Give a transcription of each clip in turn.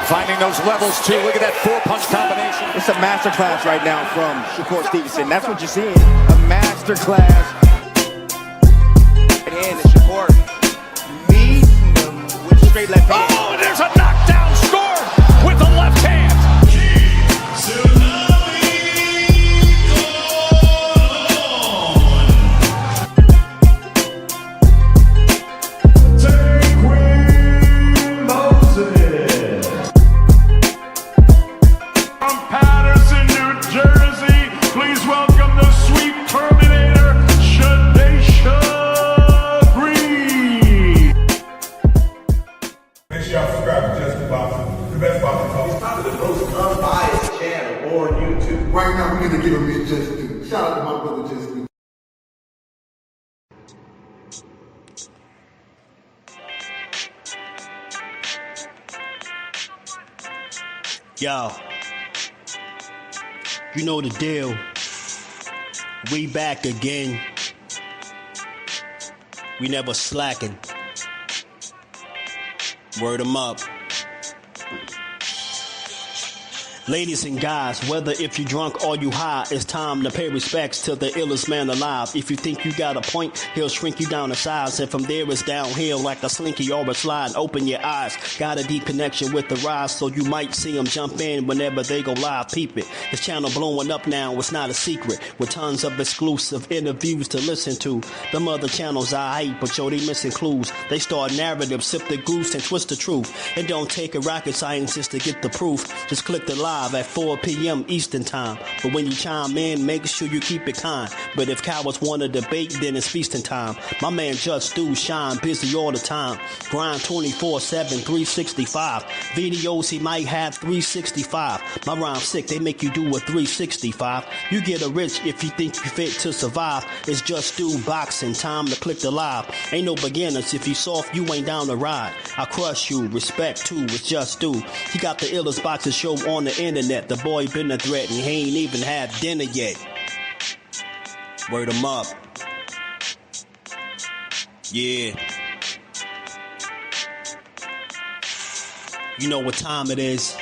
Finding those levels too. Look at that 4-punch combination. It's a masterclass right now from Shakur Stevenson. That's what you're seeing. A masterclass. Right hand is Shakur meeting him with a straight left hand. Oh, and there's a knockdown scored with the left hand. Right now, we're going to give him his just due. Shout out to my brother, Just Due. Yo, you know the deal. We back again. We never slacking. Word 'em up. Ladies and guys, whether if you drunk or you high, it's time to pay respects to the illest man alive. If you think you got a point, he'll shrink you down to size. And from there it's downhill like a slinky or a slide. Open your eyes, got a deep connection with the rise, so you might see them jump in whenever they go live. Peep it, this channel blowing up now, it's not a secret. With tons of exclusive interviews to listen to. Them other channels I hate, but yo, they missing clues. They start narratives, sip the goose and twist the truth. It don't take a rocket scientist to get the proof. Just click the live at 4 p.m. Eastern time. But when you chime in, make sure you keep it kind. But if cowards want to debate, then it's feasting time. My man Jusdu shine busy all the time. Grind 24/7, 365. Videos he might have 365. My rhyme's sick, they make you do a 365. You get a rich if you think you fit to survive. It's Jusdueboxing, time to click the live. Ain't no beginners, if you soft, you ain't down to ride. I crush you, respect too, it's Jusdu. He got the illest boxing show on the internet. The boy been a threat and he ain't even had dinner yet. Word 'em up. Yeah. You know what time it is.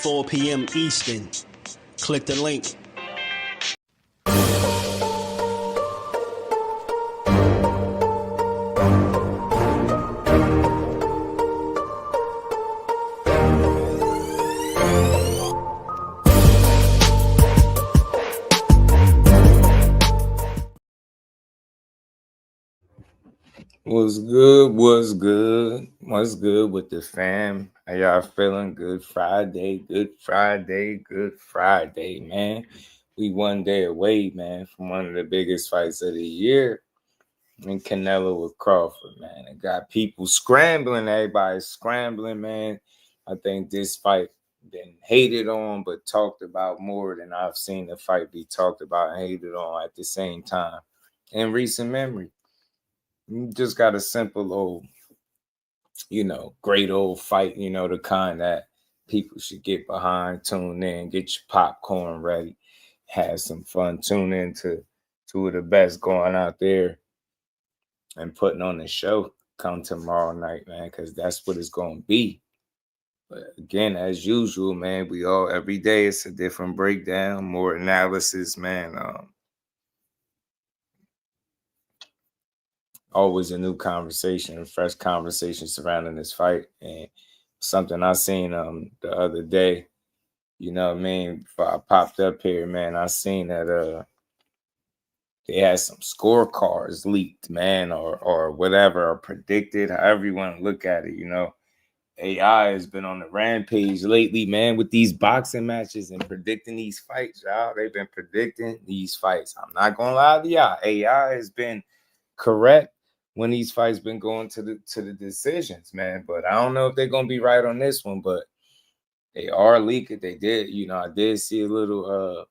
$4 p.m. Eastern. Click the link. What's good? What's good? What's good with the fam? How y'all feeling? Good Friday, good Friday, good Friday, man. We one day away, man, from one of the biggest fights of the year. And Canelo with Crawford, man. It got people scrambling, everybody's scrambling, man. I think this fight been hated on, but talked about more than I've seen the fight be talked about and hated on at the same time in recent memory. You just got a simple old, great old fight, the kind that people should get behind, tune in, get your popcorn ready, have some fun, tune in to two of the best going out there and putting on the show come tomorrow night, man, because that's what it's going to be. But again, as usual, man, every day it's a different breakdown, more analysis, man. Always a new conversation, a fresh conversation surrounding this fight. And something I seen the other day, before I popped up here, man, I seen that they had some scorecards leaked, man, or whatever, or predicted, however you want to look at it, AI has been on the rampage lately, man, with these boxing matches and predicting these fights, y'all. They've been predicting these fights. I'm not going to lie to y'all. AI has been correct when these fights been going to the decisions, man. But I don't know if they're going to be right on this one, but they are leaking. They did, I did see a little,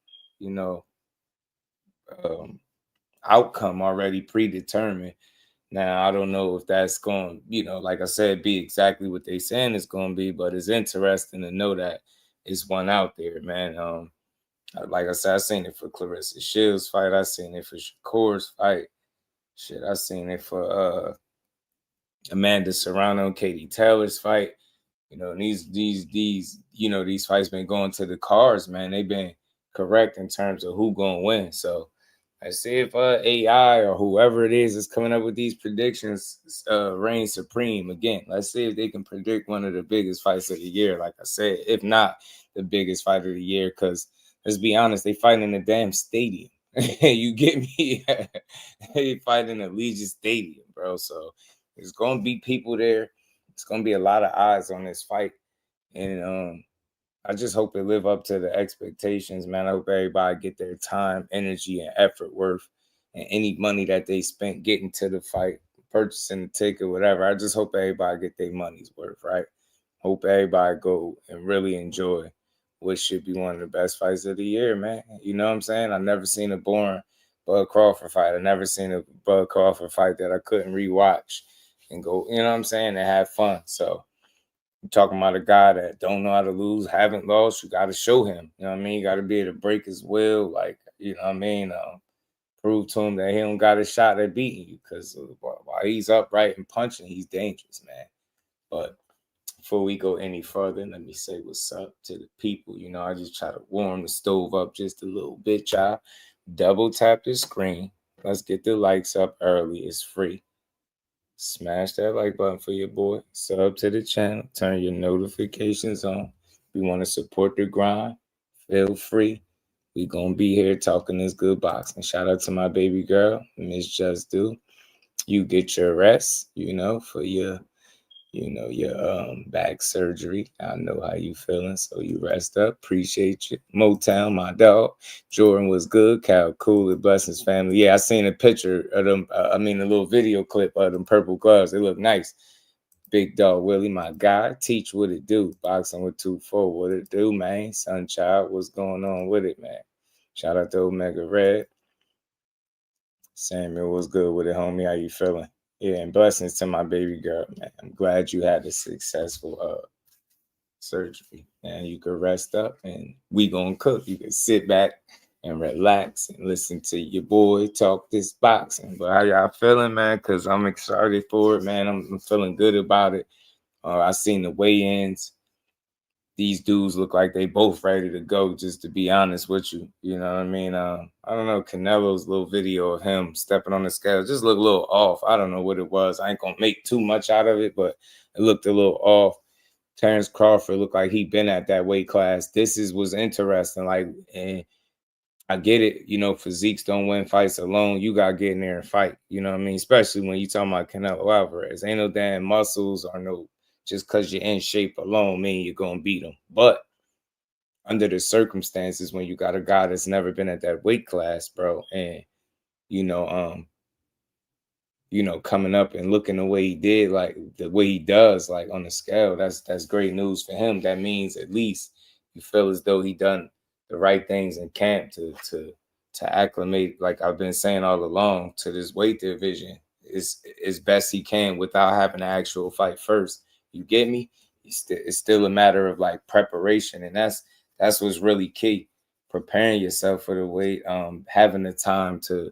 outcome already predetermined. Now, I don't know if that's going, like I said, be exactly what they saying it's going to be, but it's interesting to know that it's one out there, man. Like I said, I seen it for Clarissa Shields' fight. I seen it for Shakur's fight. Shit, I seen it for Amanda Serrano and Katie Taylor's fight. You know, these fights been going to the cards, man. They've been correct in terms of who gonna win. So let's see if AI or whoever it is coming up with these predictions reigns supreme again. Let's see if they can predict one of the biggest fights of the year. Like I said, if not the biggest fight of the year, because let's be honest, they fight in a damn stadium. You get me? They fight in Allegiant Stadium, bro. So there's gonna be people there. It's gonna be a lot of eyes on this fight, and I just hope it live up to the expectations, man. I hope everybody get their time, energy, and effort worth, and any money that they spent getting to the fight, purchasing the ticket, whatever. I just hope everybody get their money's worth, right? Hope everybody go and really enjoy what should be one of the best fights of the year, man. You know what I'm saying? I never seen a boring Bud Crawford fight. I never seen a Bud Crawford fight that I couldn't rewatch and go, you know what I'm saying, and have fun. So you're talking about a guy that don't know how to lose, haven't lost. You got to show him. You know what I mean? You got to be able to break his will. Like, you know what I mean? Prove to him that he don't got a shot at beating you, because while he's upright and punching, he's dangerous, man. But before we go any further, let me say what's up to the people. You know, I just try to warm the stove up just a little bit, y'all. Double tap the screen. Let's get the likes up early. It's free. Smash that like button for your boy. Sub to the channel. Turn your notifications on. If you want to support the grind, feel free. We going to be here talking this good boxing. Shout out to my baby girl, Miss Jusdu. You get your rest, you know, for your back surgery. I know how you feeling, so you rest up. Appreciate you. Motown, my dog. Jordan was good. Cal Cool, Blessings family. Yeah, I seen a picture of them. A little video clip of them purple gloves. They look nice. Big dog Willie, my guy. Teach what it do. Boxing with 2-4. What it do, man? Sunchild, what's going on with it, man? Shout out to Omega Red. Samuel was good with it, homie. How you feeling? Yeah, and blessings to my baby girl, man. I'm glad you had a successful surgery. And you could rest up and we gonna cook. You can sit back and relax and listen to your boy talk this boxing. But how y'all feeling, man? Because I'm excited for it, man. I'm feeling good about it. I seen the weigh-ins. These dudes look like they both ready to go, just to be honest with you. You know what I mean? I don't know, Canelo's little video of him stepping on the scale just looked a little off. I don't know what it was. I ain't going to make too much out of it, but it looked a little off. Terrence Crawford looked like he'd been at that weight class. Was interesting. Like, and I get it, you know, physiques don't win fights alone. You got to get in there and fight. You know what I mean? Especially when you talking about Canelo Alvarez. Ain't no damn muscles or no, just because you're in shape alone mean you're going to beat them. But under the circumstances, when you got a guy that's never been at that weight class, bro, and, coming up and looking the way he did, like the way he does, like on the scale, that's great news for him. That means at least you feel as though he done the right things in camp to acclimate, like I've been saying all along, to this weight division as best he can without having an actual fight first. You get me? It's still a matter of like preparation, and that's what's really key. Preparing yourself for the weight, having the time to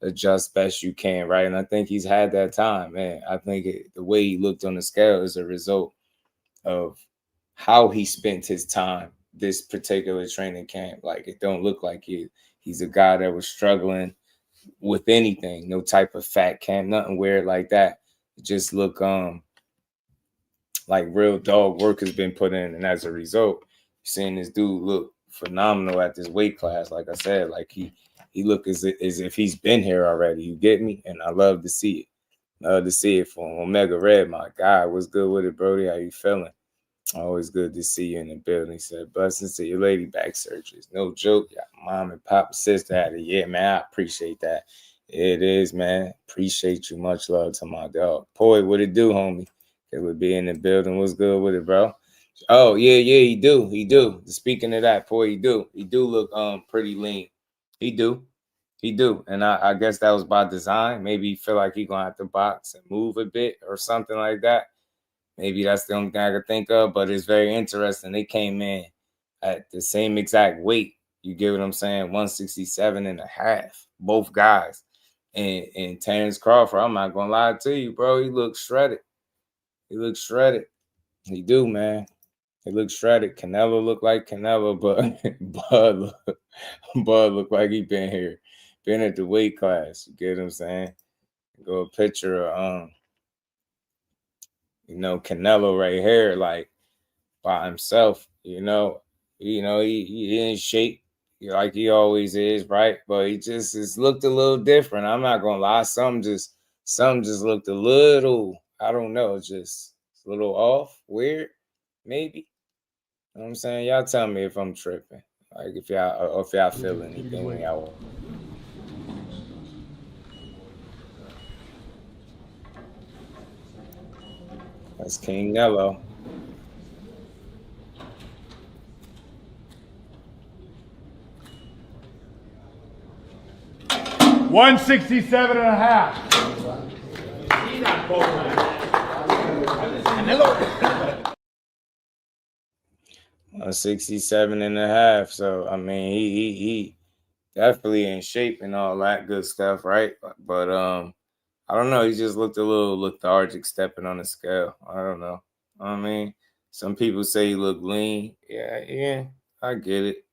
adjust best you can, right? And I think he's had that time, man. I think the way he looked on the scale is a result of how he spent his time this particular training camp. Like, it don't look like he's a guy that was struggling with anything, no type of fat camp, nothing weird like that. It just look like real dog work has been put in, and as a result, seeing this dude look phenomenal at this weight class. Like I said, like he look as if he's been here already. You get me? And I love to see it. Love to see it from Omega Red, my guy. What's good with it, Brody? How you feeling? Always good to see you in the building. He said, blessings to your lady back surgeries. No joke. Yeah, mom and pop and sister had it. Yeah, man, I appreciate that. It is, man. Appreciate you. Much love to my dog. Poi, what it do, homie? It would be in the building. What's good with it, bro? Oh, yeah, he do. Speaking of that, Poi, he do look pretty lean. He do. And I guess that was by design. Maybe he feel like he gonna have to box and move a bit or something like that. Maybe that's the only thing I could think of, but it's very interesting. They came in at the same exact weight. You get what I'm saying? 167.5, both guys. And Terrence Crawford, I'm not gonna lie to you, bro. He looks shredded. He looks shredded. He do, man. He looks shredded. Canelo look like Canelo, but Bud look like he been at the weight class. You get what I'm saying? Go a picture of Canelo right here, like by himself. He in shape like he always is, right? But he just looked a little different. I'm not gonna lie. Some just looked a little, I don't know, just a little off, weird, maybe. You know what I'm saying? Y'all tell me if I'm tripping. Like if y'all feel anything when y'all. That's Canelo. $167.5. 167.5. So I mean he definitely in shape and all that good stuff, right? But I don't know, he just looked a little lethargic stepping on the scale. I don't know. I mean, some people say he looked lean. Yeah, I get it.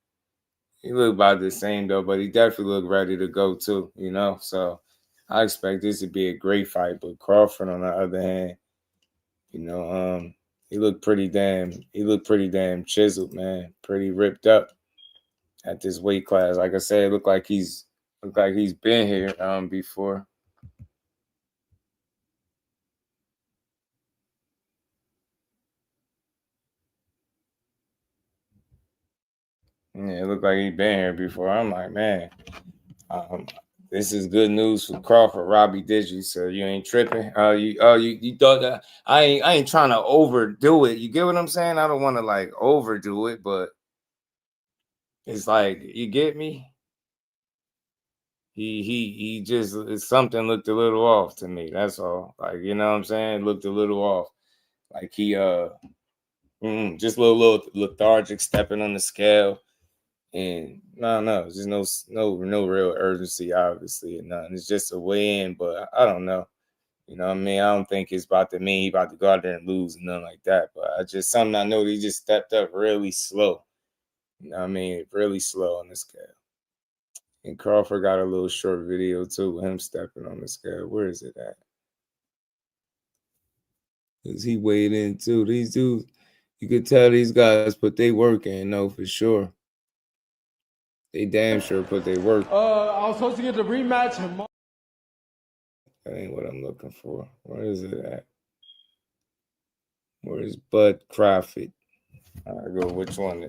He looked about the same though, but he definitely looked ready to go too, So I expect this to be a great fight. But Crawford, on the other hand, he looked pretty damn chiseled, man. Pretty ripped up at this weight class. Like I said, it looked like he's been here before. Yeah, it looked like he'd been here before. I'm like, man, this is good news for Crawford. Robbie, did you? So you ain't tripping? You thought that I ain't trying to overdo it. You get what I'm saying? I don't want to like overdo it, but it's like, you get me? He just, something looked a little off to me. That's all. Like, you know what I'm saying? Looked a little off. Like he just a little lethargic stepping on the scale. And no, just no real urgency, obviously, and nothing. It's just a weigh in, but I don't know. You know what I mean? I don't think it's about to mean he about to go out there and lose and nothing like that. But something I know, he just stepped up really slow. You know what I mean? Really slow on the scale. And Crawford got a little short video too with him stepping on the scale. Where is it at? Because he weighed in too. These dudes, you could tell these guys put their work in, no, for sure. They damn sure put their work. I was supposed to get the rematch. That ain't what I'm looking for. Where is it at? Where is Bud Crawford? I go, which one?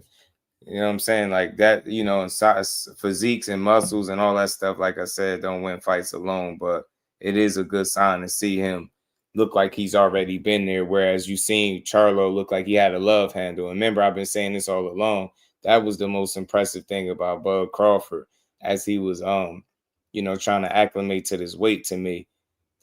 You know what I'm saying? Like that, and size, physiques and muscles and all that stuff, like I said, don't win fights alone. But it is a good sign to see him look like he's already been there. Whereas you seen Charlo look like he had a love handle. And remember, I've been saying this all along. That was the most impressive thing about Bud Crawford as he was, trying to acclimate to this weight. To me,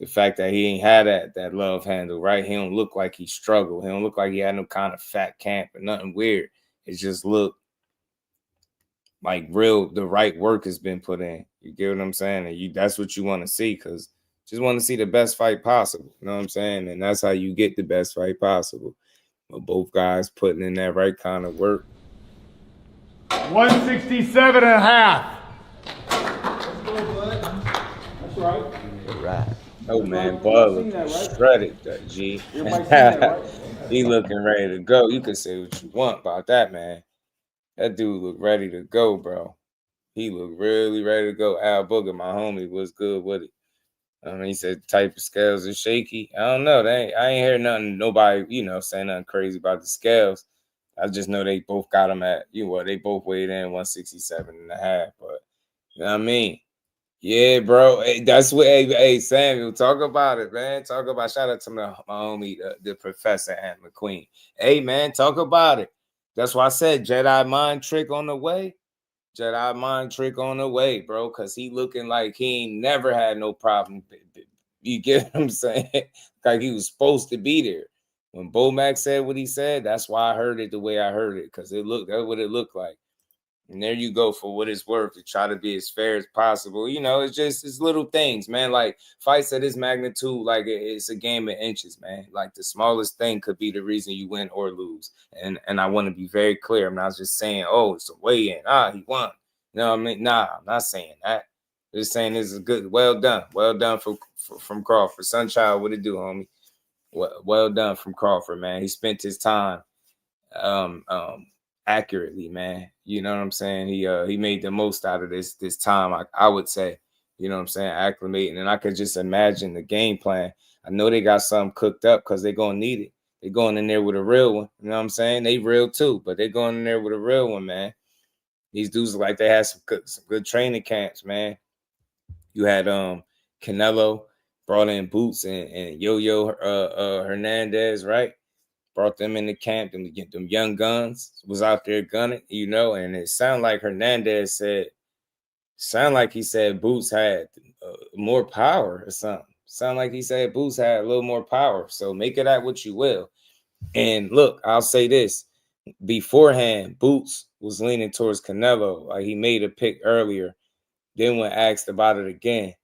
the fact that he ain't had that love handle, right? He don't look like he struggled. He don't look like he had no kind of fat camp or nothing weird. It just looked like the right work has been put in. You get what I'm saying? And that's what you want to see, because just want to see the best fight possible. You know what I'm saying? And that's how you get the best fight possible. But both guys putting in that right kind of work. 167.5. Let's go, bud. That's right. Good ride. Oh man, Bud looking shredded, G. He looking ready to go. You can say what you want about that, man. That dude look ready to go, bro. He look really ready to go. Al Booger, my homie, was good with it. He said type of scales are shaky. I don't know. I ain't heard nothing, nobody, saying nothing crazy about the scales. I just know they both got them at, they both weighed in 167.5. But, you know what I mean? Yeah, bro. Hey, that's what, hey, Samuel, talk about it, man. Shout out to my homie, the professor and McQueen. Hey, man, talk about it. That's why I said Jedi mind trick on the way. Jedi mind trick on the way, bro, because he looking like he ain't never had no problem. You get what I'm saying? Like he was supposed to be there. When Bo Mac said what he said, that's why I heard it the way I heard it, because that's what it looked like. And there you go for what it's worth to try to be as fair as possible. You know, it's little things, man. Like fights of this magnitude, like it's a game of inches, man. Like the smallest thing could be the reason you win or lose. And I want to be very clear. I'm not just saying, oh, it's a weigh-in. He won. You know what I mean? Nah, I'm not saying that. I'm just saying this is good. Well done. Well done from Crawford. Sunchild, what it do, homie? Well done from Crawford, man. He spent his time accurately, man. You know what I'm saying? He made the most out of this time, I would say. You know what I'm saying? Acclimating. And I could just imagine the game plan. I know they got something cooked up because they're going to need it. They're going in there with a real one. You know what I'm saying? They real too, but they're going in there with a real one, man. These dudes like they had some good training camps, man. You had Canelo brought in Boots and Yo-Yo Hernandez, right? Brought them into camp, them young guns was out there gunning, you know, and it sounded like Hernandez he said Boots had more power or something. Sound like he said Boots had a little more power. So make it out what you will. And look, I'll say this. Beforehand, Boots was leaning towards Canelo. Like he made a pick earlier. Then when asked about it again,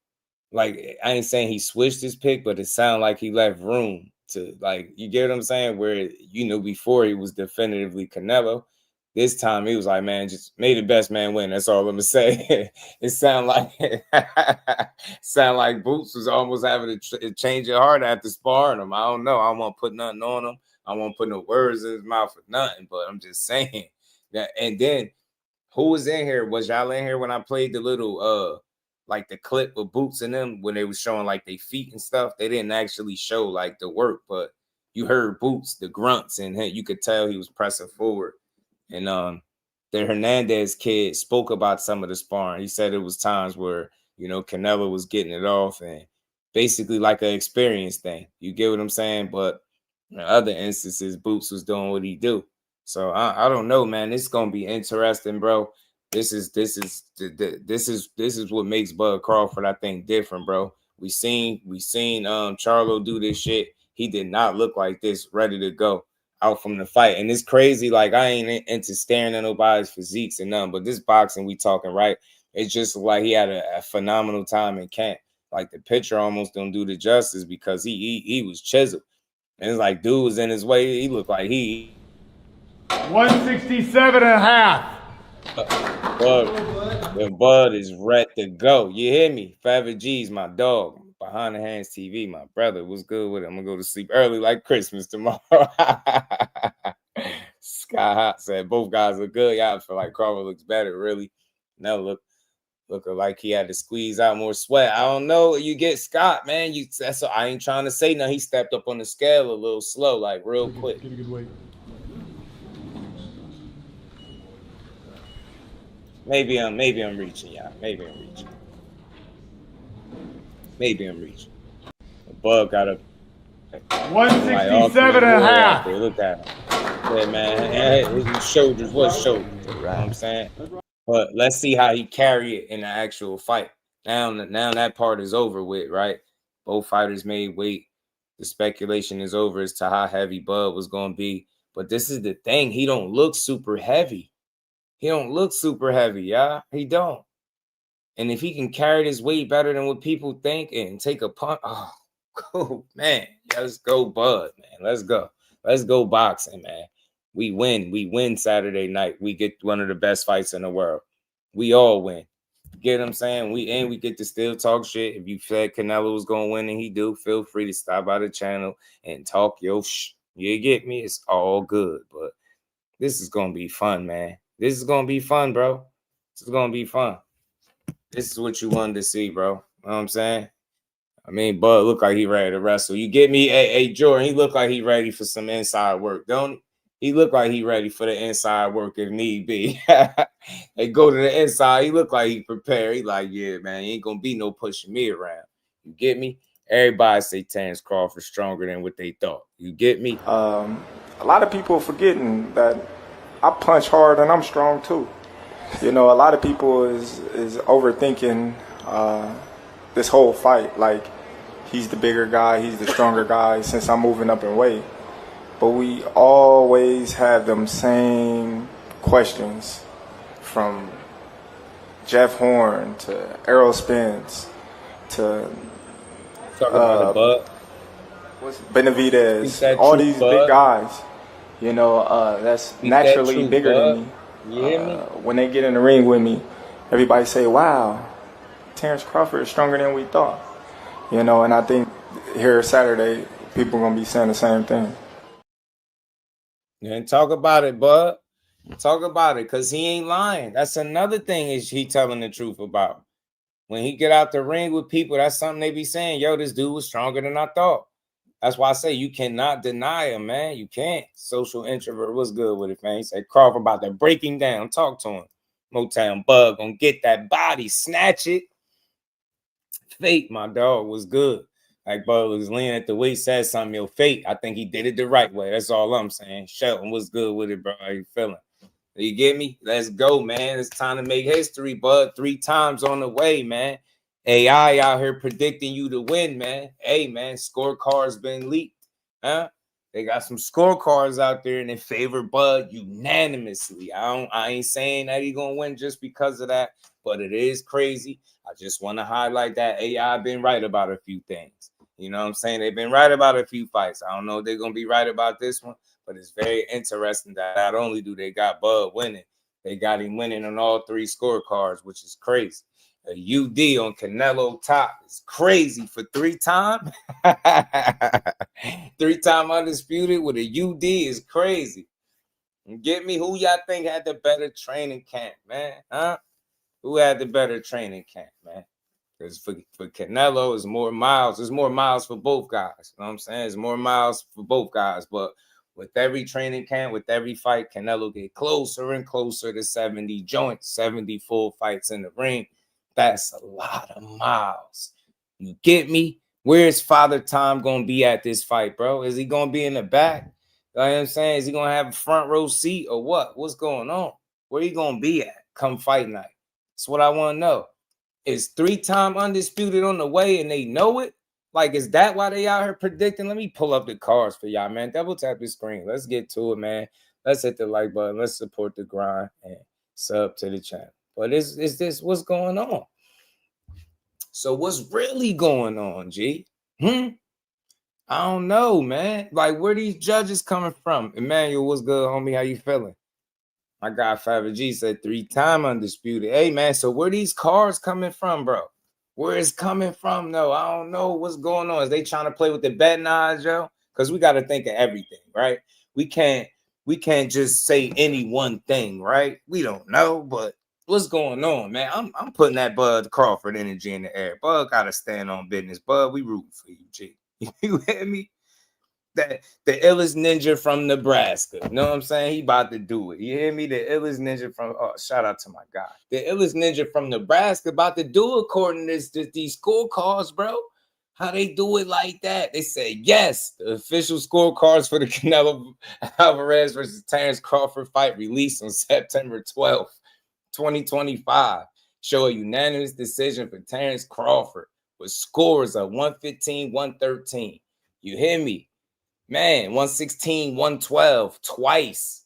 like I ain't saying he switched his pick, but it sounded like he left room to, like, you get what I'm saying? Where, you know, before he was definitively Canelo. This time he was like, man, just may the best man win. That's all I'm gonna say. It sound like Boots was almost having a change of heart after sparring him. I don't know. I don't want to put nothing on him. I won't put no words in his mouth or nothing. But I'm just saying that. And then who was in here? Was y'all in here when I played the little like the clip with Boots and them when they was showing like their feet and stuff? They didn't actually show like the work, but you heard Boots, the grunts, and you could tell he was pressing forward. And the Hernandez kid spoke about some of the sparring. He said it was times where, you know, Canelo was getting it off and basically like an experience thing. You get what I'm saying? But in other instances, Boots was doing what he do. So I don't know, man. It's gonna be interesting, bro. This is what makes Bud Crawford, I think, different, bro. We seen Charlo do this shit. He did not look like this, ready to go out from the fight. And it's crazy. Like, I ain't into staring at nobody's physiques and nothing, but this boxing we talking, right? It's just like he had a phenomenal time in camp. Like, the picture almost don't do the justice because he was chiseled. And it's like, dude was in his way. He looked like 167.5. Bud is ready to go. You hear me? Favor G's my dog. Behind the Hands TV, my brother. What's good with it? I'm gonna go to sleep early like Christmas tomorrow. Sky Hot said both guys look good. Yeah, I feel like Crawford looks better, really. No, looking like he had to squeeze out more sweat. I don't know. You get Scott, man. I ain't trying to say nothing. He stepped up on the scale a little slow, like real quick. Get a good weight. Maybe I'm reaching, y'all. Maybe I'm reaching. The Bug got a 167.5. Look at him. Yeah, man. His shoulders, what shoulders? You know what I'm saying? But let's see how he carry it in the actual fight. Now that part is over with, right? Both fighters made weight. The speculation is over as to how heavy Bud was going to be. But this is the thing. He don't look super heavy. Y'all. He don't. And if he can carry this weight better than what people think and take a punt, oh, man. Let's go, Bud, man. Let's go. Let's go boxing, man. We win Saturday night. We get one of the best fights in the world. We all win. You get what I'm saying? We get to still talk shit. If you said Canelo was going to win and he do, feel free to stop by the channel and talk your shit. You get me? It's all good. But this is going to be fun, man. This is going to be fun, bro. This is going to be fun. This is what you wanted to see, bro. You know what I'm saying? I mean, Bud look like he ready to wrestle. You get me? Hey, Jordan, he look like he ready for some inside work, don't he? He look like he ready for the inside work if need be. They go to the inside. He look like he prepared. He like, yeah, man, ain't going to be no pushing me around. You get me? Everybody say Terence Crawford stronger than what they thought. You get me? A lot of people forgetting that I punch hard and I'm strong too. You know, a lot of people is overthinking this whole fight. Like, he's the bigger guy, he's the stronger guy since I'm moving up in weight. But we always have them same questions from Jeff Horn to Errol Spence to Talk about the Bud. Benavidez, all these big guys, you know, that's naturally bigger than me. You hear me? When they get in the ring with me, everybody say, wow, Terrence Crawford is stronger than we thought. You know, and I think here Saturday, people are going to be saying the same thing. And talk about it, Bud. Talk about it, because he ain't lying. That's another thing is he telling the truth about. When he get out the ring with people, that's something they be saying, yo, this dude was stronger than I thought. That's why I say you cannot deny him, man. You can't. Social introvert was good with it, man. He said, Crawford about to break him down. Talk to him. Motown Bug gonna get that body, snatch it. Fate, my dog, was good. Like Bug was leaning at the waist, said something, yo, Fate. I think he did it the right way. That's all I'm saying. Shelton was good with it, bro. How you feeling? You get me? Let's go, man. It's time to make history, Bud. 3 times on the way, man. AI out here predicting you to win, man. Hey, man, scorecards been leaked. Huh? They got some scorecards out there and they favor Bud unanimously. I ain't saying that he gonna win just because of that, but it is crazy. I just want to highlight that AI been right about a few things. You know what I'm saying? They've been right about a few fights. I don't know if they're gonna be right about this one, but it's very interesting that not only do they got Bud winning, they got him winning on all 3 scorecards, which is crazy. A UD on Canelo top is crazy for 3-time. 3-time undisputed with a UD is crazy. Get me? Who y'all think had the better training camp, man? Huh? Who had the better training camp, man? Because for Canelo, it's more miles. There's more miles for both guys. You know what I'm saying? It's more miles for both guys. But with every training camp, with every fight, Canelo get closer and closer to 70 joints, 70 full fights in the ring. That's a lot of miles. You get me? Where's Father Time going to be at this fight, bro? Is he going to be in the back? You know what I'm saying? Is he going to have a front row seat or what? What's going on? Where he going to be at come fight night? That's what I want to know. Is 3-time undisputed on the way and they know it? Like, is that why they out here predicting? Let me pull up the cards for y'all, man. Double tap the screen. Let's get to it, man. Let's hit the like button. Let's support the grind and sub to the channel. But is this what's going on? So what's really going on, G? I don't know, man. Like, where these judges coming from? Emmanuel, what's good, homie? How you feeling? My guy Fiverr G said 3-time undisputed. Hey, man, so where these cards coming from, bro? Where it's coming from, though? I don't know what's going on. Is they trying to play with the betting odds, yo? Because we got to think of everything, right? We can't just say any one thing, right? We don't know, but what's going on, man? I'm putting that Bud Crawford energy in the air. Bud got to stand on business. Bud, we rooting for you, G. You hear me? That the illest ninja from Nebraska. You know what I'm saying? He about to do it. You hear me? The illest ninja from, shout out to my guy. The illest ninja from Nebraska about to do it according to these scorecards, bro. How they do it like that? They say, yes, the official scorecards for the Canelo Alvarez versus Terrence Crawford fight released on September 12th, 2025. Show a unanimous decision for Terrence Crawford with scores of 115, 113. You hear me? Man, 116, 112 twice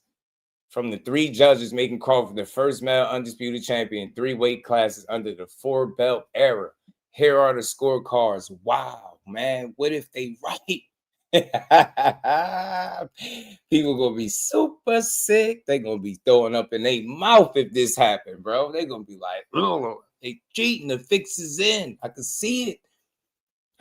from the 3 judges, making Crawford the first male undisputed champion in 3 weight classes under the 4-belt era. Here are the scorecards. Wow, man, what if they right? People gonna be super sick. They gonna be throwing up in their mouth if this happened, bro. They gonna be like, oh, they cheating. The fix is in. I can see it.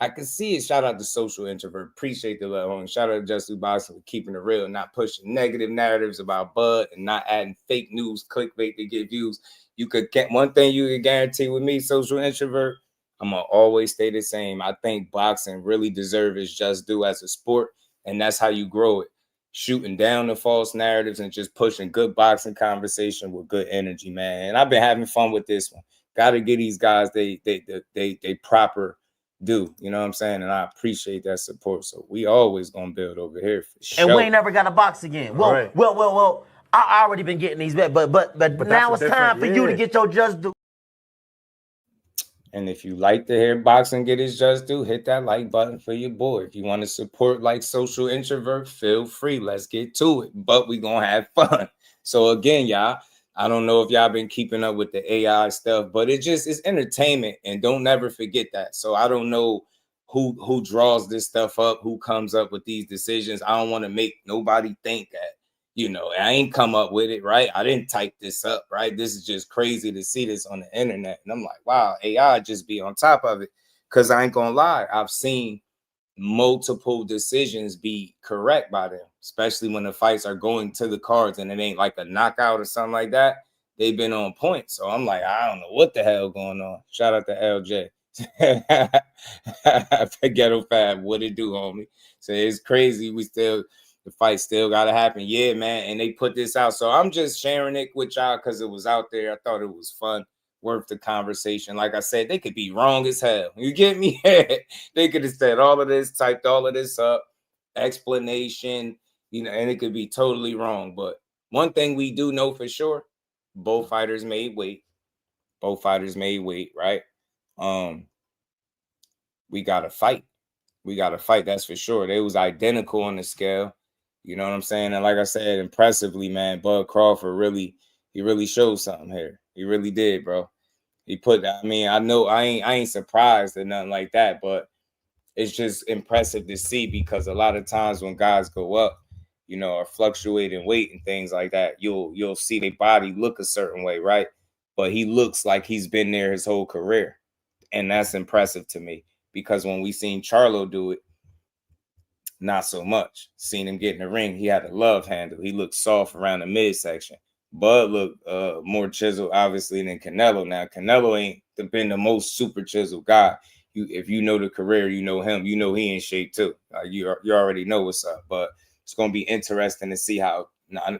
I can see it. Shout out to Social Introvert. Appreciate the love, homie. Shout out to Jusdueboxing for keeping it real, not pushing negative narratives about Bud and not adding fake news, clickbait to get views. You could get one thing you can guarantee with me, Social Introvert. I'm gonna always stay the same. I think boxing really deserves its just due as a sport, and that's how you grow it. Shooting down the false narratives and just pushing good boxing conversation with good energy, man. And I've been having fun with this one. Got to get these guys they proper do, you know what I'm saying? And I appreciate that support. So we always gonna build over here for sure. And we ain't never got a box again. Well, right. well. I already been getting these bets, but now it's time for you to get your just due. And if you like to hear boxing get his just due, hit that like button for your boy. If you want to support like Social Introvert, feel free. Let's get to it. But we gonna have fun. So again, y'all, I don't know if y'all been keeping up with the AI stuff, but it's entertainment, and don't never forget that. So I don't know who draws this stuff up, who comes up with these decisions. I don't want to make nobody think that, you know, I ain't come up with it, right? I didn't type this up, right? This is just crazy to see this on the internet. And I'm like, wow, AI just be on top of it. Because I ain't gonna lie, I've seen multiple decisions be correct by them, especially when the fights are going to the cards and it ain't like a knockout or something like that. They've been on point. So I'm like, I don't know what the hell going on. Shout out to LJ. Ghetto Fab, what it do, homie? So it's crazy. The fight still gotta happen. Yeah, man. And they put this out. So I'm just sharing it with y'all because it was out there. I thought it was fun, worth the conversation. Like I said, they could be wrong as hell. You get me? They could have said all of this, typed all of this up, explanation, you know, and it could be totally wrong. But one thing we do know for sure, both fighters made weight. Both fighters made weight, right? We gotta fight. We gotta fight, that's for sure. They was identical on the scale. You know what I'm saying? And like I said, impressively, man, Bud Crawford really showed something here. He really did, bro. He put, I mean, I know I ain't surprised or nothing like that, but it's just impressive to see, because a lot of times when guys go up, you know, or fluctuate in weight and things like that, you'll see their body look a certain way, right? But he looks like he's been there his whole career. And that's impressive to me, because when we seen Charlo do it, not so much. Seen him get in the ring, he had a love handle. He looked soft around the midsection. Bud looked more chiseled, obviously, than Canelo. Now, Canelo ain't been the most super chiseled guy. If you know the career, you know him. You know he in shape too. You already know what's up. But it's gonna be interesting to see how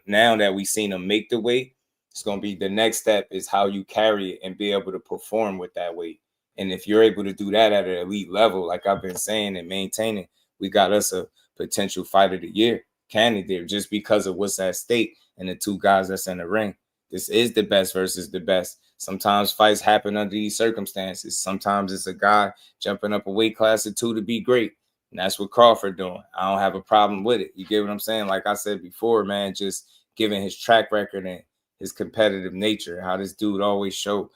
now that we seen him make the weight. It's gonna be the next step is how you carry it and be able to perform with that weight. And if you're able to do that at an elite level, like I've been saying and maintaining, we got us a potential fight of the year candidate just because of what's at stake and the two guys that's in the ring. This is the best versus the best. Sometimes fights happen under these circumstances. Sometimes it's a guy jumping up a weight class or two to be great. And that's what Crawford doing. I don't have a problem with it. You get what I'm saying? Like I said before, man, just given his track record and his competitive nature, how this dude always showed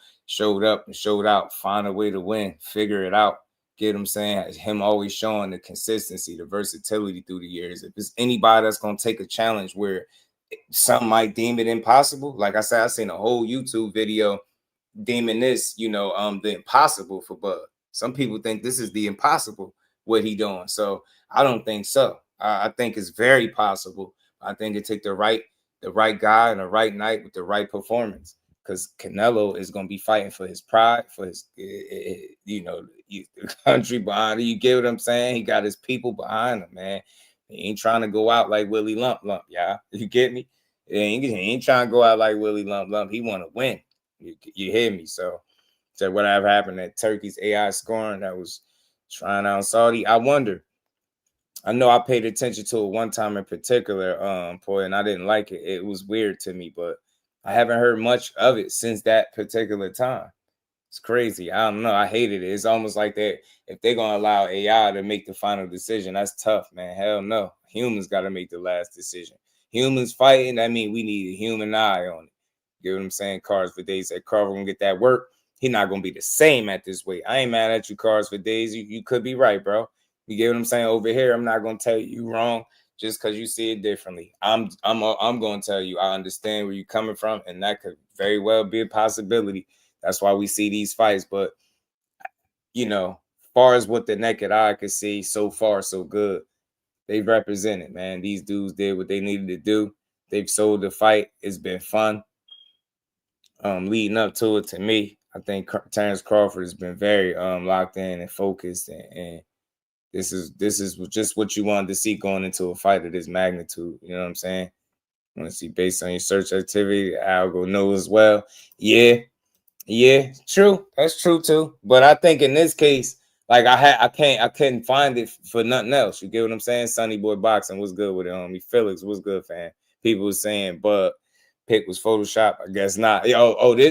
up and showed out, find a way to win, figure it out. Get what I'm saying? Him always showing the consistency, the versatility through the years. If it's anybody that's going to take a challenge where some might deem it impossible, like I said, I seen a whole YouTube video deeming this, you know, the impossible for Bud. Some people think this is the impossible, what he doing. So I don't think so. I think it's very possible. I think it take the right guy and the right night with the right performance. Because Canelo is going to be fighting for his pride, for his, you know, the country behind him. You get what I'm saying? He got his people behind him, man. He ain't trying to go out like Willie Lump, y'all. You get me? He ain't trying to go out like Willie Lump. He want to win. You hear me? So whatever happened at Turkey's AI scoring that was trying out Saudi, I wonder. I know I paid attention to it one time in particular, and I didn't like it. It was weird to me, but I haven't heard much of it since that particular time. It's crazy. I don't know. I hated it. It's almost like that. If they're going to allow AI to make the final decision, that's tough, man. Hell no. Humans got to make the last decision. Humans fighting, that means we need a human eye on it. You know what I'm saying? Cards for Days said Crawford going to get that work. He's not going to be the same at this weight. I ain't mad at you, Cards for Days. You could be right, bro. You get what I'm saying? Over here, I'm not going to tell you wrong just because you see it differently. I'm going to tell you I understand where you're coming from, and that could very well be a possibility. That's why we see these fights. But, you know, far as what the naked eye could see, so far, so good. They've represented, man. These dudes did what they needed to do. They've sold the fight. It's been fun. Leading up to it, to me, I think Terrence Crawford has been very locked in and focused, and this is just what you wanted to see going into a fight of this magnitude. You know what I'm saying? You want to see based on your search activity, algo knows as well. Yeah, true. That's true too. But I think in this case, like I couldn't find it for nothing else. You get what I'm saying? Sonny Boy Boxing was good with it, homie. Felix was good, fan. People were saying, but pick was Photoshop. I guess not.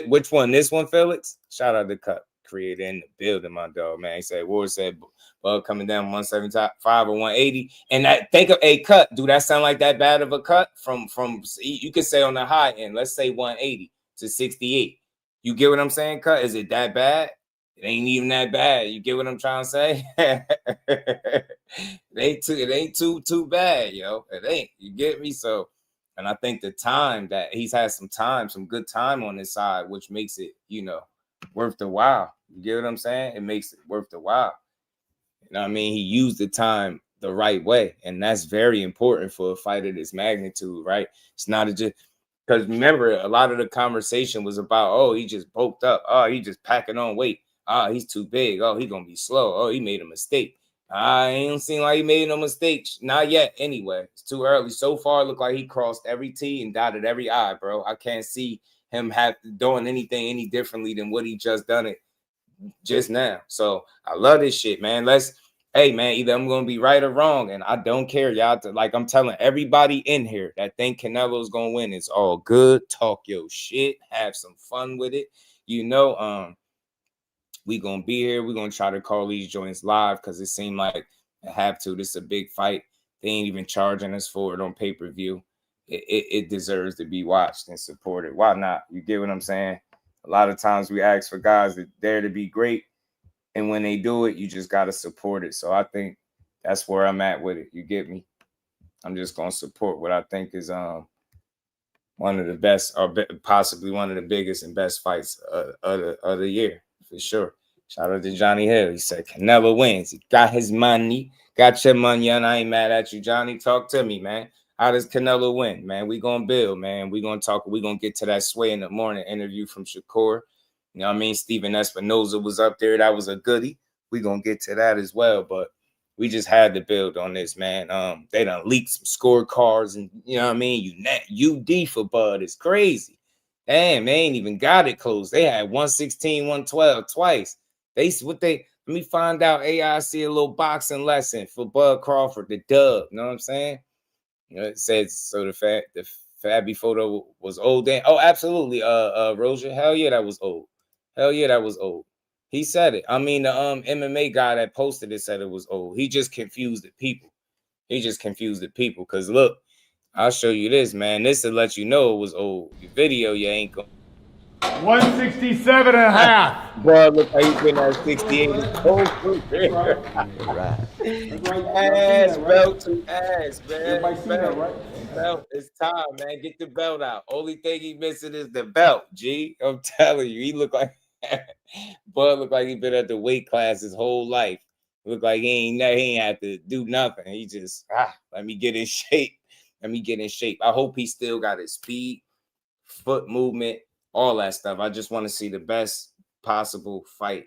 Which one? This one, Felix? Shout out to Cut Creator in the building, my dog, man. He said, Ward said, Bug coming down 175 or 180. And that, think of a cut. Do that sound like that bad of a cut? From you could say on the high end, let's say 180. to 68. You get what I'm saying, Cut? Is it that bad? It ain't even that bad. You get what I'm trying to say? It ain't too bad, yo. It ain't. You get me? So, and I think the time that he's had some good time on his side, which makes it, worth the while. You get what I'm saying? It makes it worth the while. You know what I mean? He used the time the right way, and that's very important for a fight of this magnitude, right? It's not just because remember, a lot of the conversation was about, oh, he just bulked up, oh, he just packing on weight, oh, he's too big, oh, he gonna be slow, oh, he made a mistake. I ain't seen like he made no mistakes, not yet. Anyway, it's too early. So far, it looked like he crossed every T and dotted every I, bro. I can't see him doing anything any differently than what he just done it just now. So I love this shit, man. Hey, man, either I'm going to be right or wrong, and I don't care, y'all. Like I'm telling everybody in here that think Canelo's going to win, it's all good. Talk your shit. Have some fun with it. We going to be here. We're going to try to call these joints live because it seemed like I have to. This is a big fight. They ain't even charging us for it on pay-per-view. It deserves to be watched and supported. Why not? You get what I'm saying? A lot of times we ask for guys that dare to be great, and when they do it, you just got to support it. So I think that's where I'm at with it. You get me? I'm just going to support what I think is one of the best, or possibly one of the biggest and best fights of the year, for sure. Shout out to Johnny Hill. He said, Canelo wins. He got his money. Got your money, and I ain't mad at you, Johnny. Talk to me, man. How does Canelo win, man? We going to build, man. We going to talk. We going to get to that Sway in the Morning interview from Shakur. You know what I mean? Steven Espinoza was up there. That was a goodie. We going to get to that as well, but we just had to build on this, man. They done leaked some scorecards, and you know what I mean? UD for Bud is crazy. Damn, they ain't even got it close. They had 116, 112 twice. Let me find out. AI see a little boxing lesson for Bud Crawford, the dub. You know what I'm saying? It says so the Fabby photo was old then. Oh, absolutely. Rosia, hell yeah, that was old. Hell yeah, that was old. He said it. I mean, the MMA guy that posted it said it was old. He just confused the people. Because look, I'll show you this, man. This will let you know it was old. Your video, you ain't going. 167 and a half. Bro, look how he's been at 68. It's old for real. Ass, belt to ass, man. Everybody see that, right? Belt, it's time, man. Get the belt out. Only thing he missing is the belt, G. I'm telling you, he look like Bud look like he been at the weight class his whole life. Look like he ain't have to do nothing. He just let me get in shape. I hope he still got his speed, foot movement, all that stuff. I just want to see the best possible fight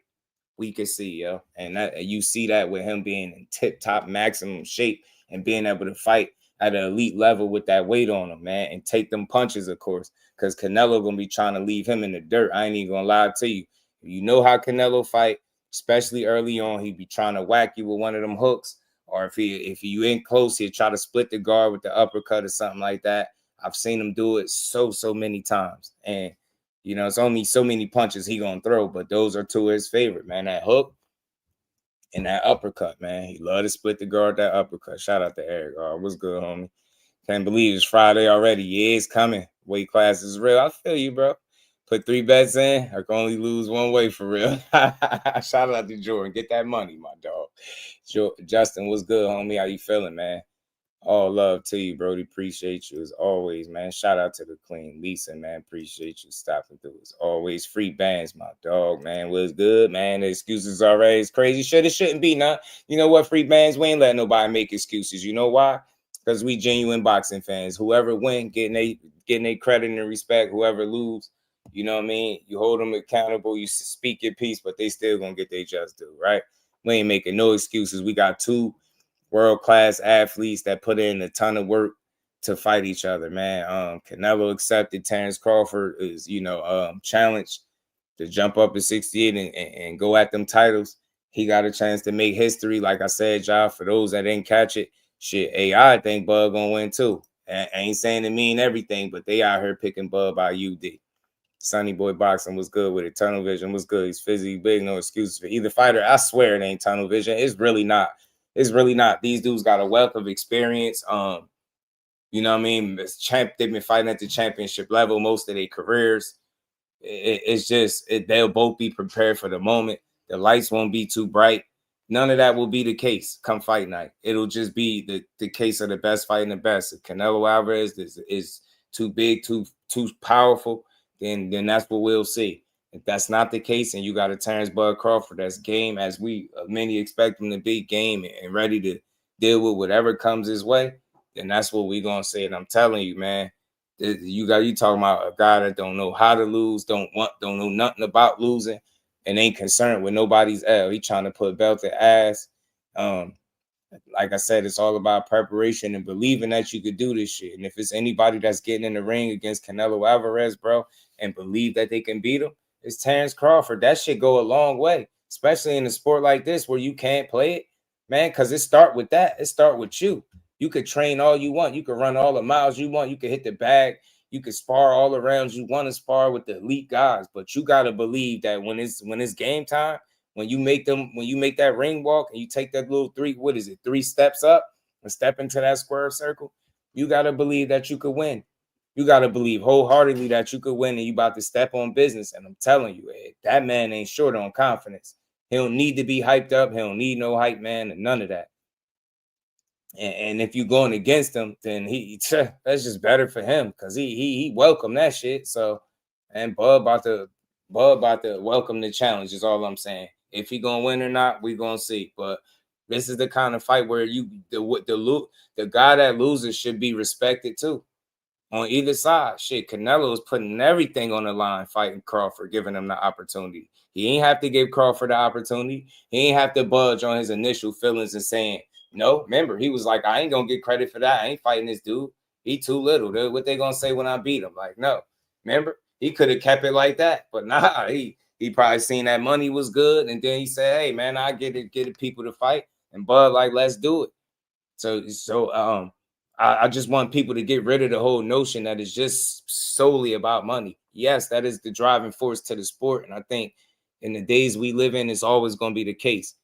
we could see, yo. And you see that with him being in tip-top maximum shape and being able to fight at an elite level with that weight on him, man, and take them punches, of course, because Canelo gonna be trying to leave him in the dirt. I ain't even gonna lie to you. You know how Canelo fight, especially early on, he'd be trying to whack you with one of them hooks, or if you in close, he'd try to split the guard with the uppercut or something like that. I've seen him do it so many times, and it's only so many punches he gonna throw, but those are two of his favorite, man. That hook and that uppercut, man. He love to split the guard, that uppercut. Shout out to Eric. What's good, homie? Can't believe it's Friday already. Yeah, it's coming. Weight class is real. I feel you, bro. Put 3 bets in. I can only lose one way for real. Shout out to Jordan. Get that money, my dog. Justin, what's good, homie? How you feeling, man? All love to you, Brody. Appreciate you as always, man. Shout out to the Queen Lisa, man. Appreciate you stopping through as always. Free bands, my dog, man. What's good, man? The excuses already is crazy shit. It shouldn't be, nah. You know what, free bands? We ain't letting nobody make excuses. You know why? Because we genuine boxing fans. Whoever win, getting their credit and respect. Whoever lose, you know what I mean? You hold them accountable. You speak your piece, but they still gonna get their just due, right? We ain't making no excuses. We got 2 world-class athletes that put in a ton of work to fight each other, man. Canelo accepted Terrence Crawford is, challenged to jump up to 68 and go at them titles. He got a chance to make history. Like I said, y'all, for those that didn't catch it, shit, AI think Bud gonna win too. I ain't saying it mean everything, but they out here picking Bud by UD. Sonny Boy Boxing was good with it. Tunnel Vision was good. He's physically big. No excuses for either fighter. I swear it ain't tunnel vision. It's really not. These dudes got a wealth of experience. You know what I mean? They've been fighting at the championship level most of their careers. It's just they'll both be prepared for the moment. The lights won't be too bright. None of that will be the case come fight night. It'll just be the case of the best fighting the best. If Canelo Alvarez is too big, too powerful, then that's what we'll see. If that's not the case, and you got a Terrence Bud Crawford that's game as many expect him to be, game and ready to deal with whatever comes his way, then that's what we're gonna say. And I'm telling you, man, you talking about a guy that don't know how to lose, don't know nothing about losing, and ain't concerned with nobody's L. He trying to put belt to ass. Like I said, it's all about preparation and believing that you could do this shit. And if it's anybody that's getting in the ring against Canelo Alvarez, bro, and believe that they can beat him, it's Terrence Crawford. That shit go a long way, especially in a sport like this where you can't play it, man, because it start with that. It start with you. You could train all you want. You could run all the miles you want. You could hit the bag. You could spar all the rounds you want to spar with the elite guys. But you got to believe that when it's game time, when you make that ring walk and you take that little 3 steps up and step into that square circle, you got to believe that you could win. You got to believe wholeheartedly that you could win and you about to step on business. And I'm telling you, that man ain't short on confidence. He don't need to be hyped up. He don't need no hype, man, and none of that. And if you're going against him, then that's just better for him because he welcomed that shit. So, and Bud about to welcome the challenge is all I'm saying. If he gonna win or not, we gonna see. But this is the kind of fight where the guy that loses should be respected too. On either side, shit, Canelo is putting everything on the line fighting Crawford, giving him the opportunity. He ain't have to give Crawford the opportunity. He ain't have to budge on his initial feelings and saying, no, remember, he was like, I ain't going to get credit for that. I ain't fighting this dude. He too little. What they going to say when I beat him? Like, no. Remember, he could have kept it like that. But nah, he probably seen that money was good. And then he said, hey, man, I get it people to fight. And Bud like, let's do it. So I just want people to get rid of the whole notion that it's just solely about money. Yes, that is the driving force to the sport. And I think in the days we live in, it's always going to be the case.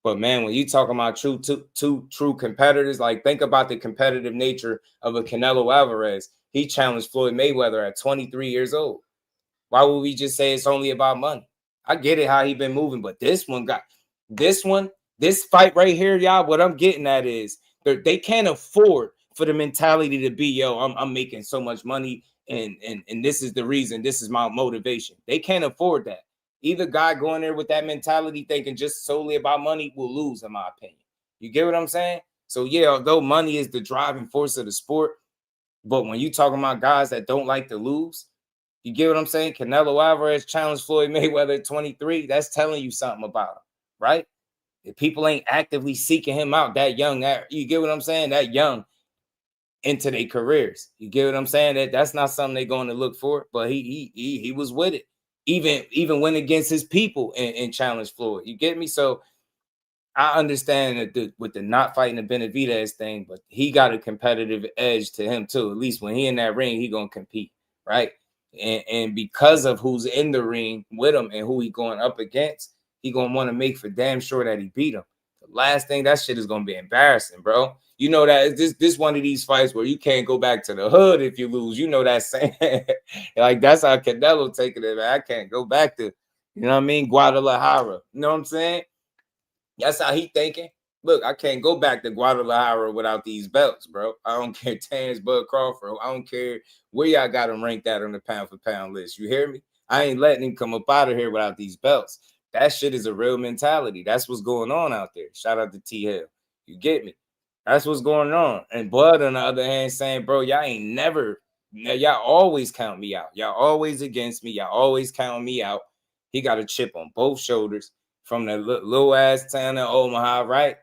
But, man, when you talk about true competitors, like think about the competitive nature of a Canelo Alvarez. He challenged Floyd Mayweather at 23 years old. Why would we just say it's only about money? I get it how he been moving, but this fight right here, y'all, what I'm getting at is they can't afford for the mentality to be, yo, I'm making so much money and this is the reason, this is my motivation. They can't afford that. Either guy going there with that mentality thinking just solely about money will lose, in my opinion. You get what I'm saying? So, yeah, although money is the driving force of the sport, but when you talking about guys that don't like to lose, you get what I'm saying? Canelo Alvarez challenged Floyd Mayweather at 23. That's telling you something about him, right? If people ain't actively seeking him out that young, you get what I'm saying? That young into their careers. You get what I'm saying? That's not something they're going to look for, but he was with it. Even went against his people and challenged Floyd. You get me? So I understand that with the not fighting the Benavidez thing, but he got a competitive edge to him too. At least when he in that ring, he gonna compete, right? And because of who's in the ring with him and who he going up against, he gonna want to make for damn sure that he beat him. The last thing, that shit is gonna be embarrassing, bro. You know that this one of these fights where you can't go back to the hood if you lose. You know that saying. Like, that's how Canelo taking it, man. I can't go back to, you know what I mean, Guadalajara. You know what I'm saying? That's how he thinking. Look, I can't go back to Guadalajara without these belts, bro. I don't care Terrence Bud Crawford. I don't care where y'all got him ranked at on the pound-for-pound list. You hear me? I ain't letting him come up out of here without these belts. That shit is a real mentality. That's what's going on out there. Shout out to T. Hill. You get me? That's what's going on. And Bud, on the other hand, saying, bro, y'all always count me out. Y'all always against me. Y'all always count me out. He got a chip on both shoulders from the little ass town in Omaha, right?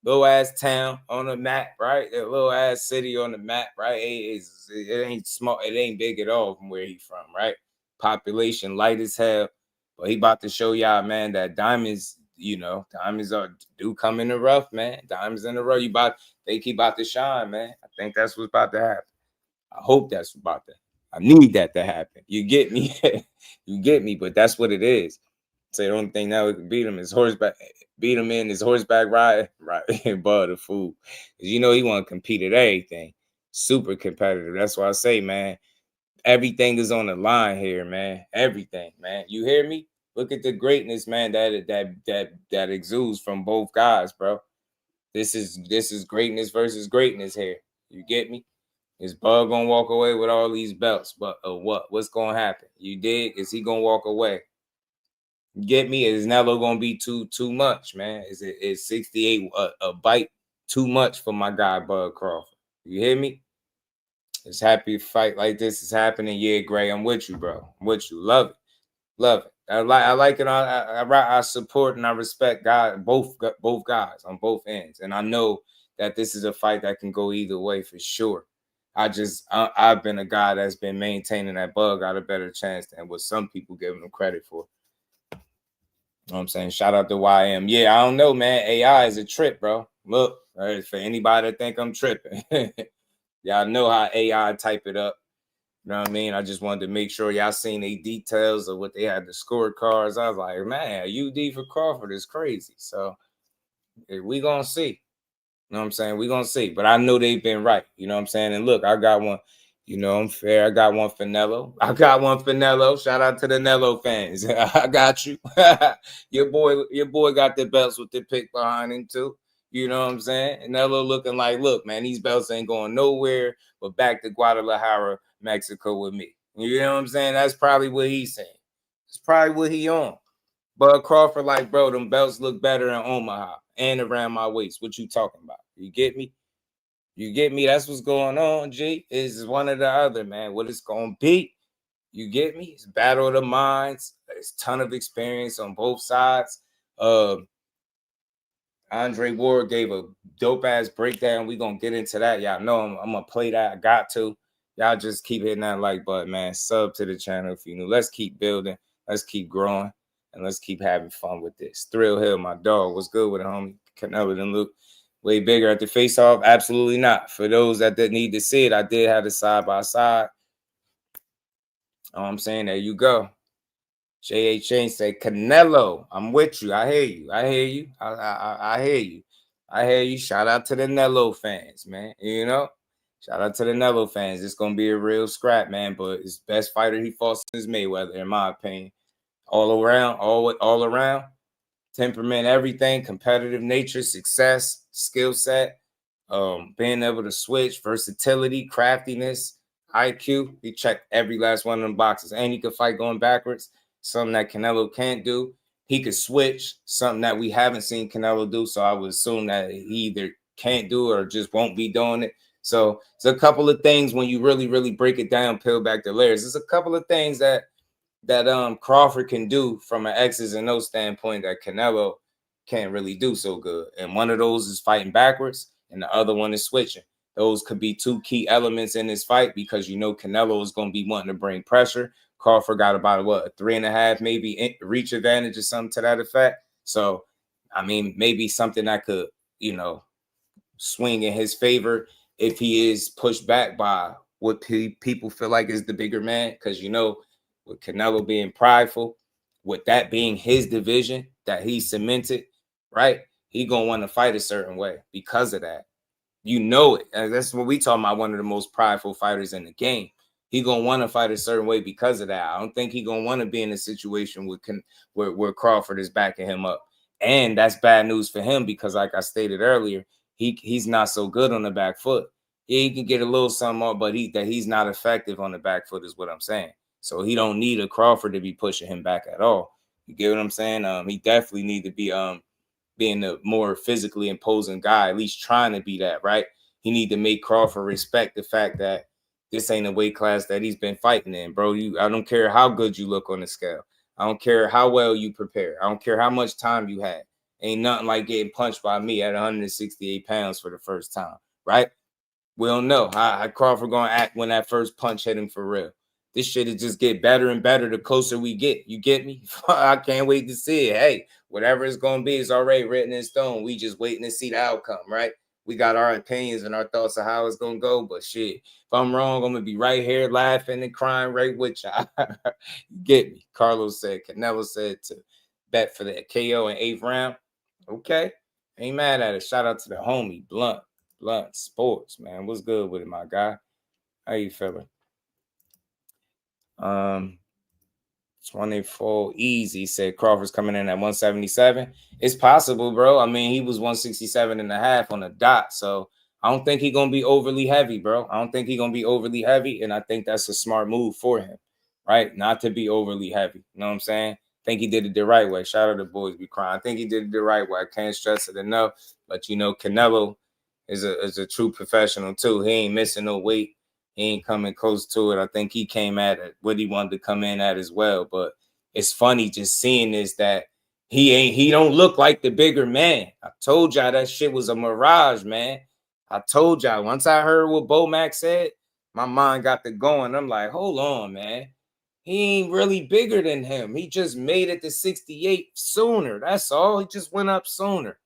Little ass town on the map, right? That little ass city on the map, right? It ain't small. It ain't big at all from where he from, right? Population light as hell. But he about to show y'all, man, that diamonds do come in the rough, man. Diamonds in the rough. They keep about to shine, man. I think that's what's about to happen. I hope that's about to. I need that to happen. You get me? You get me? But that's what it is. So the only thing now we can beat him is horseback. Beat him in his horseback ride, right? But the fool, because you know he want to compete at everything. Super competitive. That's why I say, man, everything is on the line here, man. Everything, man. You hear me? Look at the greatness, man, that exudes from both guys, bro. This is greatness versus greatness here. You get me? Is Bud gonna walk away with all these belts? But what? What's gonna happen? You dig? Is he gonna walk away? You get me? Is Canelo gonna be too much, man? Is 68 a bite too much for my guy Bud Crawford? You hear me? It's happy a fight like this is happening. Yeah, Gray, I'm with you, bro. I'm with you. Love it. Love it. I like it. I support and I respect both guys on both ends. And I know that this is a fight that can go either way for sure. I've been a guy that's been maintaining that Bud got a better chance than what some people giving him credit for. You know what I'm saying? Shout out to YM. Yeah, I don't know, man. AI is a trip, bro. Look, for anybody that think I'm tripping. Y'all know how AI type it up. You know what I mean? I just wanted to make sure y'all seen the details of what they had, the scorecards. I was like, man, UD for Crawford is crazy. So we going to see. You know what I'm saying? We going to see. But I know they've been right. You know what I'm saying? And look, I got one. You know, I'm fair. I got one for Canelo. Shout out to the Canelo fans. I got you. Your boy got the belts with the pick behind him too. You know what I'm saying? And Canelo looking like, look, man, these belts ain't going nowhere but back to Guadalajara, Mexico with me. You know what I'm saying? That's probably what he's saying. It's probably what he on. But Crawford like, bro, them belts look better in Omaha and around my waist. What you talking about? You get me? You get me? That's what's going on, G. Is one or the other, man. What it's going to be. You get me? It's battle of the minds. There's a ton of experience on both sides. Andre Ward gave a dope-ass breakdown. We're going to get into that. Y'all know I'm going to play that. I got to. Y'all just keep hitting that like button, man. Sub to the channel if you're new. Let's keep building. Let's keep growing. And let's keep having fun with this. Thrill Hill, my dog. What's good with it, homie? Canelo didn't look way bigger at the face-off. Absolutely not. For those that didn't need to see it, I did have the side-by-side. You know what I'm saying? There you go. J.A. Chain said, Canelo, I'm with you. I hear you. I hear you. I hear you. I hear you. Shout out to the Canelo fans, man. You know? Shout out to the Canelo fans. It's going to be a real scrap, man. But it's best fighter he fought since Mayweather, in my opinion. All around. Temperament, everything. Competitive nature, success, skill set. Being able to switch, versatility, craftiness, IQ. He checked every last one of them boxes. And he could fight going backwards. Something that Canelo can't do. He could switch, something that we haven't seen Canelo do. So I would assume that he either can't do or just won't be doing it. So it's a couple of things when you really, really break it down, peel back the layers. There's a couple of things that Crawford can do from an X's and O's standpoint that Canelo can't really do so good. And one of those is fighting backwards, and the other one is switching. Those could be two key elements in this fight because you know Canelo is going to be wanting to bring pressure. Crawford got about a 3.5 maybe reach advantage or something to that effect. So, I mean, maybe something that could, you know, swing in his favor if he is pushed back by what people feel like is the bigger man. Because, you know, with Canelo being prideful, with that being his division that he cemented, right? He going to want to fight a certain way because of that. You know it. And that's what we talking about, one of the most prideful fighters in the game. He going to want to fight a certain way because of that. I don't think he going to want to be in a situation where Crawford is backing him up. And that's bad news for him because, like I stated earlier, he's not so good on the back foot. He can get a little something off, but he's not effective on the back foot is what I'm saying. So he don't need a Crawford to be pushing him back at all. You get what I'm saying? He definitely need to be being a more physically imposing guy, at least trying to be that, right? He need to make Crawford respect the fact that this ain't a weight class that he's been fighting in, bro. I don't care how good you look on the scale. I don't care how well you prepare. I don't care how much time you had. Ain't nothing like getting punched by me at 168 pounds for the first time, right? We don't know how Crawford going to act when that first punch hit him for real. This shit is just get better and better the closer we get. You get me? I can't wait to see it. Hey, whatever it's going to be is already written in stone. We just waiting to see the outcome, right? We got our opinions and our thoughts of how it's going to go. But shit, if I'm wrong, I'm going to be right here laughing and crying right with y'all. You get me? Carlos said, Canelo said to bet for the KO in 8th round. Okay. Ain't mad at it. Shout out to the homie, Blunt Sports, man. What's good with it, my guy? How you feeling? 24 easy. Said Crawford's coming in at 177. It's possible, bro. I mean, he was 167.5 on the dot. So I don't think he's gonna be overly heavy, bro. I don't think he's gonna be overly heavy, and I think that's a smart move for him, right? Not to be overly heavy. You know what I'm saying? I think he did it the right way. Shout out to boys be crying. I think he did it the right way. I can't stress it enough. But you know, Canelo is a true professional too. He ain't missing no weight. He ain't coming close to it. I think he came at it what he wanted to come in at as well. But it's funny just seeing this, that he don't look like the bigger man. I told y'all that shit was a mirage, man. I told y'all. Once I heard what Bo Mac said, my mind got to going. I'm like, hold on, man. He ain't really bigger than him. He just made it to 68 sooner. That's all. He just went up sooner.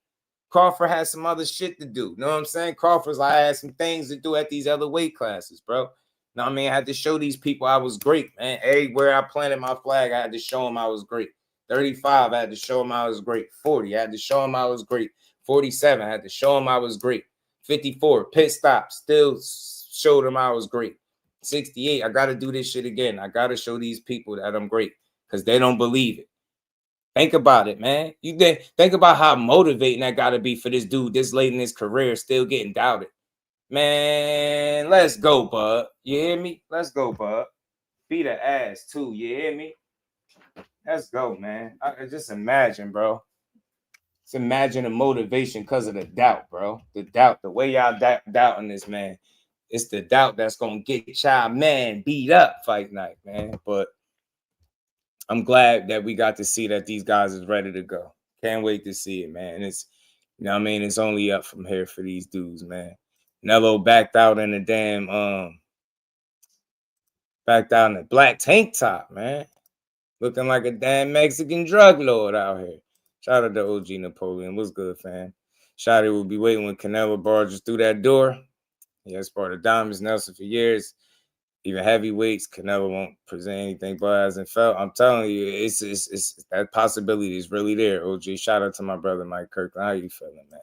Crawford has some other shit to do. You know what I'm saying? Crawford's like, I had some things to do at these other weight classes, bro. You know what I mean? I had to show these people I was great, man. Everywhere I planted my flag, I had to show them I was great. 35, I had to show them I was great. 40, I had to show them I was great. 47, I had to show them I was great. 54, pit stop, still showed them I was great. 68, I got to do this shit again. I got to show these people that I'm great because they don't believe it. Think about it, man. You think about how motivating that got to be for this dude this late in his career, still getting doubted. Man, let's go, bud. You hear me? Let's go, bud. Beat the ass, too. You hear me? Let's go, man. I just imagine, bro. Just imagine the motivation because of the doubt, bro. The doubt, the way y'all doubting this, man. It's the doubt that's going to get y'all, man, beat up fight night, man. But I'm glad that we got to see that these guys is ready to go. Can't wait to see it, man. It's, you know what I mean? It's only up from here for these dudes, man. Canelo backed out in the damn, backed out in the black tank top, man. Looking like a damn Mexican drug lord out here. Shout out to OG Napoleon. What's good, fam? Shotty will be waiting when Canelo barges through that door. He has part of Diamonds Nelson for years. Even heavyweights, Canelo won't present anything but hasn't felt. I'm telling you, it's that possibility is really there. OG, shout out to my brother Mike Kirkland. How you feeling, man?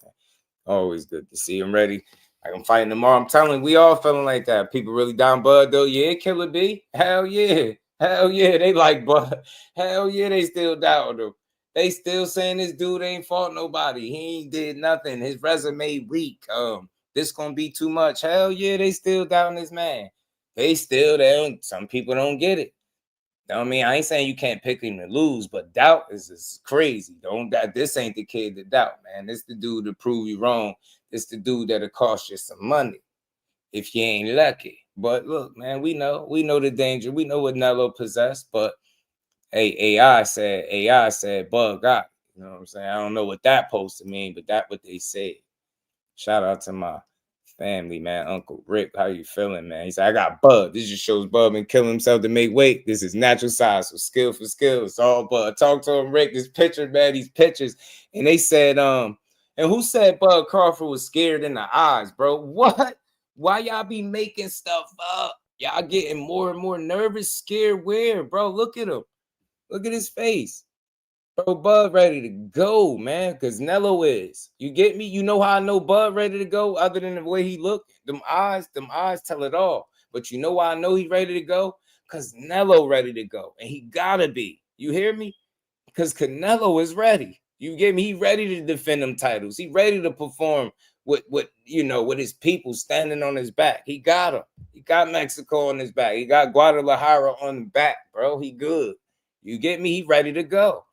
Always good to see him ready. Like I'm fighting tomorrow. I'm telling you, we all feeling like that. People really down Bud though. Yeah, Killer B. Hell yeah. Hell yeah. They like Bud. Hell yeah, they still down him. They still saying this dude ain't fought nobody. He ain't did nothing. His resume weak. This gonna be too much. Hell yeah, they still doubting this man. They still there. Some people don't get it. You know what I mean? I ain't saying you can't pick him to lose, but doubt is crazy. Don't doubt. This ain't the kid to doubt, man. This the dude to prove you wrong. This the dude that'll cost you some money if you ain't lucky. But look, man, we know the danger. We know what Nello possessed, but hey, AI said bug out. You know what I'm saying? I don't know what that supposed to mean, but that's what they said. Shout out to my family, man. Uncle Rick, how you feeling, man? He said, I got Bud. This just shows Bud been killing himself to make weight. This is natural size, so skill for skill. It's all Bud. Talk to him, Rick. This picture, man, these pictures. And they said, and who said Bud Crawford was scared in the eyes, bro? What? Why y'all be making stuff up? Y'all getting more and more nervous, scared, where, bro? Look at him. Look at his face. Bro, Bud ready to go, man, because Nello is. You get me? You know how I know Bud ready to go, other than the way he looked? Them eyes tell it all. But you know why I know he ready to go? Because Nello ready to go. And he gotta be. You hear me? Because Canelo is ready. You get me? He ready to defend them titles. He ready to perform with his people standing on his back. He got him. He got Mexico on his back. He got Guadalajara on the back, bro. He good. You get me? He ready to go.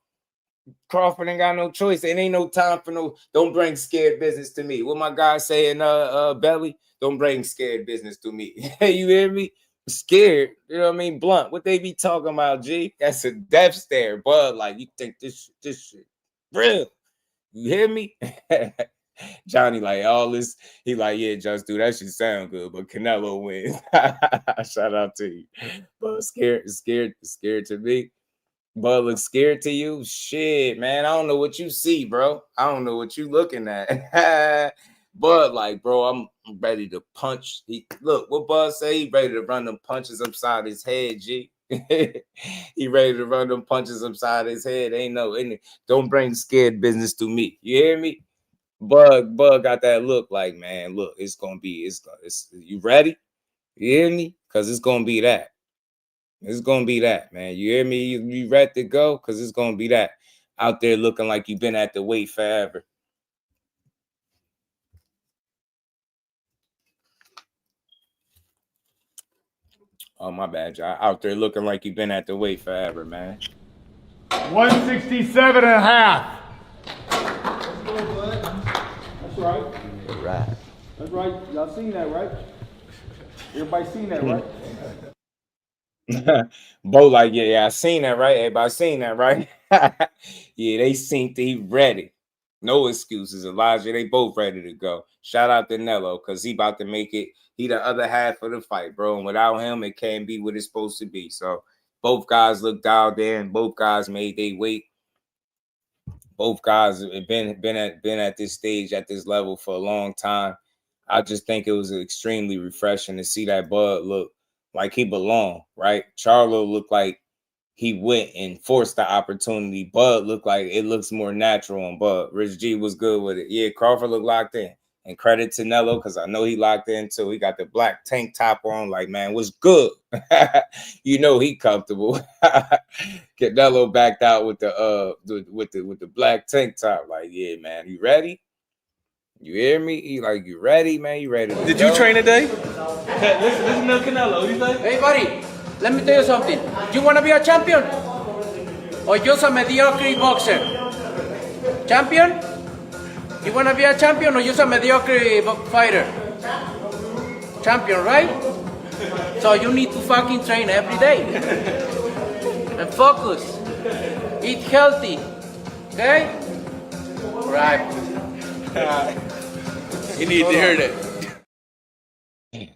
Crawford ain't got no choice. It ain't no time for no, don't bring scared business to me. What my guy saying, Belly, don't bring scared business to me. You hear me? Scared, you know what I mean? Blunt. What they be talking about, G? That's a death stare, Bud. Like, you think this shit real. You hear me? Johnny, like, all this, he like, yeah, just do that shit sound good, but Canelo wins. Shout out to you. But scared to me. Bud looks scared to you? Shit, man. I don't know what you see, bro. I don't know what you looking at. Bud, like, bro, I'm ready to punch. Look, what Bud say? He ready to run them punches upside his head, G. He ready to run them punches upside his head. Don't bring scared business to me. You hear me? Bud got that look like, man, look, you ready? You hear me? Because it's gonna be that. It's gonna be that, man. You hear me? You ready to go? Cause it's gonna be that out there looking like you've been at the weight forever. Oh, my bad, y'all. Out there looking like you've been at the weight forever, man. 167 and a half. Let's go, bud. That's right. Right. That's right. Y'all seen that, right? Everybody seen that, right? Bo like, yeah, I seen that, right? Everybody seen that, right? Yeah, they seen he ready. No excuses, Elijah. They both ready to go. Shout out to Canelo, because he about to make it. He the other half of the fight, bro. And without him, it can't be what it's supposed to be. So both guys look dialed in. Both guys made their weight. Both guys have been at this stage, at this level for a long time. I just think it was extremely refreshing to see that Bud look like he belonged, right? Charlo looked like he went and forced the opportunity. Bud looked like it looks more natural on Bud. Rich G was good with it. Yeah, Crawford looked locked in. And credit to Canelo, because I know he locked in too. He got the black tank top on. Like, man, what's good? You know he comfortable. Canelo backed out with the black tank top. Like, yeah, man, you ready? You hear me? He like, you ready, man? You ready? Did you train today? Listen to Canelo. What you think? Hey, buddy, let me tell you something. You want to be a champion? Or just a mediocre boxer? Champion? You want to be a champion or just a mediocre fighter? Champion, right? So you need to fucking train every day. And focus. Eat healthy. Okay? Right. You need to hear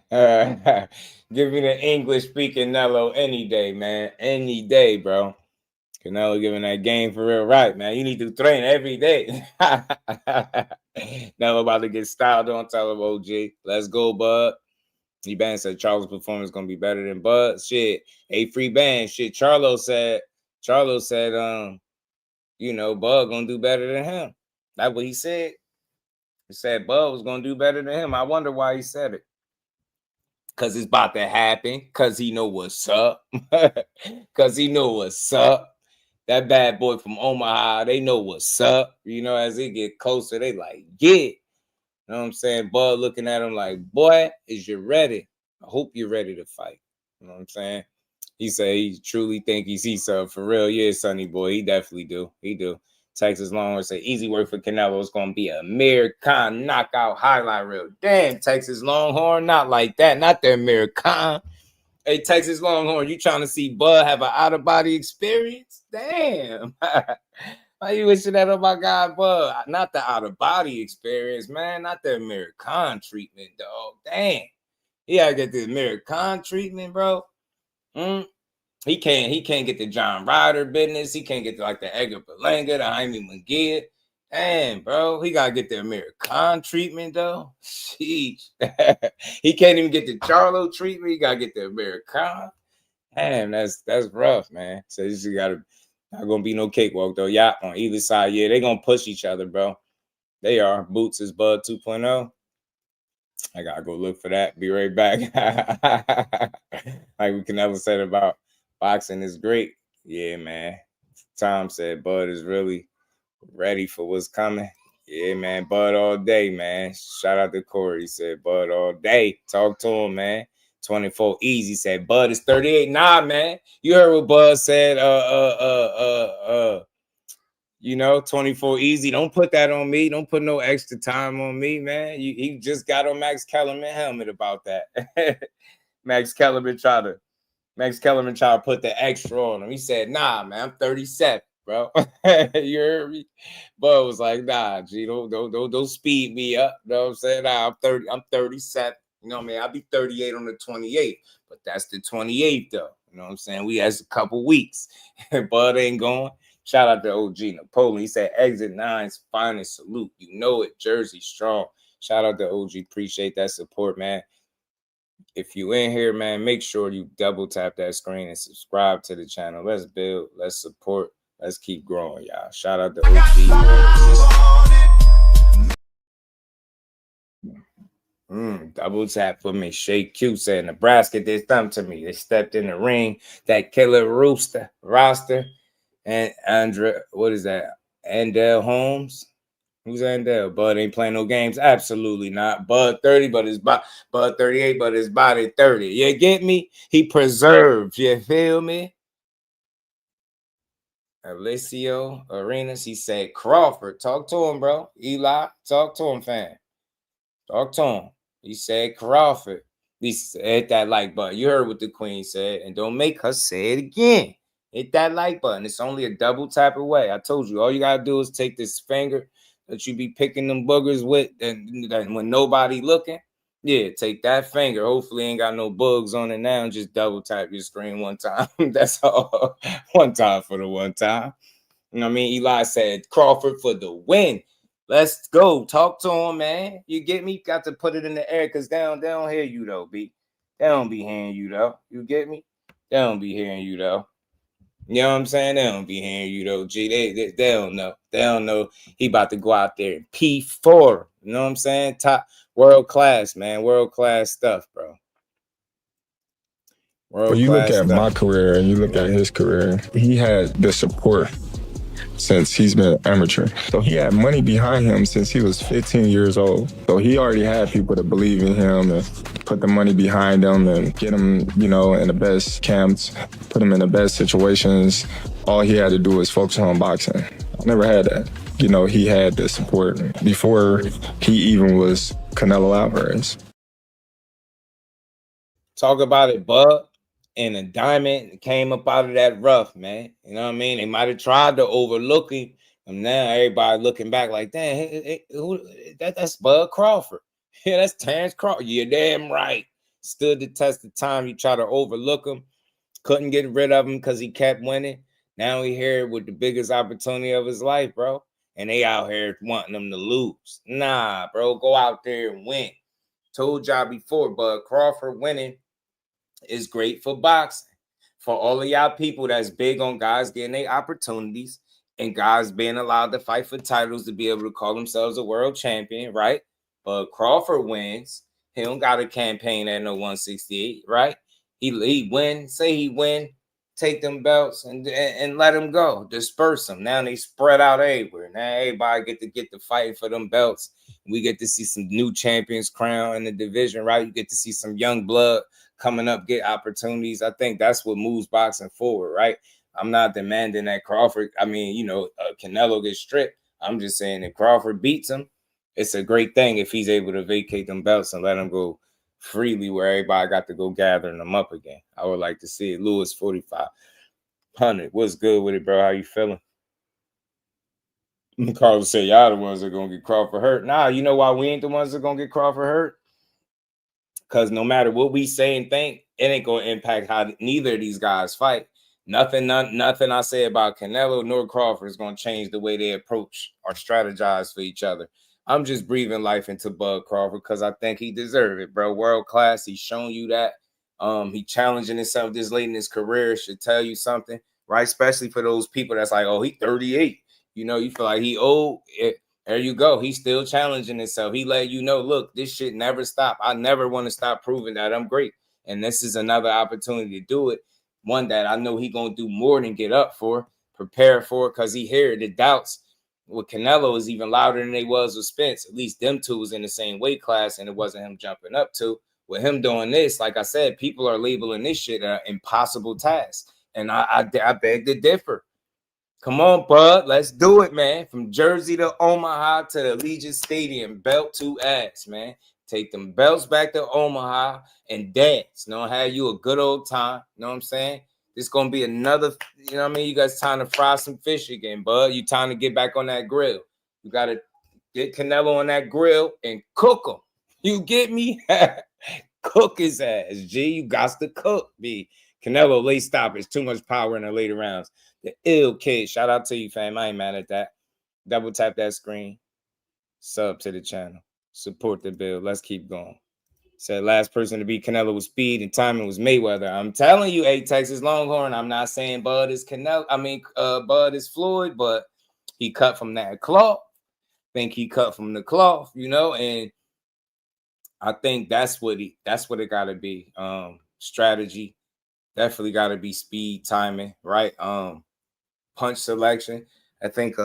that. Give me the English speaking Canelo any day, man. Any day, bro. Canelo giving that game for real right, man. You need to train every day. Now about to get styled on. Tell him, OG. Let's go, Bud. He band said Charlo's performance is gonna be better than Bud. Shit. Hey, free band. Shit. Charlo said, you know, Bud gonna do better than him. That's what he said. He said Bud was gonna do better than him. I wonder why he said it. Cause it's about to happen. Cause he know what's up. Cause he know what's up. That bad boy from Omaha, they know what's up. You know, as they get closer, they like, yeah. You know what I'm saying? Bud looking at him like, boy, is you ready? I hope you're ready to fight. You know what I'm saying? He said he truly think he sees something for real. Yeah, Sonny boy, he definitely do. He do. Texas Longhorn say easy work for Canelo. It's gonna be a American knockout highlight reel. Damn, Texas Longhorn, not like that. Not the American. Hey, Texas Longhorn, you trying to see Bud have an out-of-body experience? Damn. Why you wishing that on my guy, Bud? Not the out-of-body experience, man. Not the American treatment, dog. Damn. He gotta get the American treatment, bro. He can't get the John Ryder business. He can't get the Edgar Berlanga, the Jaime McGee. Damn, bro. He gotta get the American treatment, though. Sheesh. He can't even get the Charlo treatment. He gotta get the American. Damn, that's rough, man. So this not gonna be no cakewalk, though. Yeah, on either side, yeah, they gonna push each other, bro. They are. Boots is Bud 2.0. I gotta go look for that. Be right back. Like we can never say about boxing is great. Yeah, man. Tom said Bud is really ready for what's coming. Yeah, man. Bud all day, man. Shout out to Corey. He said Bud all day. Talk to him, man. 24 easy. Said Bud is 38. Nah, man. You heard what Bud said. You know, 24 easy. Don't put that on me. Don't put no extra time on me, man. He just got on Max Kellerman helmet about that. Max Kellerman tried to put the extra on him. He said, nah, man, I'm 37. Bro, you heard me? Bud was like, nah, G, don't speed me up. You know what I'm saying? Nah, I'm 37. You know what I mean? I'll be 38 on the 28th, but that's the 28th, though. You know what I'm saying? We has a couple weeks. Bud ain't going. Shout out to OG Napoleon. He said, exit 9's finest salute. You know it. Jersey strong. Shout out to OG. Appreciate that support, man. If you in here, man, make sure you double tap that screen and subscribe to the channel. Let's build. Let's support. Let's keep growing, y'all. Shout out to OG. Double tap for me. Shay Q said Nebraska did something to me. They stepped in the ring. That killer roster. And Andre, what is that? Andell Holmes. Who's Andell? Bud ain't playing no games. Absolutely not. Bud 30, but his body. Bud 38, but his body 30. You get me? He preserved. You feel me? Alicio Arenas. He said Crawford. Talk to him, bro. Eli, talk to him, fam. Talk to him. He said Crawford. He said hit that like button. You heard what the queen said, and don't make her say it again. Hit that like button. It's only a double tap away. I told you, all you gotta do is take this finger that you be picking them boogers with, and when nobody looking, yeah, take that finger. Hopefully, ain't got no bugs on it now, and just double tap your screen one time. That's all. One time for the one time. You know what I mean? Eli said Crawford for the win. Let's go. Talk to him, man. You get me? Got to put it in the air because they don't hear you, though, B. They don't be hearing you, though. You get me? They don't be hearing you, though. You know what I'm saying? They don't be hearing you, though, G. They don't know. They don't know he about to go out there and P4. You know what I'm saying? Top world class, man. World class stuff, bro. When you look at my career and you look at his career, he had the support since he's been an amateur. So he had money behind him since he was 15 years old. So he already had people that believe in him and put the money behind him and get him, you know, in the best camps, put him in the best situations. All he had to do was focus on boxing. I never had that. You know, he had the support before he even was Canelo Alvarez. Talk about it, bud. And a diamond came up out of that rough, man. You know what I mean? They might have tried to overlook him. And now everybody looking back like, damn, that's Bud Crawford. Yeah, that's Terrence Crawford. You're damn right. Stood the test of time. You try to overlook him. Couldn't get rid of him because he kept winning. Now he here with the biggest opportunity of his life, bro. And they out here wanting him to lose. Nah, bro. Go out there and win. Told y'all before, Bud Crawford winning is great for boxing. For all of y'all people that's big on guys getting their opportunities and guys being allowed to fight for titles to be able to call themselves a world champion, right? But Crawford wins. He don't got a campaign at no 168, right? He win, say he win, take them belts and let them go. Disperse them. Now they spread out everywhere. Now everybody get to fight for them belts. We get to see some new champions crowned in the division, right? You get to see some young blood coming up, get opportunities. I think that's what moves boxing forward, right? I'm not demanding that Crawford, Canelo gets stripped. I'm just saying if Crawford beats him, it's a great thing if he's able to vacate them belts and let them go freely where everybody got to go gathering them up again. I would like to see it. Lewis 4500. What's good with it, bro? How you feeling? Carlos said, y'all the ones that are going to get Crawford hurt. Nah, you know why we ain't the ones that are going to get Crawford hurt? Because no matter what we say and think, it ain't going to impact how neither of these guys fight. Nothing I say about Canelo nor Crawford is going to change the way they approach or strategize for each other. I'm just breathing life into Bud Crawford because I think he deserves it, bro. World class. He's shown you that. He challenging himself this late in his career should tell you something, right? Especially for those people that's like, oh, he 38. You know, you feel like he old. There you go. He's still challenging himself. He let you know, look, this shit never stop. I never want to stop proving that I'm great. And this is another opportunity to do it. One that I know he going to do more than get up for, prepare for, because he heard the doubts with Canelo is even louder than they was with Spence. At least them two was in the same weight class, and it wasn't him jumping up to. With him doing this, like I said, people are labeling this shit an impossible task. And I beg to differ. Come on, bud. Let's do it, man. From Jersey to Omaha to the Allegiant Stadium, belt to ass, man. Take them belts back to Omaha and dance. You know, have you a good old time. You know what I'm saying? This going to be another, you know what I mean? You guys time to fry some fish again, bud. You time to get back on that grill. You got to get Canelo on that grill and cook him. You get me? Cook his ass, G. You got to cook, B. Canelo, late stoppage. Too much power in the later rounds. The ill kid. Shout out to you, fam. I ain't mad at that. Double tap that screen. Sub to the channel. Support the build. Let's keep going. Said last person to beat Canelo with speed and timing was Mayweather. I'm telling you, Texas Longhorn. I'm not saying Bud is Canelo. Bud is Floyd, but he cut from that cloth. Think he cut from the cloth, you know, and I think that's what it gotta be. Strategy. Definitely gotta be speed, timing, right? Punch selection. I think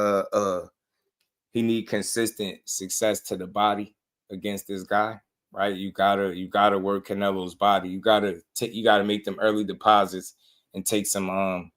he need consistent success to the body against this guy, right? You gotta work Canelo's body. You gotta make them early deposits and take some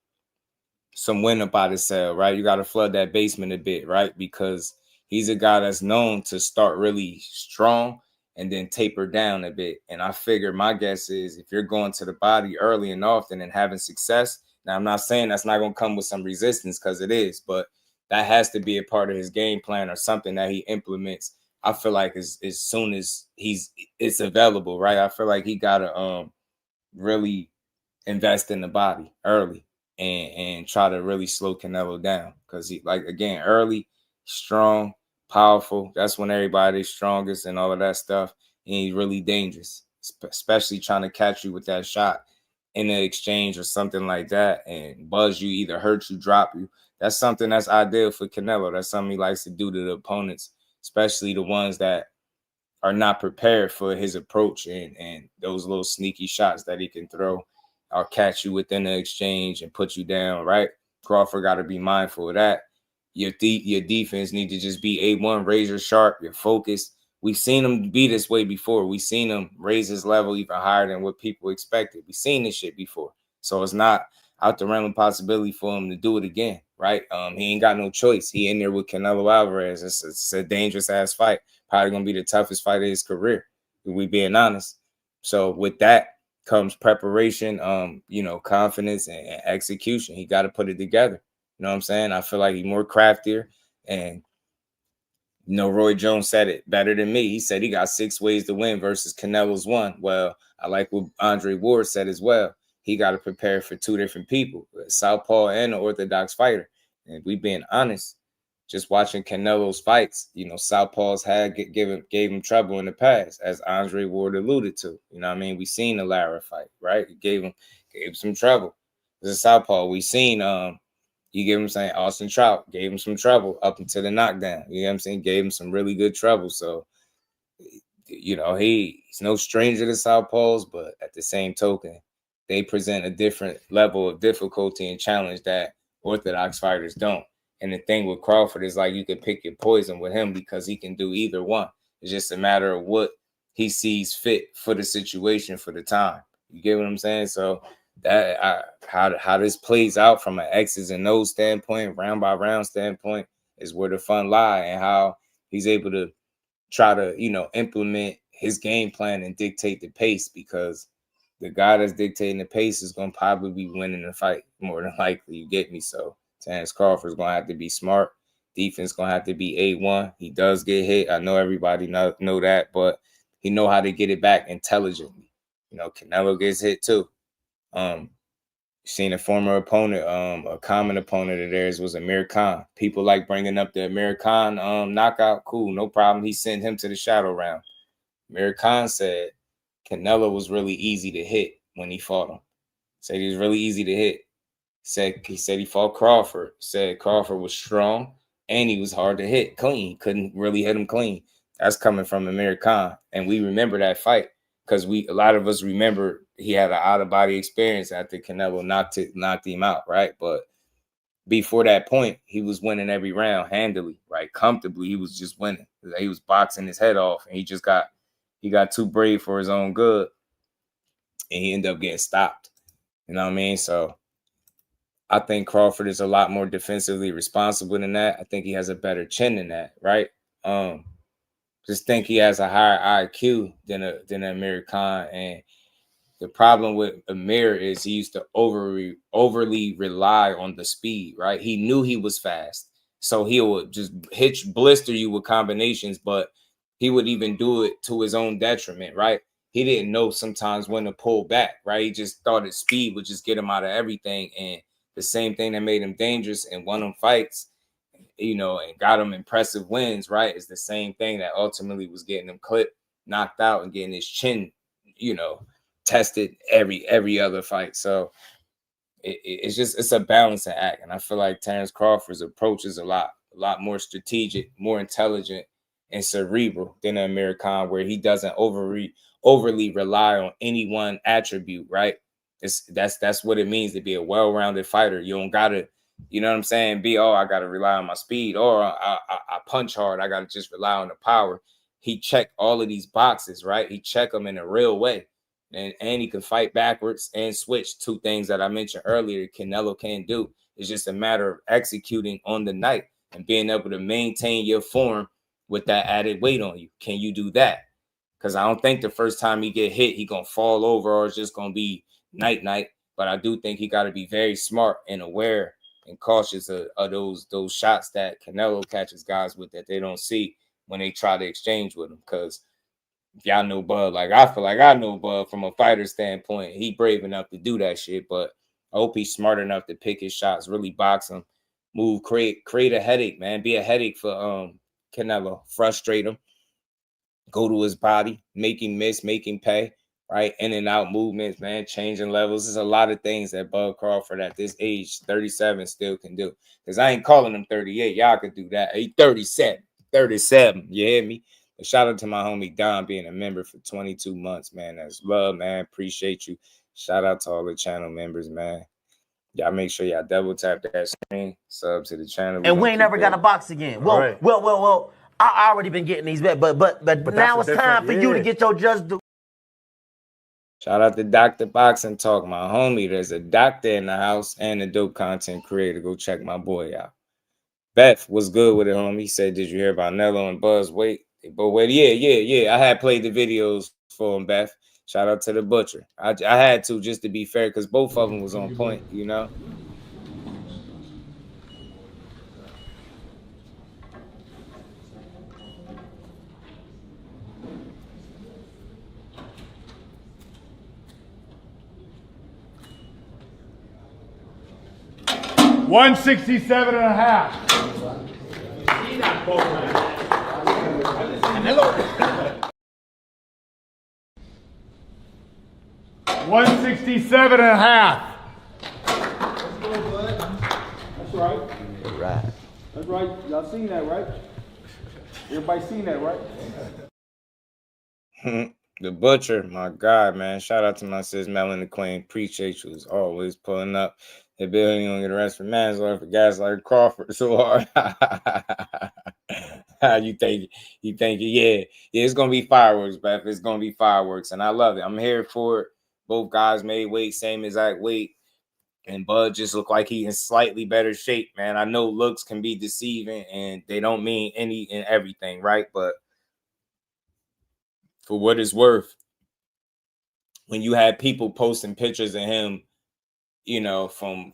win up out of cell, right? You gotta flood that basement a bit, right? Because he's a guy that's known to start really strong and then taper down a bit. And I figure my guess is if you're going to the body early and often and having success, now I'm not saying that's not gonna come with some resistance, because it is, but that has to be a part of his game plan or something that he implements. I feel like as soon as it's available, right? I feel like he gotta really invest in the body early and try to really slow Canelo down, because he, like, again, early, strong, powerful. That's when everybody's strongest and all of that stuff. And he's really dangerous, especially trying to catch you with that shot in an exchange or something like that and buzz you, either hurt you, drop you. That's something that's ideal for Canelo. That's something he likes to do to the opponents, especially the ones that are not prepared for his approach and those little sneaky shots that he can throw or catch you within the exchange and put you down, right? Crawford got to be mindful of that. Your defense need to just be A1, razor sharp, your focus. We've seen him be this way before. We've seen him raise his level even higher than what people expected. We've seen this shit before. So it's not out the realm of possibility for him to do it again, right? He ain't got no choice. He in there with Canelo Alvarez. It's a dangerous-ass fight. Probably going to be the toughest fight of his career, if we being honest. So with that comes preparation, confidence and execution. He got to put it together. You know what I'm saying? I feel like he's more craftier. And, Roy Jones said it better than me. He said he got 6 ways to win versus Canelo's 1. Well, I like what Andre Ward said as well. He got to prepare for 2 different people, a southpaw and an orthodox fighter. And if we being honest, just watching Canelo's fights, southpaws gave him trouble in the past, as Andre Ward alluded to. You know what I mean? We seen the Lara fight, right? It gave him some trouble. As a southpaw, we seen you give him saying Austin Trout gave him some trouble up until the knockdown. You know what I'm saying? Gave him some really good trouble. So, he's no stranger to southpaws, but at the same token, they present a different level of difficulty and challenge that orthodox fighters don't. And the thing with Crawford is, like, you can pick your poison with him because he can do either one. It's just a matter of what he sees fit for the situation, for the time. You get what I'm saying? So that how this plays out from an X's and O's standpoint, round by round standpoint, is where the fun lie, and how he's able to try to, implement his game plan and dictate the pace, because the guy that's dictating the pace is going to probably be winning the fight more than likely. You get me? So Terence Crawford's going to have to be smart. Defense going to have to be A1. He does get hit. I know everybody know that, but he know how to get it back intelligently. Canelo gets hit too. Seen a former opponent, a common opponent of theirs was Amir Khan. People like bringing up the Amir Khan knockout. Cool, no problem. He sent him to the shadow round. Amir Khan said Canelo was really easy to hit when he fought him. Said he was really easy to hit. He said he fought Crawford. Said Crawford was strong and he was hard to hit clean. Couldn't really hit him clean. That's coming from Amir Khan. And we remember that fight because a lot of us remember he had an out-of-body experience after Canelo knocked him out, right? But before that point, he was winning every round handily, right? Comfortably, he was just winning. He was boxing his head off, and he got too brave for his own good, and he ended up getting stopped. You know what I mean? So I think Crawford is a lot more defensively responsible than that. I think he has a better chin than that, right? Just think he has a higher IQ than Amir Khan. And the problem with Amir is he used to overly rely on the speed, right? He knew he was fast, so he would just blister you with combinations, but he would even do it to his own detriment, right? He didn't know sometimes when to pull back, right? He just thought his speed would just get him out of everything. And the same thing that made him dangerous and won him fights, and got him impressive wins, right, is the same thing that ultimately was getting him clipped, knocked out, and getting his chin, tested every other fight. So it's a balancing act. And I feel like Terence Crawford's approach is a lot more strategic, more intelligent, and cerebral than Amir Khan, where he doesn't overly rely on any one attribute, right? That's what it means to be a well-rounded fighter. You don't gotta, you know what I'm saying, I gotta rely on my speed, or I punch hard, I gotta just rely on the power. He checked all of these boxes, right? He checked them in a real way. And he can fight backwards and switch, two things that I mentioned earlier Canelo can't do. It's just a matter of executing on the night and being able to maintain your form with that added weight on you. Can you do that? Because I don't think the first time he get hit, he going to fall over or it's just going to be night-night. But I do think he got to be very smart and aware and cautious of those shots that Canelo catches guys with that they don't see when they try to exchange with him. Because y'all know Bud, like I feel like I know Bud from a fighter standpoint. He brave enough to do that shit, but I hope he's smart enough to pick his shots, really box him, move, create a headache, man. Be a headache for Canelo, frustrate him, go to his body, make him miss, make him pay, right? In and out movements, man, changing levels. There's a lot of things that Bud Crawford at this age, 37, still can do. Because I ain't calling him 38. Y'all could do that. He 37. You hear me? Shout out to my homie Don being a member for 22 months, man. That's love, man. Appreciate you. Shout out to all the channel members, man. Y'all make sure y'all double tap that screen, sub to the channel. And we ain't never got a box again. Well. I already been getting these bet, but now it's time for you to get your just do. Shout out to Dr. Boxing Talk, my homie. There's a doctor in the house and a dope content creator. Go check my boy out. Beth was good with it, homie. He said, did you hear about Nello and Buzz? Wait. But wait, yeah. I had played the videos for him, Beth. Shout out to the butcher. I had to, just to be fair, because both of them was on point, you know. $167.5. $167.5. That's right. That's right. Y'all seen that, right? Everybody seen that, right? The butcher, my God, man. Shout out to my sis Melanie Queen. Appreciate you as always pulling up. The building gonna get arrested for manslaughter for guys like Crawford so hard. You think yeah, it's gonna be fireworks, Beth. It's gonna be fireworks, and I love it. I'm here for it. Both guys made weight, same exact weight, and Bud just looked like he in slightly better shape, man. I know looks can be deceiving, and they don't mean any and everything, right? But for what it's worth, when you had people posting pictures of him, you know, from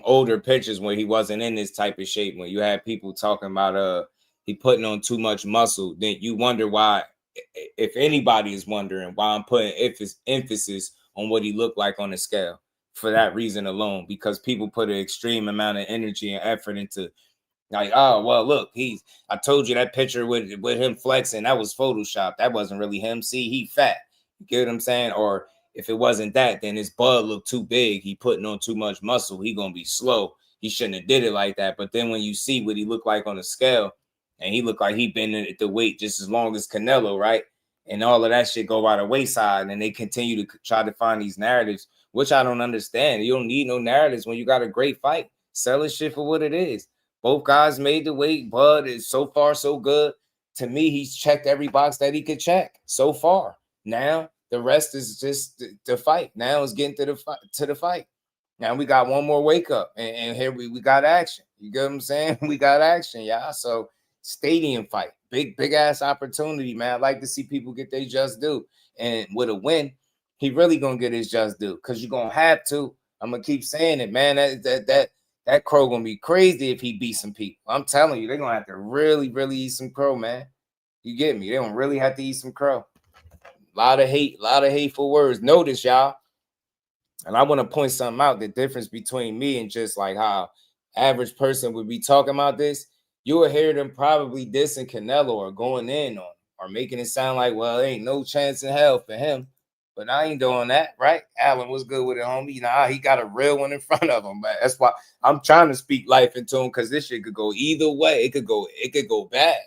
older pictures when he wasn't in this type of shape, when you had people talking about he putting on too much muscle, then you wonder why, if anybody is wondering why I'm putting emphasis on what he looked like on the scale, for that reason alone, because people put an extreme amount of energy and effort into, like, oh, well, look, I told you that picture with him flexing, that was Photoshop. That wasn't really him. See, he fat. You get what I'm saying? Or if it wasn't that, then his butt looked too big. He putting on too much muscle. He going to be slow. He shouldn't have did it like that. But then when you see what he looked like on the scale, and he looked like he been at the weight just as long as Canelo, right? And all of that shit go by the wayside, and they continue to try to find these narratives, which I don't understand. You don't need no narratives when you got a great fight. Sell this shit for what it is. Both guys made the weight. Bud is so far so good. To me, he's checked every box that he could check so far. Now the rest is just the fight. Now it's getting to the fight. Now we got one more wake up, and here we got action. You get what I'm saying? We got action, y'all. So stadium fight, big ass opportunity, man. I'd like to see people get their just due, and with a win, he really gonna get his just due, because you're gonna have to. I'm gonna keep saying it, man. That crow gonna be crazy if he beats some people. I'm telling you, they're gonna have to really eat some crow, man. You get me? They're gonna really have to eat some crow. A lot of hate, a lot of hateful words. Notice, y'all, and I want to point something out, the difference between me and just like how average person would be talking about this. You will hear them probably dissing Canelo or going in on him or making it sound like, well, there ain't no chance in hell for him. But I ain't doing that, right? Alan was good with it, homie. You know, he got a real one in front of him, but that's why I'm trying to speak life into him, because this shit could go either way. It could go bad.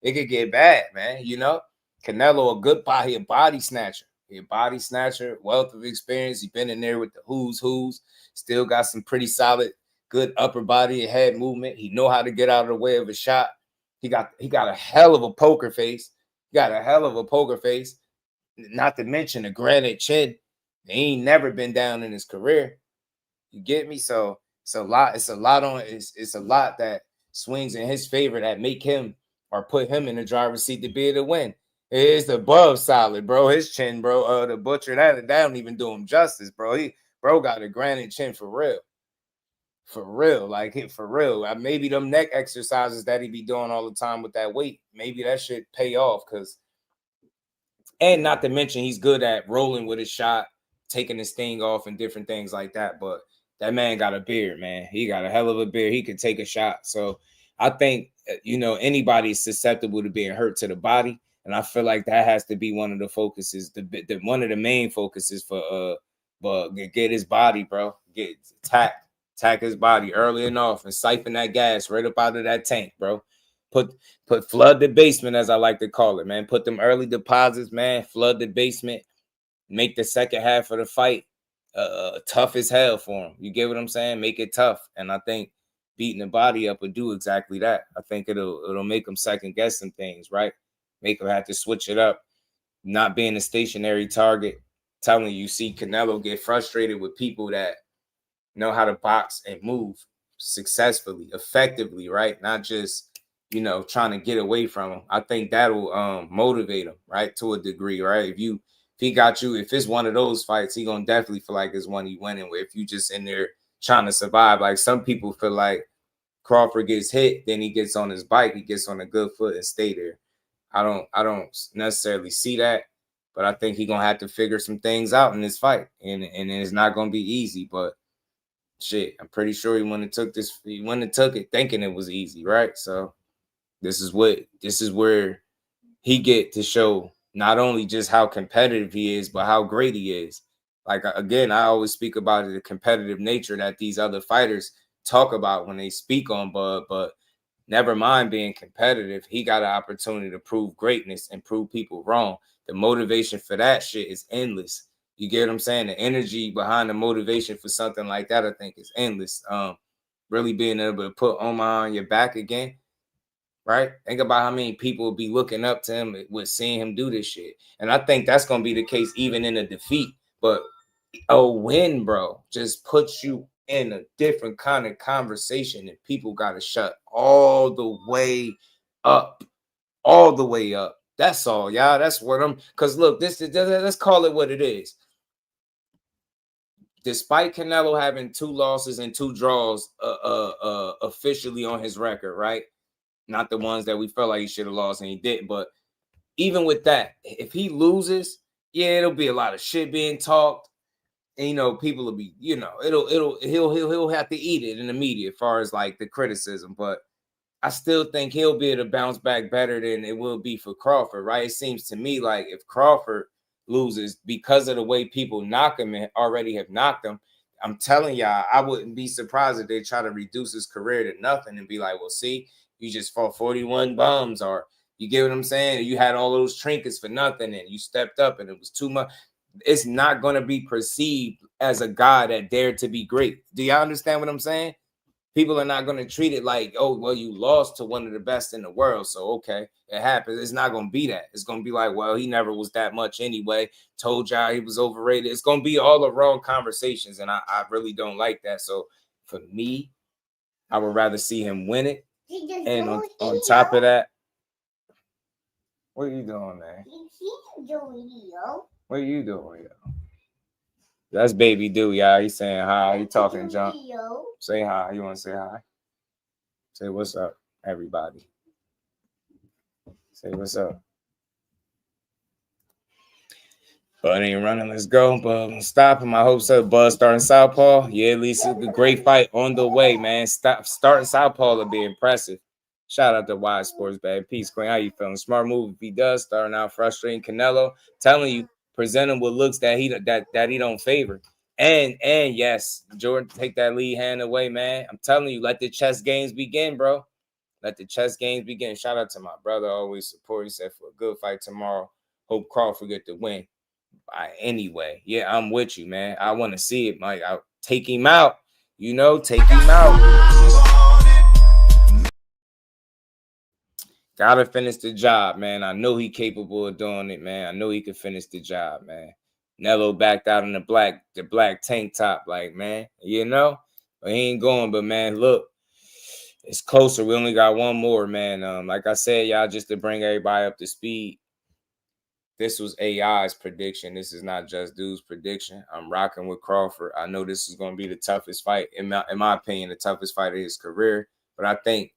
it could get bad, man. You know, Canelo, a body snatcher. He a body snatcher, wealth of experience. He's been in there with the who's. Still got some pretty solid, good upper body and head movement. He know how to get out of the way of a shot. He got a hell of a poker face. Not to mention a granite chin. He ain't never been down in his career. You get me? So it's a lot that swings in his favor that make him or put him in the driver's seat to be able to win. It's above solid, bro. His chin, bro. The butcher, that don't even do him justice, bro. Bro got a granite chin for real. For real. Maybe them neck exercises that he be doing all the time with that weight, maybe that should pay off, and not to mention he's good at rolling with his shot, taking his sting off and different things like that. But that man got a beard, man. He got a hell of a beard. He could take a shot. So I think, anybody is susceptible to being hurt to the body. And I feel like that has to be one of the focuses, one of the main focuses for get his body, bro. Attack his body early and often, siphon that gas right up out of that tank, bro. Put flood the basement, as I like to call it, man. Put them early deposits, man. Flood the basement. Make the second half of the fight tough as hell for him. You get what I'm saying? Make it tough. And I think beating the body up will do exactly that. I think it'll make him second guess some things, right? Make him have to switch it up. Not being a stationary target. Telling you see Canelo get frustrated with people that know how to box and move successfully, effectively, right? Not just, trying to get away from him. I think that'll motivate him, right? To a degree, right? If he got you, if it's one of those fights, he gonna definitely feel like it's one he winning with. If you just in there trying to survive, like some people feel like Crawford gets hit, then he gets on his bike, he gets on a good foot and stay there. I don't necessarily see that, but I think he's gonna have to figure some things out in this fight, and it's not gonna be easy. But shit, I'm pretty sure he wouldn't have took it thinking it was easy, right? So this is where he get to show not only just how competitive he is, but how great he is. Like, again, I always speak about the competitive nature that these other fighters talk about when they speak on Bud, but never mind being competitive. He got an opportunity to prove greatness and prove people wrong. The motivation for that shit is endless. You get what I'm saying? The energy behind the motivation for something like that, I think, is endless. Really being able to put Omar on your back again, right? Think about how many people will be looking up to him with seeing him do this shit. And I think that's going to be the case even in a defeat. But a win, bro, just puts you in a different kind of conversation, and people got to shut all the way up. That's all, y'all. That's what because look, let's call it what it is. Despite Canelo having 2 losses and 2 draws officially on his record, right? Not the ones that we felt like he should have lost and he didn't. But even with that, if he loses, yeah, it'll be a lot of shit being talked. And, people will be, he'll have to eat it in the media as far as like the criticism. But I still think he'll be able to bounce back better than it will be for Crawford, right? It seems to me like if Crawford loses because of the way people knock him and already have knocked him, I'm telling y'all, I wouldn't be surprised if they try to reduce his career to nothing and be like, well, see, you just fought 41 bums, or you get what I'm saying? You had all those trinkets for nothing and you stepped up and it was too much. It's not going to be perceived as a guy that dared to be great. Do y'all understand what I'm saying? People are not going to treat it like, oh, well, you lost to one of the best in the world. So, okay, it happens. It's not going to be that. It's going to be like, well, he never was that much anyway. Told y'all he was overrated. It's going to be all the wrong conversations. And I really don't like that. So for me, I would rather see him win it. And on top of that, what are you doing, man? What are you doing, yo? That's Baby Do, y'all. He's saying hi. He talking junk. Say hi. You want to say hi? Say what's up, everybody. Say what's up. Bud ain't running. Let's go. Bud, stop him. I hope so. Bud starting Southpaw. Yeah, at least it's a great fight on the way, man. Starting Southpaw will be impressive. Shout out to Wide Sports, bad. Peace, Queen. How you feeling? Smart move if he does. Starting out frustrating Canelo. Telling you, present him with looks that he don't favor. And yes, Jordan, take that lead hand away, man. I'm telling you, let the chess games begin, bro. Let the chess games begin. Shout out to my brother, always support. He said for a good fight tomorrow. Hope Crawford get the win. Anyway, yeah, I'm with you, man. I want to see it, Mike. I'll take him out. You know, take him out. Gotta finish the job, man. I know he capable of doing it, man. I know he can finish the job, man. Nello backed out in the black tank top, like, man, you know, but he ain't going. But man, look, it's closer. We only got one more, man. Like I said, y'all, just to bring everybody up to speed. This was AI's prediction. This is not Just Dude's prediction. I'm rocking with Crawford. I know this is going to be the toughest fight, in my opinion, the toughest fight of his career. But I think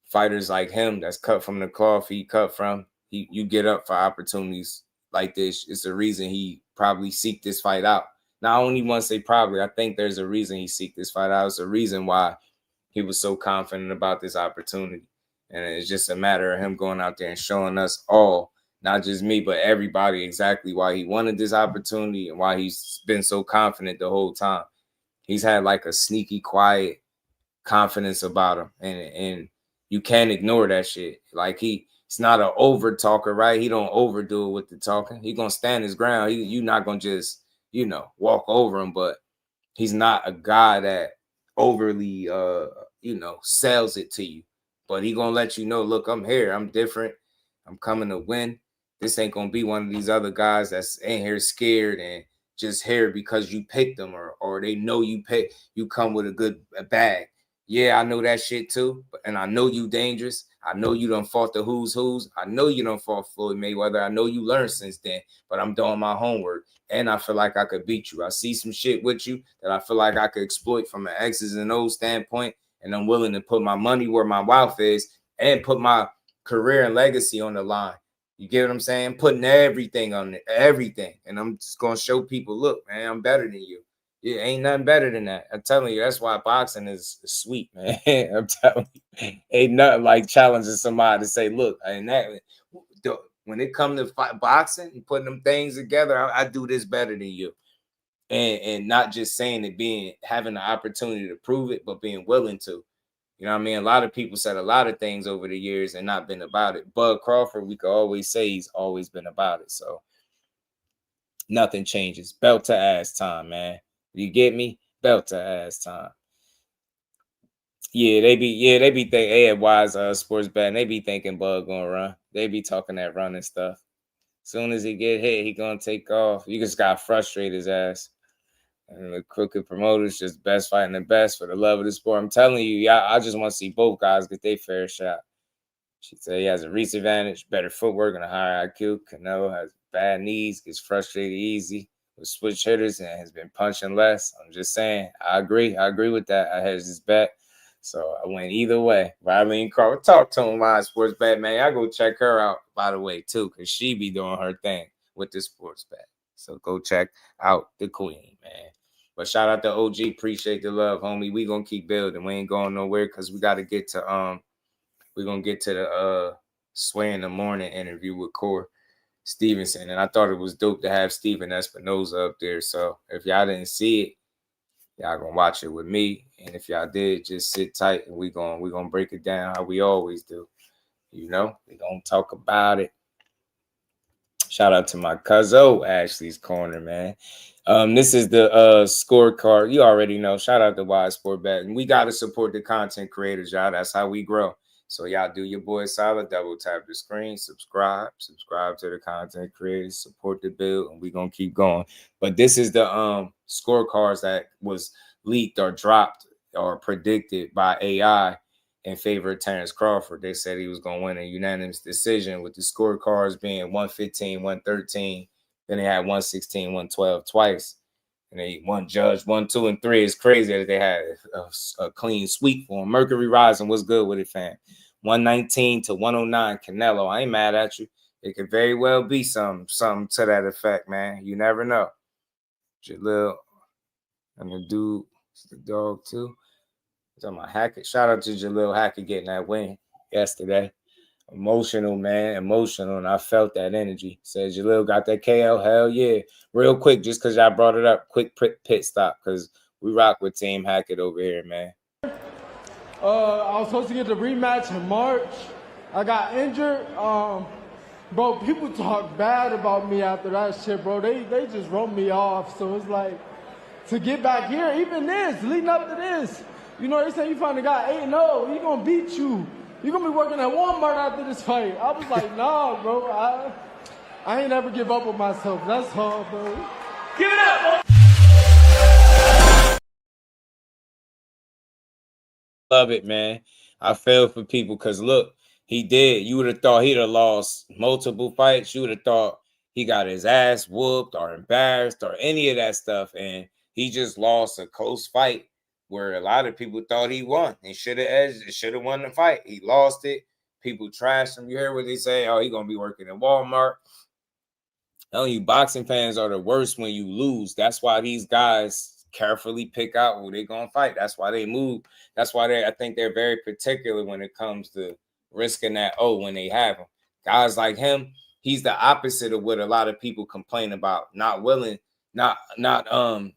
fighters like him that's cut from the cloth he cut from, you get up for opportunities like this. It's the reason he probably seek this fight out. Not only want to say probably, I think there's a reason he seek this fight out. It's a reason why he was so confident about this opportunity. And it's just a matter of him going out there and showing us all, not just me, but everybody, exactly why he wanted this opportunity and why he's been so confident the whole time. He's had like a sneaky, quiet confidence about him. And you can't ignore that shit. Like he's not an over talker, right? He don't overdo it with the talking. He gonna stand his ground. You're not gonna just, you know, walk over him, but he's not a guy that overly, you know, sells it to you. But he gonna let you know, look, I'm here. I'm different. I'm coming to win. This ain't gonna be one of these other guys that's in here scared and just here because you picked them or they know you come with a bag. Yeah, I know that shit too. And I know you dangerous. I know you done fought the who's. I know you done fought Floyd Mayweather. I know you learned since then, but I'm doing my homework. And I feel like I could beat you. I see some shit with you that I feel like I could exploit from an X's and O's standpoint. And I'm willing to put my money where my mouth is and put my career and legacy on the line. You get what I'm saying? Putting everything on it, everything. And I'm just going to show people, look, man, I'm better than you. Yeah, ain't nothing better than that. I'm telling you, that's why boxing is sweet, man. I'm telling you, ain't nothing like challenging somebody to say, look, and that when it comes to boxing and putting them things together, I do this better than you. And not just saying it, having the opportunity to prove it, but being willing to. You know what I mean? A lot of people said a lot of things over the years and not been about it. Bud Crawford, we could always say he's always been about it. So nothing changes. Belt to ass time, man. You get me? Belt to ass time. Yeah, they be thinking, wise sports betting. They be thinking Bud gonna run. They be talking that running stuff. As soon as he get hit, he gonna take off. You just gotta frustrate his ass. And the crooked promoters just best fighting the best for the love of the sport. I'm telling you, yeah, I just want to see both guys get their fair shot. She said he has a reach advantage, better footwork, and a higher IQ. Canelo has bad knees, gets frustrated easy with switch hitters, and has been punching less. I'm just saying, I agree with that. I had his bet, so I went either way. Riley Crawford, talk to him, Live Sports Bet, man. I go check her out, by the way, too, because she be doing her thing with the sports bet. So go check out the queen, man. But shout out to OG. Appreciate the love, homie. We gonna keep building. We ain't going nowhere because we got to get to we're gonna get to the Sway in the Morning interview with Shakur Stevenson. And I thought it was dope to have Steven Espinoza up there. So if y'all didn't see it, y'all gonna watch it with me. And if y'all did, just sit tight and we gonna break it down how we always do. You know, we gonna talk about it. Shout out to my cousin Ashley's Corner, man. This is the scorecard. You already know. Shout out to Wide Sport Bet. And we got to support the content creators, y'all. That's how we grow. So y'all do your boy solid. Double tap the screen. Subscribe to the content creators. Support the build. And we're going to keep going. But this is the scorecards that was leaked or dropped or predicted by AI in favor of Terrence Crawford. They said he was going to win a unanimous decision with the scorecards being 115, 113. Then they had 116, 112 twice. And they one judge, 1, 2, and 3. It's crazy that they had a clean sweep for him. Mercury Rising, what's good with it, fam? 119 to 109, Canelo. I ain't mad at you. It could very well be something to that effect, man. You never know. Jalil and the dude, the dog too. Talking about Hackett. Shout out to Jalil Hackett getting that win yesterday. Emotional, man. Emotional. And I felt that energy. Said Jalil got that KO. Hell yeah. Real quick, just because y'all brought it up. Quick pit stop because we rock with Team Hackett over here, man. I was supposed to get the rematch in March. I got injured. Bro, people talk bad about me after that shit, bro. They just wrote me off. So it's like, to get back here, even this, leading up to this, you know, they say you finally got 8-0, he gonna beat you. You gonna be working at Walmart after this fight. I was like, nah, bro, I ain't ever give up on myself. That's all, bro. Give it up, bro. Love it, man. I feel for people because look, he did. You would have thought he'd have lost multiple fights. You would have thought he got his ass whooped or embarrassed or any of that stuff. And he just lost a close fight where a lot of people thought he won. He should have won the fight. He lost it. People trashed him. You hear what they say? Oh, he's gonna be working at Walmart. Telling you, boxing fans are the worst when you lose. That's why these guys carefully pick out who they're gonna fight. That's why they move. That's why I think they're very particular when it comes to risking that when they have him. Guys like him, he's the opposite of what a lot of people complain about. Not willing, not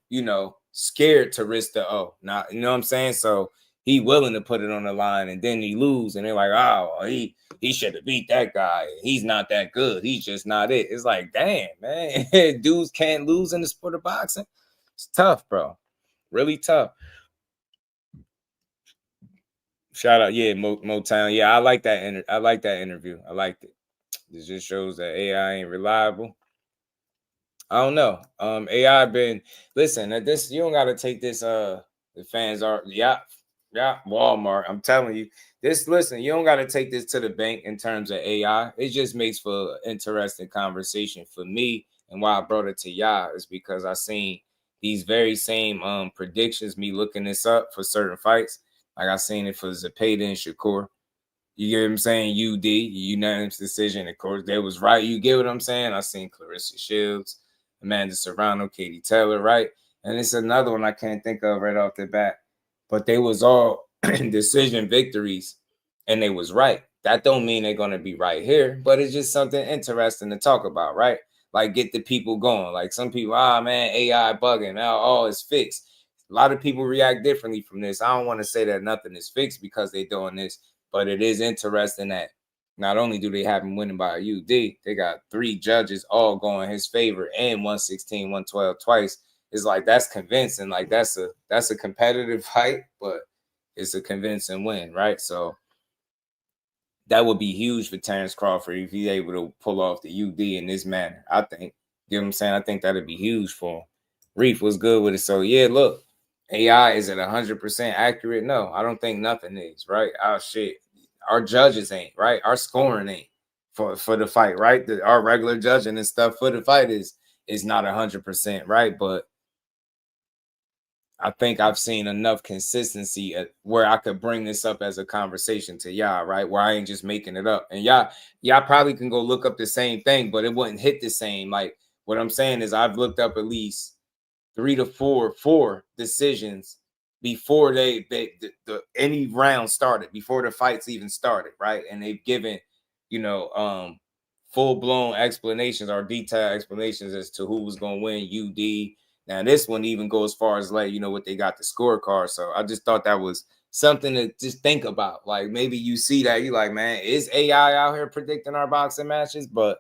you know, scared to risk the not, you know what I'm saying? So he willing to put it on the line, and then he lose, and they're like, oh, he should have beat that guy. He's not that good. He's just not it. It's like, damn, man, dudes can't lose in the sport of boxing. It's tough, bro. Really tough. Shout out, yeah, Motown. Yeah, I like that. I like that interview. I liked it. This just shows that AI ain't reliable. I don't know. AI been listen. This you don't got to take this. The fans are Walmart. I'm telling you this. Listen, you don't got to take this to the bank in terms of AI. It just makes for an interesting conversation for me. And why I brought it to y'all is because I seen these very same predictions. Me looking this up for certain fights. Like I seen it for Zepeda and Shakur. You get what I'm saying? UD, unanimous decision. Of course, they was right. You get what I'm saying? I seen Clarissa Shields, Amanda Serrano, Katie Taylor, right? And it's another one I can't think of right off the bat. But they was all decision victories, and they was right. That don't mean they're going to be right here, but it's just something interesting to talk about, right? Like get the people going. Like some people, man, AI bugging. Oh, it's fixed. A lot of people react differently from this. I don't want to say that nothing is fixed because they're doing this, but it is interesting that not only do they have him winning by a UD, they got 3 judges all going his favor and 116, 112 twice. It's like that's convincing. Like that's a competitive fight, but it's a convincing win, right? So that would be huge for Terrence Crawford if he's able to pull off the UD in this manner. I think, you know what I'm saying? I think that'd be huge for him. Reef was good with it. So yeah, look. AI, is it 100% accurate? No, I don't think nothing is, right? Oh, shit. Our judges ain't, right? Our scoring ain't for the fight, right? Our regular judging and stuff for the fight is not 100%, right? But I think I've seen enough consistency where I could bring this up as a conversation to y'all, right? Where I ain't just making it up. And y'all probably can go look up the same thing, but it wouldn't hit the same. Like what I'm saying is I've looked up at least 3 to 4 decisions before any round started, before the fights even started, right? And they've given, you know, full-blown explanations or detailed explanations as to who was going to win UD. Now, this one even goes as far as like, you know, what they got the scorecard. So I just thought that was something to just think about. Like maybe you see that, you like, man, is AI out here predicting our boxing matches? But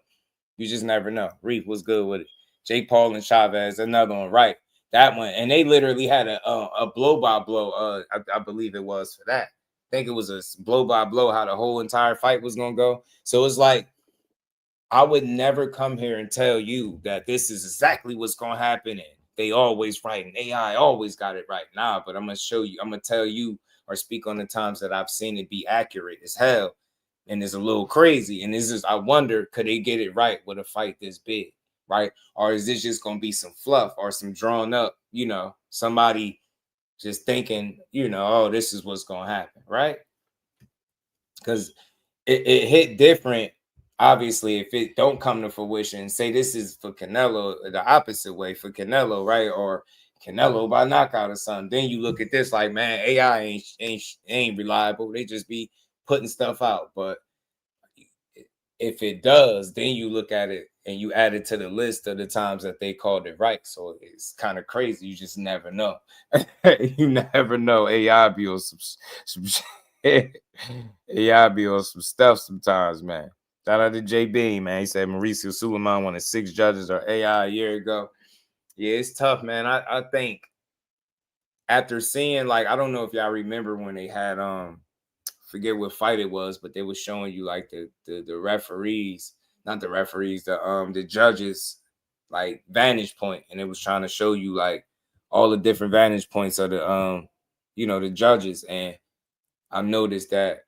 you just never know. Reef was good with it. Jake Paul and Chavez, another one, right? That one, and they literally had a blow by blow. I believe it was for that. I think it was a blow by blow how the whole entire fight was gonna go. So it's like I would never come here and tell you that this is exactly what's gonna happen, and they always right, and AI always got it right. Nah, but I'm gonna show you. I'm gonna tell you or speak on the times that I've seen it be accurate as hell, and it's a little crazy. And this is, I wonder, could they get it right with a fight this big? Right? Or is this just going to be some fluff or some drawn up, you know, somebody just thinking, you know, oh, this is what's going to happen, right? Because it hit different, obviously, if it don't come to fruition. Say this is for Canelo, the opposite way for Canelo, right? Or Canelo by knockout or something. Then you look at this like, man, AI ain't reliable. They just be putting stuff out. But if it does, then you look at it and you add it to the list of the times that they called it right. So it's kind of crazy. You just never know. You never know. AI be on some AI be on some stuff sometimes, man. Shout out to JB, man. He said Mauricio Suleiman won 6 judges or AI a year ago. Yeah, it's tough, man. I think after seeing, like, I don't know if y'all remember when they had forget what fight it was, but they were showing you like the referees, not the referees, the judges, like vantage point, and it was trying to show you like all the different vantage points of the the judges. And I noticed that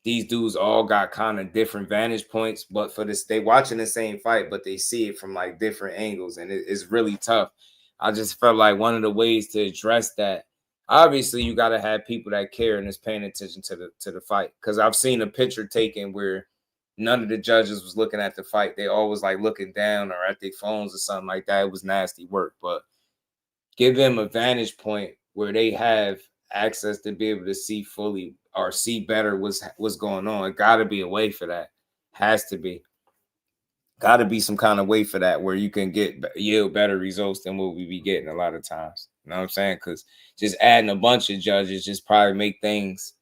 these dudes all got kind of different vantage points, but for this, they watching the same fight, but they see it from like different angles, and it's really tough. I just felt like one of the ways to address that, obviously, you got to have people that care and is paying attention to the fight. Because I've seen a picture taken where none of the judges was looking at the fight. They always like looking down or at their phones or something like that. It was nasty work. But give them a vantage point where they have access to be able to see fully or see better what's going on. It got to be a way for that. Has to be. Got to be some kind of way for that where you can yield better results than what we be getting a lot of times. You know what I'm saying? Because just adding a bunch of judges just probably make things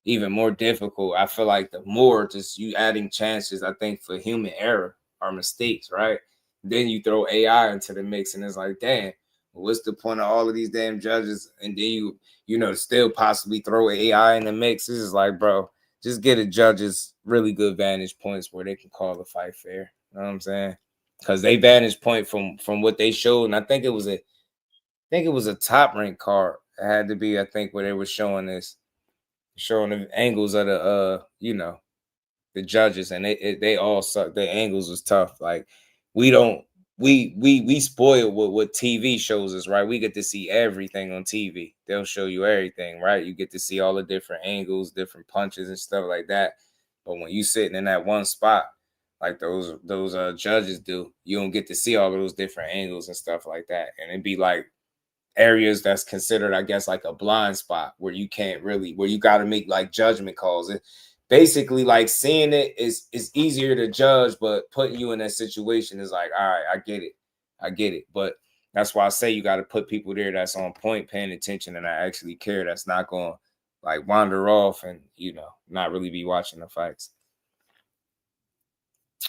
even more difficult. I feel like the more just you adding chances, I think, for human error or mistakes, right? Then you throw AI into the mix, and it's like, damn, what's the point of all of these damn judges? And then you still possibly throw AI in the mix. This is like, bro, just get a judges really good vantage points where they can call the fight fair. You know what I'm saying? Because they vantage point from what they showed, and I think it was a top rank card. It had to be, I think, where they were showing the angles of the the judges, and they all suck. Their angles was tough. Like we spoiled what TV shows us, right? We get to see everything on TV. They'll show you everything, right? You get to see all the different angles, different punches and stuff like that. But when you sitting in that one spot, like those judges do, you don't get to see all of those different angles and stuff like that. And it'd be like areas that's considered, I guess, like a blind spot where you can't really, where you got to make like judgment calls. It basically, like, seeing it is easier to judge, but putting you in that situation is like, all right, I get it. But that's why I say you got to put people there that's on point, paying attention, and I actually care. That's not going to like wander off and not really be watching the fights.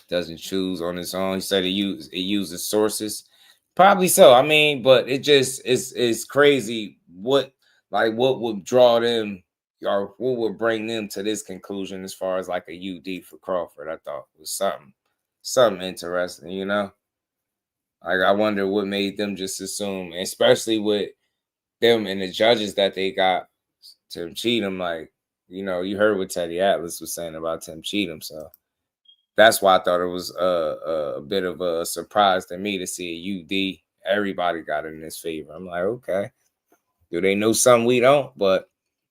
Doesn't choose on its own. He said it uses sources. Probably so. I mean, but it just is crazy what would draw them or what would bring them to this conclusion as far as like a UD for Crawford. I thought was something interesting, Like I wonder what made them just assume, especially with them and the judges that they got, Tim Cheatham. Like, you heard what Teddy Atlas was saying about Tim Cheatham, so that's why I thought it was a bit of a surprise to me to see a UD. Everybody got it in his favor. I'm like, okay. Do they know something we don't? But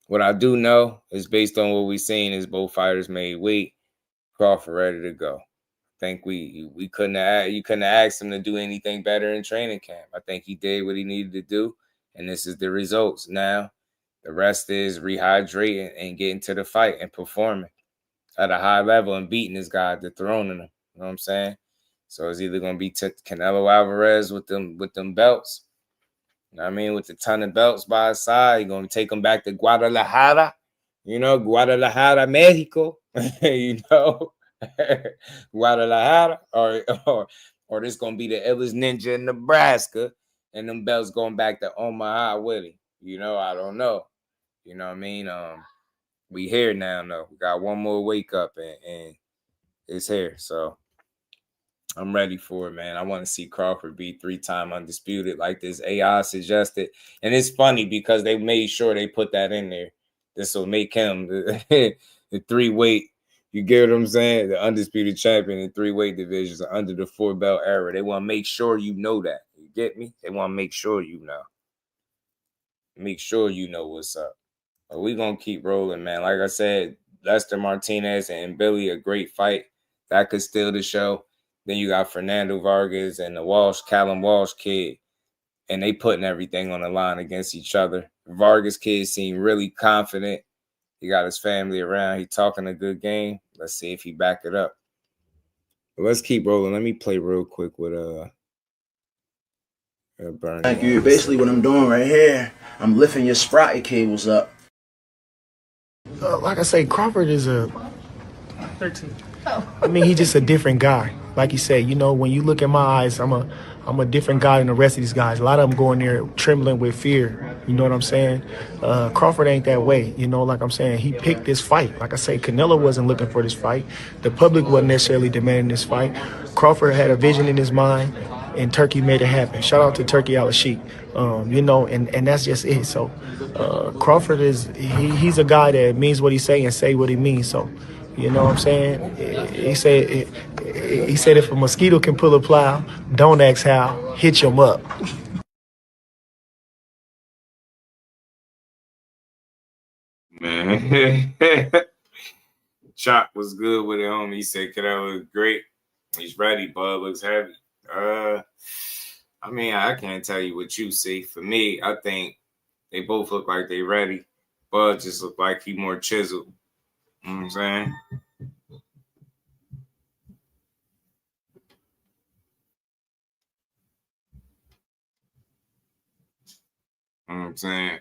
what I do know is based on what we've seen is both fighters made weight. Crawford ready to go. I think you couldn't have asked him to do anything better in training camp. I think he did what he needed to do, and this is the results. Now, the rest is rehydrating and getting to the fight and performing at a high level and beating this guy, dethroning him. You know what I'm saying? So it's either going to be Canelo Alvarez with them belts. You know what I mean? With the ton of belts by his side. You're going to take him back to Guadalajara. Guadalajara, Mexico. Guadalajara. Or this going to be the illest ninja in Nebraska. And them belts going back to Omaha with him. I don't know. You know what I mean? We here now, though. We got one more wake up, and it's here. So I'm ready for it, man. I want to see Crawford be 3-time undisputed like this AI suggested. And it's funny because they made sure they put that in there. This will make him the 3-weight. You get what I'm saying? The undisputed champion in 3-weight divisions under the 4-belt era. They want to make sure you know that. You get me? They want to make sure you know. Make sure you know what's up. But we're going to keep rolling, man. Like I said, Lester Martinez and Billy, a great fight. That could steal the show. Then you got Fernando Vargas and the Callum Walsh kid. And they putting everything on the line against each other. Vargas kid seemed really confident. He got his family around. He talking a good game. Let's see if he back it up. But let's keep rolling. Let me play real quick with Bernie. Thank you. Basically, what I'm doing right here, I'm lifting your sprocket cables up. Like I say, Crawford is 13. I mean, he's just a different guy. Like you said, you know, when you look in my eyes, I'm a different guy than the rest of these guys. A lot of them go in there trembling with fear. You know what I'm saying? Crawford ain't that way. You know, like I'm saying, he picked this fight. Like I say, Canelo wasn't looking for this fight. The public wasn't necessarily demanding this fight. Crawford had a vision in his mind, and Turkey made it happen. Shout out to Turkey Al-Sheikh. You know, and that's just it. So Crawford he's a guy that means what he say and say what he means. So, you know what I'm saying? He said if a mosquito can pull a plow, don't ask how, hitch him up. Man. Chop was good with it, homie. He said Canelo was great. He's ready. Bud looks heavy. I mean, I can't tell you what you see. For me, I think they both look like they ready. Bud just look like he more chiseled. You know what I'm saying? You know what I'm saying?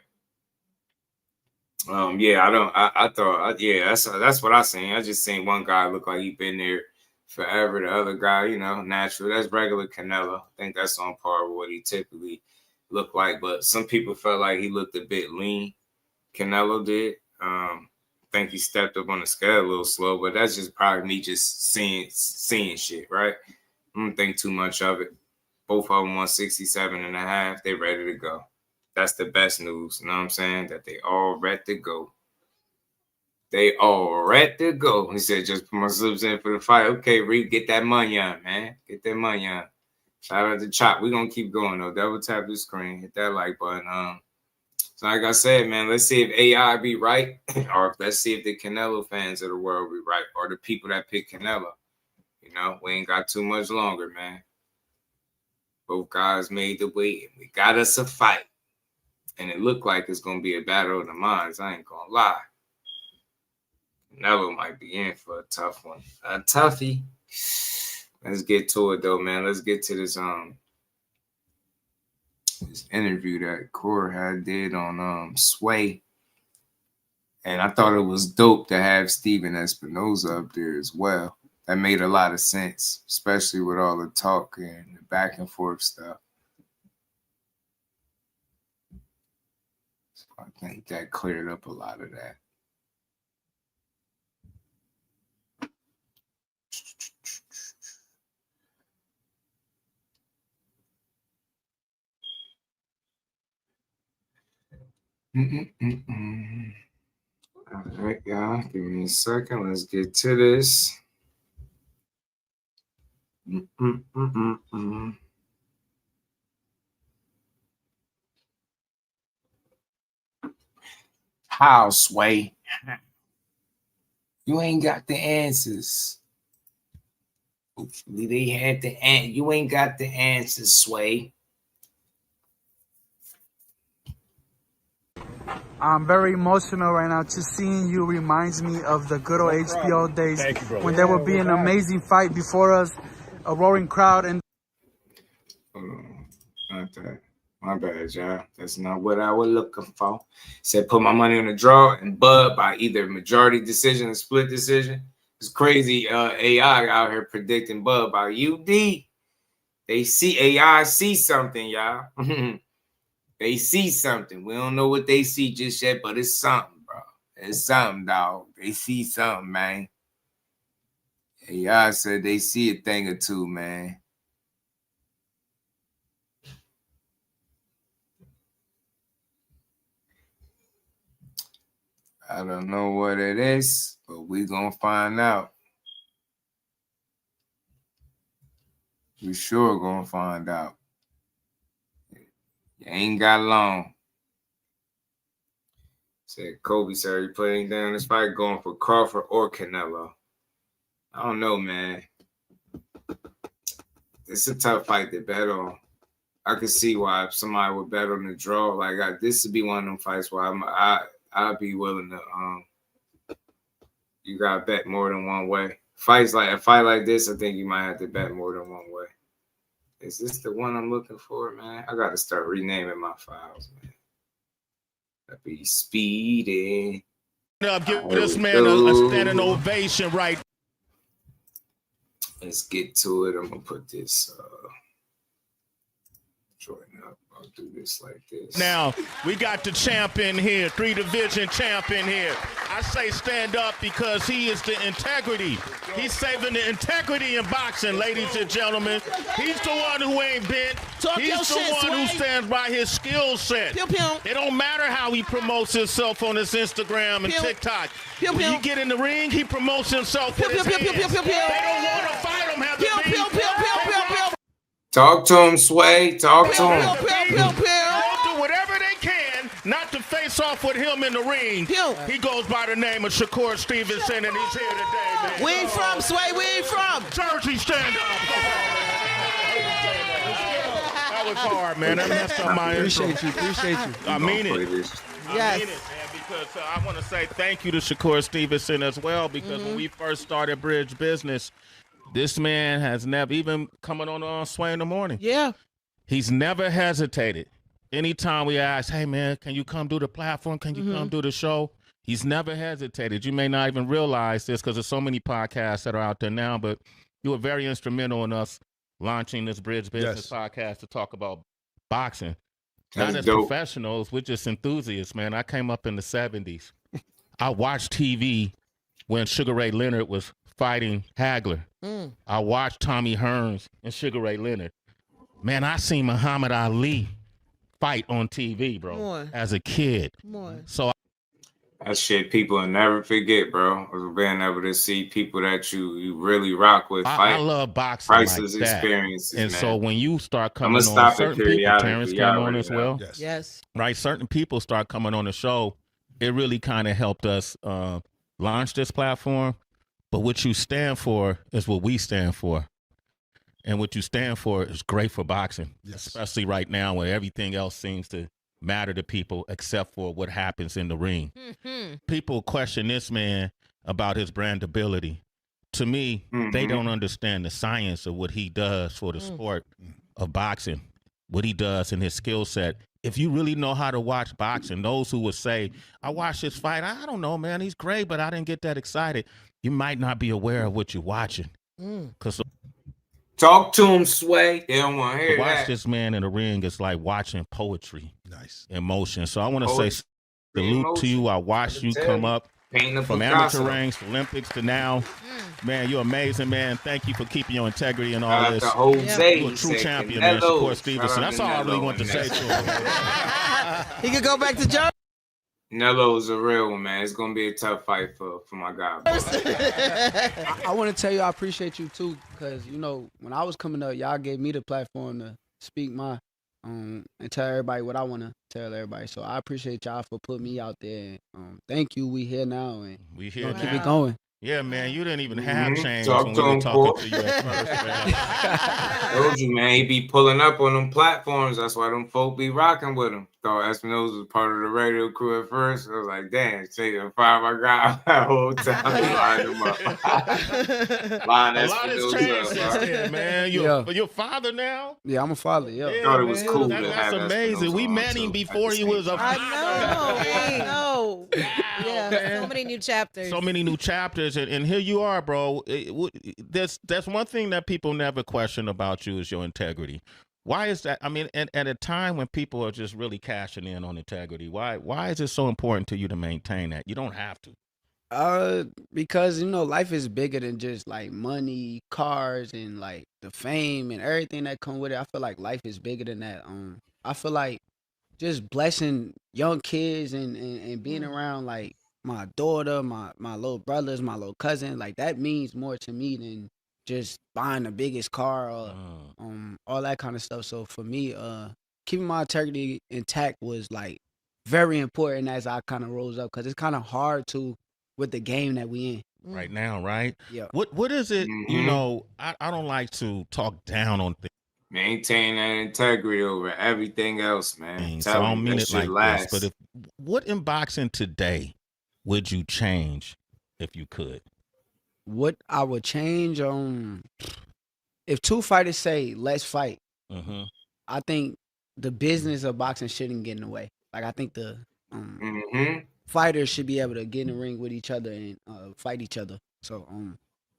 Yeah, I thought, that's what I seen. I just seen one guy look like he been there forever. The other guy, you know, natural. That's regular Canelo. I think that's on par with what he typically looked like. But some people felt like he looked a bit lean. Canelo did. I think he stepped up on the scale a little slow, but that's just probably me just seeing shit, right? I don't think too much of it. Both of them 167.5. They ready to go. That's the best news, you know what I'm saying? That they all ready to go. They all ready to go. He said, just put my slips in for the fight. Okay, Reed, get that money on, man. Get that money on. Shout out to Chop. We're going to keep going, though. Double tap the screen. Hit that like button. So like I said, man, let's see if AI be right, or let's see if the Canelo fans of the world be right, or the people that pick Canelo. You know, we ain't got too much longer, man. Both guys made the weight, and we got us a fight. And it looked like it's going to be a battle of the minds. I ain't going to lie. Canelo might be in for a tough one. A toughie. Let's get to it, though, man. Let's get to this interview that Core did on Sway. And I thought it was dope to have Steven Espinoza up there as well. That made a lot of sense, especially with all the talk and the back and forth stuff. I think that cleared up a lot of that. All right, y'all. Give me a second. Let's get to this. How, Sway? You ain't got the answers. Hopefully they had the answer. You ain't got the answers, Sway. I'm very emotional right now. Just seeing you reminds me of the good old HBO days when there would be an amazing fight before us, a roaring crowd, and not that. My bad, y'all. That's not what I was looking for. Said put my money on the draw and Bud by either majority decision or split decision. It's crazy. AI out here predicting Bud by UD. They see AI see something, y'all. They see something. We don't know what they see just yet, but it's something, bro. It's something, dog. They see something, man. AI said they see a thing or two, man. I don't know what it is, but we're going to find out. We sure going to find out. You ain't got long. Said Kobe, sir, you putting down this fight going for Crawford or Canelo? I don't know, man. It's a tough fight to bet on. I could see why somebody would bet on the draw. Like this would be one of them fights where I'd be willing to. You gotta bet more than one way. a fight like this, I think you might have to bet more than one way. Is this the one I'm looking for, man? I got to start renaming my files, man. That'd be Speedy. Give this man a standing ovation right. Let's get to it. I'm gonna put this join up. I'll do this like this. Now, we got the champion here, 3-division champion here. I say stand up because he is the integrity. He's saving the integrity in boxing, ladies and gentlemen. He's the one who ain't bent. He's the one who stands by his skill set. It don't matter how he promotes himself on his Instagram and TikTok. When you get in the ring, he promotes himself with his hands. They don't want to fight him, have to Talk to him, Sway. Talk to him. They'll do whatever they can not to face off with him in the ring. He goes by the name of Shakur Stevenson, and he's here today, man. Where you from, Sway? Where you from? Jersey, stand up. That was hard, man. I messed up my intro. Appreciate you. I mean it. Yes. I mean it, man, because I want to say thank you to Shakur Stevenson as well, because when we first started Bridge Business, this man has never, even coming on Sway in the morning. Yeah. He's never hesitated. Anytime we ask, hey, man, can you come do the platform? Can you come do the show? He's never hesitated. You may not even realize this because there's so many podcasts that are out there now, but you were very instrumental in us launching this Bridge Business podcast to talk about boxing. Not as professionals, we're just enthusiasts, man. I came up in the 70s. I watched TV when Sugar Ray Leonard was fighting Hagler. I watched Tommy Hearns and Sugar Ray Leonard. Man, I seen Muhammad Ali fight on TV, bro, as a kid. So that shit people will never forget, bro. Being able to see people that you really rock with fight. I love boxing priceless like that. Experiences, and man. so when you start coming on, certain people, Terrence came on as well. Yes. Right, certain people start coming on the show. It really kind of helped us launch this platform. But what you stand for is what we stand for. And what you stand for is great for boxing, especially right now where everything else seems to matter to people except for what happens in the ring. People question this man about his brandability. To me, they don't understand the science of what he does for the sport of boxing, what he does in his skill set. If you really know how to watch boxing, those who would say, I watched this fight, I don't know, man, he's great, but I didn't get that excited. You might not be aware of what you're watching. Because talk to him, Sway. They don't want to hear watch that. this man in the ring is like watching poetry. Nice. In motion. So I want to say salute to you. I watched you come up from amateur ranks, Olympics to now. Man, you're amazing, man. Thank you for keeping your integrity and all this. You're a true champion, man. Shakur Stevenson. That's all I really want to say to him. He could go back to Joe. Canelo's a real one, man. It's gonna be a tough fight for my guy. I want to tell you I appreciate you too, because you know when I was coming up, y'all gave me the platform to speak my and tell everybody what I want to tell everybody. So I appreciate y'all for putting me out there. Thank you. We here now, and we here now. Keep it going. Yeah, man, you didn't even have change when we were talking to you at first, man. Told you, man, he be pulling up on them platforms. That's why them folk be rocking with him. Thought Espinoza was part of the radio crew at first. I was like, damn, say the five I got that whole time. Line him up. Line a lot has changed since then, man. You're your father now? Yeah, I'm a father, yeah. I thought it was cool. That's amazing. We met him before he was a father. I know. Yeah, so many new chapters. So many new chapters, and here you are, bro. That's one thing that people never question about you is your integrity. Why is that? I mean, at a time when people are just really cashing in on integrity, why is it so important to you to maintain that? You don't have to. Because you know, life is bigger than just like money, cars, and like the fame and everything that come with it. I feel like life is bigger than that. I feel like just blessing young kids and being around like my daughter, my little brothers, my little cousin, like that means more to me than just buying the biggest car or all that kind of stuff. So for me, keeping my integrity intact was like very important as I kind of rose up, because it's kind of hard to with the game that we in right now, right? Yeah. What is it? You know, I don't like to talk down on things. Maintain that integrity over everything else, man. So I don't mean it like this, but what in boxing today would you change if you could? What I would change if two fighters say let's fight, I think the business of boxing shouldn't get in the way. Like I think the fighters should be able to get in the ring with each other and fight each other. So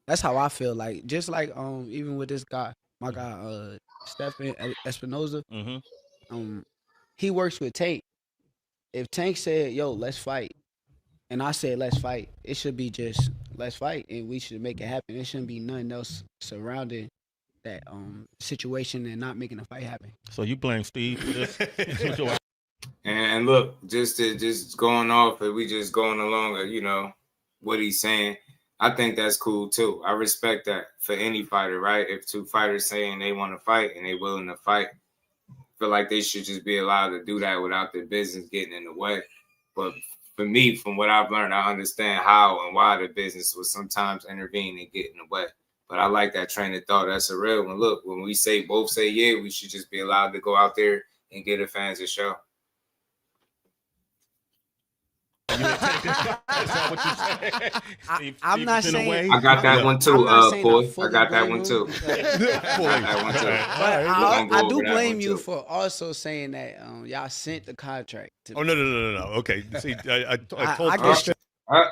that's how I feel. Like just like even with this guy, my guy Stephen Espinoza, he works with Tank. If Tank said, "Yo, let's fight," and I said, "Let's fight," it should be just let's fight, and we should make it happen. It shouldn't be nothing else surrounding that situation and not making the fight happen. So you blame Steve for this? And look, just going off, and we just going along, you know, what he's saying. I think that's cool too. I respect that for any fighter, right? If two fighters saying they want to fight and they willing to fight, I feel like they should just be allowed to do that without their business getting in the way. But for me, from what I've learned, I understand how and why the business will sometimes intervene and get in the way. But I like that train of thought. That's a real one. Look, when we both say yeah, we should just be allowed to go out there and get the fans a show. Is that what you're saying? I'm not saying. I got that one too, boy. I got that one too. I do blame you for also saying that y'all sent the contract to me. Oh, no. Okay. See, I told I you. guess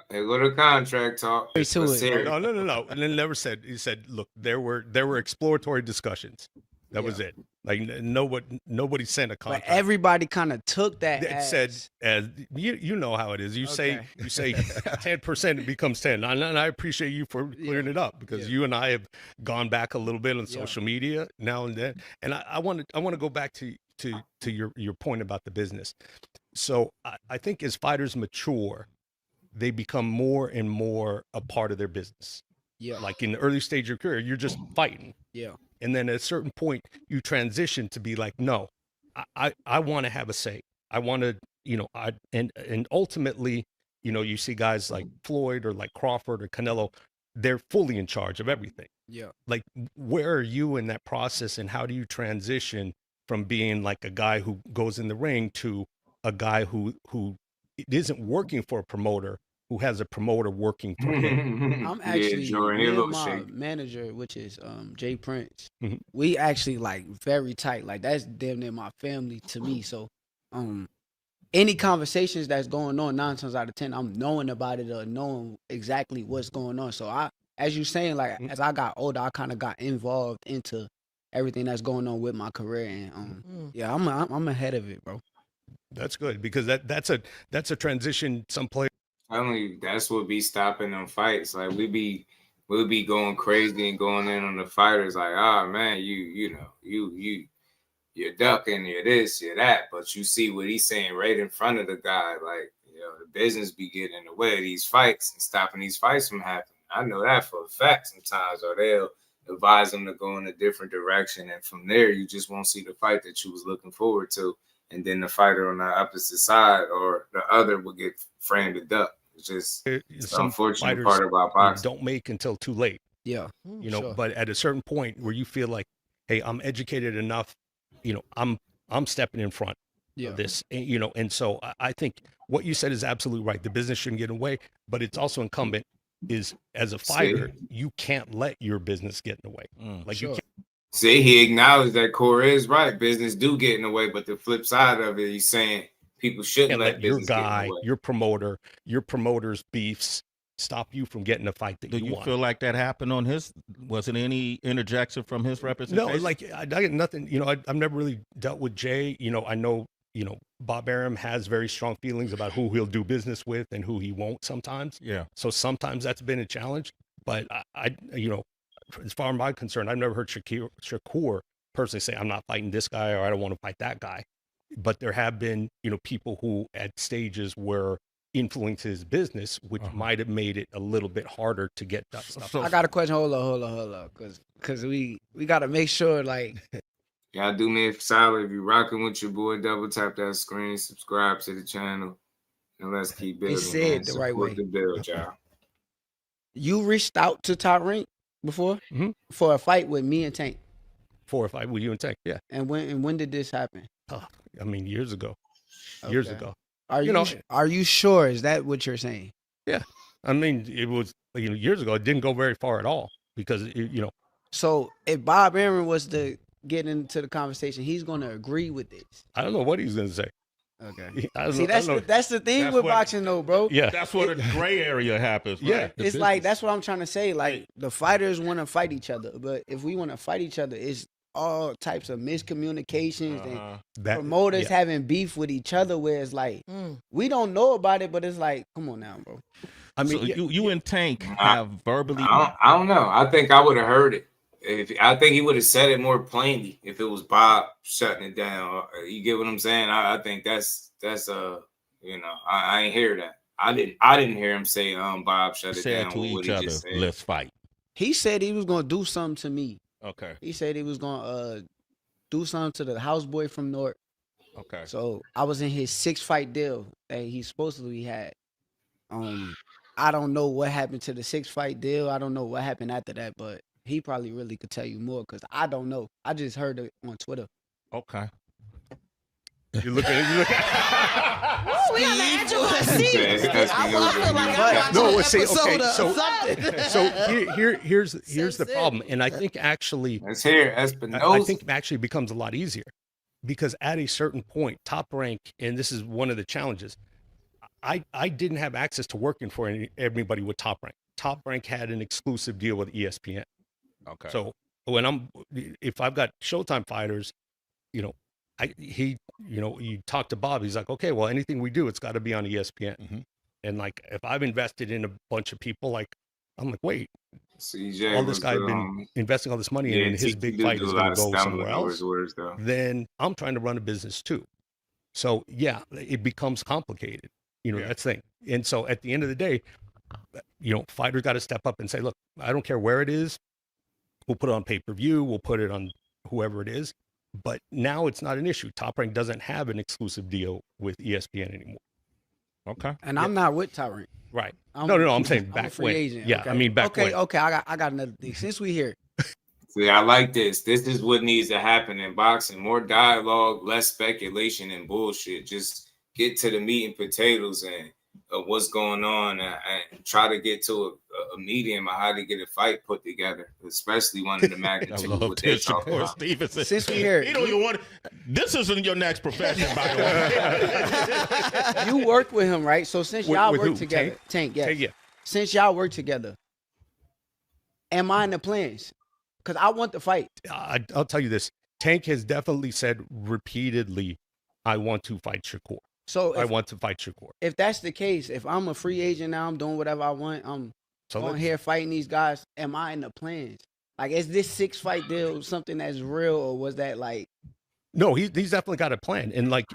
They go to contract talk. No. And then never said. He said, "Look, there were exploratory discussions. That was it. Like nobody sent a contract. But everybody kind of took that. It said, as you know how it is. You say 10%, it becomes 10. And I appreciate you for clearing it up because you and I have gone back a little bit on social media now and then. And I want to go back to your point about the business. So I think as fighters mature, they become more and more a part of their business. Yeah. Like in the early stage of your career, you're just fighting. Yeah. And then at a certain point, you transition to be like, no, I want to have a say. I want to, and ultimately, you see guys like Floyd or like Crawford or Canelo, they're fully in charge of everything. Yeah. Like, where are you in that process, and how do you transition from being like a guy who goes in the ring to a guy who isn't working for a promoter, who has a promoter working for him? I'm actually my manager, which is Jay Prince. We actually like very tight. Like that's damn near my family to me. So any conversations that's going on 9 times out of 10, I'm knowing about it or knowing exactly what's going on. So as you saying, like as I got older, I kind of got involved into everything that's going on with my career, and I'm ahead of it, bro. That's good because that's a transition. Some players. That's what be stopping them fights. Like we'll be going crazy and going in on the fighters. Like, oh man, you're ducking, you're this, you're that. But you see what he's saying right in front of the guy. Like, the business be getting in the way of these fights and stopping these fights from happening. I know that for a fact sometimes, or they'll advise them to go in a different direction, and from there you just won't see the fight that you was looking forward to. And then the fighter on the opposite side or the other will get framed to duck. It's just the unfortunate part about boxing. Don't make until too late. Yeah. Sure. But at a certain point where you feel like, hey, I'm educated enough, I'm stepping in front of this, and so I think what you said is absolutely right. The business shouldn't get in the way, but it's also incumbent is as a fighter, you can't let your business get in the way. You can't. See, he acknowledged that Corey is right. Business do get in the way, but the flip side of it, he's saying people shouldn't let your business guy, get in the way. your promoter's beefs stop you from getting the fight that you want. Do you feel like that happened on his? Was it any interjection from his representation? No, like I got nothing. I've never really dealt with Jay. I know, Bob Arum has very strong feelings about who he'll do business with and who he won't sometimes. Yeah. So sometimes that's been a challenge, but I as far as I'm concerned, I've never heard Shakur personally say, I'm not fighting this guy or I don't want to fight that guy. But there have been, people who at stages were influencing his business, which might have made it a little bit harder to get that stuff. I got a question. Hold on. Because we got to make sure, like. Y'all do me a solid. If you're rocking with your boy, double tap that screen, subscribe to the channel, and let's keep building. He said the right way. The build, y'all. You reached out to Top Rank before for a fight with me and Tank. For a fight with you and Tank, yeah. And when did this happen? Years ago. Okay. Years ago. Are you sure? Is that what you're saying? Yeah. I mean, it was years ago. It didn't go very far at all because So if Bob Aaron was to get into the conversation, he's going to agree with this. I don't know what he's going to say. Okay. See, that's the thing That's with what- boxing, though, bro. Yeah. That's where the gray area happens. Right? Yeah. It's like that's what I'm trying to say. Like the fighters want to fight each other, but if we want to fight each other, it's all types of miscommunications and promoters having beef with each other. Where it's like we don't know about it, but it's like, come on now, bro. I mean, so you and Tank have verbally. I don't know. I think I would have heard it. I think he would have said it more plainly if it was Bob shutting it down. You get what I'm saying? I think that's I ain't hear that. I didn't hear him say Bob shut it down. To each other, let's fight. He said he was gonna do something to me. Okay. He said he was gonna do something to the houseboy from North. Okay. So I was in his 6-fight deal that he supposedly had. I don't know what happened to the 6-fight deal. I don't know what happened after that, but he probably really could tell you more because I don't know. I just heard it on Twitter. Okay. You look at We on the edge of my seat. I feel like I'm no, watching an see, okay, episode of so something. here's the problem, and I think actually, let's hear Espinoza. I think it actually becomes a lot easier because at a certain point, Top Rank, and this is one of the challenges. I didn't have access to working for everybody with Top Rank. Top Rank had an exclusive deal with ESPN. Okay. So if I've got Showtime fighters, you talk to Bob, he's like, okay, well, anything we do, it's got to be on ESPN. Mm-hmm. And like, if I've invested in a bunch of people, like, I'm like, wait, CJ all this guy been investing all this money in, and his big fight is going to go somewhere else. Then I'm trying to run a business too. So yeah, it becomes complicated. That's the thing. And so at the end of the day, fighters got to step up and say, look, I don't care where it is. We'll put it on pay-per-view. We'll put it on whoever it is. But now it's not an issue. Top Rank doesn't have an exclusive deal with ESPN anymore. Okay. And I'm not with Top Rank. Right. No, I'm saying back I'm a free when. agent. Yeah, okay. I mean back when. Okay, I got another thing. Since we here. See, I like this. This is what needs to happen in boxing. More dialogue, less speculation and bullshit. Just get to the meat and potatoes and what's going on and try to get to a medium of how to get a fight put together, especially one of the magnitude. I love this. Shakur Stevenson. Since we here. You don't even want this isn't your next profession, by the way. You work with him, right? So since y'all with work who? together, Tank, yes. Tank, yeah. Since y'all work together, am I in the plans? Because I want the fight. I'll tell you this. Tank has definitely said repeatedly, I want to fight Shakur. So I want to fight Shakur. If that's the case, if I'm a free agent now, I'm doing whatever I want, I'm on here fighting these guys, am I in the plans? Like, is this 6-fight deal something that's real, or was that like... No, he's definitely got a plan. And like,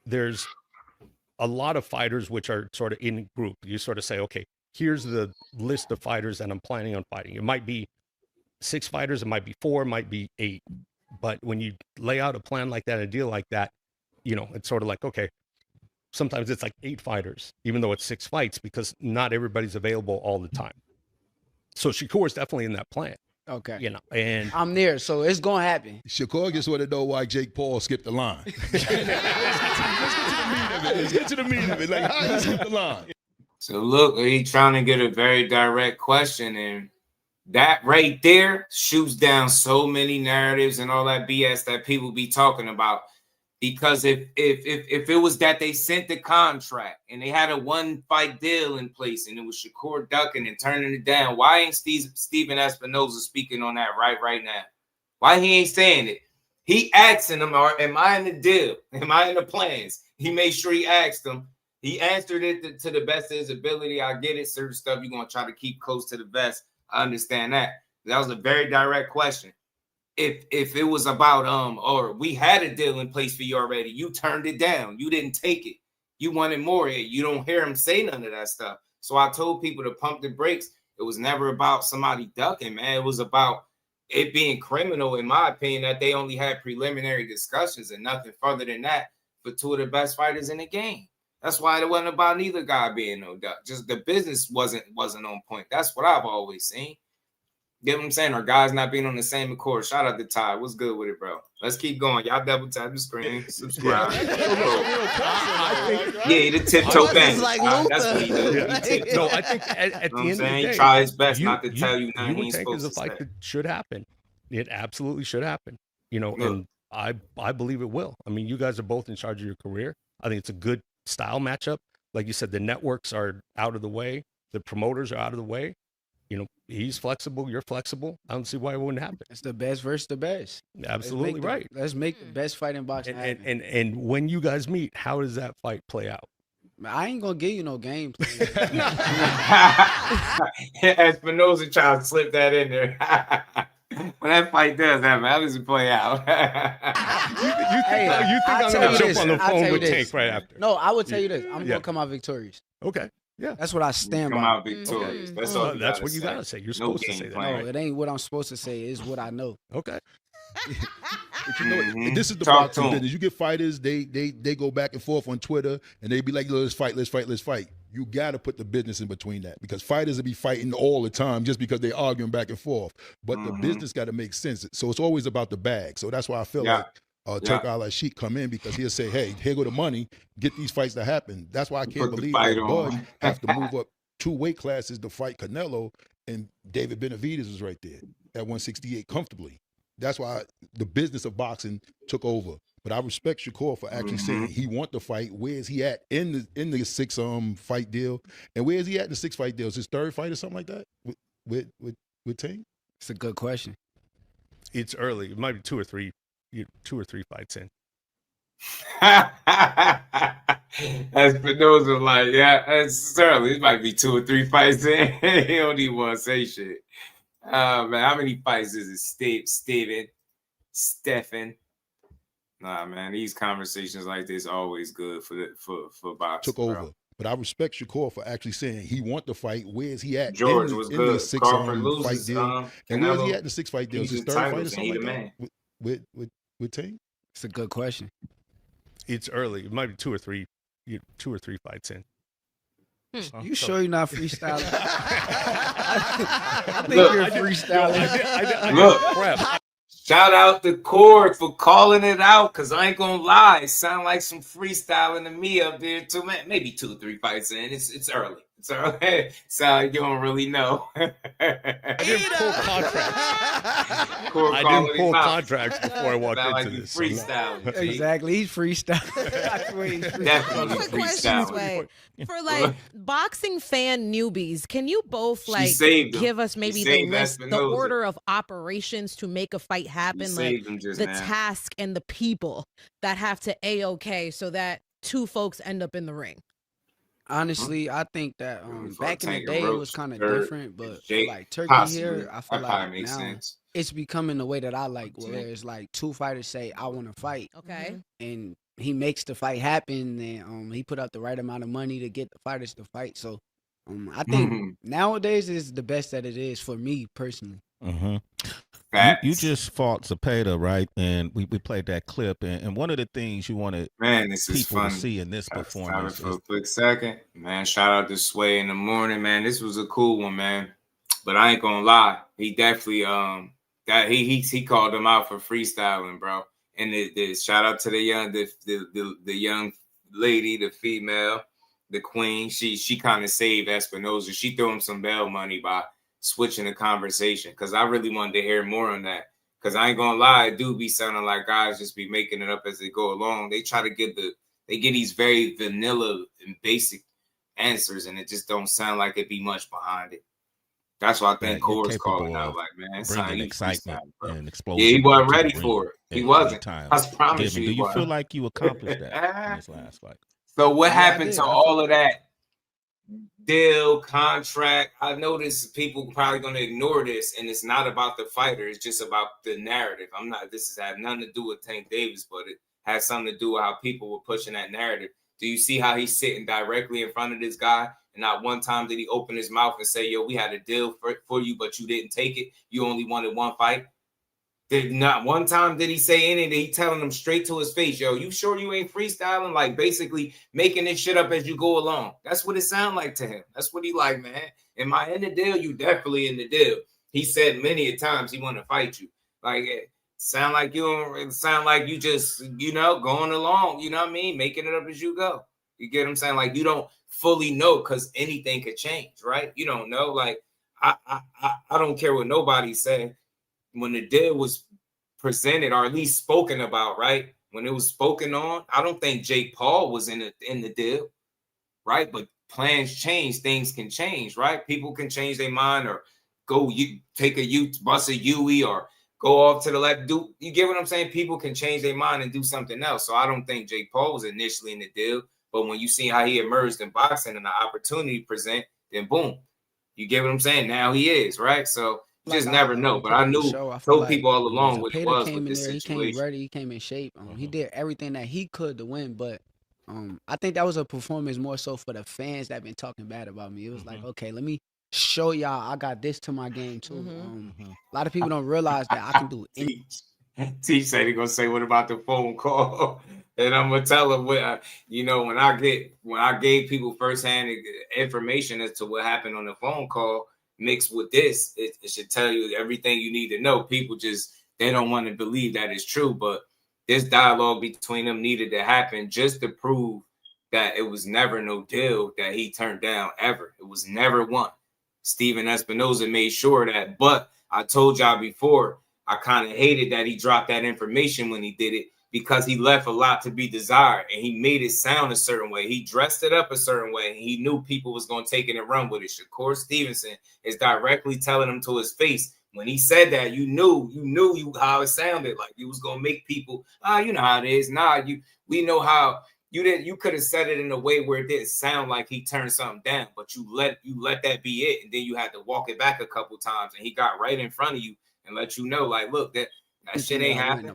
there's a lot of fighters which are sort of in group. You sort of say, okay, here's the list of fighters that I'm planning on fighting. It might be 6 fighters, it might be 4, it might be 8. But when you lay out a plan like that, a deal like that, it's sort of like, okay, sometimes it's like 8 fighters, even though it's 6 fights, because not everybody's available all the time. So Shakur is definitely in that plan. Okay. And I'm there, so it's going to happen. Shakur just want to know why Jake Paul skipped the line. Let's get to the meat of it. Like, how he skipped the line? So look, he's trying to get a very direct question, and that right there shoots down so many narratives and all that BS that people be talking about. Because if it was that they sent the contract and they had a 1-fight deal in place and it was Shakur ducking and turning it down, why ain't Steven Espinoza speaking on that right now? Why he ain't saying it? He asking them, am I in the deal? Am I in the plans? He made sure he asked them. He answered it to the best of his ability. I get it. Certain stuff you're going to try to keep close to the vest. I understand that. That was a very direct question. If it was about or we had a deal in place for you already, you turned it down. You didn't take it. You wanted more. You don't hear him say none of that stuff. So I told people to pump the brakes. It was never about somebody ducking, man. It was about it being criminal, in my opinion, that they only had preliminary discussions and nothing further than that for 2 of the best fighters in the game. That's why it wasn't about neither guy being no duck. Just the business wasn't on point. That's what I've always seen. Get what I'm saying? Or guys not being on the same accord. Shout out to Ty. What's good with it, bro? Let's keep going. Y'all double tap the screen. Subscribe. Yeah, the tiptoe thing. That's what he does. No, I think at the end of the day, he try his best not to tell you nothing he's supposed to say. That should happen. It absolutely should happen. You know, and I believe it will. I mean, you guys are both in charge of your career. I think it's a good style matchup. Like you said, the networks are out of the way. The promoters are out of the way. You know, he's flexible. You're flexible. I don't see why it wouldn't happen. It's the best versus the best. Absolutely right. Let's make the best fight in boxing happen. And when you guys meet, how does that fight play out? I ain't gonna give you no game plan. Espinoza tried to slip that in there. When that fight does happen, how does it play out? you think I'm gonna jump on the phone with Tank right after? No, I would tell you this. I'm gonna come out victorious. Okay. Yeah, that's what I stand by. Come out victorious. That's all. That's what you gotta say. You're supposed to say that. No, it ain't what I'm supposed to say. It's what I know. Okay. But you know, and this is the boxing business. You get fighters, they go back and forth on Twitter, and they be like, let's fight. You got to put the business in between that, because fighters will be fighting all the time just because they're arguing back and forth. But the business got to make sense. So it's always about the bag. So that's why I feel like Turk Al-Sheikh come in, because he'll say, hey, here go the money, get these fights to happen. That's why I can't believe that Bud have to move up 2 weight classes to fight Canelo, and David Benavidez was right there at 168 comfortably. That's why the business of boxing took over. But I respect Shakur for actually saying he want the fight. Where is he at in the 6 fight deal? And where is he at in the 6 fight deal? Is his 3rd fight or something like that with Tank? It's a good question. It's early. It might be 2 or 3 fights in. Espinoza like, it's early. It might be 2 or 3 fights in. He don't even want to say shit. Man, how many fights is it? Stephen? Nah, man, these conversations like this always good for boxing. Took over. Bro. But I respect Shakur for actually saying he want the fight. Where is he at? George was good. The 6 Crawford fight loses, deal. And where is he at in the 6 fight deal? Is his 3rd fight or something like that? With Tank? It's a good question. It's early. It might be 2 or 3 fights in. You sure you're not freestyling? I think you're freestyling. Look, shout out to Cord for calling it out, because I ain't gonna lie, it sound like some freestyling to me up there too. Maybe 2 or 3 fights in. It's early. It's early. So you don't really know. I didn't pull contracts. I didn't pull contracts before I walked into this. Freestyling. Exactly. He's freestyling. Definitely Quick question, Sway. For like boxing fan newbies, can you both like give us maybe the list, the order of operations to make a fight happen, like the task and the people that have to A-OK so that 2 folks end up in the ring? Honestly, I think that back in the day it was kind of different, but for like Turkey here, I feel like now it's becoming the way that I like, where it's like 2 fighters say, I want to fight. Okay. And he makes the fight happen, and he put up the right amount of money to get the fighters to fight. So I think nowadays is the best that it is for me personally. You just fought Zepeda, right? And we played that clip, and one of the things you wanted people to see in this performance. For a quick second, man, shout out to Sway in the morning, man. This was a cool one, man. But I ain't gonna lie, he definitely he called him out for freestyling, bro. And the shout out to the young lady, the female, the queen. She kind of saved Espinoza. She threw him some bail money by switching the conversation, because I really wanted to hear more on that. Because I ain't gonna lie, it do be sounding like guys just be making it up as they go along. They try to get these very vanilla and basic answers, and it just don't sound like it be much behind it. That's why I think Core's calling out, like, man, bringing excitement and explosion. Yeah, he wasn't ready for it. He wasn't. I promise you. Do you feel like you accomplished that in this last fight? So what happened to all of that deal, contract? I noticed people probably going to ignore this, and it's not about the fighter. It's just about the narrative. This has had nothing to do with Tank Davis, but it has something to do with how people were pushing that narrative. Do you see how he's sitting directly in front of this guy, and not one time did he open his mouth and say, yo, we had a deal for you, but you didn't take it. You only wanted 1 fight. Not one time did he say anything. He telling them straight to his face, yo, you sure you ain't freestyling? Like, basically making this shit up as you go along. That's what it sound like to him. That's what he like, man. Am I in the deal? You definitely in the deal. he said many a times he want to fight you. Like, it sound like you don't sound like you just, going along, you know what I mean? Making it up as you go. You get what I'm saying? Like, you don't fully know because anything could change, right? You don't know. Like, I don't care what nobody said. When the deal was presented or at least spoken about, right? When it was spoken on, I don't think Jake Paul was in the deal, right? But plans change, things can change, right? People can change their mind or bust a UE or go off to the left. You get what I'm saying? People can change their mind and do something else. So I don't think Jake Paul was initially in the deal. But when you see how he emerged in boxing and the opportunity present, then boom, you get what I'm saying? Now he is, right? So you just never know. But I told people all along what it was with this situation. He came ready. He came in shape. He did everything that he could to win. But I think that was a performance more so for the fans that been talking bad about me. It was like, okay, let me show y'all I got this to my game too. A lot of people don't realize that I can do anything. T said he gonna say, "What about the phone call?" And I'm gonna tell him what when I gave people firsthand information as to what happened on the phone call, mixed with this, it should tell you everything you need to know. People they don't want to believe that it's true, but this dialogue between them needed to happen just to prove that it was never no deal that he turned down ever. It was never one. Steven Espinoza made sure that, but I told y'all before, I kind of hated that he dropped that information when he did it because he left a lot to be desired and he made it sound a certain way. He dressed it up a certain way and he knew people was going to take it and run with it. Shakur Stevenson is directly telling him to his face. When he said that, you knew how it sounded like. You was going to make people, you know how it is. We know how you could have said it in a way where it didn't sound like he turned something down, but you let that be it. And then you had to walk it back a couple times and he got right in front of you and let you know, like, look, that shit ain't happening.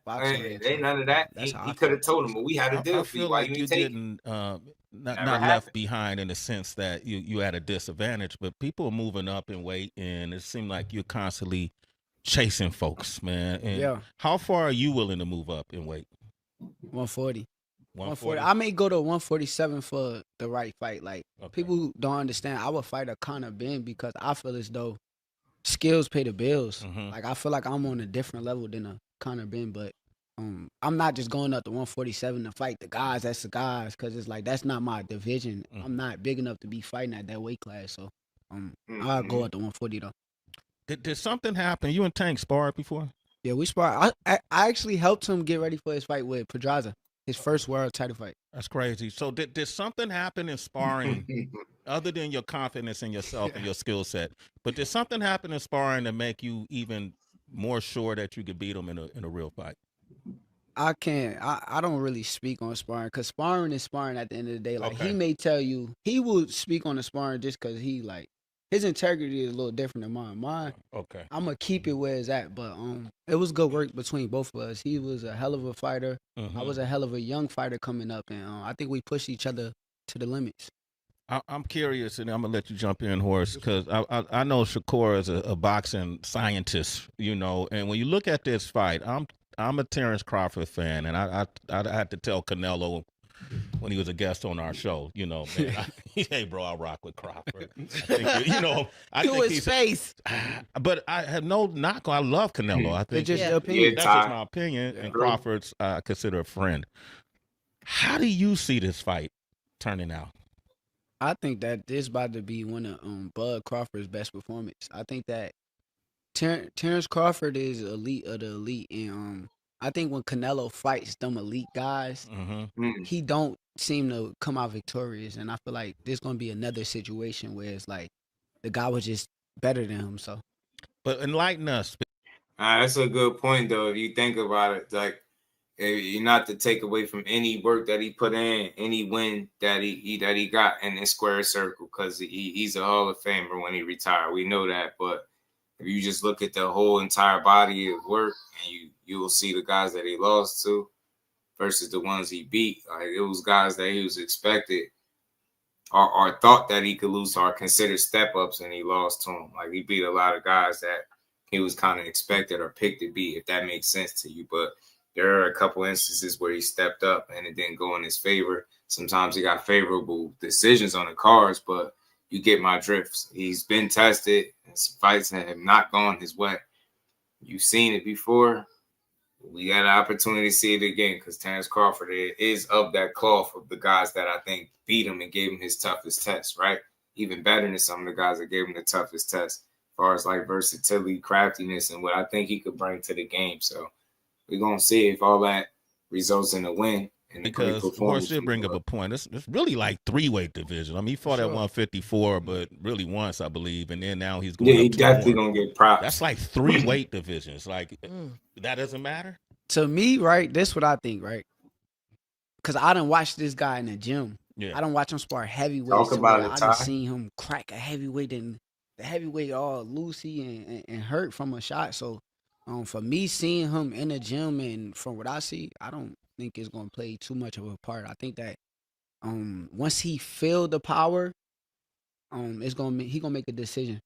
Ain't none of that. He could have told him, but we had a deal for you. Why you didn't not left behind in the sense that you had a disadvantage, but people are moving up in weight, and it seemed like you're constantly chasing folks, man. And how far are you willing to move up in weight? 140. 140. I may go to 147 for the right fight. Like, people who don't understand, I would fight a Conor Ben because I feel as though skills pay the bills. Like, I feel like I'm on a different level than a Conor Ben, but I'm not just going up to 147 to fight the guys. That's the guys, because it's like that's not my division. I'm not big enough to be fighting at that weight class. So I'll go up to 140 though. Did something happen? You and Tank sparred before? Yeah, we sparred. I actually helped him get ready for his fight with Pedraza, his first world title fight. That's crazy. So did something happen in sparring other than your confidence in yourself and your skill set? But did something happen in sparring to make you even more sure that you could beat him in a real fight? I can't. I don't really speak on sparring because sparring is sparring at the end of the day. Like, he may tell you, he will speak on the sparring just because he, like, his integrity is a little different than mine. I'm going to keep it where it's at. But it was good work between both of us. He was a hell of a fighter. I was a hell of a young fighter coming up. And I think we pushed each other to the limits. I'm curious, and I'm going to let you jump in, Horace, because I know Shakur is a boxing scientist, and when you look at this fight, I'm a Terrence Crawford fan, and I had to tell Canelo when he was a guest on our show, man, hey, bro, I rock with Crawford. I think his face. But I have no knock on. I love Canelo. I think that's just my opinion, and Crawford's I consider a friend. How do you see this fight turning out? I think that this about to be one of Bud Crawford's best performance. I think that Terrence Crawford is elite of the elite, and I think when Canelo fights them elite guys, he don't seem to come out victorious. And I feel like there's gonna be another situation where it's like the guy was just better than him. So, but enlighten us. That's a good point, though. If you think about it, like, you're not to take away from any work that he put in, any win that he got in this square circle, because he's a Hall of Famer when he retired. We know that, but if you just look at the whole entire body of work, and you will see the guys that he lost to versus the ones he beat. Like, it was guys that he was expected or thought that he could lose to or considered step ups, and he lost to them. Like, he beat a lot of guys that he was kind of expected or picked to beat, if that makes sense to you. But there are a couple instances where he stepped up and it didn't go in his favor. Sometimes he got favorable decisions on the cards, but you get my drifts. He's been tested. His fights have not gone his way. You've seen it before. We got an opportunity to see it again because Terrence Crawford is of that cloth of the guys that I think beat him and gave him his toughest test, right? Even better than some of the guys that gave him the toughest test as far as like versatility, craftiness, and what I think he could bring to the game. So we're going to see if all that results in a win. And because Horse did bring up a point. It's really like 3-weight division. I mean, he fought at 154, but really once, I believe, and then now he's going. Yeah, he definitely gonna get props. That's like 3 weight divisions. Like that doesn't matter to me, right? This what I think, right? Because I done watched this guy in the gym. Yeah, I done watch him spar heavyweight. Talk about it. I done seen him crack a heavyweight and the heavyweight all loosey and hurt from a shot. So, for me, seeing him in the gym and from what I see, I don't think it's gonna play too much of a part. I think that once he feel the power, he gonna make a decision.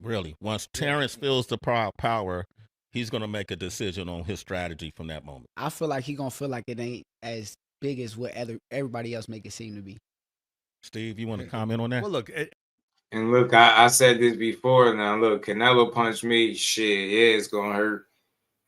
Really, once Terrence feels the power, he's gonna make a decision on his strategy from that moment. I feel like he gonna feel like it ain't as big as what everybody else make it seem to be. Steve, you want to comment on that? Well, look. And look, I said this before. Now, look, Canelo punched me. Shit, yeah, it's gonna hurt.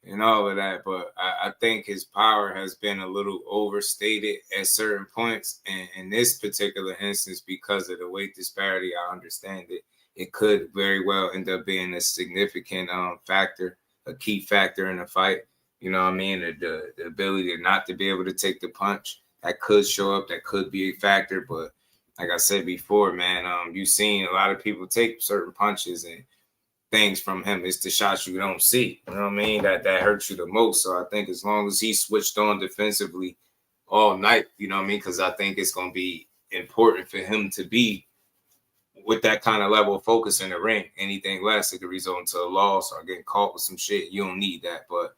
And all of that, but I think his power has been a little overstated at certain points. And in this particular instance, because of the weight disparity, I understand it. It could very well end up being a significant factor, a key factor in the fight. You know what I mean? The ability not to be able to take the punch, that could show up. That could be a factor. But like I said before, man, you've seen a lot of people take certain punches and things from him. It's the shots you don't see. You know what I mean? That hurts you the most. So I think as long as he switched on defensively all night, you know what I mean? Because I think it's going to be important for him to be with that kind of level of focus in the ring. Anything less, it could result into a loss or getting caught with some shit. You don't need that. But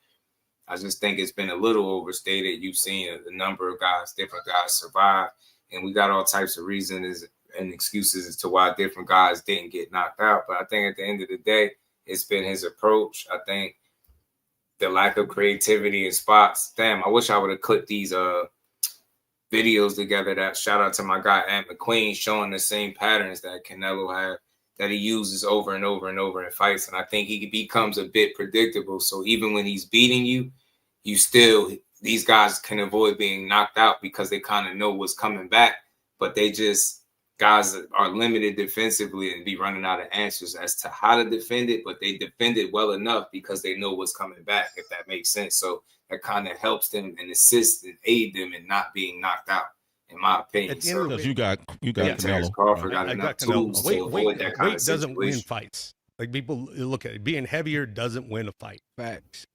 I just think it's been a little overstated. You've seen a number of guys, different guys survive. And we got all types of reasons and excuses as to why different guys didn't get knocked out. But I think at the end of the day, it's been his approach. I think the lack of creativity in spots. Damn, I wish I would have clipped these videos together. That shout out to my guy Ant McQueen showing the same patterns that Canelo had, that he uses over and over and over in fights. And I think he becomes a bit predictable. So even when he's beating you, these guys can avoid being knocked out because they kind of know what's coming back. But guys that are limited defensively and be running out of answers as to how to defend it, but they defend it well enough because they know what's coming back, if that makes sense. So that kind of helps them and assists and aid them in not being knocked out, in my opinion. Because you got Canelo. Crawford got enough tools to avoid that kind of doesn't win situation. fights. Like people look at it, being heavier doesn't win a fight. Facts.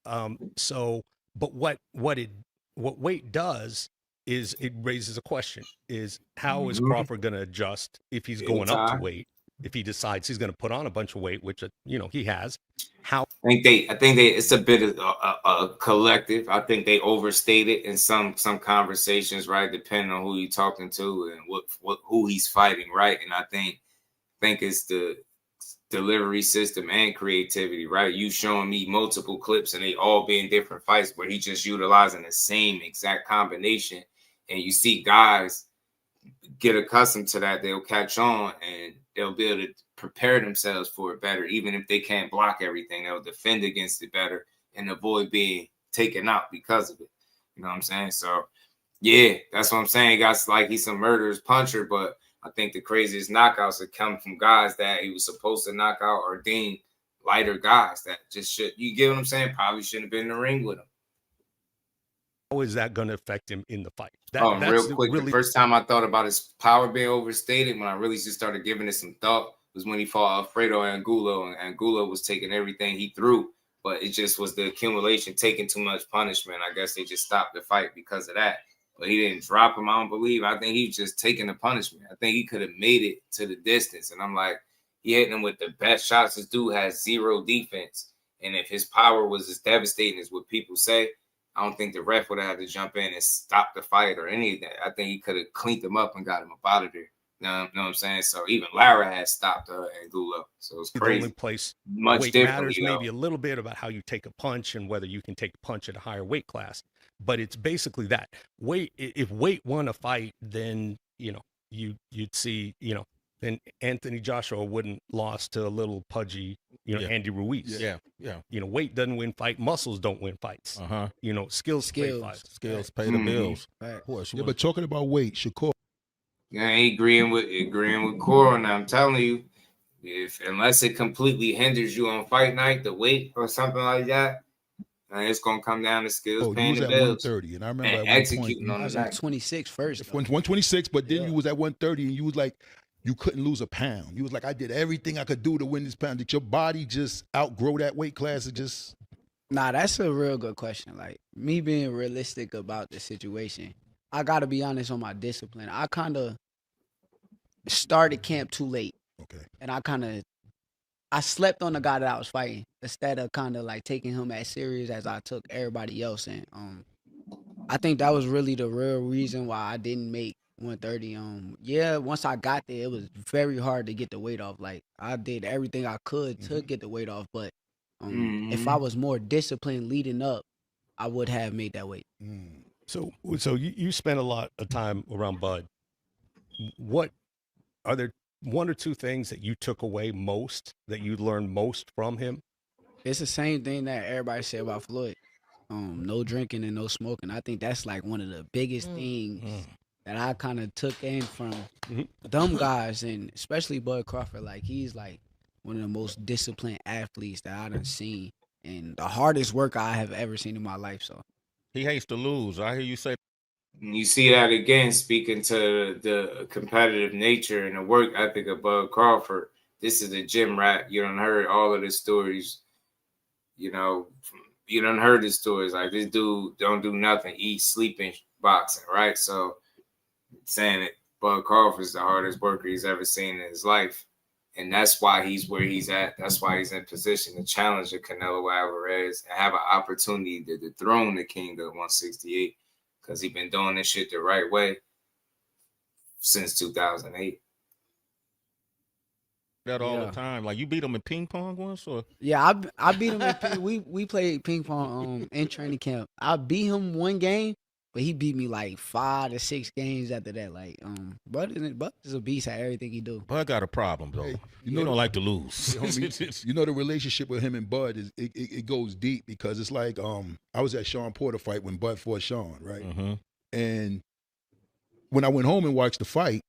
But what weight does is it raises a question: is how is Crawford going to adjust if he's going up to weight? If he decides he's going to put on a bunch of weight, which he has. How I think it's a bit of a collective. I think they overstate it in some conversations, right? Depending on who you're talking to and who he's fighting, right? And I think it's the delivery system and creativity, right? You showing me multiple clips and they all be in different fights where he's just utilizing the same exact combination. And you see guys get accustomed to that, they'll catch on and they'll be able to prepare themselves for it better. Even if they can't block everything, they'll defend against it better and avoid being taken out because of it. You know what I'm saying? So, yeah, that's what I'm saying. Guys, like he's a murderous puncher, but I think the craziest knockouts have come from guys that he was supposed to knock out or deem lighter guys that just you get what I'm saying? Probably shouldn't have been in the ring with him. How is that going to affect him in the fight? Real quick, the first time I thought about his power being overstated, when I really just started giving it some thought, was when he fought Alfredo Angulo, and Angulo was taking everything he threw, but it just was the accumulation, taking too much punishment. I guess they just stopped the fight because of that. But he didn't drop him, I don't believe. I think he was just taking the punishment. I think he could have made it to the distance. And I'm like, he hitting him with the best shots. This dude has zero defense. And if his power was as devastating as what people say, I don't think the ref would have had to jump in and stop the fight or any of that. I think he could have cleaned him up and got him up out of there. You know what I'm saying? So even Lara has stopped Angulo. So it's crazy. The only place much weight different. Matters maybe a little bit about how you take a punch and whether you can take a punch at a higher weight class. But it's basically that weight. If weight won a fight, then you'd see then Anthony Joshua wouldn't lost to a little pudgy, Andy Ruiz. Yeah. Weight doesn't win fight. Muscles don't win fights. Skills pay fights. Skills pay the bills. Of course. But talking about weight, Shakur. Yeah, I ain't agreeing with Cora, and I'm telling you, unless it completely hinders you on fight night, the weight or something like that, and it's gonna come down to skills paying the bills. 130, and I remember and at executing one on point, the night. 26 first. 126, but then you was at 130, and you was like, you couldn't lose a pound. You was like, I did everything I could do to win this pound. Did your body just outgrow that weight class? It just Nah, that's a real good question. Like, me being realistic about the situation, I got to be honest on my discipline. I kind of started camp too late. Okay. And I slept on the guy that I was fighting instead of kind of like taking him as serious as I took everybody else. And I think that was really the real reason why I didn't make 130. Yeah, once I got there, it was very hard to get the weight off. Like, I did everything I could to get the weight off, but if I was more disciplined leading up, I would have made that weight. So you spent a lot of time around Bud. What are there one or two things that you took away most, that you learned most from him? It's the same thing that everybody said about Floyd. No drinking and no smoking. I think that's like one of the biggest things that I kind of took in from them guys, and especially Bud Crawford. Like, he's like one of the most disciplined athletes that I done seen, and the hardest work I have ever seen in my life. So he hates to lose. I hear you say. You see that again, speaking to the competitive nature and the work ethic of Bud Crawford. This is a gym rat. You done heard all of the stories. You done heard the stories. Like, this dude don't do nothing, eat, sleep, and boxing, right? So saying that Bud Crawford is the hardest worker he's ever seen in his life. And that's why he's where he's at. That's why he's in position to challenge the Canelo Alvarez and have an opportunity to dethrone the king of 168, because he's been doing this shit the right way since 2008. That all the time. Like, you beat him in ping pong once, or? Yeah, I beat him in ping. We played ping pong in training camp. I beat him one game, but he beat me like 5 to 6 games after that. Like, Bud is a beast at everything he do. Bud got a problem though. Hey, you don't like to lose. You know, the relationship with him and Bud is it goes deep, because it's like I was at Sean Porter fight when Bud fought Sean, right? And when I went home and watched the fight,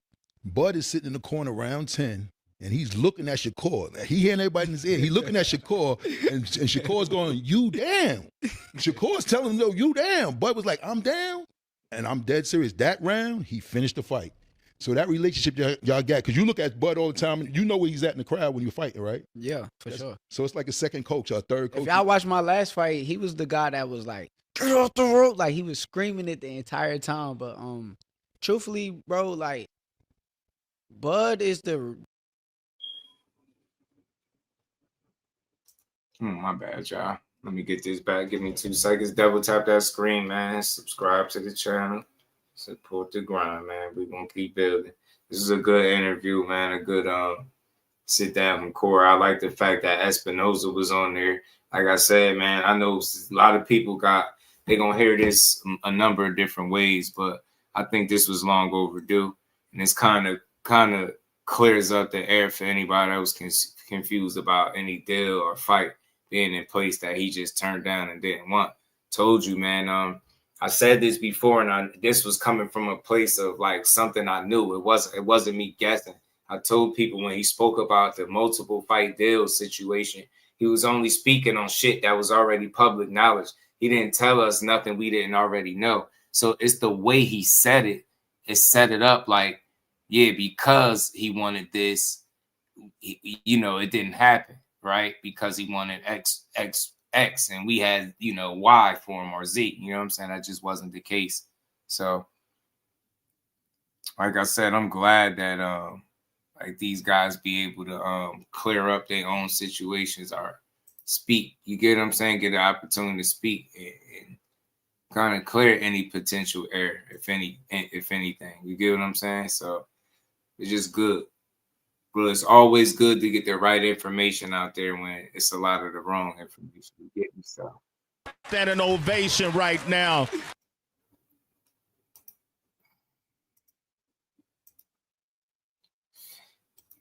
Bud is sitting in the corner round 10. And he's looking at Shakur. He hearing everybody in his ear. He's looking at Shakur, and Shakur's going, "You down." Shakur's telling him, "No, you down." Bud was like, "I'm down," and I'm dead serious. That round, he finished the fight. So that relationship y'all got, because you look at Bud all the time, and you know where he's at in the crowd when you're fighting, right? Yeah, for sure. So it's like a second coach or a third coach. If y'all watched my last fight, he was the guy that was like, "Get off the rope!" Like, he was screaming it the entire time. But truthfully, bro, like, Bud is the my bad, y'all. Let me get this back. Give me 2 seconds. Double tap that screen, man. Subscribe to the channel. Support the grind, man. We're going to keep building. This is a good interview, man. A good sit down with Corey. I like the fact that Espinoza was on there. Like I said, man, I know a lot of people they're going to hear this a number of different ways, but I think this was long overdue. And it's kind of clears up the air for anybody that was confused about any deal or fight being in place that he just turned down and didn't want. Told you, man. I said this before, and this was coming from a place of like something I knew. It wasn't me guessing. I told people when he spoke about the multiple fight deal situation, he was only speaking on shit that was already public knowledge. He didn't tell us nothing we didn't already know. So it's the way he said it. It set it up like, yeah, because he wanted this, it didn't happen. Right? Because he wanted X, and we had, Y for him or Z. You know what I'm saying? That just wasn't the case. So, like I said, I'm glad that like these guys be able to clear up their own situations or speak. You get what I'm saying? Get an opportunity to speak and kind of clear any potential error, if anything. You get what I'm saying? So it's just good. But it's always good to get the right information out there when it's a lot of the wrong information you get. So that an ovation right now.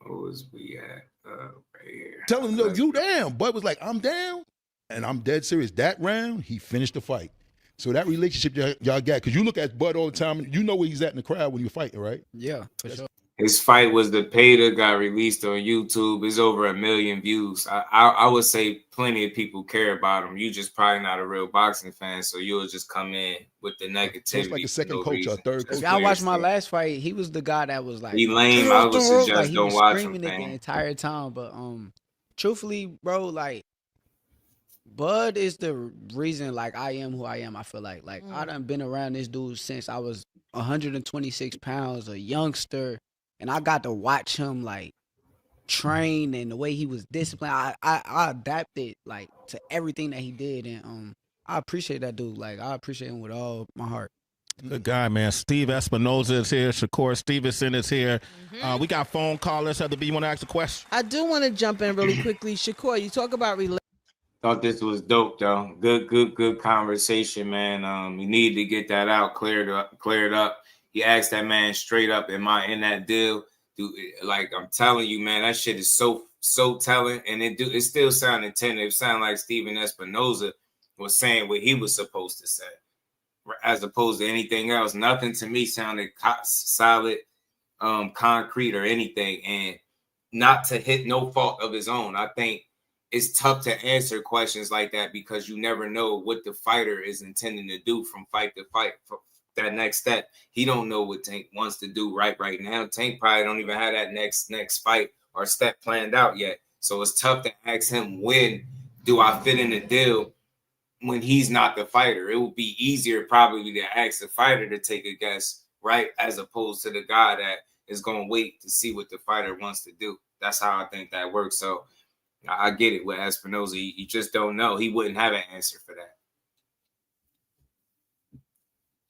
Where was we at? Right here. Tell him, no, you down. Bud was like, I'm down, and I'm dead serious. That round, he finished the fight. So that relationship y'all got, because you look at Bud all the time, and you know where he's at in the crowd when you're fighting, right? Yeah, for sure. His fight was the Peta, got released on YouTube. It's over 1 million views. I would say plenty of people care about him. You just probably not a real boxing fan, so you'll just come in with the negativity. So it's like a second coach or third coach. If y'all watched my last fight, he was the guy that was like, he lame. I would suggest like, don't watch him, screaming it the entire time. But truthfully, bro, like Bud is the reason like I am who I am. I feel like I done been around this dude since I was 126 pounds, a youngster. And I got to watch him like train and the way he was disciplined. I adapted like to everything that he did, and I appreciate that dude. Like I appreciate him with all my heart. Good guy, man. Steve Espinoza is here. Shakur Stevenson is here. We got phone callers. Heather B, you want to ask a question? I do want to jump in really quickly. Shakur, you talk about Thought this was dope though. Good conversation, man. You need to get that out, cleared up. He asked that man straight up, am I in that deal? Dude, like I'm telling you, man, that shit is so telling, and it still sounded tender. It sounded like Steven Espinoza was saying what he was supposed to say, as opposed to anything else. Nothing to me sounded solid, concrete or anything, and not to hit no fault of his own. I think it's tough to answer questions like that because you never know what the fighter is intending to do from fight to fight. That next step, he don't know what Tank wants to do right now. Tank probably don't even have that next fight or step planned out yet. So it's tough to ask him, when do I fit in the deal when he's not the fighter? It would be easier probably to ask the fighter to take a guess, right? As opposed to the guy that is going to wait to see what the fighter wants to do. That's how I think that works. So I get it with Espinoza. You just don't know. He wouldn't have an answer for that.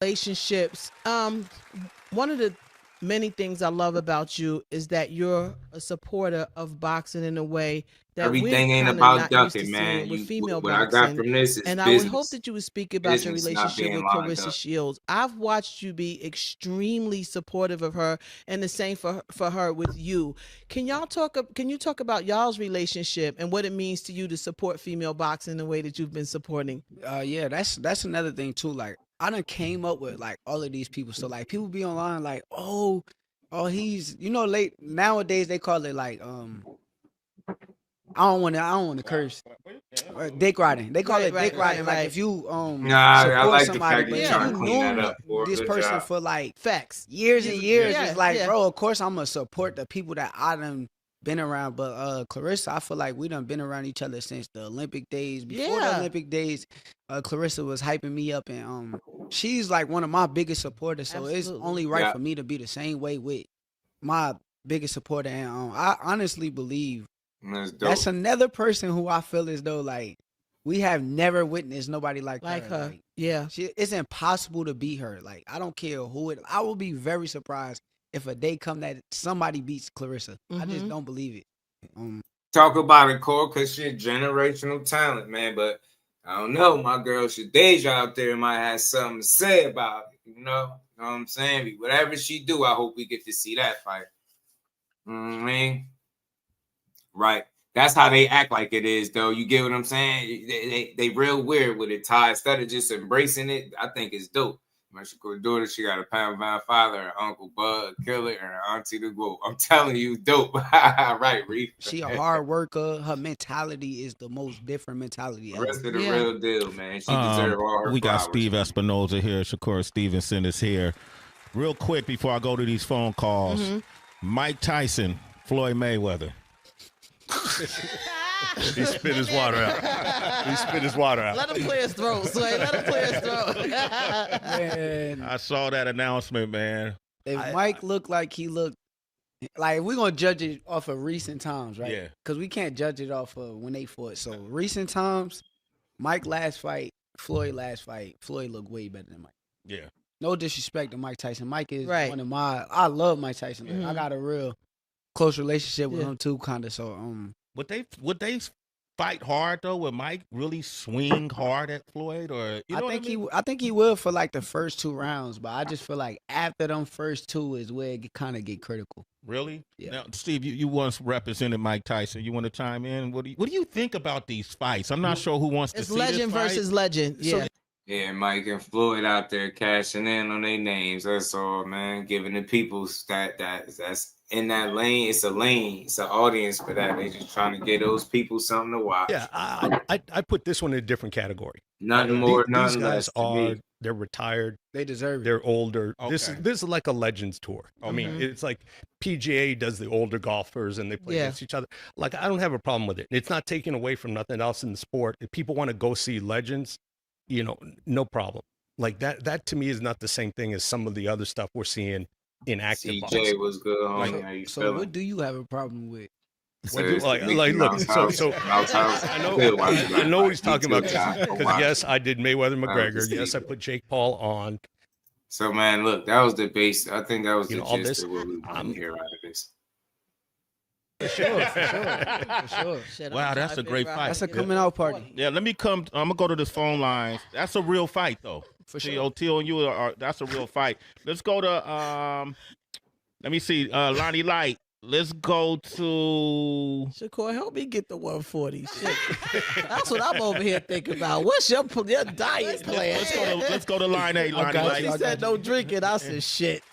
relationships. One of the many things I love about you is that you're a supporter of boxing in a way that everything ain't about ducking, man. With female what boxing. I got from this is and business. I would hope that you would speak about your Business, not relationship being with lined Clarissa up. Shields. I've watched you be extremely supportive of her, and the same for her with you. Can you talk about y'all's relationship and what it means to you to support female boxing in the way that you've been supporting? Yeah, that's another thing too. Like I done came up with like all of these people. So like people be online like, oh, he's late nowadays they call it like I don't want to curse. Dick riding. They call it dick riding. Like if you I like somebody, the fact but that you you're trying to clean that know up for this good person job. for like facts years and years. Yeah, It's like, yeah. bro, of course I'm gonna support the people that I done been around. But Clarissa, I feel like we done been around each other since the Olympic days. Before the Olympic days, Clarissa was hyping me up, and she's like one of my biggest supporters. So it's only right for me to be the same way with my biggest supporter. And I honestly believe that's another person who I feel as though like we have never witnessed nobody like her. Like, yeah. It's impossible to beat her. Like I don't care who it. I will be very surprised if a day come that somebody beats Clarissa. I just don't believe it. Talk about it, Cole, because she's generational talent, man. But I don't know, my girl Shadeja out there might have something to say about it. You know what I'm saying? Whatever she do, I hope we get to see that fight. I mean, right. That's how they act like it is, though. You get what I'm saying? They real weird with it, Ty. Instead of just embracing it, I think it's dope. My Shakur daughter, she got a pound father, her uncle Bud, Killer, and her auntie the Goat. I'm telling you, dope. Right, Reef. She a hard worker. Her mentality is the most different mentality The ever. rest of the real deal, man. She deserves all her We got flowers. Steve Espinoza here. Shakur Stevenson is here. Real quick before I go to these phone calls, Mike Tyson, Floyd Mayweather. He spit his water out. He spit his water out. Let him clear his throat, Sway. Let him clear his throat. Man, I saw that announcement, man. if Mike looked like he looked, like we're gonna judge it off of recent times, right? Yeah. Because we can't judge it off of when they fought. So recent times, Mike last fight, Floyd last fight, Floyd looked way better than Mike. Yeah. No disrespect to Mike Tyson. Mike is Right. one of my. I love Mike Tyson. Like, I got a real close relationship with Yeah. him too, kind of. So Would they fight hard though? Would Mike really swing hard at Floyd, or you know I think he will for like the first 2 rounds, but I just feel like after them first 2 is where it kind of get critical. Really? Yeah. Now, Steve, you once represented Mike Tyson. You want to chime in? What do you think about these fights? I'm not sure who wants to see legend this fight. versus legend. Yeah. Yeah, Mike and Floyd out there cashing in on their names. That's all, man. Giving the people that's in that lane. It's a lane. It's an audience for that. They just trying to get those people something to watch. Yeah, I put this one in a different category. Nothing more, nothing these guys less. they're retired. They deserve it. They're older. Okay. This is like a Legends tour. I mean, it's like PGA does the older golfers and they play against each other. Like, I don't have a problem with it. It's not taking away from nothing else in the sport. If people want to go see Legends, no problem. Like that to me is not the same thing as some of the other stuff we're seeing in active boxing. CJ was good, homie. How you feeling? What do you have a problem with? Look, I know what he's talking about because yes, I did Mayweather McGregor. Yes, I put Jake Paul on. So man, look, that was the base. I think that was the gist of what we want to hear out of this. For sure. Wow, that's a great fight. That's a coming out party. Yeah, I'm gonna go to this phone line. That's a real fight, though. For sure. Teal and you that's a real fight. Let's go to let me see, Lonnie Light. Let's go to Shakur. Help me get the 140. Shit. That's what I'm over here thinking about. What's your diet plan? Let's go to line 8, Lonnie Light. He said no drinking. I said shit.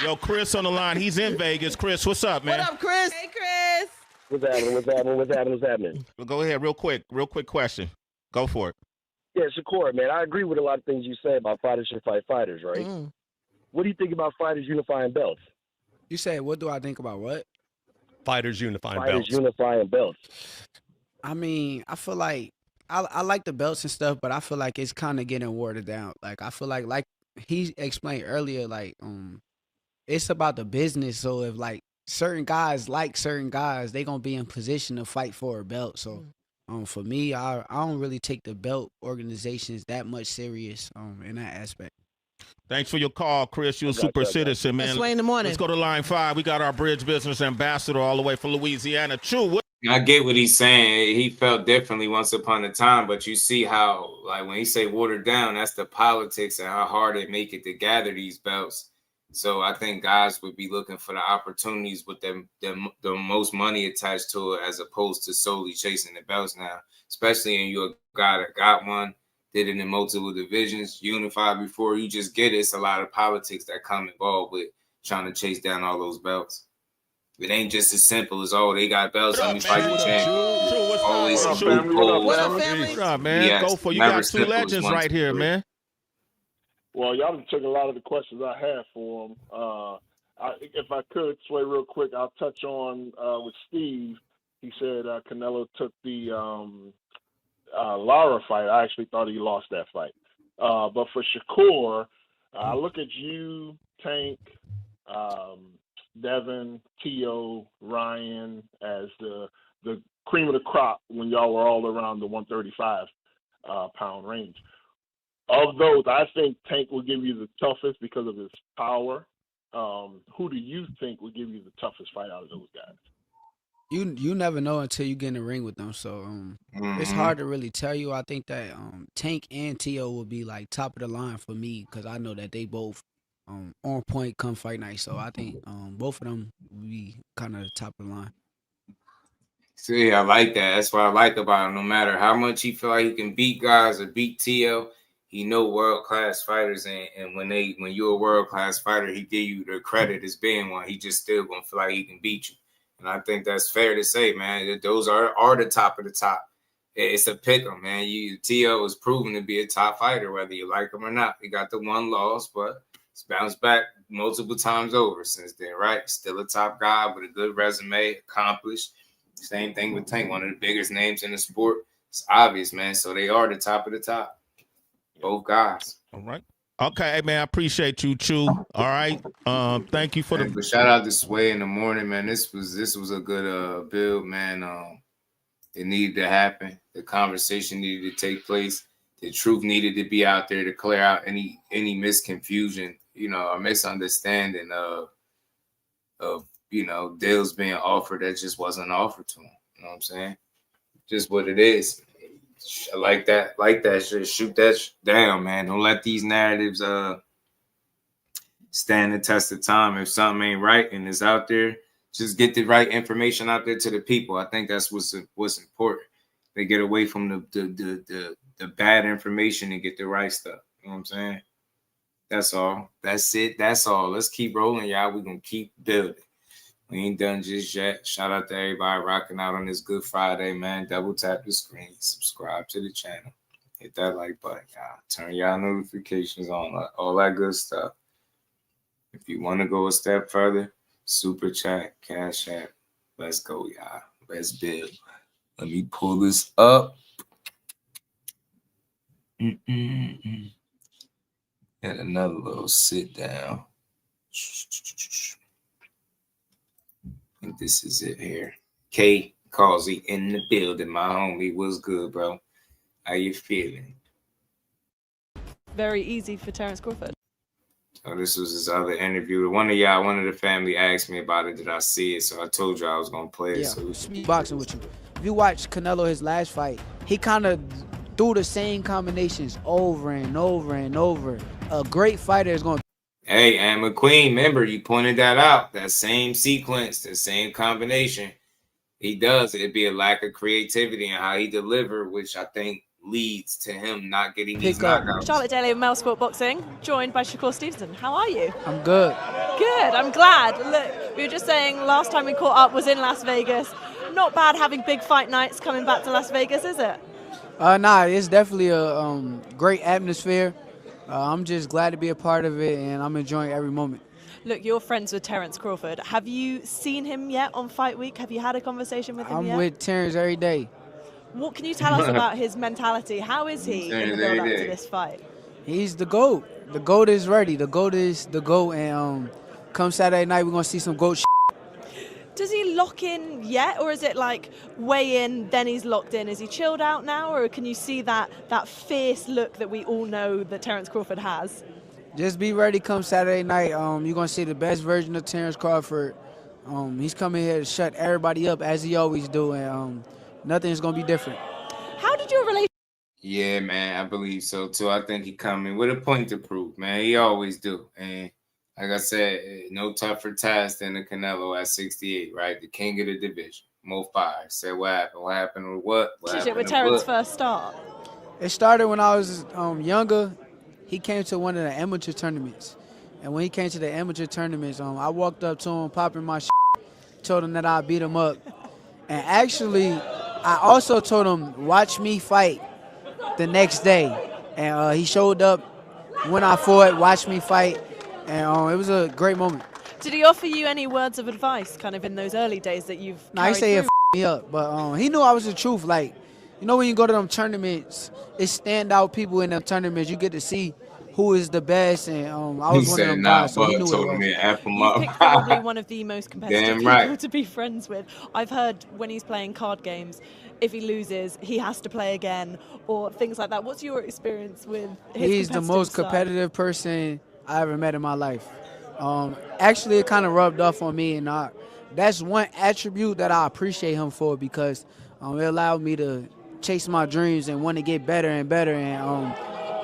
Yo, Chris on the line. He's in Vegas. Chris, what's up, man? What up, Chris? Hey, Chris. What's happening? Well, go ahead, real quick question. Go for it. Yeah, Shakur, man, I agree with a lot of things you say about fighters should fight fighters, right? What do you think about fighters unifying belts? You said, what do I think about what? Fighters unifying belts. I mean, I feel like I like the belts and stuff, but I feel like it's kind of getting watered down. Like, I feel like he explained earlier, like, it's about the business. So if like certain guys, they gonna be in position to fight for a belt. So for me, I don't really take the belt organizations that much serious in that aspect. Thanks for your call, Chris. You're a super citizen, man. That's way in the morning. Let's go to line 5. We got our bridge business ambassador all the way from Louisiana. True. I get what he's saying. He felt differently once upon a time, but you see how, like, when he say watered down, that's the politics and how hard it make it to gather these belts. So I think guys would be looking for the opportunities with the most money attached to it, as opposed to solely chasing the belts now. Especially in you're a guy that got one, did it in multiple divisions, unified before you just get it. It's a lot of politics that come involved with trying to chase down all those belts. It ain't just as simple as, oh, they got belts, let me fight the champion. Always some loopholes. What up, man? Yes, Go for it. You got two legends right here, man. Well, y'all took a lot of the questions I had for him. If I could, Sway, real quick, I'll touch on with Steve. He said Canelo took the Lara fight. I actually thought he lost that fight. But for Shakur, I look at you, Tank, Devin, Teo, Ryan as the cream of the crop when y'all were all around the 135 pound range. Of those, I think Tank will give you the toughest because of his power. Who do you think will give you the toughest fight out of those guys? You never know until you get in the ring with them. So it's hard to really tell you. I think that Tank and Teo will be like top of the line for me because I know that they both on point come fight night. So I think both of them will be kind of top of the line. See, I like that. That's what I like about him. No matter how much he feel like he can beat guys or beat Teo, he know world-class fighters. And when you're a world-class fighter, he give you the credit as being one. He just still going to feel like he can beat you. And I think that's fair to say, man. Those are the top of the top. It's a pick 'em, man. Teo is proven to be a top fighter, whether you like him or not. He got the one loss, but he's bounced back multiple times over since then, right? Still a top guy with a good resume, accomplished. Same thing with Tank, one of the biggest names in the sport. It's obvious, man. So they are the top of the top. Both guys. All right. Okay, man, I appreciate you, Chew. All right. Thank you for the shout out to Sway in the morning, man. This was a good build, man. It needed to happen. The conversation needed to take place. The truth needed to be out there to clear out any misconfusion, or misunderstanding of deals being offered that just wasn't offered to him. You know what I'm saying? Just what it is. I like that shit. Shoot that down, man. Don't let these narratives stand the test of time. If something ain't right and it's out there, just get the right information out there to the people. I think that's what's important. They get away from the bad information and get the right stuff. You know what I'm saying? That's all. That's it. That's all. Let's keep rolling, y'all. We're going to keep building. We ain't done just yet. Shout out to everybody rocking out on this Good Friday, man. Double tap the screen. Subscribe to the channel. Hit that like button, y'all. Turn y'all notifications on. All that good stuff. If you want to go a step further, Super Chat, Cash App. Let's go, y'all. Let's build. Let me pull this up. And another little sit down. I think this is it here. K Causey in the building, my homie. What's good, bro? How you feeling? Very easy for Terence Crawford. So this was his other interview. One of the family asked me about it. Did I see it? So I told you I was gonna play it. Yeah, So boxing with you. If you watch Canelo his last fight, he kind of threw the same combinations over and over and over. A great fighter is going to. Hey, and McQueen, remember you pointed that out. That same sequence, the same combination. He does. It'd be a lack of creativity in how he delivered, which I think leads to him not getting these knockouts. Charlotte Daly of Male Sport Boxing, joined by Shakur Stevenson. How are you? I'm good. Good, I'm glad. Look, we were just saying last time we caught up was in Las Vegas. Not bad having big fight nights coming back to Las Vegas, is it? Nah, it's definitely a great atmosphere. I'm just glad to be a part of it, and I'm enjoying every moment. Look, you're friends with Terence Crawford. Have you seen him yet on Fight Week? Have you had a conversation with him yet? I'm with Terence every day. What can you tell us about his mentality? How is he in the build-up to this fight? He's the GOAT. The GOAT is ready. The GOAT is the GOAT, and come Saturday night, we're going to see some GOAT shit. Does he lock in yet, or is it like weigh in, then he's locked in? Is he chilled out now, or can you see that fierce look that we all know that Terence Crawford has? Just be ready come Saturday night. You're going to see the best version of Terence Crawford. He's coming here to shut everybody up, as he always do, and nothing's going to be different. How did your relationship? Yeah, man, I believe so, too. I think he coming with a point to prove, man. He always do. And like I said, no tougher task than the Canelo at 68, right? The king of the division. Mo Fire. Said what happened? What happened with what? Relationship with Terence first start? It started when I was younger. He came to one of the amateur tournaments. And when he came to the amateur tournaments, I walked up to him, popping my shit, told him that I beat him up. And actually, I also told him, watch me fight the next day. And he showed up when I fought, watched me fight. And it was a great moment. Did he offer you any words of advice kind of in those early days that you've Nah, he said he me up, but he knew I was the truth. Like, you know when you go to them tournaments, it's standout people in them tournaments. You get to see who is the best, and I was one of them guys, so he knew told it me was. to F him You up. picked probably one of the most competitive Damn right. people to be friends with. I've heard when he's playing card games, if he loses, he has to play again, or things like that. What's your experience with his He's the most side? competitive person I ever met in my life. Actually, it kind of rubbed off on me, and that's one attribute that I appreciate him for, because it allowed me to chase my dreams and want to get better and better, and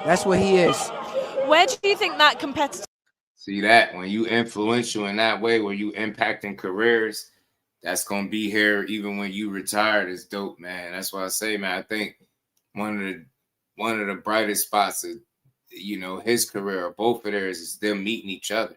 that's what he is. Where do you think that competitive? See that when you influential in that way, where you impacting careers, that's gonna be here even when you retired. Is dope, man. That's why I say, man. I think one of the brightest spots of his career, or both of theirs, is them meeting each other.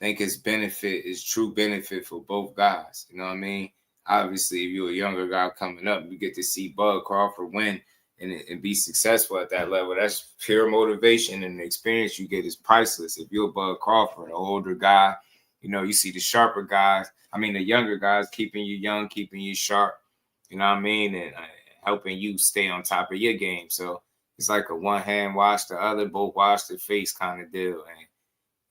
I think his benefit is true benefit for both guys. You know what I mean? Obviously, if you're a younger guy coming up, you get to see Bud Crawford win and be successful at that level. That's pure motivation, and the experience you get is priceless. If you're Bud Crawford, an older guy, you see the sharper guys. I mean, the younger guys keeping you young, keeping you sharp. You know what I mean? And helping you stay on top of your game. So it's like a one hand wash the other, both wash the face kind of deal. And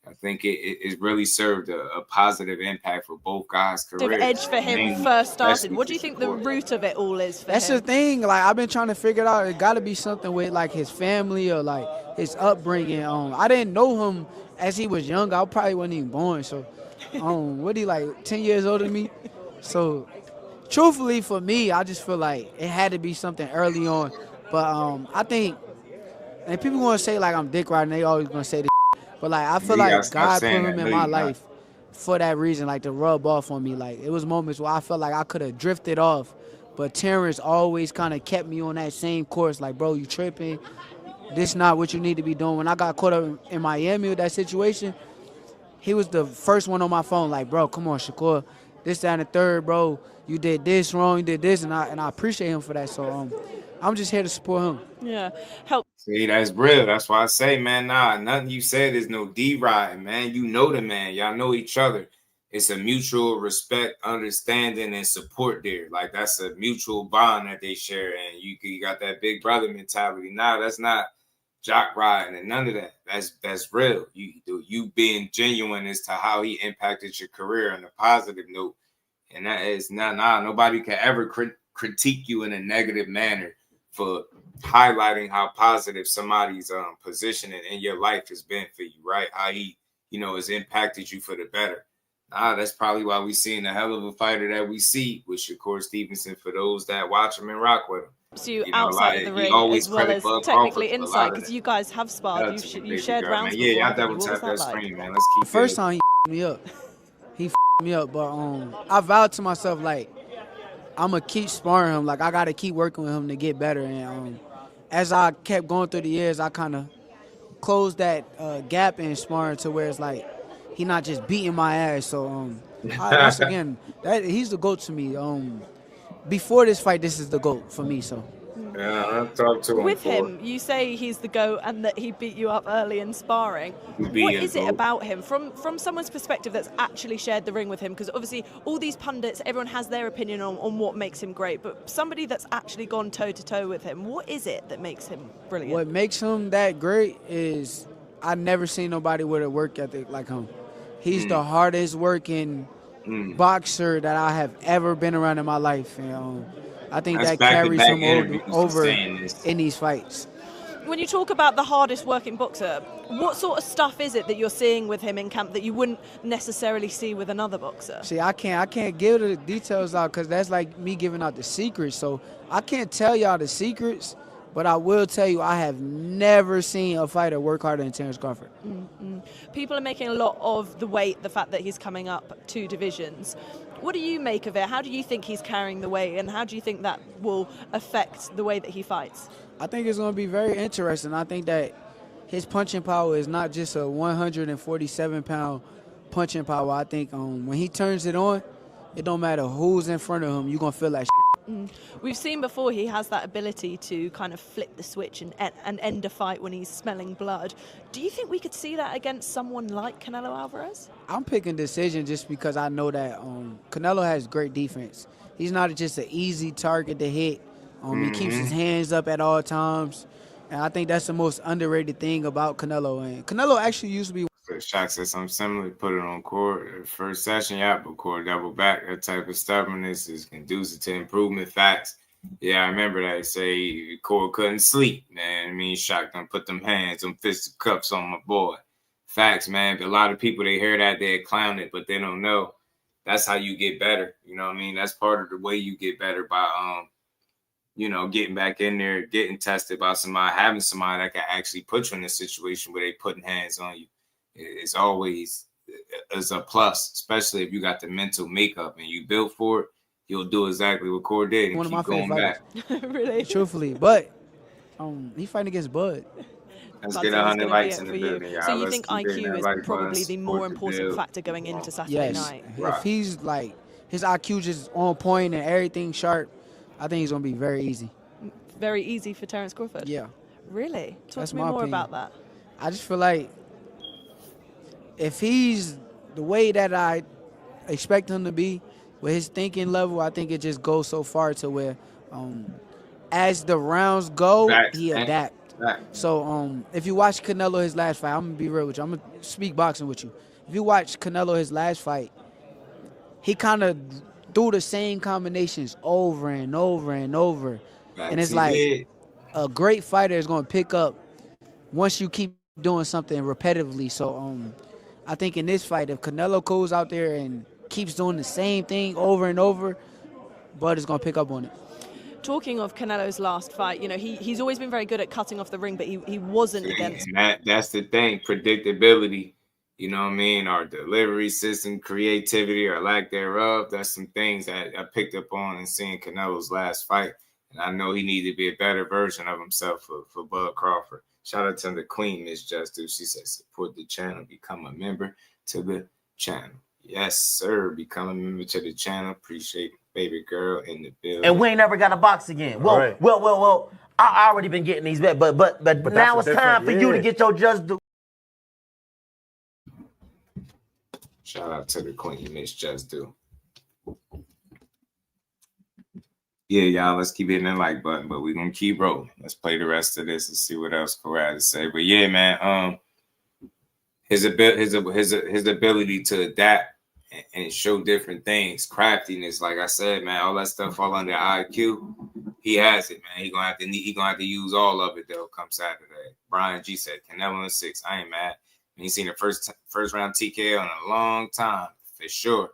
I think it really served a positive impact for both guys' careers. Edge for him first started. What do you think the root of it all is for That's him? the thing. Like, I've been trying to figure it out. It got to be something with like his family or like his upbringing. I didn't know him as he was younger. I probably wasn't even born. So, what he like 10 years older than me? So, truthfully, for me, I just feel like it had to be something early on. But I think, and people want to say like I'm dick riding. They always gonna say this. But like I feel You gotta like stop God put saying him that. in No, my you're not. life for that reason, like to rub off on me. Like it was moments where I felt like I could have drifted off, but Terrence always kind of kept me on that same course. Like, bro, you tripping? This not what you need to be doing. When I got caught up in Miami with that situation, he was the first one on my phone. Like, bro, come on, Shakur, this, that, and the third, bro. You did this wrong. You did this, and I appreciate him for that. So I'm just here to support him. Yeah, help. See, that's real. That's why I say, man, nah, nothing you said is no D-riding, man. You know the man. Y'all know each other. It's a mutual respect, understanding, and support there. Like, that's a mutual bond that they share. And you got that big brother mentality. Nah, that's not jock riding and none of that. That's real. You being genuine as to how he impacted your career on a positive note. And that is nobody can ever critique you in a negative manner for highlighting how positive somebody's positioning in your life has been for you, right? How he, has impacted you for the better. That's probably why we seeing a hell of a fighter that we see with Shakur Stevenson for those that watch him and rock with him. So you outside of the ring as well as technically inside, because you guys have sparred. You shared rounds before. Yeah, I double tap that screen, man. Let's keep First time he me up, but I vowed to myself like I'm gonna keep sparring him. Like I gotta keep working with him to get better. And as I kept going through the years, I kind of closed that gap in sparring to where it's like he not just beating my ass. So once again, he's the GOAT to me. Before this fight, this is the GOAT for me. So. Yeah, I'll talk to him. With him, you say he's the GOAT and that he beat you up early in sparring. What is it about him, from someone's perspective that's actually shared the ring with him? Because obviously all these pundits, everyone has their opinion on what makes him great, but somebody that's actually gone toe-to-toe with him, what is it that makes him brilliant? What makes him that great is I've never seen nobody with a work ethic like him. He's the hardest working boxer that I have ever been around in my life. And I think that carries him over in these fights. When you talk about the hardest working boxer, what sort of stuff is it that you're seeing with him in camp that you wouldn't necessarily see with another boxer? See, I can't give the details out because that's like me giving out the secrets. So I can't tell y'all the secrets, but I will tell you I have never seen a fighter work harder than Terence Crawford. Mm-hmm. People are making a lot of the weight, the fact that he's coming up 2 divisions. What do you make of it? How do you think he's carrying the weight, and how do you think that will affect the way that he fights? I think it's going to be very interesting. I think that his punching power is not just a 147-pound punching power. I think when he turns it on, it don't matter who's in front of him, you're going to feel that shit. We've seen before he has that ability to kind of flip the switch and end a fight when he's smelling blood. Do you think we could see that against someone like Canelo Alvarez? I'm picking decision just because I know that Canelo has great defense. He's not just an easy target to hit. He keeps his hands up at all times. And I think that's the most underrated thing about Canelo. And Canelo actually used to be... Shaq said something similar, put it on court. First session, but court double back. That type of stubbornness is conducive to improvement. Facts. Yeah, I remember that. They say Court couldn't sleep, man. I mean, Shaq done put them hands, them fist cups on my boy. Facts, man. But a lot of people, they hear that, they clown it, but they don't know. That's how you get better. You know what I mean? That's part of the way you get better by, getting back in there, getting tested by somebody, having somebody that can actually put you in a situation where they putting hands on you. It's always is a plus, especially if you got the mental makeup and you built for it. You'll do exactly what Core did and keep going back. Really? Truthfully, but he fighting against Bud. Let's get 100 likes in the building, y'all. So you think IQ is probably the more important factor going into Saturday night? If he's like his IQ just on point and everything sharp, I think he's gonna be very easy. Very easy for Terence Crawford? Yeah. Really? Talk to me my more opinion. about that. I just feel like if he's the way that I expect him to be with his thinking level, I think it just goes so far to where as the rounds go, he adapt. So if you watch Canelo his last fight, I'm going to be real with you. I'm going to speak boxing with you. If you watch Canelo his last fight, he kind of threw the same combinations over and over and over. And it's like a great fighter is going to pick up once you keep doing something repetitively. So I think in this fight, if Canelo goes out there and keeps doing the same thing over and over, Bud is going to pick up on it. Talking of Canelo's last fight, you know, he's always been very good at cutting off the ring, but he wasn't against. That's the thing, predictability. You know what I mean? Our delivery system, creativity, or lack thereof. That's some things that I picked up on in seeing Canelo's last fight. And I know he needed to be a better version of himself for Bud Crawford. Shout out to the queen, Miss Jusdueboxing. She said, support the channel, become a member to the channel. Yes, sir. Become a member to the channel. Appreciate baby girl in the building. And we ain't never got a box again. Well. I already been getting these bets, but now it's time for you to get your just do. Shout out to the queen, Miss Jusdueboxing. Yeah, y'all, let's keep hitting that like button, but we're gonna keep rolling. Let's play the rest of this and see what else Corral had to say. But yeah, man, his ability to adapt and show different things, craftiness, like I said, man, all that stuff fall under IQ. He has it, man. He gonna have to use all of it though come Saturday. Brian G said Canelo in 6. I ain't mad. He's seen the first round TKO in a long time for sure.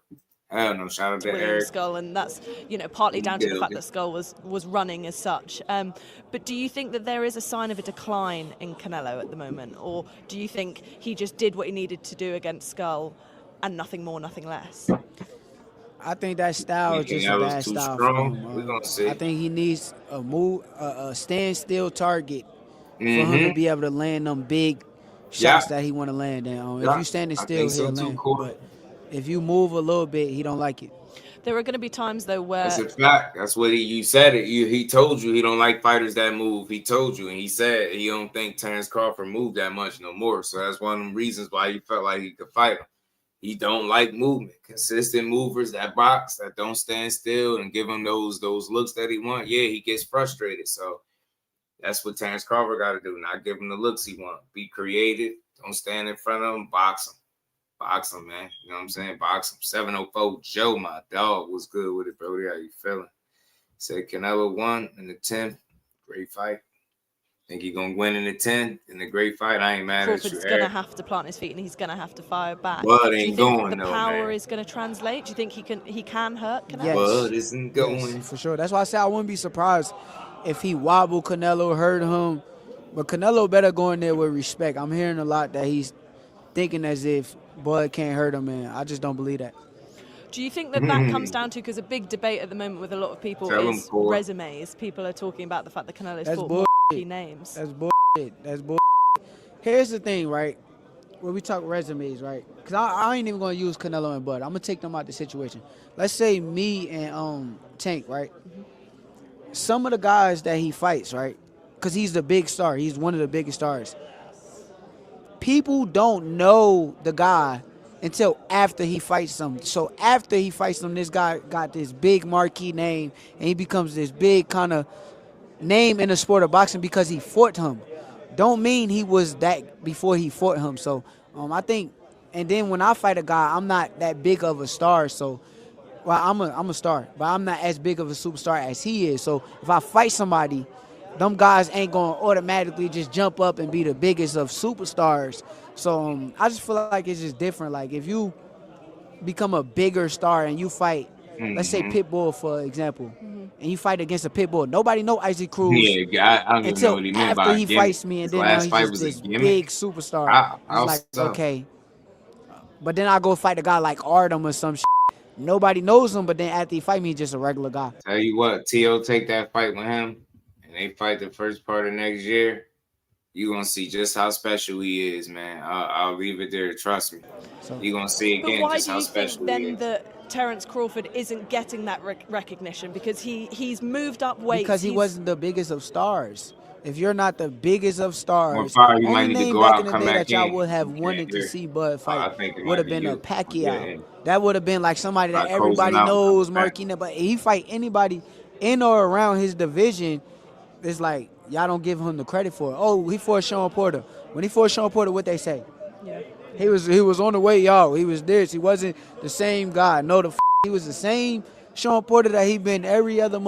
Hell no, shout out to Eric. Skull, and that's, you know, partly down to the fact that Skull was running as such. But do you think that there is a sign of a decline in Canelo at the moment, or do you think he just did what he needed to do against Skull and nothing more, nothing less? I think that style is just a bad style for him. We're gonna see. I think he needs a standstill target for him to be able to land them big shots that he want to land in. If you standing still, he'll land. But if you move a little bit, he don't like it. There are going to be times though where that's a fact. That's what you said it. He told you he don't like fighters that move. He told you, and he said he don't think Terrence Crawford moved that much no more. So that's one of the reasons why he felt like he could fight him. He don't like movement, consistent movers that box, that don't stand still and give him those looks that he want. Yeah, he gets frustrated. So that's what Terrence Crawford got to do. Not give him the looks he want. Be creative. Don't stand in front of him. Box him. Box him, man. You know what I'm saying? Box him. 704 Joe, my dog, was good with it, bro. How you feeling? Said Canelo won in the 10th. Great fight. Think he gonna win in the 10th in the great fight? I ain't mad at you. Crawford's gonna have to plant his feet and he's gonna have to fire back. Bud ain't going. The power is gonna translate. Do you think he can hurt Canelo? Yes. Bud isn't going. Yes, for sure. That's why I said I wouldn't be surprised if he wobbled Canelo, hurt him. But Canelo better go in there with respect. I'm hearing a lot that he's thinking as if Bud can't hurt him, man. I just don't believe that. Do you think that comes down to, because a big debate at the moment with a lot of people is resumes? People are talking about the fact that Canelo's fought more key names. That's bullshit. That's bullshit. Here's the thing, right? When we talk resumes, right? Because I ain't even going to use Canelo and Bud. I'm going to take them out the situation. Let's say me and Tank, right? Some of the guys that he fights, right? Because he's the big star. He's one of the biggest stars. People don't know the guy until after he fights them. So after he fights them, this guy got this big marquee name, and he becomes this big kind of name in the sport of boxing because he fought him. Don't mean he was that before he fought him. So I think, and then when I fight a guy, I'm not that big of a star. So, well, I'm a star, but I'm not as big of a superstar as he is. So if I fight somebody, them guys ain't going to automatically just jump up and be the biggest of superstars. So I just feel like it's just different. Like if you become a bigger star and you fight, let's say Pitbull, for example, and you fight against a Pitbull, nobody know Isaac Cruz I don't even know what he meant by after he fights me, and then now he's just this big superstar. It's like, okay. But then I go fight a guy like Artem or some shit. Nobody knows him, but then after he fight me, he's just a regular guy. Tell you what, T.O. take that fight with him, and they fight the first part of next year, you're going to see just how special he is, man. I'll leave it there. Trust me. You're going to see again just how special he is. Why do you think then that Terrence Crawford isn't getting that recognition? Because he's moved up weight. Because he wasn't the biggest of stars. If you're not the biggest of stars, you might need to go out and come back that y'all would have wanted to see Bud fight would have been a Pacquiao. That would have been like somebody that everybody knows, Marquina. But he fight anybody in or around his division, it's like, y'all don't give him the credit for it. Oh, he fought Sean Porter. When he fought Sean Porter, what they say? Yeah. He was on the way, y'all. He was this. He wasn't the same guy. No, he was the same Sean Porter that he been every other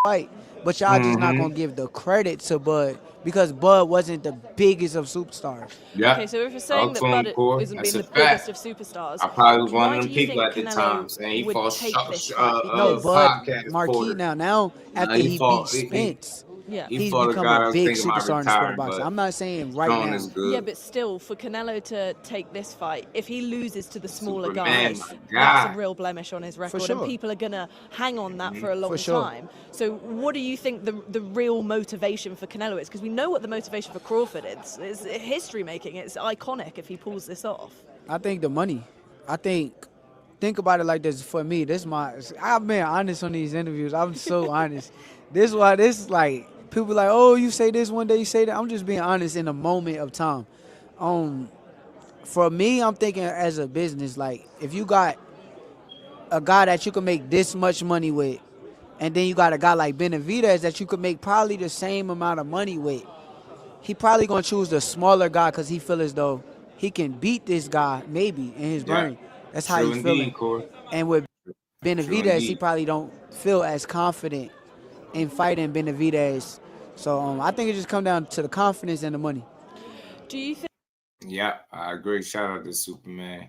fight. but y'all just not gonna give the credit to Bud because Bud wasn't the biggest of superstars. Yeah. Okay, so if you're saying that Bud isn't being the biggest of superstars, I probably was one why of do them you people think at the Canelo time saying he would fought take this fight? No, Bud podcast Marquis Porter. now after he beat Spence. He He's fought a become guy I a was big thinking about superstar in the sport of retiring, boxing. but I'm not saying right Strong now. is good. Yeah, but still, for Canelo to take this fight, if he loses to the smaller Superman, guys, my that's God. a real blemish on his record, sure. and people are going to hang on that for a long For sure. time. So what do you think the real motivation for Canelo is? Because we know what the motivation for Crawford is. It's history-making. It's iconic if he pulls this off. I think the money. Think about it like this. For me, I've been honest on these interviews. I'm so honest. This like people like, oh, you say this one day, you say that. I'm just being honest in a moment of time. For me, I'm thinking as a business, like if you got a guy that you can make this much money with, and then you got a guy like Benavidez that you could make probably the same amount of money with, he probably gonna choose the smaller guy because he feel as though he can beat this guy maybe in his brain. That's how he's feeling. And with Benavidez, he probably don't feel as confident in fighting Benavidez. So I think it just come down to the confidence and the money. Do you think? Yeah, I agree. Shout out to Superman.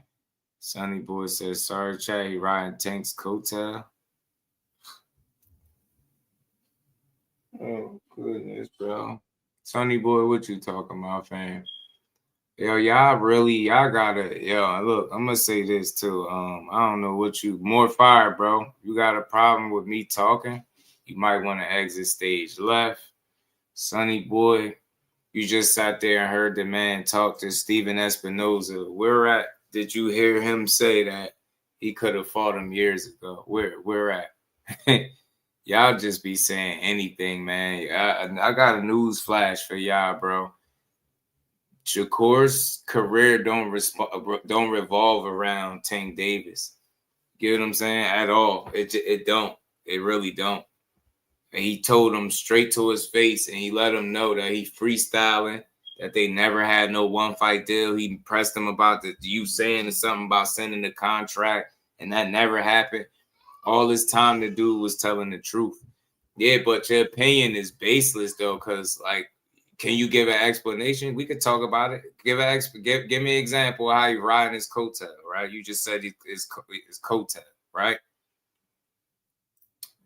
Sonny Boy says, sorry, chat, he riding Tank's coattail. Oh, goodness, bro. Sonny Boy, what you talking about, fam? Yo, y'all gotta, look, I'm gonna say this too. I don't know what more fire, bro. You got a problem with me talking? You might want to exit stage left. Sonny Boy, you just sat there and heard the man talk to Steven Espinoza. Where did you hear him say that he could have fought him years ago? Where at? Y'all just be saying anything, man. I got a news flash for y'all, bro. Shakur's career don't revolve around Tank Davis. Get what I'm saying? At all. It don't. It really don't. And he told him straight to his face, and he let him know that he freestyling, that they never had no one fight deal. He pressed him about you saying something about sending the contract, and that never happened. All this time the dude was telling the truth. Yeah, but your opinion is baseless though, because like, can you give an explanation? We could talk about it. Give me an example of how you riding his coattail, right? You just said his coattail, right?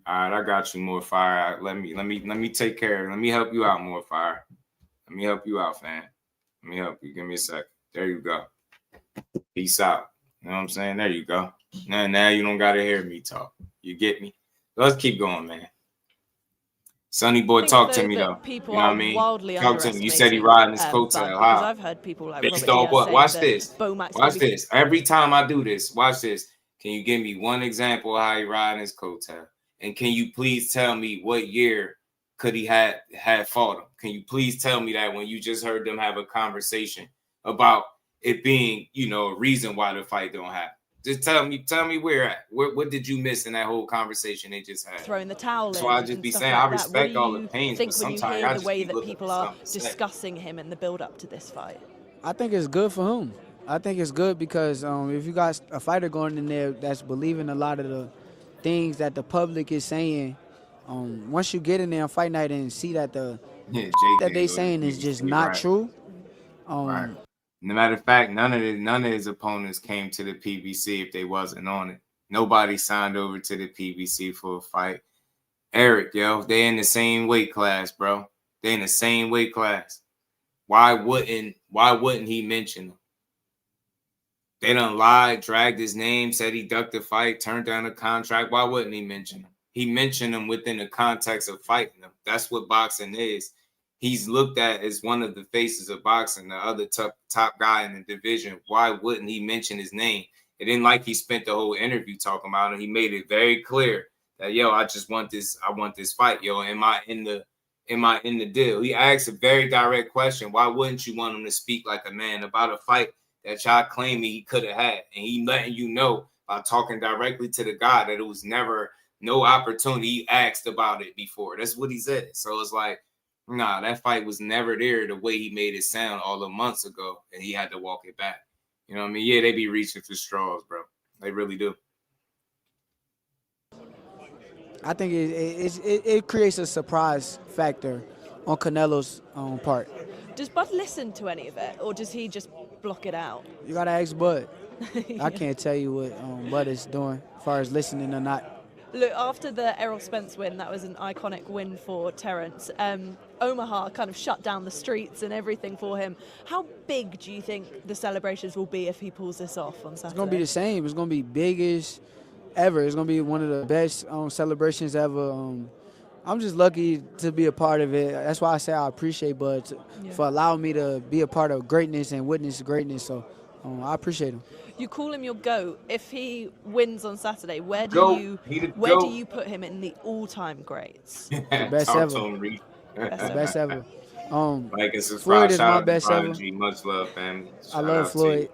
All right, I got you, more fire. Let me take care of it. Let me help you out, more fire. Let me help you out, fam. Let me help you. Give me a second. There you go. Peace out. You know what I'm saying? There you go. Now you don't gotta hear me talk. You get me? Let's keep going, man. Sonny Boy, talk to me though. You know what I mean? Talk to me. You said he riding his coattail. How? I've heard people like based on what? Watch this. Watch this. Every time I do this, watch this. Can you give me one example of how he riding his coattail? And can you please tell me what year could he had fought him? Can you please tell me that when you just heard them have a conversation about it being, a reason why the fight don't happen? Just tell me where at. What did you miss in that whole conversation they just had? Throwing the towel in. So I just be saying, I respect all the pains, but sometimes I just the way be that people are to discussing him in the build-up to this fight. I think it's good for him. I think it's good because if you got a fighter going in there that's believing a lot of the things that the public is saying, once you get in there on fight night and see that that they saying is just not true. Right. No matter of fact, none of his opponents came to the PBC if they wasn't on it. Nobody signed over to the PBC for a fight. Eric, they in the same weight class, bro. They in the same weight class. Why wouldn't he mention them? They done lied, dragged his name, said he ducked the fight, turned down a contract. Why wouldn't he mention them? He mentioned them within the context of fighting them. That's what boxing is. He's looked at as one of the faces of boxing, the other top guy in the division. Why wouldn't he mention his name? It ain't like he spent the whole interview talking about it. He made it very clear that, I just want this. I want this fight, Am I in the deal? He asked a very direct question. Why wouldn't you want him to speak like a man about a fight that y'all claiming he could have had? And he letting you know by talking directly to the guy that it was never no opportunity. He asked about it before. That's what he said. So it's like, nah, that fight was never there the way he made it sound all the months ago, and he had to walk it back. You know what I mean? Yeah, they be reaching for straws, bro. They really do. I think it creates a surprise factor on Canelo's part. Does Bud listen to any of it, or does he just block it out? You gotta ask Bud. Yeah. I can't tell you what Bud is doing as far as listening or not. Look, after the Errol Spence win, that was an iconic win for Terence. Omaha kind of shut down the streets and everything for him. How big do you think the celebrations will be if he pulls this off on Saturday? It's gonna be the same. It's gonna be big as ever. It's gonna be one of the best celebrations ever. I'm just lucky to be a part of it. That's why I say I appreciate Bud for allowing me to be a part of greatness and witness greatness. So I appreciate him. You call him your GOAT. If he wins on Saturday, where do you put him in the all-time greats? Best ever. Best ever. Floyd is my best ever. Much love, family. I love Floyd.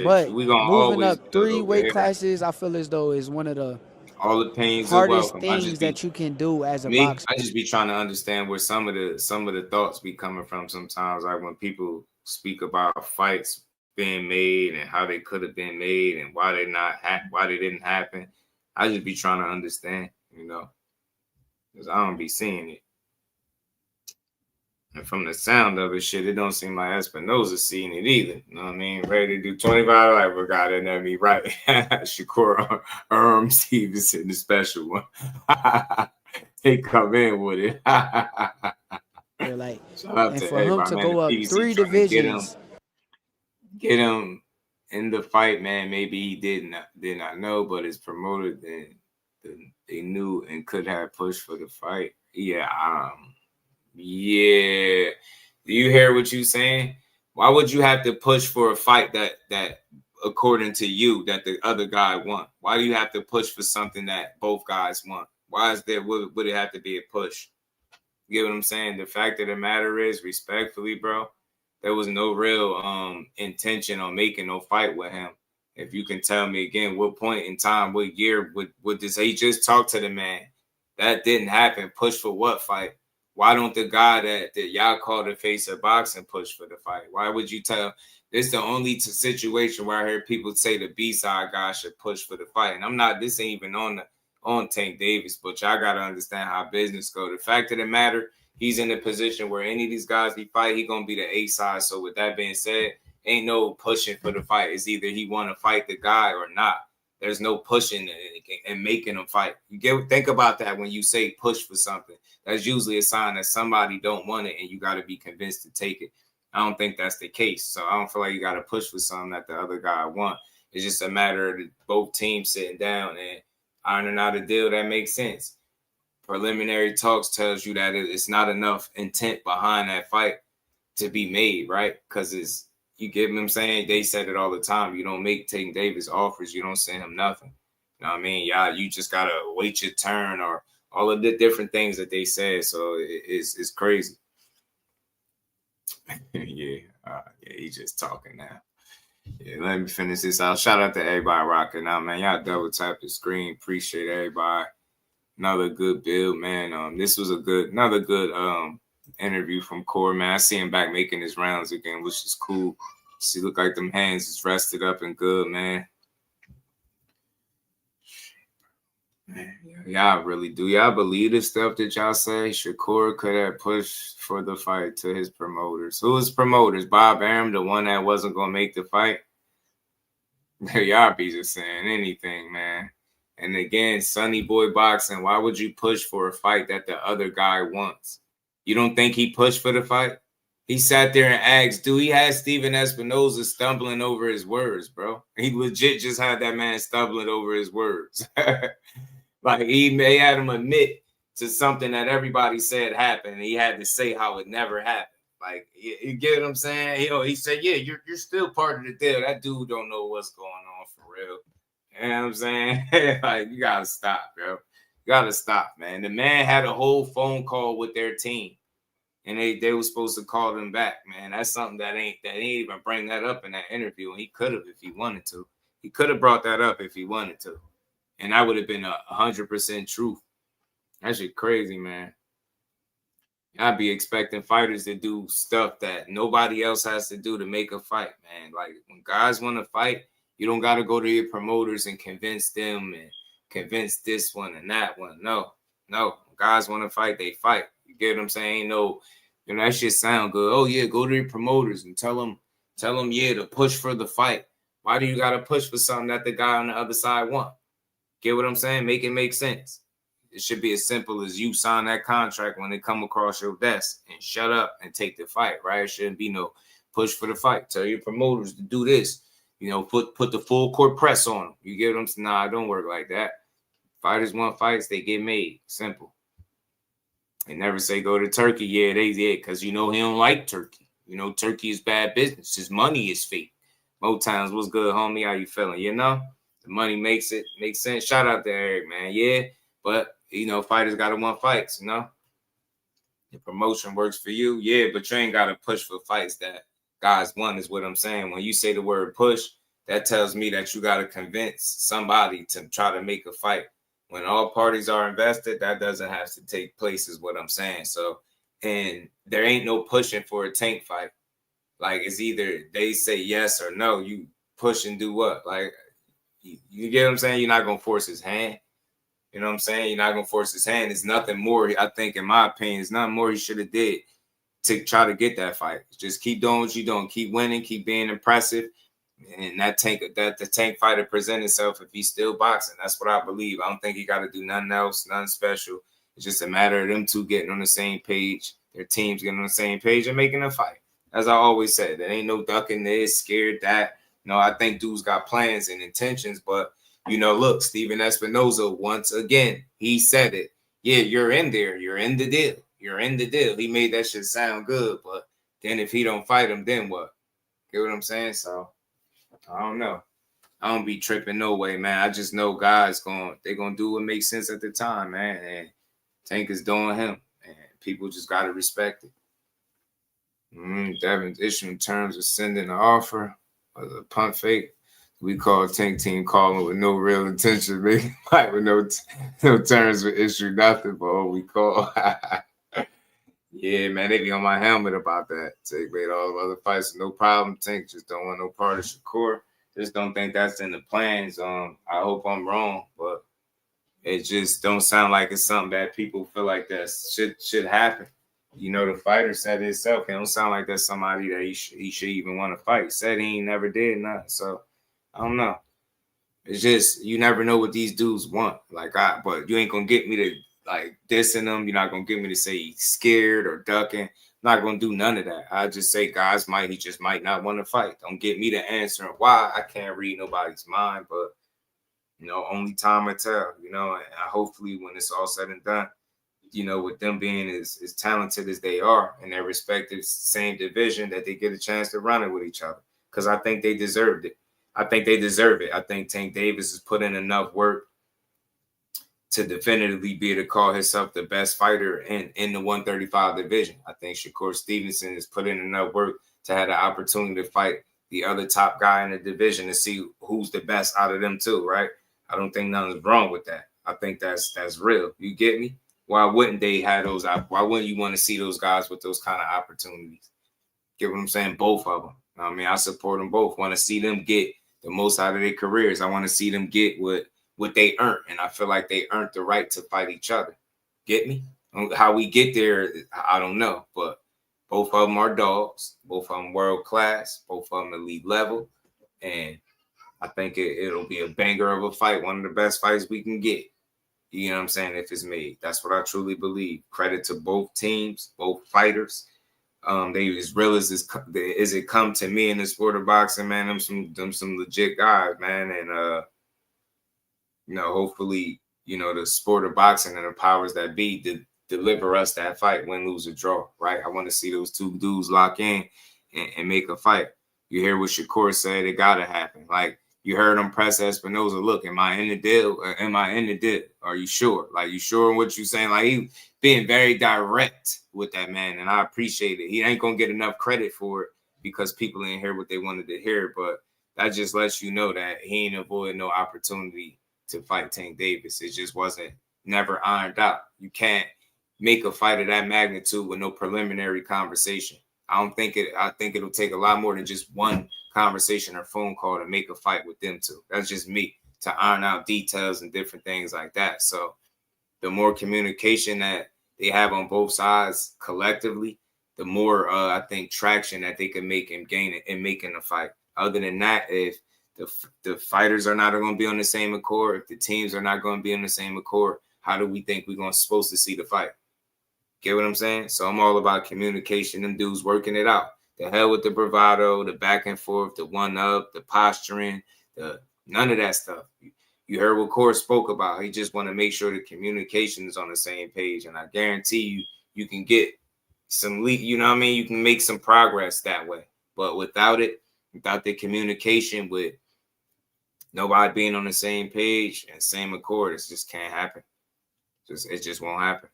But we moving up 3 weight classes, I feel as though is one of the all the pains hardest things that you can do as a boxer. I just be trying to understand where some of the thoughts be coming from sometimes. Like when people speak about fights being made and how they could have been made and why they didn't happen. I just be trying to understand, because I don't be seeing it. And from the sound of it, shit, it don't seem like Espinoza seeing it either. You know what I mean? Ready to do 25, like, we got it, me right. Shakur Stevenson, the special one. They come in with it. And for him to go up 3 divisions. Get him in the fight, man. Maybe he did not know, but his promoter they knew and could have pushed for the fight. Yeah. Yeah. Do you hear what you saying? Why would you have to push for a fight that according to you that the other guy won? Why do you have to push for something that both guys want? Why is there would it have to be a push? You get what I'm saying? The fact of the matter is, respectfully, bro, there was no real intention on making no fight with him. If you can tell me again, what point in time, what year would this? He just talked to the man. That didn't happen. Push for what fight? Why don't the guy that y'all call the face of boxing push for the fight? Why would you tell? This is the only situation where I heard people say the B-side guy should push for the fight. And this ain't even on Tank Davis, but y'all got to understand how business go. The fact of the matter, he's in a position where any of these guys he fight, he going to be the A side. So with that being said, ain't no pushing for the fight. It's either he want to fight the guy or not. There's no pushing and making him fight. Think about that when you say push for something. That's usually a sign that somebody don't want it and you got to be convinced to take it. I don't think that's the case. So I don't feel like you got to push for something that the other guy want. It's just a matter of both teams sitting down and ironing out a deal that makes sense. Preliminary talks tells you that it's not enough intent behind that fight to be made, right? Because you get what I'm saying? They said it all the time. You don't make Tank Davis offers. You don't send him nothing. You know what I mean? Yeah, you just got to wait your turn or all of the different things that they said. So it's crazy. Yeah, he's just talking now. Yeah, let me finish this out. Shout out to everybody rocking out, man. Y'all double tap the screen. Appreciate everybody. Another good build, man. This was another good interview from Core, man. I see him back making his rounds again, which is cool. See, look like them hands is rested up and good, man. Man, y'all really do. Y'all believe the stuff that y'all say? Shakur could have pushed for the fight to his promoters. Who is promoters? Bob Arum, the one that wasn't going to make the fight? Y'all be just saying anything, man. And again, Sonny Boy Boxing, why would you push for a fight that the other guy wants? You don't think he pushed for the fight? He sat there and asked, he had Steven Espinoza stumbling over his words, bro. He legit just had that man stumbling over his words. Like he had him admit to something that everybody said happened. And he had to say how it never happened. Like, you get what I'm saying? He said, yeah, you're still part of the deal. That dude don't know what's going on for real. You know what I'm saying? Like, you got to stop, bro. You got to stop, man. The man had a whole phone call with their team. And they were supposed to call them back, man. That's something that ain't even bring that up in that interview. And he could have if he wanted to. He could have brought that up if he wanted to. And that would have been 100% truth. That shit crazy, man. I'd be expecting fighters to do stuff that nobody else has to do to make a fight, man. Like when guys want to fight, you don't got to go to your promoters and convince them and convince this one and that one. No. Guys want to fight, they fight. You get what I'm saying? Ain't no, that shit sound good. Oh yeah, go to your promoters and tell them yeah to push for the fight. Why do you gotta push for something that the guy on the other side want? Get what I'm saying? Make it make sense. It should be as simple as you sign that contract when they come across your desk and shut up and take the fight, right? It shouldn't be no push for the fight. Tell your promoters to do this. Put the full court press on them. You get what I'm saying? Nah, it don't work like that. Fighters want fights, they get made. Simple. They never say go to Turkey. Yeah, they did, because he don't like Turkey. Turkey is bad business. His money is fake. Most times, what's good, homie? How you feeling? The money makes sense. Shout out to Eric, man. Yeah, but fighters gotta want fights. The promotion works for you. Yeah, but you ain't gotta push for fights that guys want, is what I'm saying. When you say the word push, that tells me that you gotta convince somebody to try to make a fight. When all parties are invested, that doesn't have to take place, is what I'm saying. So, and there ain't no pushing for a Tank fight. Like, it's either they say yes or no. You push and do what? Like, you get what I'm saying? You're not going to force his hand. You know what I'm saying? You're not going to force his hand. There's nothing more, I think, in my opinion, there's nothing more he should have did to try to get that fight. Just keep doing what you're doing. Keep winning. Keep being impressive. And the Tank fighter present itself if he's still boxing. That's what I believe. I don't think he got to do nothing else, nothing special. It's just a matter of them two getting on the same page, their teams getting on the same page and making a fight. As I always said, there ain't no ducking this, scared that. I think dudes got plans and intentions, but, look, Steven Espinoza, once again, he said it. Yeah, you're in there. You're in the deal. You're in the deal. He made that shit sound good, but then if he don't fight him, then what? Get what I'm saying? So, I don't know. I don't be tripping no way, man. I just know guys they're going to do what makes sense at the time, man. And Tank is doing him, and people just got to respect it. Devin's issuing terms of sending an offer as a punt fake. We call Tank team calling with no real intention, making fight with no terms of issue, nothing but what we call. Yeah, man, they be on my helmet about that. Tank made all the other fights, no problem. Tank just don't want no part of Shakur. Just don't think that's in the plans. I hope I'm wrong, but it just don't sound like it's something that people feel like that should happen. The fighter said it himself. It don't sound like that's somebody that he should even want to fight. Said he ain't never did nothing. So I don't know. It's just you never know what these dudes want. But you ain't gonna get me to dissing them. You're not gonna get me to say he's scared or ducking. I'm not gonna do none of that. I just say he just might not want to fight. Don't get me to answer why. I can't read nobody's mind, but only time will tell. And hopefully when it's all said and done, with them being as talented as they are in their respective same division, that they get a chance to run it with each other. Because I think they deserved it. I think they deserve it. I think Tank Davis has put in enough work to definitively be able to call himself the best fighter in the 135 division. I think Shakur Stevenson has put in enough work to have the opportunity to fight the other top guy in the division to see who's the best out of them too, right? I don't think nothing's wrong with that. I think that's real. You get me? Why wouldn't they have those? Why wouldn't you want to see those guys with those kind of opportunities? Get what I'm saying? Both of them. I support them both. Want to see them get the most out of their careers. I want to see them get what they earned. And I feel like they earned the right to fight each other. Get me? How we get there, I don't know. But both of them are dogs. Both of them world class. Both of them elite level. And I think it'll be a banger of a fight. One of the best fights we can get. You know what I'm saying? If it's made. That's what I truly believe. Credit to both teams, both fighters. They as real as it come to me in the sport of boxing, man. Them some legit guys, man. And hopefully, the sport of boxing and the powers that be deliver us that fight, win, lose, or draw, right? I want to see those two dudes lock in and make a fight. You hear what Shakur said, it gotta happen. You heard him press Espinoza. Look, am I in the deal? Am I in the deal? Are you sure? You sure in what you're saying? He being very direct with that, man, and I appreciate it. He ain't gonna get enough credit for it because people didn't hear what they wanted to hear, but that just lets you know that he ain't avoided no opportunity to fight Tank Davis. It just never ironed out. You can't make a fight of that magnitude with no preliminary conversation. I think it'll take a lot more than just one conversation or phone call to make a fight with them two. That's just me. to iron out details and different things like that. So the more communication that they have on both sides collectively, the more I think traction that they can make and gain in making a fight. Other than that, if the fighters are not going to be on the same accord, if the teams are not going to be on the same accord, how do we think we're supposed to see the fight? Get what I'm saying? So I'm all about communication. Them dudes working it out. The hell with the bravado, the back and forth, the one up, the posturing, none of that stuff. You heard what Core spoke about. He just want to make sure the communication is on the same page. And I guarantee you can get some lead, you know what I mean? You can make some progress that way. But without the communication, with nobody being on the same page and same accord, it just can't happen. It just won't happen.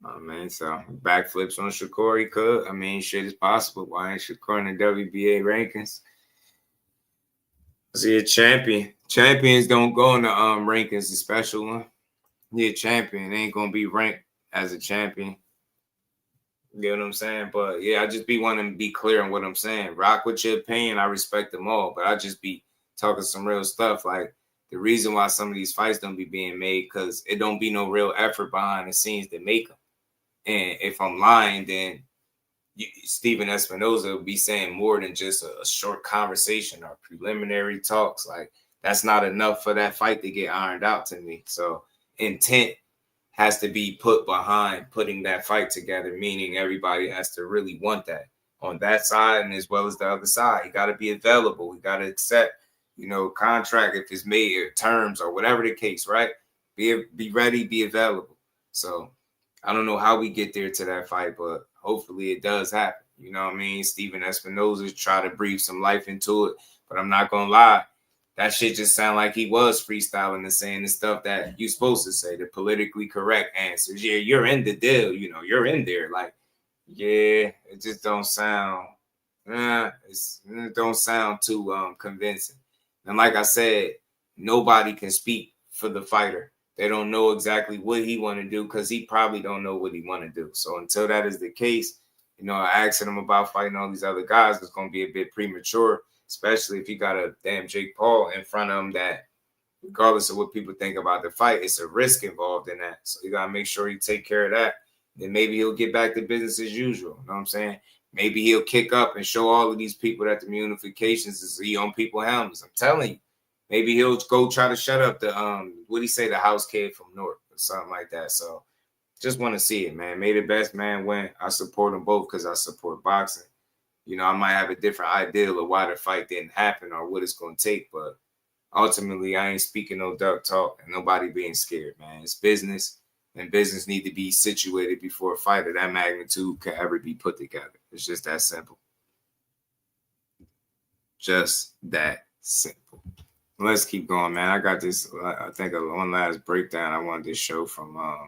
Oh man, so backflips on Shakur, he could. I mean, shit is possible. Why ain't Shakur in the WBA rankings? Is he a champion? Champions don't go in the rankings, the special one. He a champion. They ain't gonna be ranked as a champion. You know what I'm saying? But yeah, I just be wanting to be clear on what I'm saying. Rock with your opinion. I respect them all, but I just be talking some real stuff. Like the reason why some of these fights don't be being made, because it don't be no real effort behind the scenes to make them. And if I'm lying, then Steven Espinoza would be saying more than just a short conversation or preliminary talks. Like that's not enough for that fight to get ironed out to me. So intent has to be put behind putting that fight together, meaning everybody has to really want that on that side and as well as the other side. You got to be available. You got to accept, contract if it's made or terms or whatever the case, right? Be ready, be available. So I don't know how we get there to that fight, but hopefully it does happen. You know what I mean? Steven Espinoza try to breathe some life into it, but I'm not going to lie. That shit just sound like he was freestyling and saying the stuff that you're supposed to say, the politically correct answers. Yeah, you're in the deal. You're in there. Like, yeah, it just don't sound, it don't sound too convincing. And like I said, nobody can speak for the fighter. They don't know exactly what he want to do because he probably don't know what he want to do. So until that is the case, asking him about fighting all these other guys is going to be a bit premature, especially if you got a damn Jake Paul in front of him that, regardless of what people think about the fight, it's a risk involved in that. So you got to make sure you take care of that. Then maybe he'll get back to business as usual. You know what I'm saying? Maybe he'll kick up and show all of these people that the unifications is he on people's helmets. I'm telling you. Maybe he'll go try to shut up the what do you say, the house kid from North or something like that. So just want to see it, man. May the best man win. I support them both because I support boxing. I might have a different idea of why the fight didn't happen or what it's going to take, but ultimately I ain't speaking no duck talk and nobody being scared, man. It's business, and business need to be situated before a fight of that magnitude can ever be put together. It's just that simple. Just that simple. Let's keep going, man. I got this, I think, one last breakdown I wanted to show from, I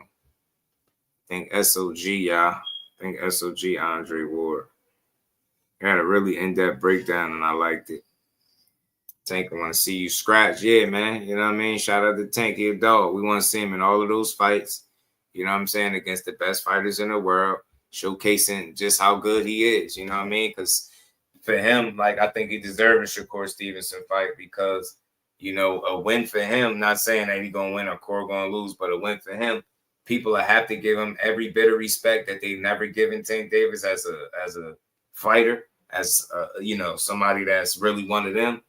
think SOG, y'all. I think SOG Andre Ward. I had a really in-depth breakdown, and I liked it. Tank, I want to see you scratch. Yeah, man. You know what I mean? Shout out to Tank, he a dog. We want to see him in all of those fights, you know what I'm saying, against the best fighters in the world, showcasing just how good he is, you know what I mean? Because for him, like, I think he deserves a Shakur Stevenson fight because, a win for him, not saying that he's going to win or Core going to lose, but a win for him, people have to give him every bit of respect that they've never given Tank Davis as a fighter, as, somebody that's really one of them.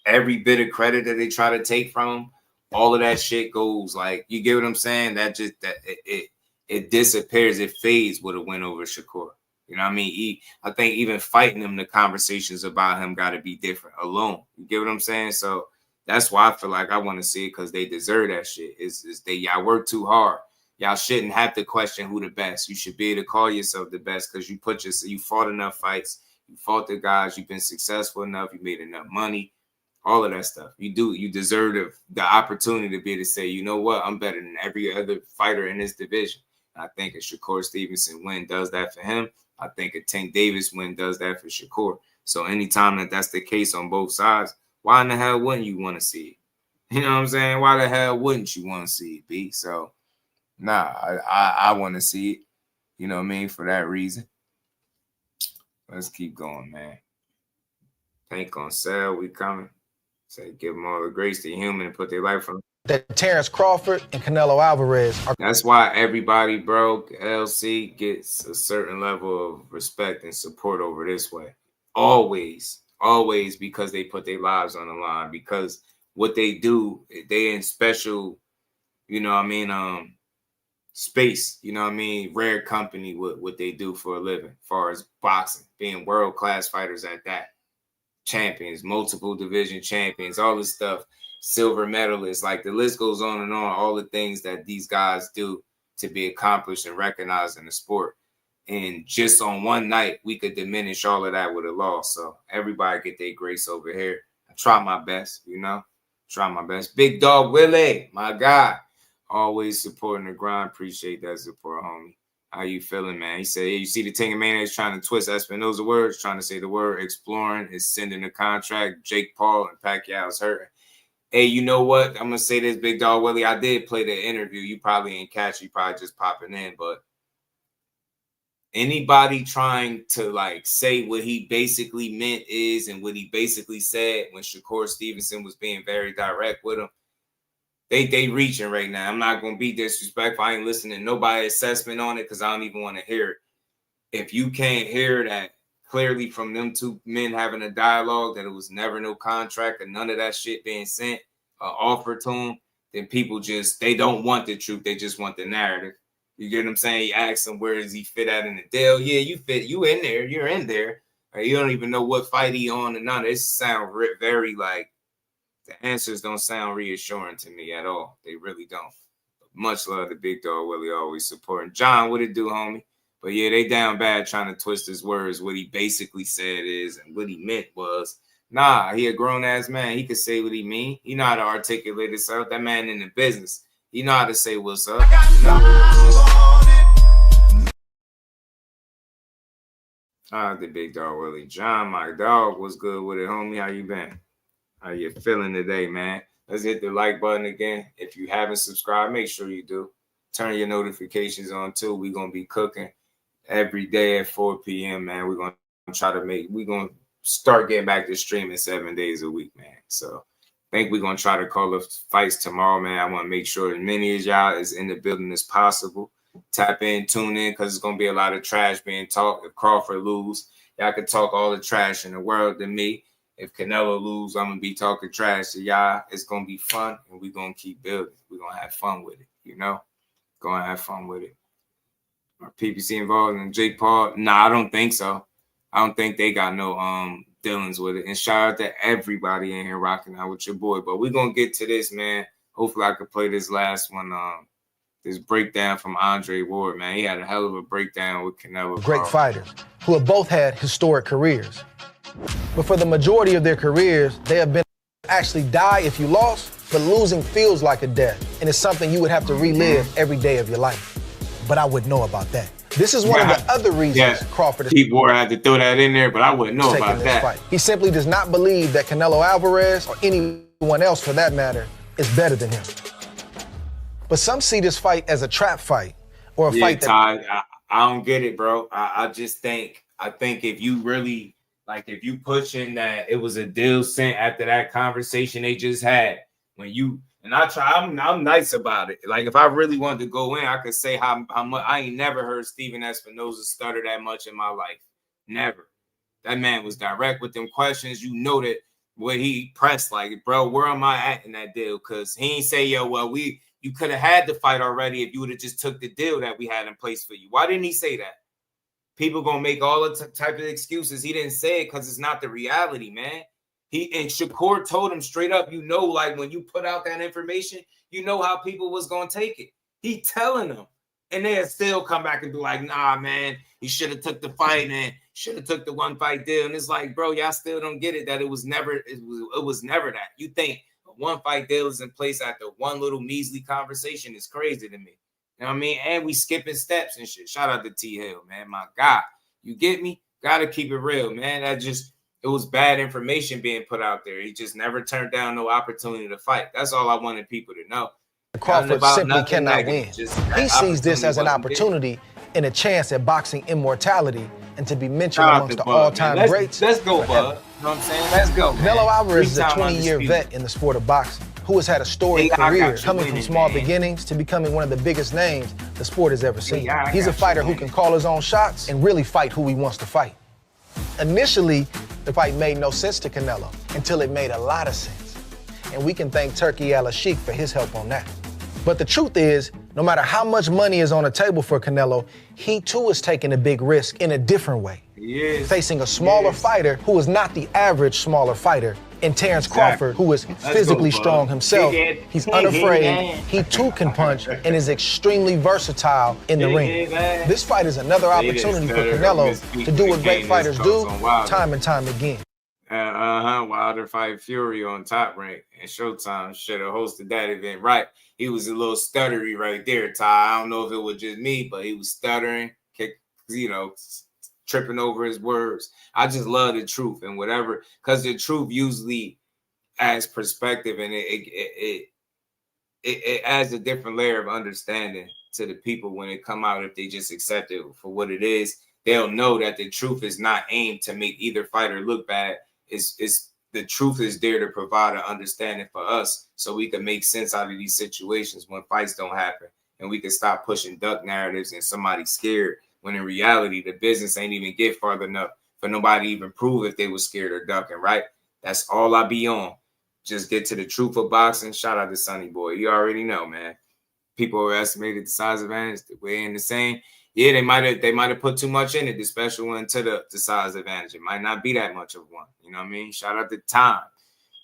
Every bit of credit that they try to take from him, all of that shit goes, like, you get what I'm saying? It disappears, it fades with a win over Shakur. You know what I mean? I think even fighting him, the conversations about him got to be different alone. You get what I'm saying? So that's why I feel like I want to see it, because they deserve that shit. Y'all work too hard. Y'all shouldn't have to question who the best. You should be able to call yourself the best because you fought enough fights. You fought the guys. You've been successful enough. You made enough money. All of that stuff. You deserve the opportunity to be able to say, you know what, I'm better than every other fighter in this division. And I think a Shakur Stevenson win does that for him. I think a Tank Davis win does that for Shakur. So anytime that's the case on both sides, why in the hell wouldn't you want to see it? You know what I'm saying? Why the hell wouldn't you want to see it, B? So, I want to see it. You know what I mean? For that reason. Let's keep going, man. Tank on sale. We coming. Say, give them all the grace to human and put their life on. That Terrence Crawford and Canelo Alvarez are. That's why everybody, bro, LC gets a certain level of respect and support over this way. Always, because they put their lives on the line. Because what they do, they in special, you know what I mean, space, you know what I mean, rare company with what they do for a living, as far as boxing, being world-class fighters at that. Champions, multiple division champions, all this stuff. Silver medalists, like the list goes on and on, all the things that these guys do to be accomplished and recognized in the sport. And just on one night, we could diminish all of that with a loss. So everybody get their grace over here. I try my best, you know, try my best. Big Dog Willie, my guy, always supporting the grind. Appreciate that support, homie. How you feeling, man? He said, hey, you see the Tinker Maniacs trying to twist Espinoza words, trying to say the word exploring is sending a contract. Jake Paul and Pacquiao's hurting. Hey, you know what? I'm going to say this, Big Dog Willie. I did play the interview. You probably ain't catch it. You probably just popping in. But anybody trying to, like, say what he basically meant is and what he basically said when Shakur Stevenson was being very direct with him, they reaching right now. I'm not going to be disrespectful. I ain't listening to nobody's assessment on it because I don't even want to hear it. If you can't hear that clearly from them two men having a dialogue that it was never no contract and none of that shit being sent offered to them, then people just, they don't want the truth. They just want the narrative. You get what I'm saying? You ask them, where does he fit at in the deal? Yeah, you fit. You in there. You're in there. You don't even know what fight he on and none of this sound very like, the answers don't sound reassuring to me at all. They really don't. Much love to Big Dog Willie, always supporting. John, what it do, homie? But yeah, they down bad trying to twist his words. What he basically said is, and what he meant was, nah, he a grown-ass man. He could say what he mean. He know how to articulate himself. That man in the business. He know how to say what's up. You know? The Big Dog Willie. John, my dog, what's good with it, homie? How you been? How you feeling today, man? Let's hit the like button again. If you haven't subscribed, make sure you do. Turn your notifications on too. We're going to be cooking every day at 4 p.m., man. We're going to start getting back to streaming 7 days a week, man. So I think we're going to try to call the fights tomorrow, man. I want to make sure as many of y'all is in the building as possible. Tap in, tune in, because it's going to be a lot of trash being talked. If Crawford lose, y'all can talk all the trash in the world to me. If Canelo lose, I'm going to be talking trash to y'all. It's going to be fun, and we're going to keep building. We're going to have fun with it, you know? Going to have fun with it. Are PPC involved in Jake Paul? Nah, I don't think so. I don't think they got no dealings with it. And shout out to everybody in here rocking out with your boy. But we're going to get to this, man. Hopefully I could play this last one, this breakdown from Andre Ward, man. He had a hell of a breakdown with Canelo. Great fighters who have both had historic careers. But for the majority of their careers, they have been actually die if you lost, but losing feels like a death. And it's something you would have to relive every day of your life. But I wouldn't know about that. This is one of the other reasons Crawford is... People had to throw that in there, but I wouldn't know about that. Fight. He simply does not believe that Canelo Alvarez, or anyone else for that matter, is better than him. But some see this fight as a trap fight, or a fight that... I don't get it, bro. I think if you really... Like, if you pushing that it was a deal sent after that conversation they just had, when you, and I'm nice about it. Like, if I really wanted to go in, I could say how much, I ain't never heard Steven Espinoza stutter that much in my life. Never. That man was direct with them questions. You know that what he pressed, like, bro, where am I at in that deal? Because he ain't say, yo, well, you could have had the fight already if you would have just took the deal that we had in place for you. Why didn't he say that? People gonna make all the type of excuses. He didn't say it because it's not the reality, man. And Shakur told him straight up, you know, like when you put out that information, you know how people was gonna take it. He telling them, and they'll still come back and be like, nah, man, he should have took the fight and should have took the one fight deal. And it's like, bro, y'all still don't get it that it was never that. You think a one fight deal is in place after one little measly conversation is crazy to me. You know what I mean? And we skipping steps and shit. Shout out to T Hill, man. My God. You get me? Gotta keep it real, man. It was bad information being put out there. He just never turned down no opportunity to fight. That's all I wanted people to know. Crawford simply cannot win. He sees this as an opportunity and a chance at boxing immortality and to be mentioned amongst the all-time greats. Let's go, Bud. You know what I'm saying? Let's go, man. Canelo Alvarez is a 20-year vet in the sport of boxing who has had a storied career coming from small beginnings to becoming one of the biggest names the sport has ever seen. He's a fighter who can call his own shots and really fight who he wants to fight. Initially, the fight made no sense to Canelo until it made a lot of sense. And we can thank Turki Al-Sheikh for his help on that. But the truth is, no matter how much money is on the table for Canelo, he too is taking a big risk in a different way. Facing a smaller fighter who is not the average smaller fighter, and Terence Crawford, who is physically strong himself. He's unafraid, he too can punch, and is extremely versatile in the ring. This fight is another opportunity for Canelo to do what great fighters do time and time again. Wilder fight Fury on Top Rank, and Showtime should have hosted that event. Right, he was a little stuttery right there, Ty. I don't know if it was just me, but he was stuttering, tripping over his words. I just love the truth and whatever, because the truth usually adds perspective, and it adds a different layer of understanding to the people when it come out. If they just accept it for what it is, they'll know that the truth is not aimed to make either fighter look bad. It's the truth is there to provide an understanding for us so we can make sense out of these situations when fights don't happen, and we can stop pushing duck narratives and somebody scared, when in reality the business ain't even get far enough for nobody to even prove if they was scared or ducking, right? That's all I be on. Just get to the truth of boxing. Shout out to Sonny Boy. You already know, man. People estimated the size advantage. We're in the same. Yeah, they might have put too much in it, the special one to the size advantage. It might not be that much of one. You know what I mean? Shout out to Time.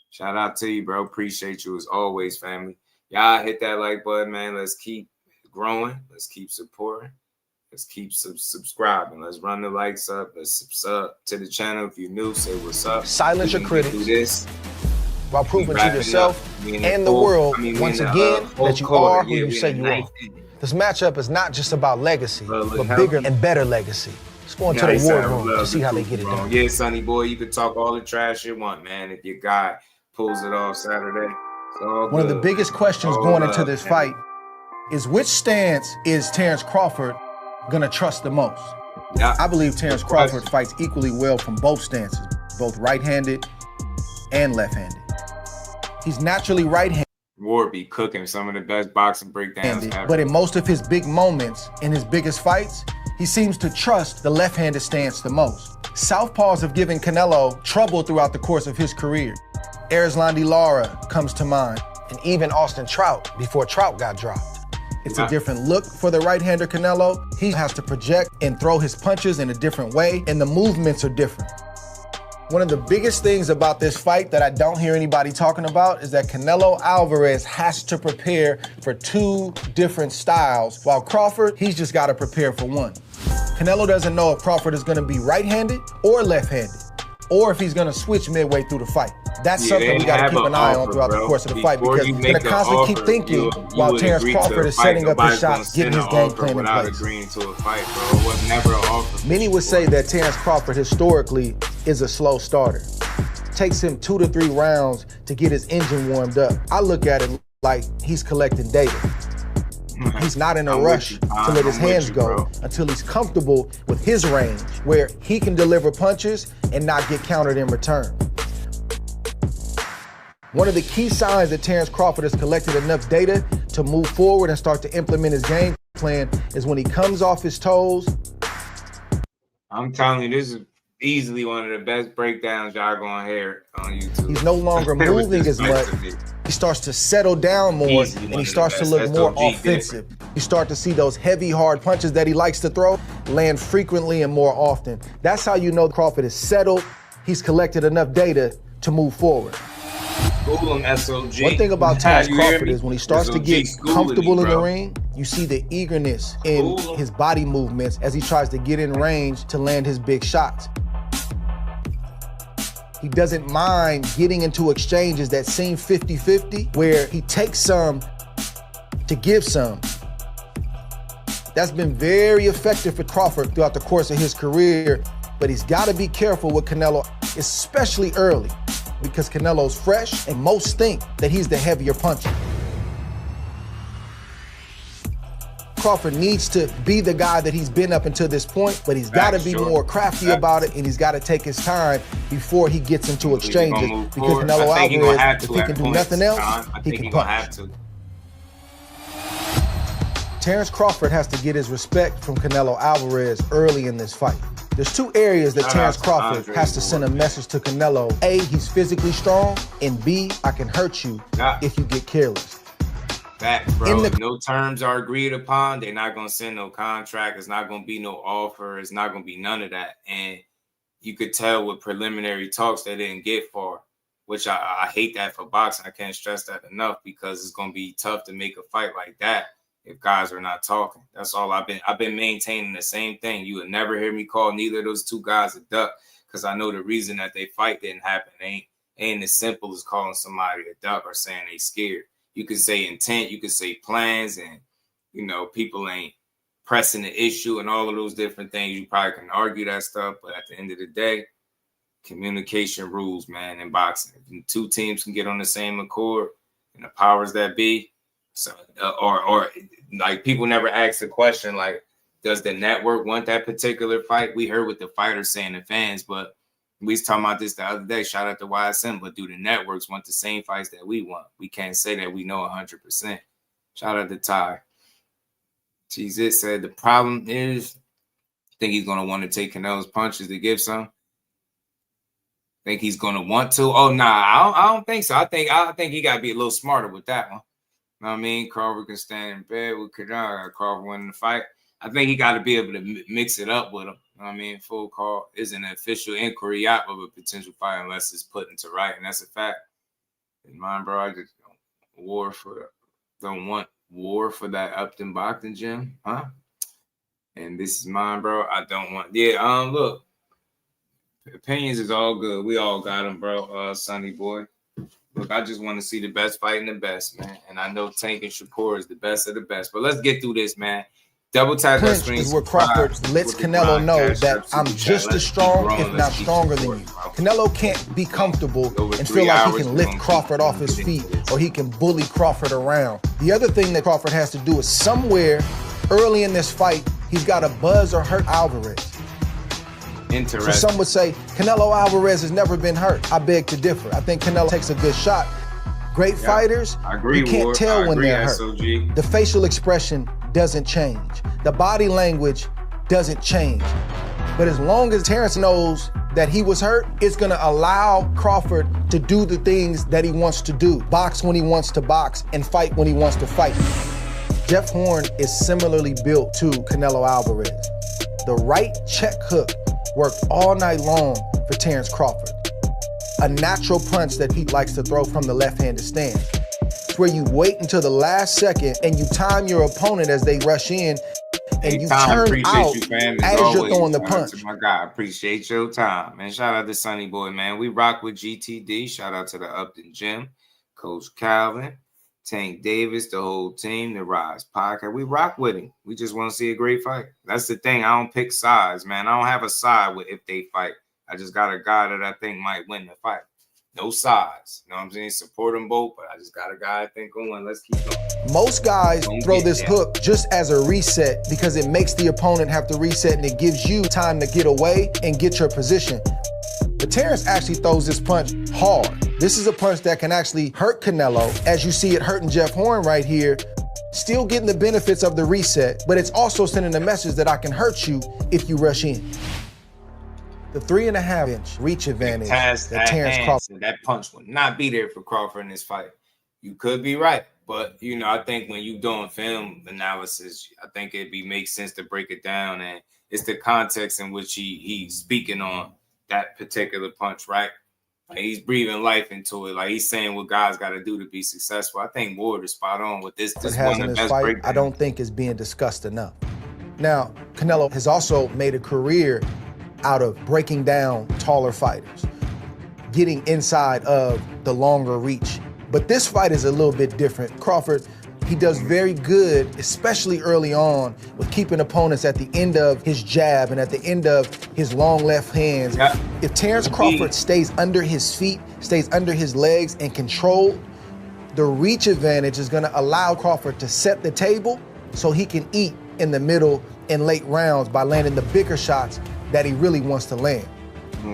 Shout out to you, bro. Appreciate you as always, family. Y'all hit that like button, man. Let's keep growing. Let's keep supporting. Let's keep subscribing. Let's run the likes up. Let's sub to the channel. If you're new, say what's up. Silence your critics. Do this while proving to yourself and the world once again that you are who you say you are. This matchup is not just about legacy, but bigger and better legacy. Let's go into the war room to see how they get it done. Yeah, Sonny Boy, you can talk all the trash you want, man. If your guy pulls it off Saturday, it's all good. One of the biggest questions going into this fight is which stance is Terence Crawford gonna trust the most? I believe Terence Crawford fights equally well from both stances, both right-handed and left-handed. He's naturally right-handed. Ward be cooking some of the best boxing breakdowns ever. But in most of his big moments, in his biggest fights, he seems to trust the left-handed stance the most. Southpaws have given Canelo trouble throughout the course of his career. Erislandy Lara comes to mind, and even Austin Trout before Trout got dropped. It's a different look for the right-hander Canelo. He has to project and throw his punches in a different way, and the movements are different. One of the biggest things about this fight that I don't hear anybody talking about is that Canelo Alvarez has to prepare for two different styles, while Crawford, he's just got to prepare for one. Canelo doesn't know if Crawford is going to be right-handed or left-handed, or if he's going to switch midway through the fight. That's something we got to keep an eye on throughout the course of the fight, because you're going to constantly keep thinking while Terence Crawford is setting up his shots, getting his game plan in place. Agreeing to a fight, bro. It was never an offer. Many would say that Terence Crawford historically is a slow starter. It takes him 2 to 3 rounds to get his engine warmed up. I look at it like he's collecting data. He's not in a rush to let his hands go until he's comfortable with his range, where he can deliver punches and not get countered in return. One of the key signs that Terence Crawford has collected enough data to move forward and start to implement his game plan is when he comes off his toes. I'm telling you, this is easily one of the best breakdowns y'all gonna hear on YouTube. He's no longer moving as much. He starts to settle down more, and he starts to look more offensive. You start to see those heavy, hard punches that he likes to throw land frequently and more often. That's how you know Crawford is settled. He's collected enough data to move forward. SOG. One thing about Terence Crawford is when he starts to get comfortable in the ring, you see the eagerness in his body movements as he tries to get in range to land his big shots. He doesn't mind getting into exchanges that seem 50-50, where he takes some to give some. That's been very effective for Crawford throughout the course of his career, but he's got to be careful with Canelo, especially early, because Canelo's fresh and most think that he's the heavier puncher. Crawford needs to be the guy that he's been up until this point, but he's got to be more crafty about it, and he's got to take his time before he gets into exchanges. Because Canelo Alvarez, if he can do nothing else, he can punch. Terrence Crawford has to get his respect from Canelo Alvarez early in this fight. There's two areas that Terrence Crawford has to send a message to Canelo. A, he's physically strong, and B, I can hurt you if you get careless. That, bro, if no terms are agreed upon, they're not going to send no contract. It's not going to be no offer. It's not going to be none of that. And you could tell with preliminary talks they didn't get far, which I hate that for boxing. I can't stress that enough because it's going to be tough to make a fight like that if guys are not talking. That's all I've been maintaining the same thing. You would never hear me call neither of those two guys a duck because I know the reason that they fight didn't happen ain't as simple as calling somebody a duck or saying they scared. You could say intent, you could say plans, and, you know, people ain't pressing the issue and all of those different things. You probably can argue that stuff, but at the end of the day, communication rules, man, in boxing. If two teams can get on the same accord and the powers that be, so or like people never ask the question, like, does the network want that particular fight? We heard what the fighters saying to fans, but we was talking about this the other day. Shout out to YSM, but do the networks want the same fights that we want? We can't say that we know 100%. Shout out to Ty. Jesus said the problem is, I think he's gonna want to take Canelo's punches to give some. Think he's gonna want to? Oh nah, I don't think so. I think he gotta be a little smarter with that one. You know what I mean? Crawford can stand in bed with Canelo. Crawford winning the fight. I think he got to be able to mix it up with him. You know what I mean? Full call isn't an official inquiry out of a potential fight unless it's put into right, and that's a fact. In mind, bro, I just don't want war for that Upton boxing gym, huh? And this is mine, bro. I don't want. Yeah, look, opinions is all good. We all got them, bro. Sonny boy. Look, I just want to see the best fighting the best, man. And I know Tank and Shakur is the best of the best. But let's get through this, man. Double tap that screen. Is where Crawford lets Canelo know that I'm just as strong, if not stronger than you. Canelo can't be comfortable and feel like he can lift Crawford off his feet or he can bully Crawford around. The other thing that Crawford has to do is somewhere early in this fight, he's got to buzz or hurt Alvarez. Interesting. So some would say Canelo Alvarez has never been hurt. I beg to differ. I think Canelo takes a good shot. Great fighters, I agree, you can't tell when they're hurt. SOG. The facial expression doesn't change. The body language doesn't change. But as long as Terrence knows that he was hurt, it's gonna allow Crawford to do the things that he wants to do. Box when he wants to box and fight when he wants to fight. Jeff Horn is similarly built to Canelo Alvarez. The right check hook worked all night long for Terrence Crawford. A natural punch that he likes to throw from the left-handed stance. It's where you wait until the last second and you time your opponent as they rush in and you turn out as you're throwing the punch. My God, appreciate your time, man. Shout out to Sonny Boy, man. We rock with GTD. Shout out to the Upton Gym, Coach Calvin, Tank Davis, the whole team, the Rise Podcast. We rock with him. We just want to see a great fight. That's the thing. I don't pick sides, man. I don't have a side with if they fight. I just got a guy that I think might win the fight. No sides. You know what I'm saying? Support them both, but I just got a guy I think will win. Let's keep going. Most guys throw this hook just as a reset because it makes the opponent have to reset and it gives you time to get away and get your position. But Terrence actually throws this punch hard. This is a punch that can actually hurt Canelo, as you see it hurting Jeff Horn right here. Still getting the benefits of the reset, but it's also sending a message that I can hurt you if you rush in. The 3.5-inch reach advantage that Terrence Crawford. That punch would not be there for Crawford in this fight. You could be right, but you know, I think when you doing film analysis, I think makes sense to break it down, and it's the context in which he's speaking on that particular punch, right? Like he's breathing life into it, like he's saying what guys got to do to be successful. I think Ward is spot on with this. This one of the best breakdowns. I don't think is being discussed enough. Now, Canelo has also made a career out of breaking down taller fighters, getting inside of the longer reach. But this fight is a little bit different. Crawford, he does very good, especially early on, with keeping opponents at the end of his jab and at the end of his long left hands. Yeah. If Terrence Crawford stays under his feet, stays under his legs, and controlled, the reach advantage is gonna allow Crawford to set the table, and you time your opponent as they rush in, and you turn out as you're throwing the punch. Agreed. so he can eat in the middle and late rounds by landing the bigger shots that he really wants to land.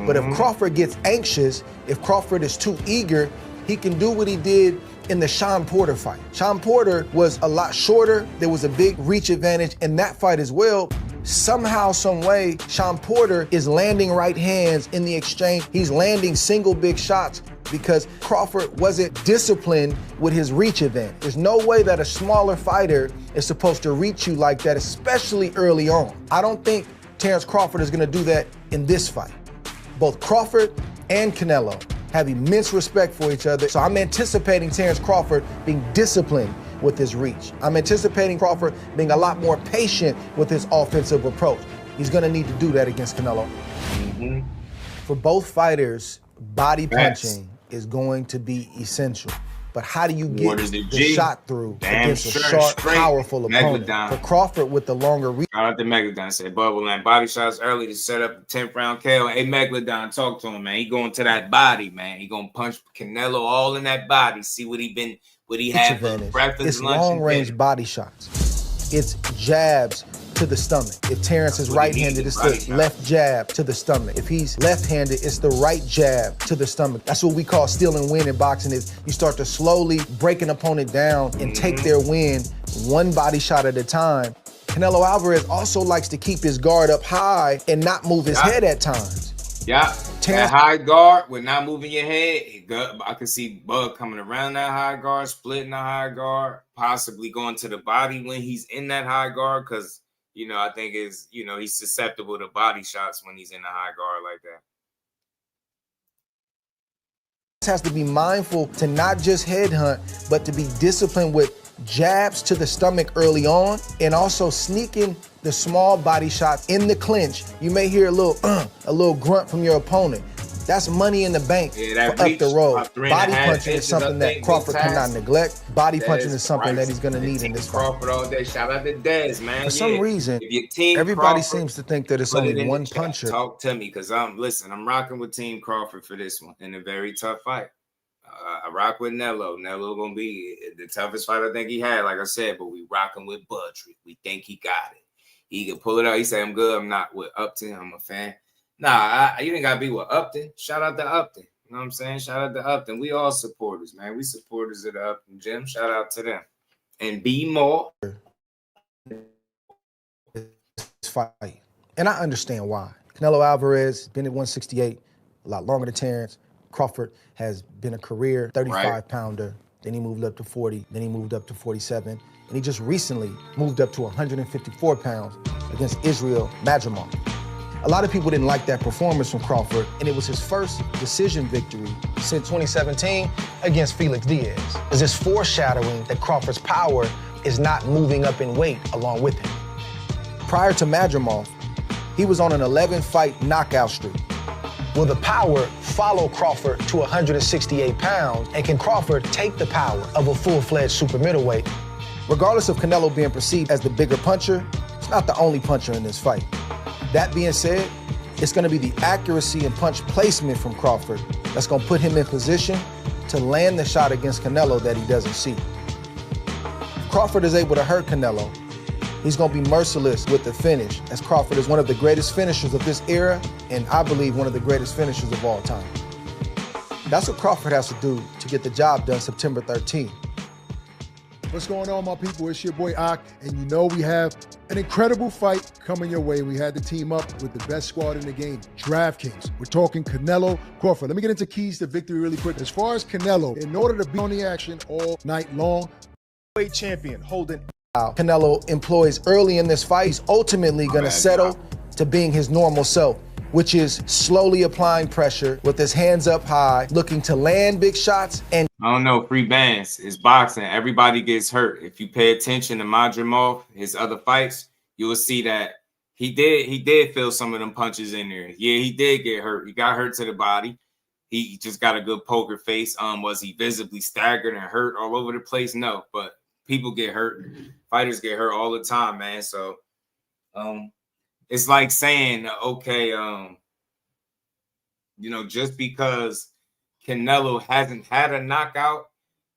But if Crawford gets anxious, if Crawford is too eager, he can do what he did in the Shawn Porter fight. Shawn Porter was a lot shorter. There was a big reach advantage in that fight as well. Somehow, some way, Shawn Porter is landing right hands in the exchange. He's landing single big shots because Crawford wasn't disciplined with his reach advantage. There's no way that a smaller fighter is supposed to reach you like that, especially early on. I don't think Terence Crawford is gonna do that in this fight. Both Crawford and Canelo have immense respect for each other. So I'm anticipating Terence Crawford being disciplined with his reach. I'm anticipating Crawford being a lot more patient with his offensive approach. He's gonna need to do that against Canelo. For both fighters, body punching is going to be essential. But how do you get the shot through against a sharp, powerful opponent? For Crawford with the longer reach. Shout out to Megalodon. Said Bubble land body shots early to set up the 10th round KO. Hey, Megalodon, talk to him, man. He going to that body, man. He gonna punch Canelo all in that body. See what he had for breakfast, it's lunch, long range body shots. It's jabs to the stomach. If Terence is right-handed, it's the left jab to the stomach. If he's left-handed, it's the right jab to the stomach. That's what we call steal and win in boxing, is you start to slowly break an opponent down and take their win one body shot at a time. Canelo Alvarez also likes to keep his guard up high and not move his head at times. Yeah, that high guard with not moving your head. I can see Bug coming around that high guard, splitting the high guard, possibly going to the body when he's in that high guard, because I think he's susceptible to body shots when he's in a high guard like that. Has to be mindful to not just headhunt, but to be disciplined with jabs to the stomach early on, and also sneaking the small body shots in the clinch. You may hear a little grunt from your opponent. That's money in the bank for up the road. Body punching is something that Crawford cannot neglect. Body punching is something that he's going to need in this fight. Crawford all day. Shout out to Dez, man. For some reason, everybody seems to think that it's only one puncher. Talk to me, because I'm rocking with Team Crawford for this one in a very tough fight. I rock with Nello. Nello gonna be the toughest fight I think he had, like I said, but we rocking with Budry. We think he got it. He can pull it out. He said, I'm good. I'm not with Upton. I'm a fan. Nah, you ain't gotta be with Upton. Shout out to Upton. You know what I'm saying? Shout out to Upton. We all supporters, man. We supporters of the Upton gym. Shout out to them. And be more. Fight. And I understand why. Canelo Alvarez been at 168, a lot longer than Terence. Crawford has been a career 35-pounder. Then he moved up to 40. Then he moved up to 47. And he just recently moved up to 154 pounds against Israel Madrimov. A lot of people didn't like that performance from Crawford, and it was his first decision victory since 2017 against Felix Diaz. Is this foreshadowing that Crawford's power is not moving up in weight along with him? Prior to Madrimov, he was on an 11-fight knockout streak. Will the power follow Crawford to 168 pounds, and can Crawford take the power of a full-fledged super middleweight? Regardless of Canelo being perceived as the bigger puncher, it's not the only puncher in this fight. That being said, it's going to be the accuracy and punch placement from Crawford that's going to put him in position to land the shot against Canelo that he doesn't see. If Crawford is able to hurt Canelo, he's going to be merciless with the finish, as Crawford is one of the greatest finishers of this era, and I believe one of the greatest finishers of all time. That's what Crawford has to do to get the job done September 13th. What's going on, my people? It's your boy Ak, and you know we have an incredible fight coming your way. We had to team up with the best squad in the game, DraftKings. We're talking Canelo Crawford. Let me get into keys to victory really quick. As far as Canelo, in order to be on the action all night long, weight champion holding. Canelo employs early in this fight, he's ultimately going to settle to being his normal self, which is slowly applying pressure with his hands up high, looking to land big shots. And I don't know, free bands. It's boxing. Everybody gets hurt. If you pay attention to Madrimov, his other fights, you will see that he did feel some of them punches in there. Yeah, he did get hurt. He got hurt to the body. He just got a good poker face. Was he visibly staggered and hurt all over the place? No, but people get hurt. Fighters get hurt all the time, man. So it's like saying, okay, just because Canelo hasn't had a knockout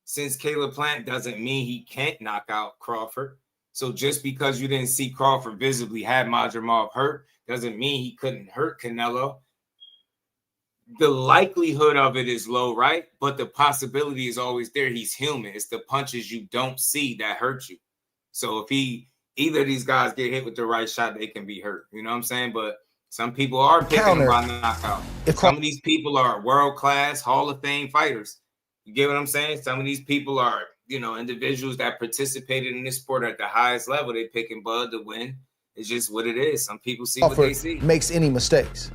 since Caleb Plant doesn't mean he can't knock out Crawford. So just because you didn't see Crawford visibly have Madrimov hurt doesn't mean he couldn't hurt Canelo. The likelihood of it is low, right? But the possibility is always there. He's human. It's the punches you don't see that hurt you. So if either of these guys get hit with the right shot, they can be hurt. You know what I'm saying? But some people are picking them by knockout. Some of these people are world-class Hall of Fame fighters. You get what I'm saying? Some of these people are, individuals that participated in this sport at the highest level. They picking Bud to win. It's just what it is. Some people see what they see. Makes any mistakes.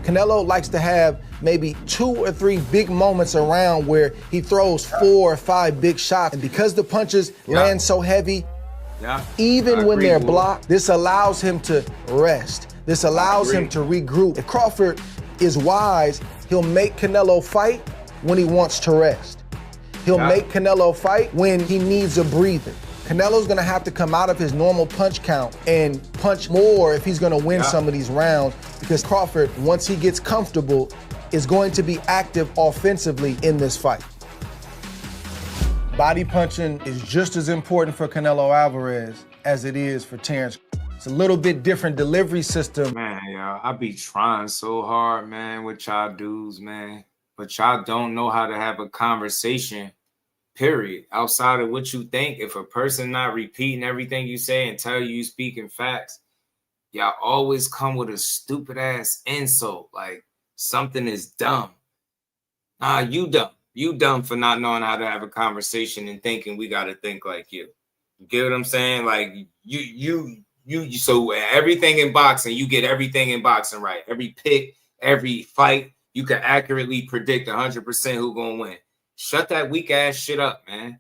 Canelo likes to have maybe 2 or 3 big moments around where he throws 4 or 5 big shots. And because the punches land so heavy, even when they're blocked, this allows him to rest. This allows him to regroup. If Crawford is wise, he'll make Canelo fight when he wants to rest. He'll make Canelo fight when he needs a breather. Canelo's gonna have to come out of his normal punch count and punch more if he's gonna win some of these rounds, because Crawford, once he gets comfortable, is going to be active offensively in this fight. Body punching is just as important for Canelo Alvarez as it is for Terrence. It's a little bit different delivery system. Man, y'all, I be trying so hard, man, with y'all dudes, man. But y'all don't know how to have a conversation, period. Outside of what you think, if a person not repeating everything you say and tell you speaking facts, y'all always come with a stupid ass insult, like something is dumb. Nah, you dumb. You dumb for not knowing how to have a conversation and thinking we gotta think like you. You get what I'm saying? Like you so everything in boxing, you get everything in boxing right. Every pick, every fight, you can accurately predict 100% who gonna win. Shut that weak ass shit up, man.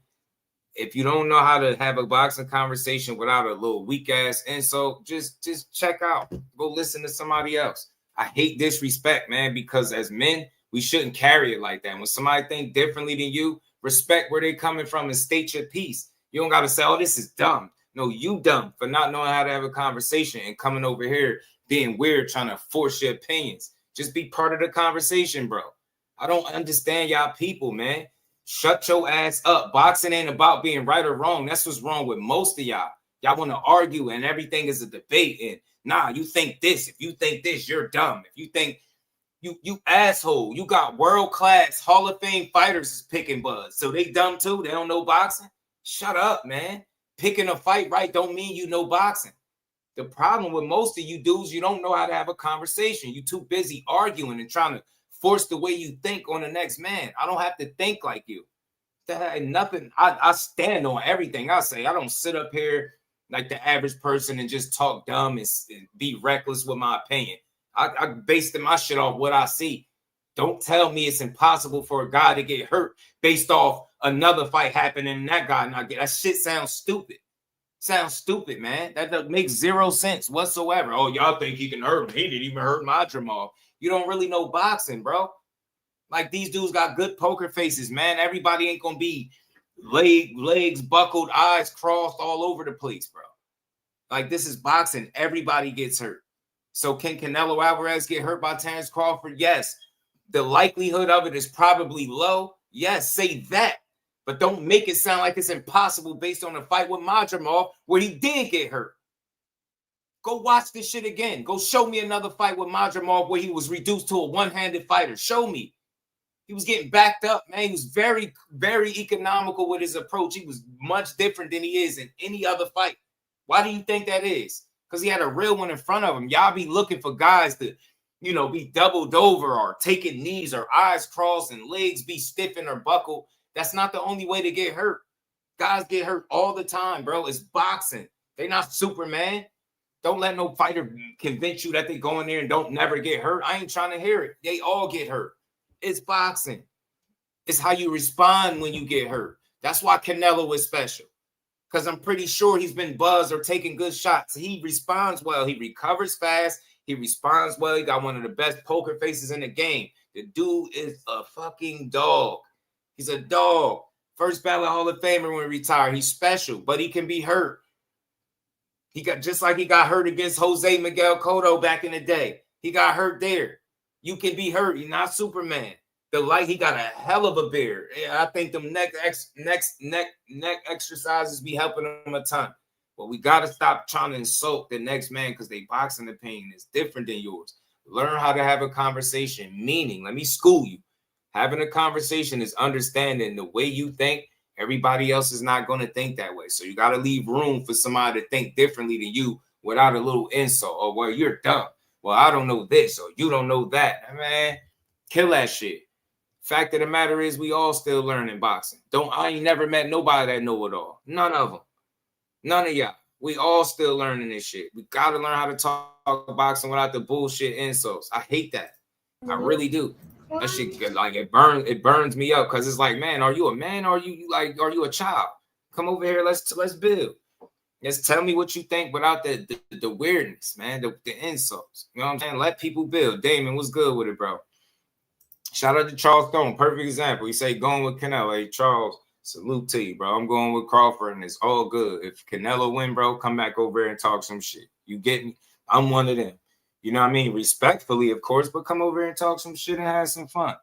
If you don't know how to have a boxing conversation without a little weak ass insult, just check out. Go listen to somebody else. I hate disrespect, man, because as men, we shouldn't carry it like that. When somebody think differently than you, respect where they coming from and state your piece. You don't gotta say, oh, this is dumb. No, you dumb for not knowing how to have a conversation and coming over here being weird, trying to force your opinions. Just be part of the conversation, bro. I don't understand y'all people, man. Shut your ass up. Boxing ain't about being right or wrong. That's what's wrong with most of y'all. Y'all want to argue and everything is a debate. And nah, you think this. If you think this, you're dumb. If you think you asshole, you got world-class Hall of Fame fighters picking buzz. So they dumb too? They don't know boxing? Shut up, man. Picking a fight right don't mean you know boxing. The problem with most of you dudes, you don't know how to have a conversation. You too busy arguing and trying to force the way you think on the next man. I don't have to think like you. That ain't nothing. I stand on everything I say. I don't sit up here like the average person and just talk dumb and be reckless with my opinion. I based my shit off what I see. Don't tell me it's impossible for a guy to get hurt based off another fight happening and that guy not get. That shit sounds stupid. Sounds stupid, man. That makes zero sense whatsoever. Oh, y'all think he can hurt him? He didn't even hurt Madrimov. You don't really know boxing, bro. Like, these dudes got good poker faces, man. Everybody ain't gonna be legs buckled, eyes crossed all over the place, bro. Like, this is boxing. Everybody gets hurt. So can Canelo Alvarez get hurt by Terrence Crawford? Yes. The likelihood of it is probably low. Yes, say that. But don't make it sound like it's impossible based on a fight with Madrimov where he did get hurt. Go watch this shit again. Go show me another fight with Madrimov where he was reduced to a one-handed fighter. Show me. He was getting backed up, man. He was very, very economical with his approach. He was much different than he is in any other fight. Why do you think that is? Because he had a real one in front of him. Y'all be looking for guys to, be doubled over or taking knees or eyes crossed and legs be stiffened or buckled. That's not the only way to get hurt. Guys get hurt all the time, bro. It's boxing. They're not Superman. Don't let no fighter convince you that they go in there and don't never get hurt. I ain't trying to hear it. They all get hurt. It's boxing. It's how you respond when you get hurt. That's why Canelo is special. Because I'm pretty sure he's been buzzed or taking good shots. He responds well. He recovers fast. He responds well. He got one of the best poker faces in the game. The dude is a fucking dog. He's a dog. First ballot Hall of Famer when he retired. He's special, but he can be hurt. He got just like he got hurt against Jose Miguel Cotto back in the day. He got hurt there. You can be hurt. You're not Superman. He got a hell of a beard. I think them neck exercises be helping him a ton. But we got to stop trying to insult the next man because they boxing opinion is different than yours. Learn how to have a conversation. Meaning, let me school you. Having a conversation is understanding the way you think. Everybody else is not going to think that way. So you got to leave room for somebody to think differently than you without a little insult. Or, well, you're dumb. Well, I don't know this or you don't know that. Man, kill that shit. Fact of the matter is we all still learning boxing. I ain't never met nobody that know it all. None of them. None of y'all. We all still learning this shit. We got to learn how to talk boxing without the bullshit insults. I hate that. I really do. That shit, like, it burns me up because it's like, man, are you a man? Or are you a child? Come over here, let's build. Just tell me what you think without the weirdness, man, the insults. You know what I'm saying? Let people build. Damon, what's good with it, bro? Shout out to Charles Stone, perfect example. He say going with Canelo. Hey, Charles, salute to you, bro. I'm going with Crawford, and it's all good. If Canelo win, bro, come back over here and talk some shit. You get me? I'm one of them. You know what I mean? Respectfully, of course, but come over here and talk some shit and have some fun.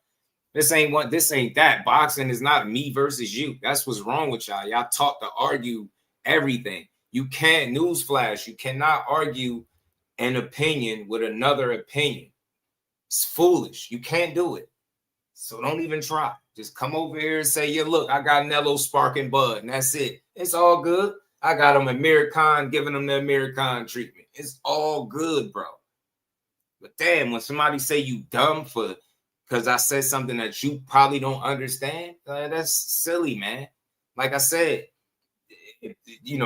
This ain't that. Boxing is not me versus you. That's what's wrong with y'all. Y'all taught to argue everything. You can't, newsflash, you cannot argue an opinion with another opinion. It's foolish. You can't do it. So don't even try. Just come over here and say, yeah, look, I got Nello sparking Bud, and that's it. It's all good. I got him Amir Khan, giving him the Amir Khan treatment. It's all good, bro. But damn, when somebody say you dumb because I said something that you probably don't understand, that's silly, man. Like I said,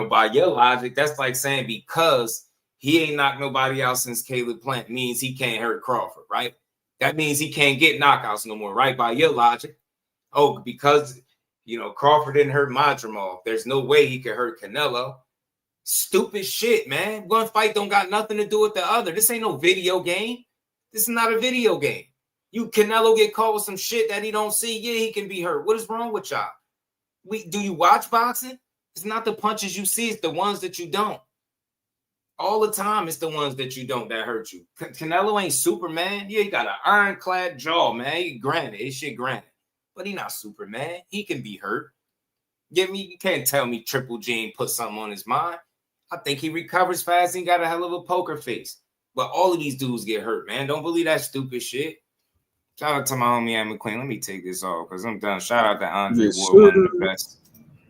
by your logic, that's like saying because he ain't knocked nobody out since Caleb Plant means he can't hurt Crawford, right? That means he can't get knockouts no more, right? By your logic. Oh, because, Crawford didn't hurt Madrimov. There's no way he could hurt Canelo. Stupid shit, man. One fight don't got nothing to do with the other. This ain't no video game. This is not a video game. Canelo get caught with some shit that he don't see. Yeah, he can be hurt. What is wrong with y'all? Do you watch boxing? It's not the punches you see. It's the ones that you don't. All the time, it's the ones that you don't that hurt you. Canelo ain't Superman. Yeah, he got an ironclad jaw, man. Granted, his shit granted. But he not Superman. He can be hurt. You can't tell me Triple G ain't put something on his mind. I think he recovers fast and got a hell of a poker face. But all of these dudes get hurt, man. Don't believe that stupid shit. Shout out to my homie Ann McQueen. Let me take this off because I'm done. Shout out to Andre Ward, one of the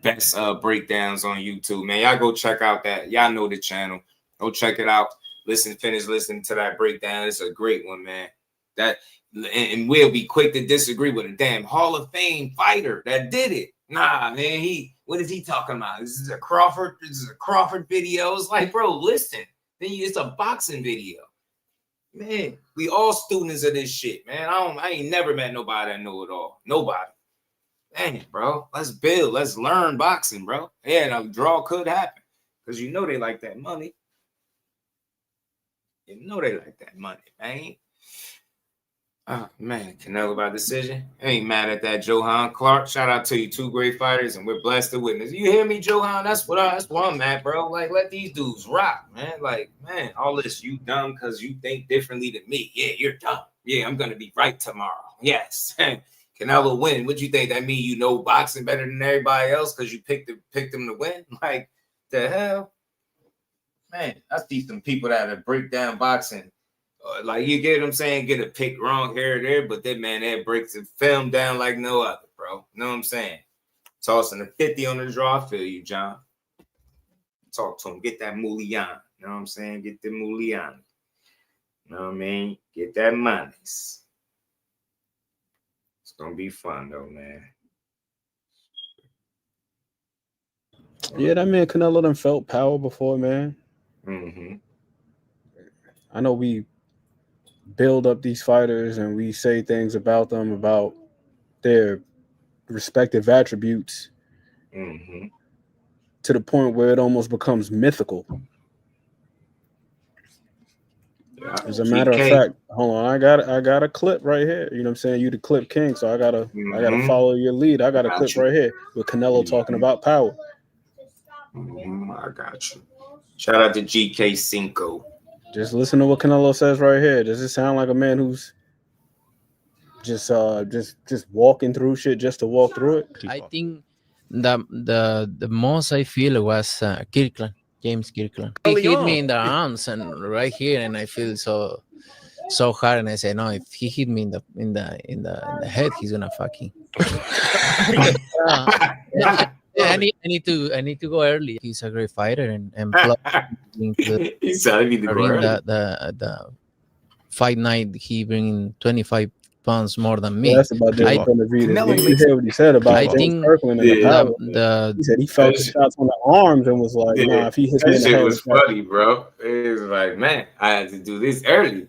best breakdowns on YouTube, man. Y'all go check out that. Y'all know the channel. Go check it out. Finish listening to that breakdown. It's a great one, man. And we'll be quick to disagree with a damn Hall of Fame fighter that did it. Nah, man, what is he talking about? This is a Crawford video. It's like, bro, listen. It's a boxing video. Man, we all students of this shit, man. I ain't never met nobody that know it all. Nobody. Dang, bro. Let's build. Let's learn boxing, bro. Yeah, a draw could happen. Because they like that money. They like that money, man. Oh, man, Canelo by decision. I ain't mad at that, Johan Clark. Shout out to you, two great fighters, and we're blessed to witness. You hear me, Johan? That's what I'm at, bro. Like, let these dudes rock, man. Like, man, all this, you dumb because you think differently than me. Yeah, you're dumb. Yeah, I'm going to be right tomorrow. Yes. Canelo win. What you think? That mean you know boxing better than everybody else because you picked them to win? Like, the hell? Man, I see some people that break down boxing. Like, you get what I'm saying? Get a pick wrong here or there, but that breaks the film down like no other, bro. You know what I'm saying? Tossing a 50 on the draw. I feel you, John. Talk to him. Get that Mulian. You know what I'm saying? Get the Mulian. You know what I mean? Get that money. It's going to be fun, though, man. Yeah, that man Canelo done felt power before, man. Mm-hmm. I know we build up these fighters and we say things about them, about their respective attributes, mm-hmm. to the point where it almost becomes mythical. Yeah. As a matter of fact, hold on, I got a clip right here. You know what I'm saying? You the clip king, so I gotta follow your lead. I got a clip right here with Canelo talking about power. I got you. Shout out to GK Cinco. Just listen to what Canelo says right here. Does it sound like a man who's just walking through shit just to walk through it? I think the most I feel was James Kirkland. He hit me in the arms and right here, and I feel so hard. And I say, no, if he hit me in the head, he's gonna fucking. I need to go early. He's a great fighter, and plus, he said I need to go early. The fight night, he bringing 25 pounds more than me. Well, that's about Dave Benavidez. You hear what he said about James Kirkland and the power. He said he felt the shots on the arms and was like, nah, if he hits me in the head. That shit was funny, bro. It was like, man, I had to do this early.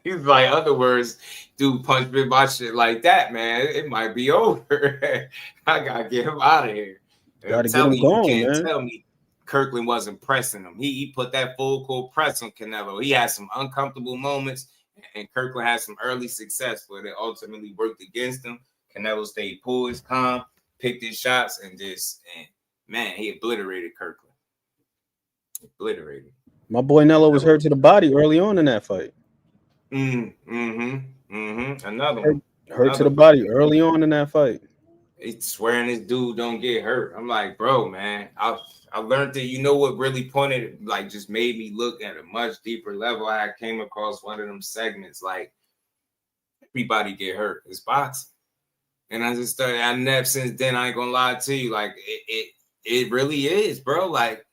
He's like, other words, dude punch me my shit like that, man. It might be over. I gotta get him out of here. Gotta get him going, you can't man. tell me Kirkland wasn't pressing him. He put that full court press on Canelo. He had some uncomfortable moments, and Kirkland had some early success, but it ultimately worked against him. Canelo stayed poised, calm, picked his shots, and man, he obliterated Kirkland. Obliterated. My boy Nello was hurt to the body early on in that fight. Another one. Hurt to the body early on in that fight. He's swearing this dude don't get hurt. I'm like, bro, man, I learned that, you know what really pointed, like, just made me look at a much deeper level. I came across one of them segments, like, everybody get hurt. It's boxing. And I just started, I never, since then, I ain't gonna lie to you, like, it really is, bro. Like,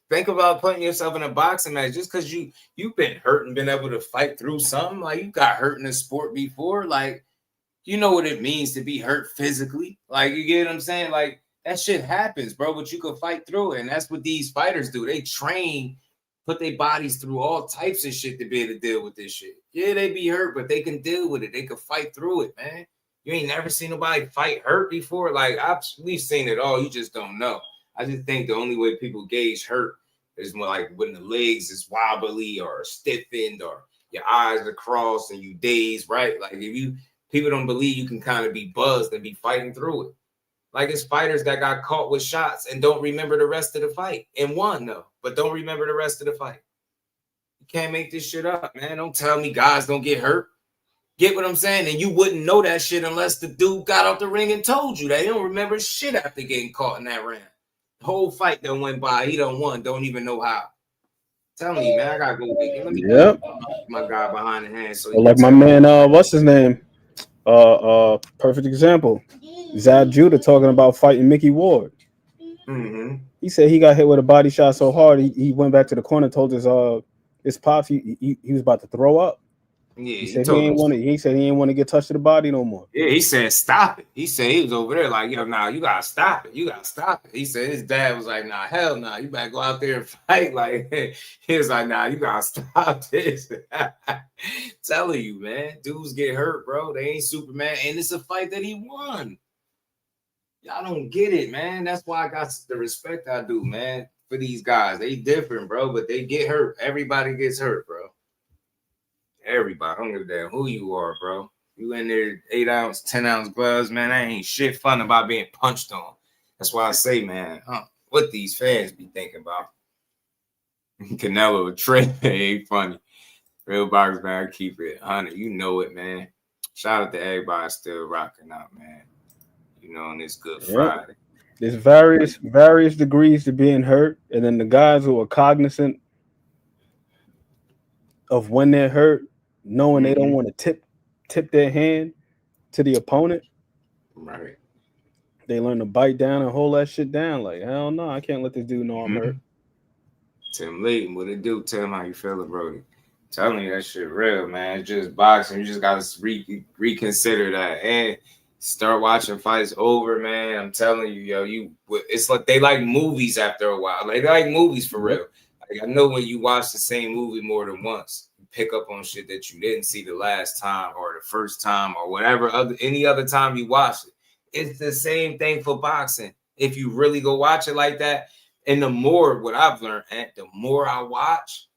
think about putting yourself in a boxing match just because you've been hurt and been able to fight through something. Like, you got hurt in a sport before. Like, you know what it means to be hurt physically. Like, you get what I'm saying? Like, that shit happens, bro, but you can fight through it. And that's what these fighters do. They train, put their bodies through all types of shit to be able to deal with this shit. Yeah, they be hurt, but they can deal with it. They can fight through it, man. You ain't never seen nobody fight hurt before. Like, we've seen it all. You just don't know. I just think the only way people gauge hurt is more like when the legs is wobbly or stiffened or your eyes are crossed and you dazed, right? Like, if people don't believe you can kind of be buzzed and be fighting through it. Like, it's fighters that got caught with shots and don't remember the rest of the fight and won, though, but don't remember the rest of the fight. You can't make this shit up, man. Don't tell me guys don't get hurt. Get what I'm saying? And you wouldn't know that shit unless the dude got out the ring and told you that. He don't remember shit after getting caught in that round. The whole fight that went by, he done won, don't even know how. Tell me, man, I gotta go get Let me get my guy behind the hand. So like my man, what's his name? Perfect example. Zab Judah talking about fighting Mickey Ward. He said he got hit with a body shot so hard he went back to the corner, told his pops he was about to throw up. Yeah, he said he ain't want to get touched to the body no more. Yeah, he said stop it. He said he was over there like, yo, nah, you gotta stop it. You gotta stop it. He said his dad was like, nah, hell nah, you better go out there and fight. Like, he was like, nah, you gotta stop this. Telling you, man, dudes get hurt, bro. They ain't Superman, and it's a fight that he won. Y'all don't get it, man. That's why I got the respect I do, man, for these guys. They different, bro, but they get hurt. Everybody gets hurt, bro. Everybody. I don't give a damn who you are, bro. You in there 8-ounce, 10-ounce gloves, man. That ain't shit fun about being punched on. That's why I say, man, what these fans be thinking about. Canelo, Trey, ain't funny. Real box, man, I keep it 100. You know it, man. Shout out to everybody still rocking out, man. You know, on this Good Friday. There's various degrees to being hurt, and then the guys who are cognizant of when they're hurt, knowing they don't want to tip their hand to the opponent. Right. They learn to bite down and hold that shit down. Like, hell no, I can't let this dude know I'm hurt. Tim Layton, what it do? Tell him how you feeling, Brody. Telling you that shit real, man. It's just boxing. You just gotta reconsider that and start watching fights over, man. I'm telling you, yo, it's like they like movies after a while. Like, they like movies for real. Like, I know when you watch the same movie more than once, you pick up on shit that you didn't see the last time or the first time or whatever any other time you watched it. It's the same thing for boxing. If you really go watch it like that, and the more, what I've learned, the more I watch,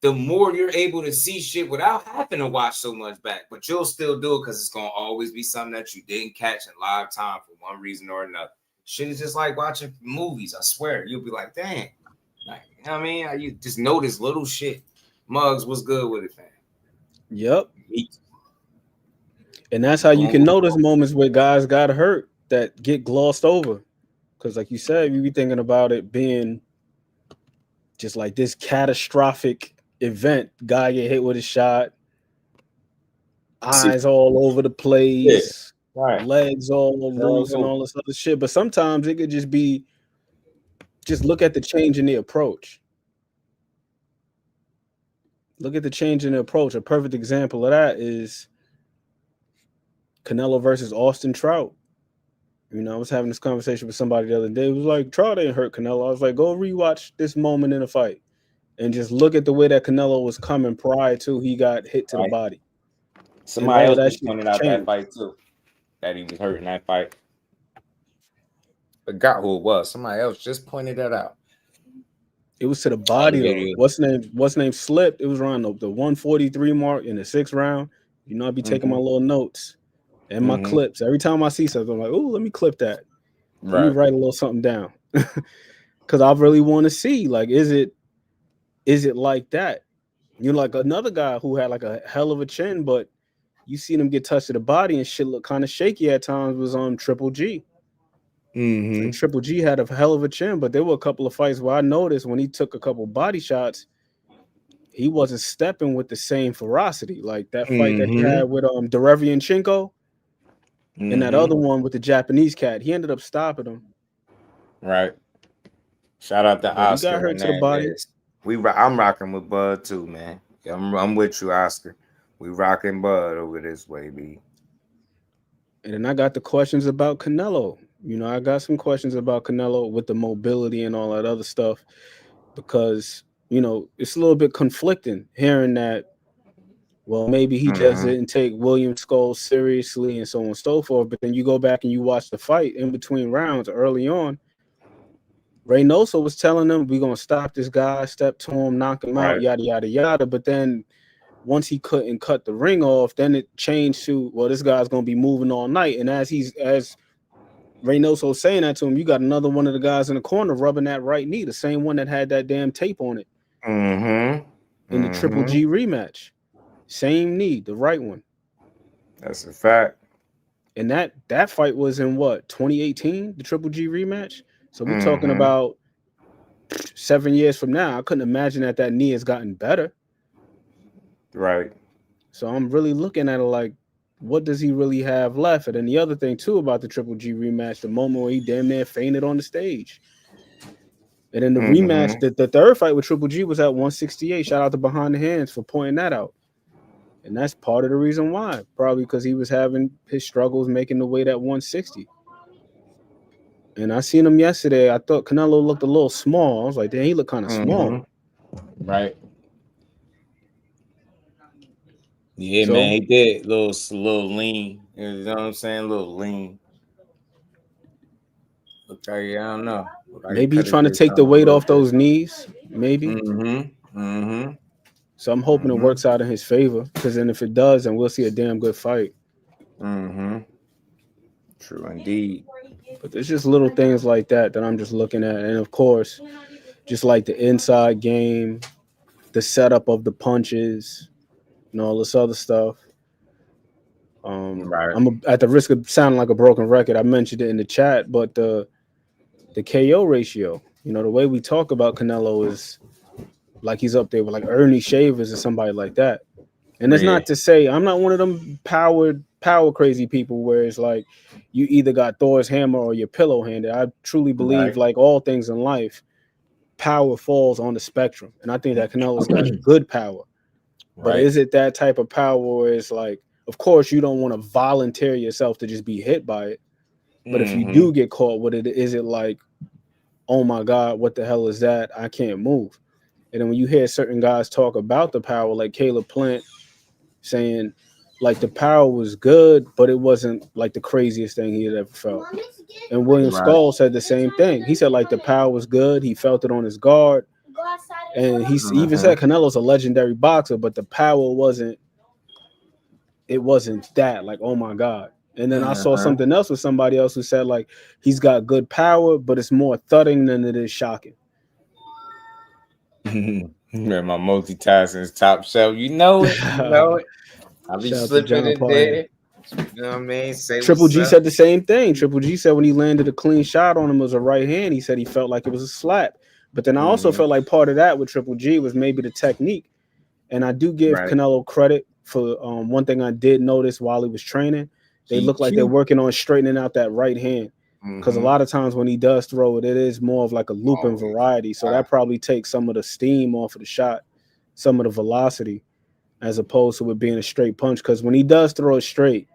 the more you're able to see shit without having to watch so much back. But you'll still do it because it's going to always be something that you didn't catch in live time for one reason or another. Shit is just like watching movies, I swear. You'll be like, dang. Like, you know what I mean? You just notice little shit. Muggs, what's good with it, fam? Yep. And that's how you can notice moments where guys got hurt that get glossed over. Because like you said, you be thinking about it being just like this catastrophic event. Guy get hit with a shot, eyes all over the place, legs all loose and all this other shit. But sometimes it could just be, just look at the change in the approach. Look at the change in the approach. A perfect example of that is Canelo versus Austin Trout. You know, I was having this conversation with somebody the other day. It was like, Trout ain't hurt Canelo. I was like, go rewatch this moment in the fight and just look at the way that Canelo was coming prior to he got hit to the body. Somebody else just pointed out that fight too, that he was hurt in that fight. Forgot who it was. Somebody else just pointed that out. It was to the body though. What's name slipped. It was around the 143 mark in the 6th round. You know, I'd be taking my little notes and my clips. Every time I see something, I'm like, oh, let me clip that. Let me write a little something down. Because I really want to see, like, is it like that? You know, like another guy who had like a hell of a chin, but you seen him get touched to the body and shit look kind of shaky at times was on Triple G. And Triple G had a hell of a chin, but there were a couple of fights where I noticed when he took a couple body shots, he wasn't stepping with the same ferocity. Like that fight that he had with Derevianchenko and that other one with the Japanese cat. He ended up stopping him. Right. Shout out to Oscar. He got hurt to the body. I'm rocking with Bud too, man. I'm with you, Oscar. We rocking Bud over this way, B. And then I got the questions about Canelo. You know, I got some questions about Canelo with the mobility and all that other stuff because, you know, it's a little bit conflicting hearing that, well, maybe he just didn't take William Scholes seriously and so on and so forth. But then you go back and you watch the fight in between rounds early on. Reynoso was telling them, we're going to stop this guy, step to him, knock him out, yada, yada, yada. But then once he couldn't cut the ring off, then it changed to, well, this guy's going to be moving all night. And as Reynoso was saying that to him, you got another one of the guys in the corner rubbing that right knee, the same one that had that damn tape on it in the Triple G rematch. Same knee, the right one. That's a fact. And that fight was in what, 2018, the Triple G rematch? So we're talking about 7 years from now. I couldn't imagine that knee has gotten better. Right. So I'm really looking at it like, what does he really have left? And then the other thing too about the Triple G rematch, the moment where he damn near fainted on the stage. And then the rematch, the third fight with Triple G was at 168. Shout out to Behind the Hands for pointing that out. And that's part of the reason why. Probably because he was having his struggles making the weight at 160. And I seen him yesterday. I thought Canelo looked a little small. I was like, damn, he looked kind of small. Right. Yeah, so, man, he did little lean. You know what I'm saying? A little lean. Okay, I don't know. Maybe he's trying to take the weight off those knees. Maybe. So I'm hoping it works out in his favor. Because then if it does, then we'll see a damn good fight. True indeed. But there's just little things like that I'm just looking at. And of course, just like the inside game, the setup of the punches, and all this other stuff. I'm at the risk of sounding like a broken record. I mentioned it in the chat, but the KO ratio, you know, the way we talk about Canelo is like he's up there with like Ernie Shavers or somebody like that. And it's not to say I'm not one of them power crazy people where it's like you either got Thor's hammer or you're pillow handed. I truly believe, like all things in life, power falls on the spectrum. And I think that Canelo's got good power. But is it that type of power where it's like, of course, you don't want to volunteer yourself to just be hit by it. But if you do get caught with it, is it like, oh my God, what the hell is that? I can't move. And then when you hear certain guys talk about the power, like Caleb Plant saying, like the power was good, but it wasn't like the craziest thing he had ever felt. And William Skull said the same thing. He said like the power was good. He felt it on his guard. And he even said Canelo's a legendary boxer, but the power wasn't that like, oh my God. And then I saw something else with somebody else who said like he's got good power, but it's more thudding than it is shocking. Man, my multitasking is top shelf. You know it. You know it. I'll be slipping in there. You know what I mean? Say Triple what's G up. said the same thing. Triple G said when he landed a clean shot on him, it was a right hand. He said he felt like it was a slap. But then I also felt like part of that with Triple G was maybe the technique. And I do give Canelo credit for one thing I did notice while he was training. They look like they're working on straightening out that right hand. Because a lot of times when he does throw it, it is more of like a looping variety. So that probably takes some of the steam off of the shot, some of the velocity, as opposed to it being a straight punch. Because when he does throw it straight,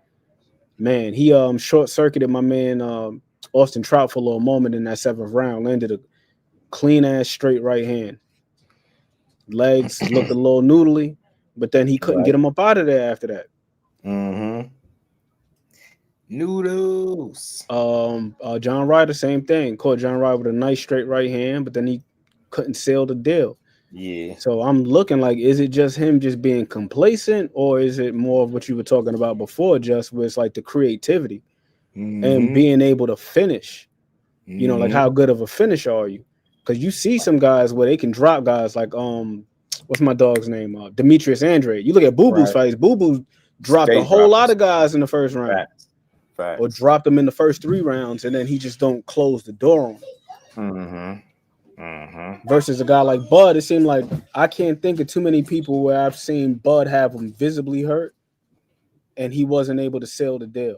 man, he short-circuited my man Austin Trout for a little moment in that 7th round, landed a clean-ass straight right hand. Legs looked a little noodly, but then he couldn't get him up out of there after that. Noodles. John Ryder, same thing. Caught John Ryder with a nice straight right hand, but then he couldn't seal the deal. Yeah. So I'm looking like, is it just him just being complacent, or is it more of what you were talking about before, just where it's like the creativity and being able to finish? You know, like how good of a finisher are you? Because you see some guys where they can drop guys like what's my dog's name? Demetrius Andrade. You look at Boo Boo's fights. Boo Boo dropped a whole lot of guys in the first round. Or dropped them in the first 3 rounds, and then he just don't close the door on him. Versus a guy like Bud, it seemed like I can't think of too many people where I've seen Bud have him visibly hurt, and he wasn't able to seal the deal.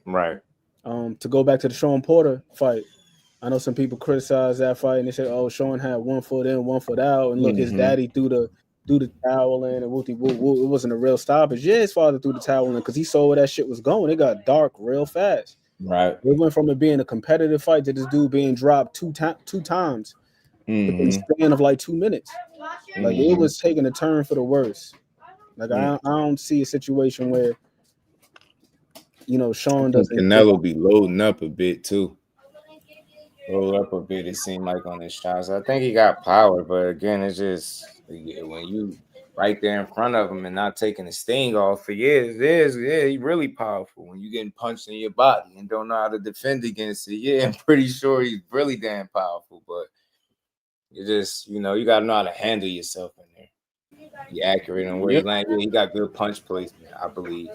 Right. To go back to the Sean Porter fight, I know some people criticize that fight, and they say, "Oh, Sean had 1 foot in, 1 foot out," and look, his daddy threw the towel in, and wooty woo woo. It wasn't a real stoppage. Yeah, his father threw the towel in because he saw where that shit was going. It got dark real fast. Right. It went from it being a competitive fight to this dude being dropped two times within the span of like 2 minutes. Like it was taking a turn for the worse. Like I don't see a situation where Sean doesn't. Canelo be loading up a bit too. Load up a bit, it seemed like on his shots. I think he got power, but again, it's just when you right there in front of him and not taking the sting off for years, he's really powerful. When you getting punched in your body and don't know how to defend against it, I'm pretty sure he's really damn powerful. But you just, you got to know how to handle yourself in there. Be accurate on where you land. He got good punch placement, I believe.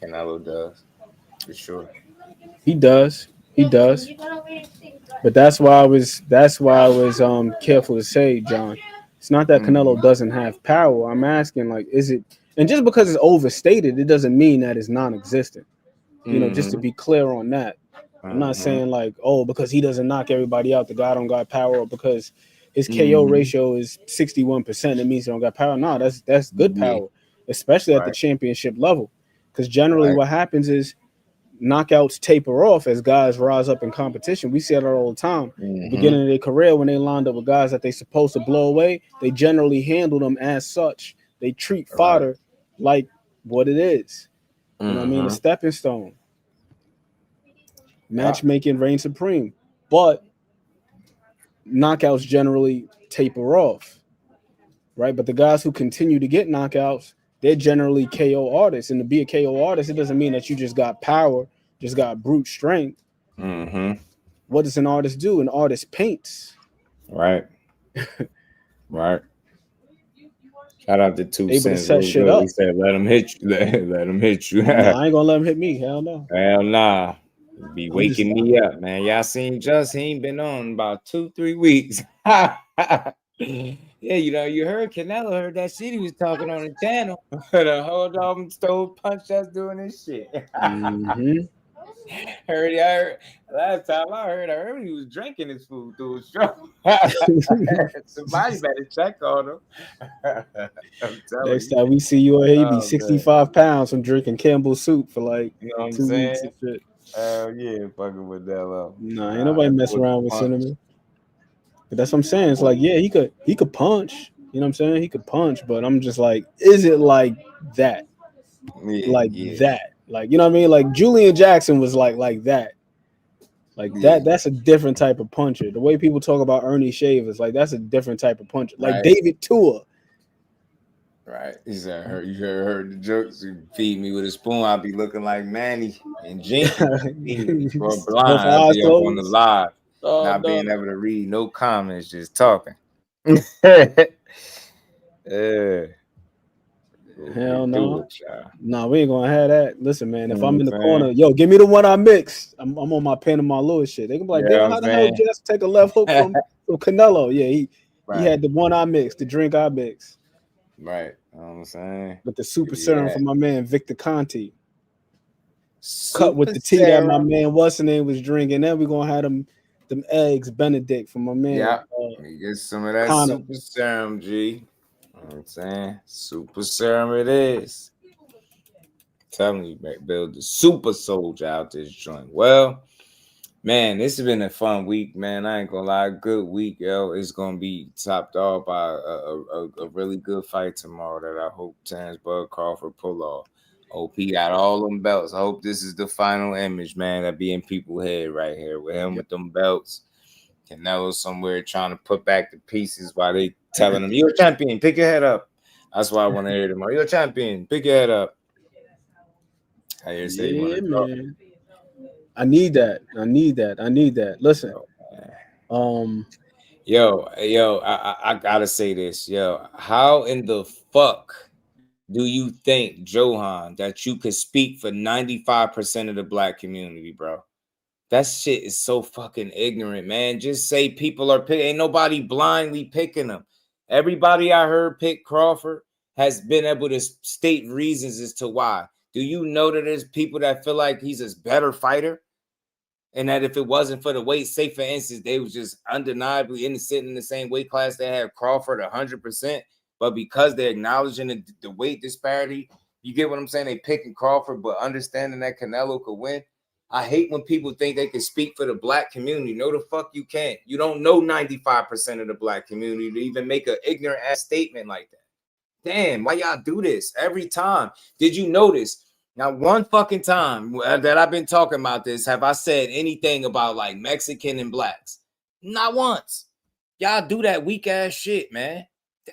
Canelo does, for sure. He does. But that's why I was careful to say, John. It's not that Canelo doesn't have power. I'm asking, like, is it? And just because it's overstated, it doesn't mean that it's non-existent. Just to be clear on that. I'm not saying like, oh, because he doesn't knock everybody out, the guy don't got power, or because his KO ratio is 61%, it means he don't got power. No, that's good power, especially at the championship level. Because generally what happens is knockouts taper off as guys rise up in competition. We see that all the time. At the beginning of their career, when they lined up with guys that they're supposed to blow away, they generally handle them as such. They treat fodder like what it is. You know what I mean? A stepping stone. Matchmaking reigns supreme. But knockouts generally taper off. Right? But the guys who continue to get knockouts, they're generally KO artists. And to be a KO artist, it doesn't mean that you just got power, just got brute strength. What does an artist do? An artist paints. Right. Shout out to 2 Able Cents. to set shit up. He said, let him hit you. Let him hit you. Nah, I ain't gonna let him hit me. Hell no. Hell nah. Be waking me up, man. Y'all seen Just? He ain't been on about 2-3 weeks. Yeah, you heard Canelo heard that shit he was talking on the channel. The whole dog stole punch just doing this shit. Heard last time I heard he was drinking his food through his show. Somebody better check on him. Next time we see you on here, he be 65 pounds from drinking Campbell's soup for like 2 weeks and shit. Yeah, fucking with that low. Nah, ain't nobody mess around with Cinnamon. But that's what I'm saying. It's like, yeah, he could punch. You know what I'm saying? He could punch, but I'm just like, is it like that? That. Like, you know what I mean? Like Julian Jackson was like that. Like that's a different type of puncher. The way people talk about Ernie Shavers, like that's a different type of puncher. Like David Tua. Right. He said, you heard the jokes. You feed me with a spoon, I'll be looking like Manny and Jenkins. Or blind, I'll be up on the live. Not being able to read no comments, just talking. Hell no. It, nah, we ain't gonna have that. Listen, man, if I'm in the corner, yo, give me the one I mixed. I'm on my Panama Lewis shit. They can be like, damn, how the hell Jess take a left hook from Canelo? Yeah, he had the one I mixed, the drink I mixed. Right. You know what I'm saying? With the super serum from my man Victor Conti. Super cut with the tea that my man what's the name was drinking. Then we're gonna have them eggs Benedict from my man. Yeah, get some of that Connor. super serum, G. You know what I'm saying? Super serum it is. Telling you, build the super soldier out this joint. Well, man, this has been a fun week, man. I ain't gonna lie, good week, yo. It's gonna be topped off by a really good fight tomorrow that I hope Bud Crawford pull off. Hope he got all them belts. I hope this is the final image, man, that be in people's head right here with him with them belts. Canelo somewhere trying to put back the pieces while they telling him, "You're a champion, pick your head up." That's why I want to hear them. You're a champion, pick your head up. I hear say man. I need that. Listen, yo, I gotta say this, yo. How in the fuck do you think, Johan, that you could speak for 95% of the black community, bro? That shit is so fucking ignorant, man. Just say people are picking. Ain't nobody blindly picking them. Everybody I heard pick Crawford has been able to state reasons as to why. Do you know that there's people that feel like he's a better fighter? And that if it wasn't for the weight, say for instance, they was just undeniably sitting in the same weight class, they had Crawford 100%. But because they're acknowledging the weight disparity, you get what I'm saying? They picking Crawford, but understanding that Canelo could win. I hate when people think they can speak for the black community. No, the fuck you can't. You don't know 95% of the black community to even make an ignorant ass statement like that. Damn, why y'all do this every time? Did you notice? Now, one fucking time that I've been talking about this, have I said anything about like Mexican and blacks? Not once. Y'all do that weak ass shit, man.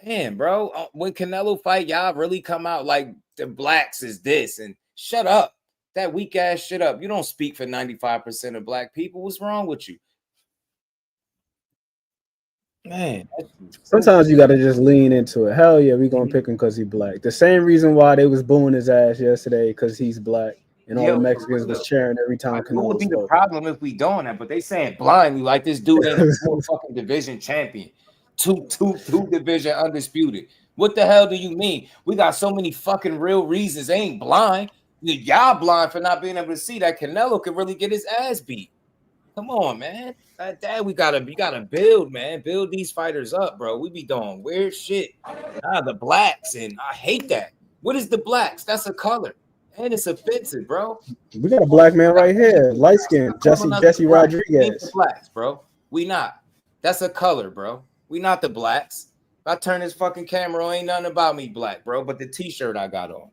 Damn, bro. When Canelo fight, y'all really come out like the blacks is this and shut up. That weak ass shit up. You don't speak for 95% of black people. What's wrong with you? Man. Sometimes you gotta just lean into it. Hell yeah, we gonna pick him because he's black. The same reason why they was booing his ass yesterday, because he's black. And all the Mexicans was cheering every time Canelo. What would be the problem if we doing that? But they saying blindly like this dude ain't a fucking division champion. Two division undisputed. What the hell do you mean? We got so many fucking real reasons. They ain't blind. Y'all blind for not being able to see that Canelo could really get his ass beat. Come on, man. That we gotta build, man. Build these fighters up, bro. We be doing weird shit. The blacks, and I hate that. What is the blacks? That's a color. And it's offensive, bro. We got a black man right here, light skin, Jesse Rodriguez. Blacks, bro. We not. That's a color, bro. We not the blacks. If I turn this fucking camera on, ain't nothing about me black, bro. But the t-shirt I got on.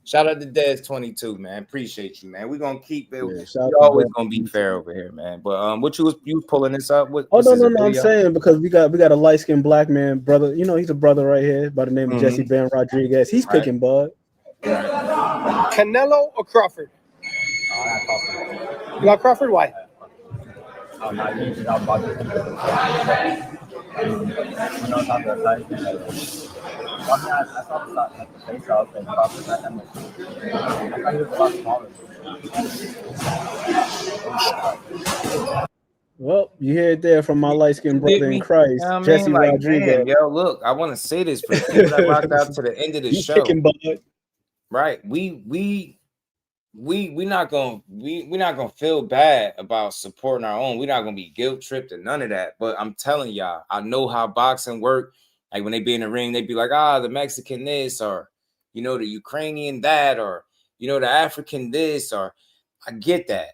Shout out to Dez22, man. Appreciate you, man. We're gonna keep it. We're always gonna be fair over here, man. But what you pulling this up? No. I'm saying because we got a light skinned black man, brother. You know, he's a brother right here by the name of Jesse Ben Rodriguez. He's picking Bud. Canelo or Crawford? You got Crawford? Why? Well, you hear it there from my light-skinned brother in Christ, Jesse Rodriguez. Damn, yo, look, I want to say this for the people that rocked out to the end of the show. Right, we not gonna feel bad about supporting our own. We're not gonna be guilt tripped or none of that. But I'm telling y'all, I know how boxing work. Like when they be in the ring, they be like, the Mexican this, or the Ukrainian that, or the African this, or I get that.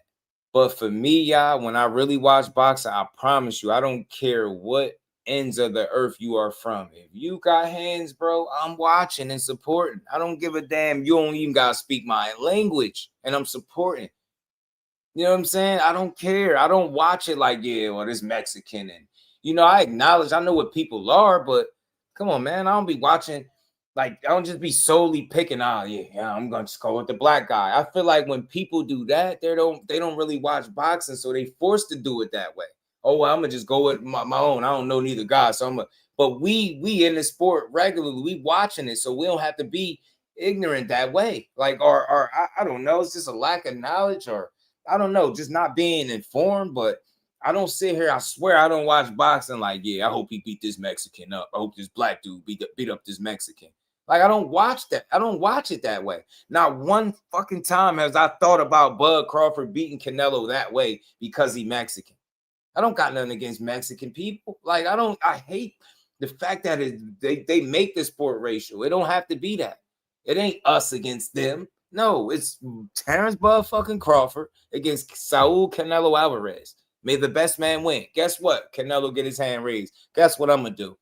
But for me, y'all, when I really watch boxing, I promise you, I don't care what ends of the earth you are from. If you got hands, bro, I'm watching and supporting. I don't give a damn. You don't even gotta speak my language, and I'm supporting. You know what I'm saying? I don't care. I don't watch it like, this Mexican, and I acknowledge, I know what people are, but come on, man, I don't be watching. Like, I don't just be solely picking, I'm going to go with the black guy. I feel like when people do that, they don't really watch boxing, so they forced to do it that way. I'm going to just go with my own. I don't know neither guy, but we in the sport regularly, we watching it, so we don't have to be ignorant that way. Like, or I don't know. It's just a lack of knowledge, or I don't know, just not being informed. But I don't sit here. I swear I don't watch boxing like, yeah, I hope he beat this Mexican up. I hope this black dude beat up this Mexican. Like, I don't watch that. I don't watch it that way. Not one fucking time has I thought about Bud Crawford beating Canelo that way because he Mexican. I don't got nothing against Mexican people. Like, I hate the fact that they make the sport racial. It don't have to be that. It ain't us against them. No, it's Terrence Bud fucking Crawford against Saul Canelo Alvarez. May the best man win. Guess what? Canelo get his hand raised. Guess what I'm going to do?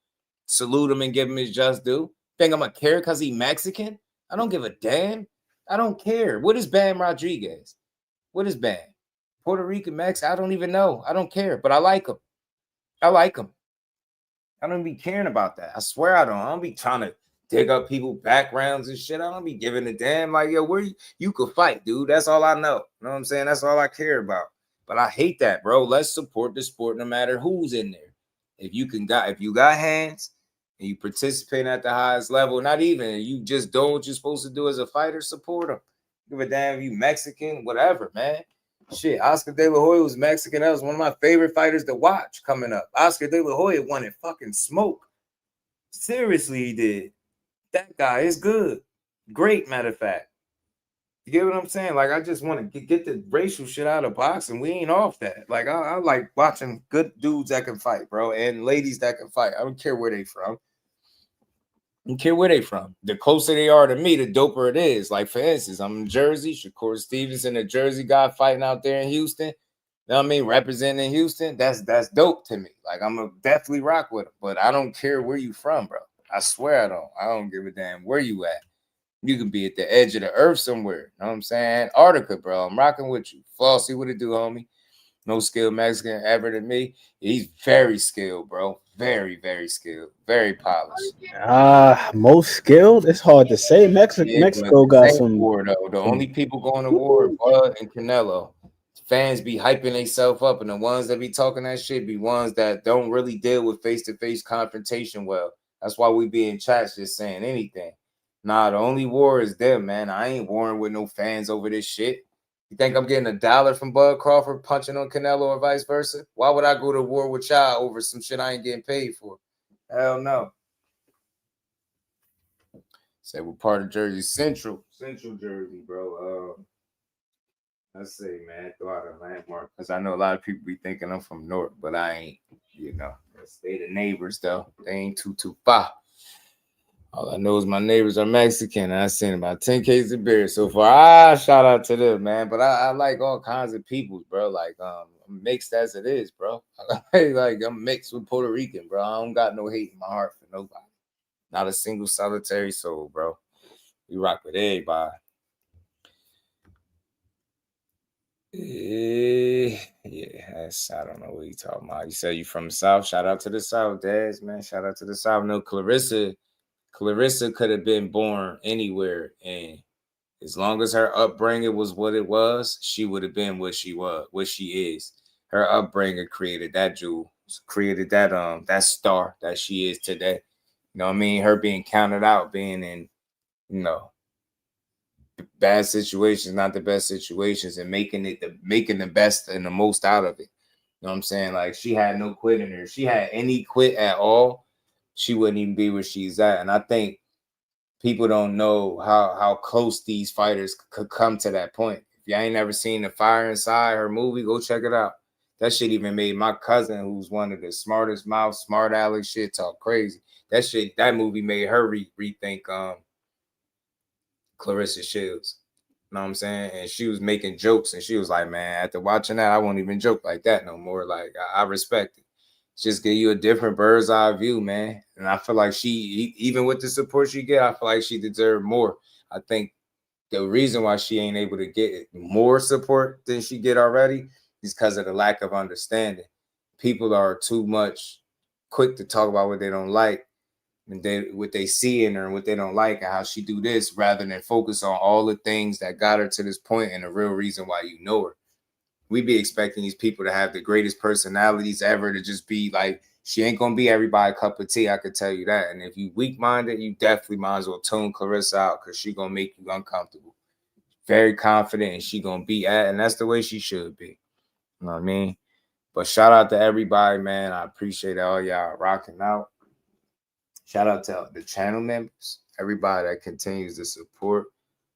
Salute him and give him his just due. Think I'm going to care because he Mexican? I don't give a damn. I don't care. What is Bam Rodriguez? What is Bam? Puerto Rican, Mexican? I don't even know. I don't care, but I like him. I like him. I don't be caring about that. I swear I don't. I don't be trying to dig up people's backgrounds and shit. I don't be giving a damn. Like, yo, where you could fight, dude. That's all I know. You know what I'm saying? That's all I care about. But I hate that, bro. Let's support the sport no matter who's in there. If you got hands and you participate at the highest level, not even, you just do what you're supposed to do as a fighter, support them. Give a damn if you Mexican, whatever, man. Shit, Oscar De La Hoya was Mexican. That was one of my favorite fighters to watch coming up. Oscar De La Hoya wanted fucking smoke. Seriously, he did. That guy is good. Great, matter of fact. You get what I'm saying? Like, I just want to get the racial shit out of boxing. We ain't off that. Like, I like watching good dudes that can fight, bro, and ladies that can fight. I don't care where they from. I don't care where they from. The closer they are to me, the doper it is. Like, for instance, I'm in Jersey. Shakur Stevenson, a Jersey guy fighting out there in Houston. You know what I mean? Representing Houston. That's dope to me. Like, I'm going to definitely rock with him. But I don't care where you from, bro. I swear I don't. I don't give a damn where you at. You can be at the edge of the earth somewhere. You know what I'm saying? Antarctica, bro. I'm rocking with you. Flossie, what it do, homie? No skilled Mexican ever than me. He's very skilled, bro. Very, very skilled. Very polished. Most skilled? It's hard to say. Mexico got some. War, though. The only people going to war are Bud and Canelo. Fans be hyping themselves up, and the ones that be talking that shit be ones that don't really deal with face-to-face confrontation well. That's why we be in chats just saying anything. Nah, the only war is them, man. I ain't warring with no fans over this shit. You think I'm getting $1 from Bud Crawford punching on Canelo or vice versa? Why would I go to war with y'all over some shit I ain't getting paid for? Hell no. Say we're part of Jersey Central Jersey, bro. Let's say, man, throw out a landmark because I know a lot of people be thinking I'm from North, but I ain't. You know, they the neighbors though. They ain't too far. All I know is my neighbors are Mexican, and I seen about 10 cases of beer so far. Shout out to them, man. But I like all kinds of people, bro. Like, I'm mixed as it is, bro. Like, I'm mixed with Puerto Rican, bro. I don't got no hate in my heart for nobody. Not a single solitary soul, bro. We rock with everybody. Yeah, I don't know what you talking about. You said you from the South. Shout out to the South, Daz, man. Shout out to the South. No, Clarissa could have been born anywhere, and as long as her upbringing was what it was, she would have been what she is. Her upbringing created that jewel, created that star that she is today. You know what I mean? Her being counted out, being in, bad situations, not the best situations, and making the best and the most out of it. You know what I'm saying? Like, she had no quit in her. If she had any quit at all, she wouldn't even be where she's at. And I think people don't know how close these fighters could come to that point. If you ain't never seen The Fire Inside, her movie, go check it out. That shit even made my cousin, who's one of the smartest mouth, smart aleck shit, talk crazy. That movie made her rethink Clarissa Shields. You know what I'm saying? And she was making jokes, and she was like, man, after watching that, I won't even joke like that no more. Like, I respect it. Just give you a different bird's eye view, man. And I feel like she, even with the support she get, I feel like she deserved more. I think the reason why she ain't able to get more support than she get already is because of the lack of understanding. People are too much quick to talk about what they don't like, and what they see in her and what they don't like, and how she do this, rather than focus on all the things that got her to this point and the real reason why you know her. We be expecting these people to have the greatest personalities ever, to just be like She ain't gonna be everybody's cup of tea, I could tell you that. And if you weak-minded, you definitely might as well tune Clarissa out because she gonna make you uncomfortable. Very confident, and she gonna be at, and that's the way she should be. You know what I mean? But shout out to everybody, man. I appreciate all y'all rocking out. Shout out to the channel members, everybody that continues to support,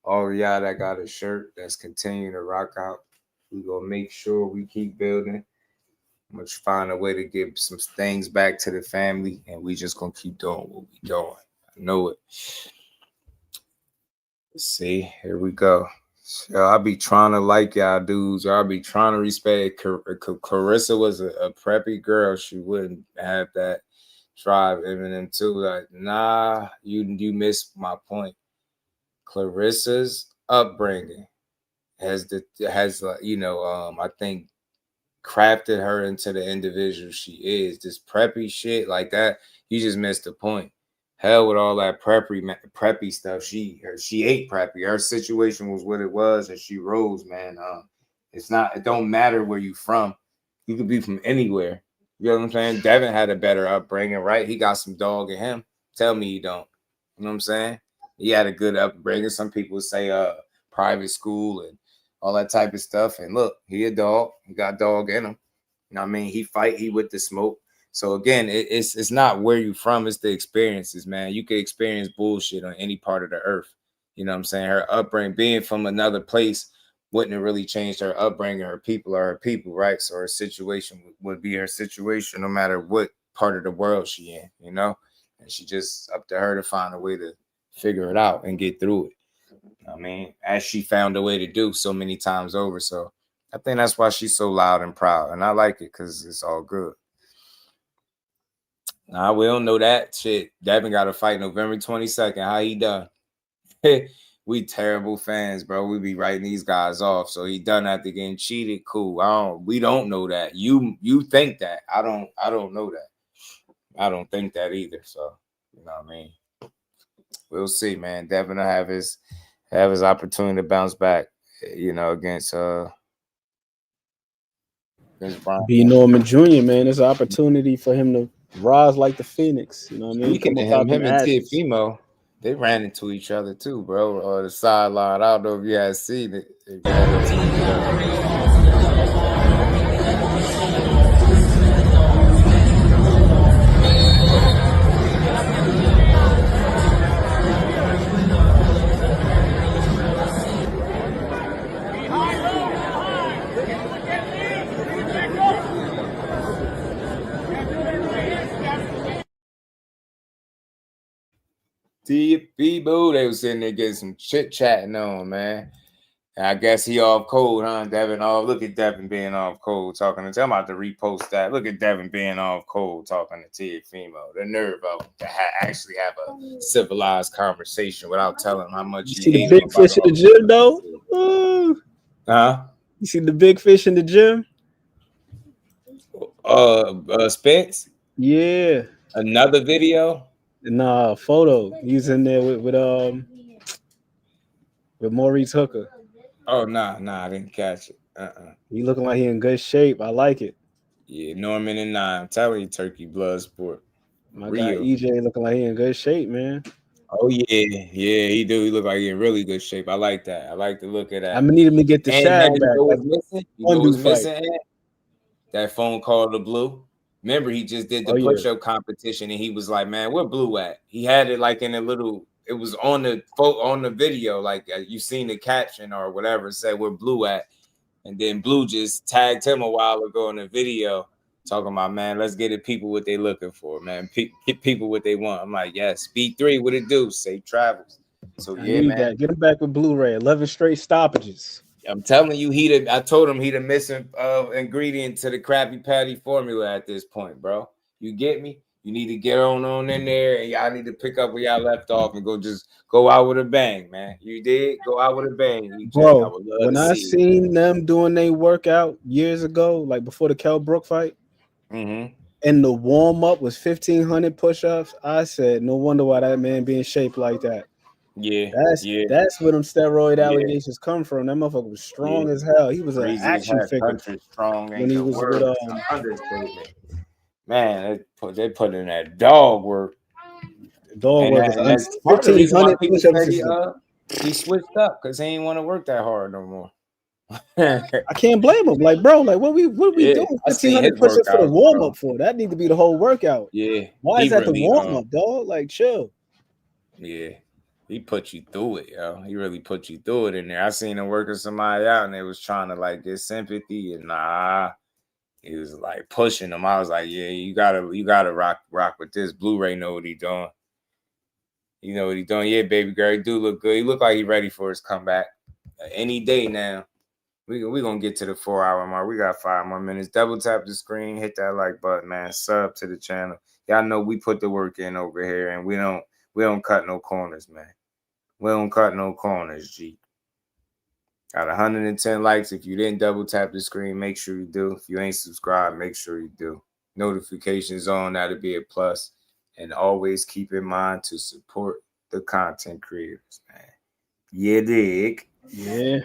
all of y'all that got a shirt that's continuing to rock out. We gonna make sure we keep building. I'm gonna find a way to give some things back to the family, and we just gonna keep doing what we doing. I know it. Let's see, here we go. So I'll be trying to like y'all dudes. I'll be trying to respect. Clarissa was a preppy girl. She wouldn't have that drive. Eminem too. Like, nah, you missed my point. Clarissa's upbringing has I think crafted her into the individual she is. This preppy shit like that, you just missed the point. Hell with all that preppy stuff. She ate preppy. Her situation was what it was, and she rose, man. It don't matter where you from. You could be from anywhere. You know what I'm saying? Devin had a better upbringing, right? He got some dog in him. Tell me you don't. You know what I'm saying? He had a good upbringing. Some people say private school and all that type of stuff. And look, he a dog. He got dog in him. You know what I mean? He fight. He with the smoke. So again, it's not where you from, it's the experiences, man. You could experience bullshit on any part of the earth. You know what I'm saying? Her upbringing, being from another place, wouldn't have really changed her upbringing. Her people are her people, right? So her situation would be her situation no matter what part of the world she in, you know? And she just up to her to find a way to figure it out and get through it. I mean, as she found a way to do so many times over. So I think that's why she's so loud and proud. And I like it because it's all good. Nah, we don't know that shit. Devin got a fight November 22nd. How he done? We terrible fans, bro. We be writing these guys off. So he done after getting cheated. Cool. We don't know that. You think that. I don't know that. I don't think that either. So, you know what I mean? We'll see, man. Devin will have his opportunity to bounce back, you know, against Brian. B. Norman Jr., man, there's an opportunity for him to rise like the Phoenix. You know what I mean? Speaking of him and Teofimo, they ran into each other too, bro. Or the sideline. I don't know if you guys seen it. They ran into each other. Teofimo, they was sitting there getting some chit chatting on, man. And I guess he off cold, huh? Devin off. Look at Devin being off cold talking to him. I'm about to repost that. Look at Devin being off cold talking to Teofimo. The nerve of him to actually have a civilized conversation without telling him how much you see the big fish in the gym, though. Huh? You see the big fish in the gym? Spence. Yeah. Another video. Nah, photo. He's in there with Maurice Hooker. Oh, nah, I didn't catch it. He looking like he in good shape. I like it. Yeah, Norman and 9. I'm telling you, Turkey blood sport. My guy EJ looking like he in good shape, man. Oh yeah, he do. He look like he in really good shape. I like that. I like the look of that. I'm gonna need him to get the shag back. You know what's missing? That phone call to Blue. Remember, he just did the push-up competition, and he was like, "Man, where Blue at?" He had it like in a little. It was on the video, like you seen the caption or whatever, said where Blue at, and then Blue just tagged him a while ago in the video, talking about, man, let's get it people what they looking for, man. Get people what they want. I'm like, yeah, Speed 3, what it do? Safe travels. So yeah, man, get him back with Blu-ray. 11 straight stoppages. I'm telling you, I told him he the missing ingredient to the Krabby Patty formula at this point, bro. You get me? You need to get on in there, and y'all need to pick up where y'all left off and go out with a bang, man. You did go out with a bang, EJ. Bro. When I seen them doing their workout years ago, like before the Kell Brook fight, and the warm up was 1,500 push-ups, I said, no wonder why that man be in shape like that. Yeah, that's where them steroid allegations come from. That motherfucker was strong as hell. He was an action figure strong when he was with understatement. Man, they put in that dog work. Dog work is that's part of the reason why people say push-ups. he switched up because he ain't want to work that hard no more. I can't blame him. Like, bro, like what we doing? 1,500 push-ups for the warm-up for? That need to be the whole workout. Yeah. Why is that the warm-up, dog? Like, chill. Yeah. He put you through it, yo. He really put you through it in there. I seen him working somebody out and they was trying to like get sympathy and he was like pushing them. I was like, yeah, you gotta rock with this. Blu-ray know what he doing. You know what he doing. Yeah, baby girl, he do look good. He look like he ready for his comeback. Any day now. We gonna get to the 4-hour mark. We got 5 more minutes. Double tap the screen, hit that like button, man. Sub to the channel. Y'all know we put the work in over here and we don't cut no corners, man. We don't cut no corners, G. Got 110 likes. If you didn't double tap the screen, make sure you do. If you ain't subscribed, make sure you do. Notifications on, that'll be a plus. And always keep in mind to support the content creators, man. Yeah, dig. Yeah.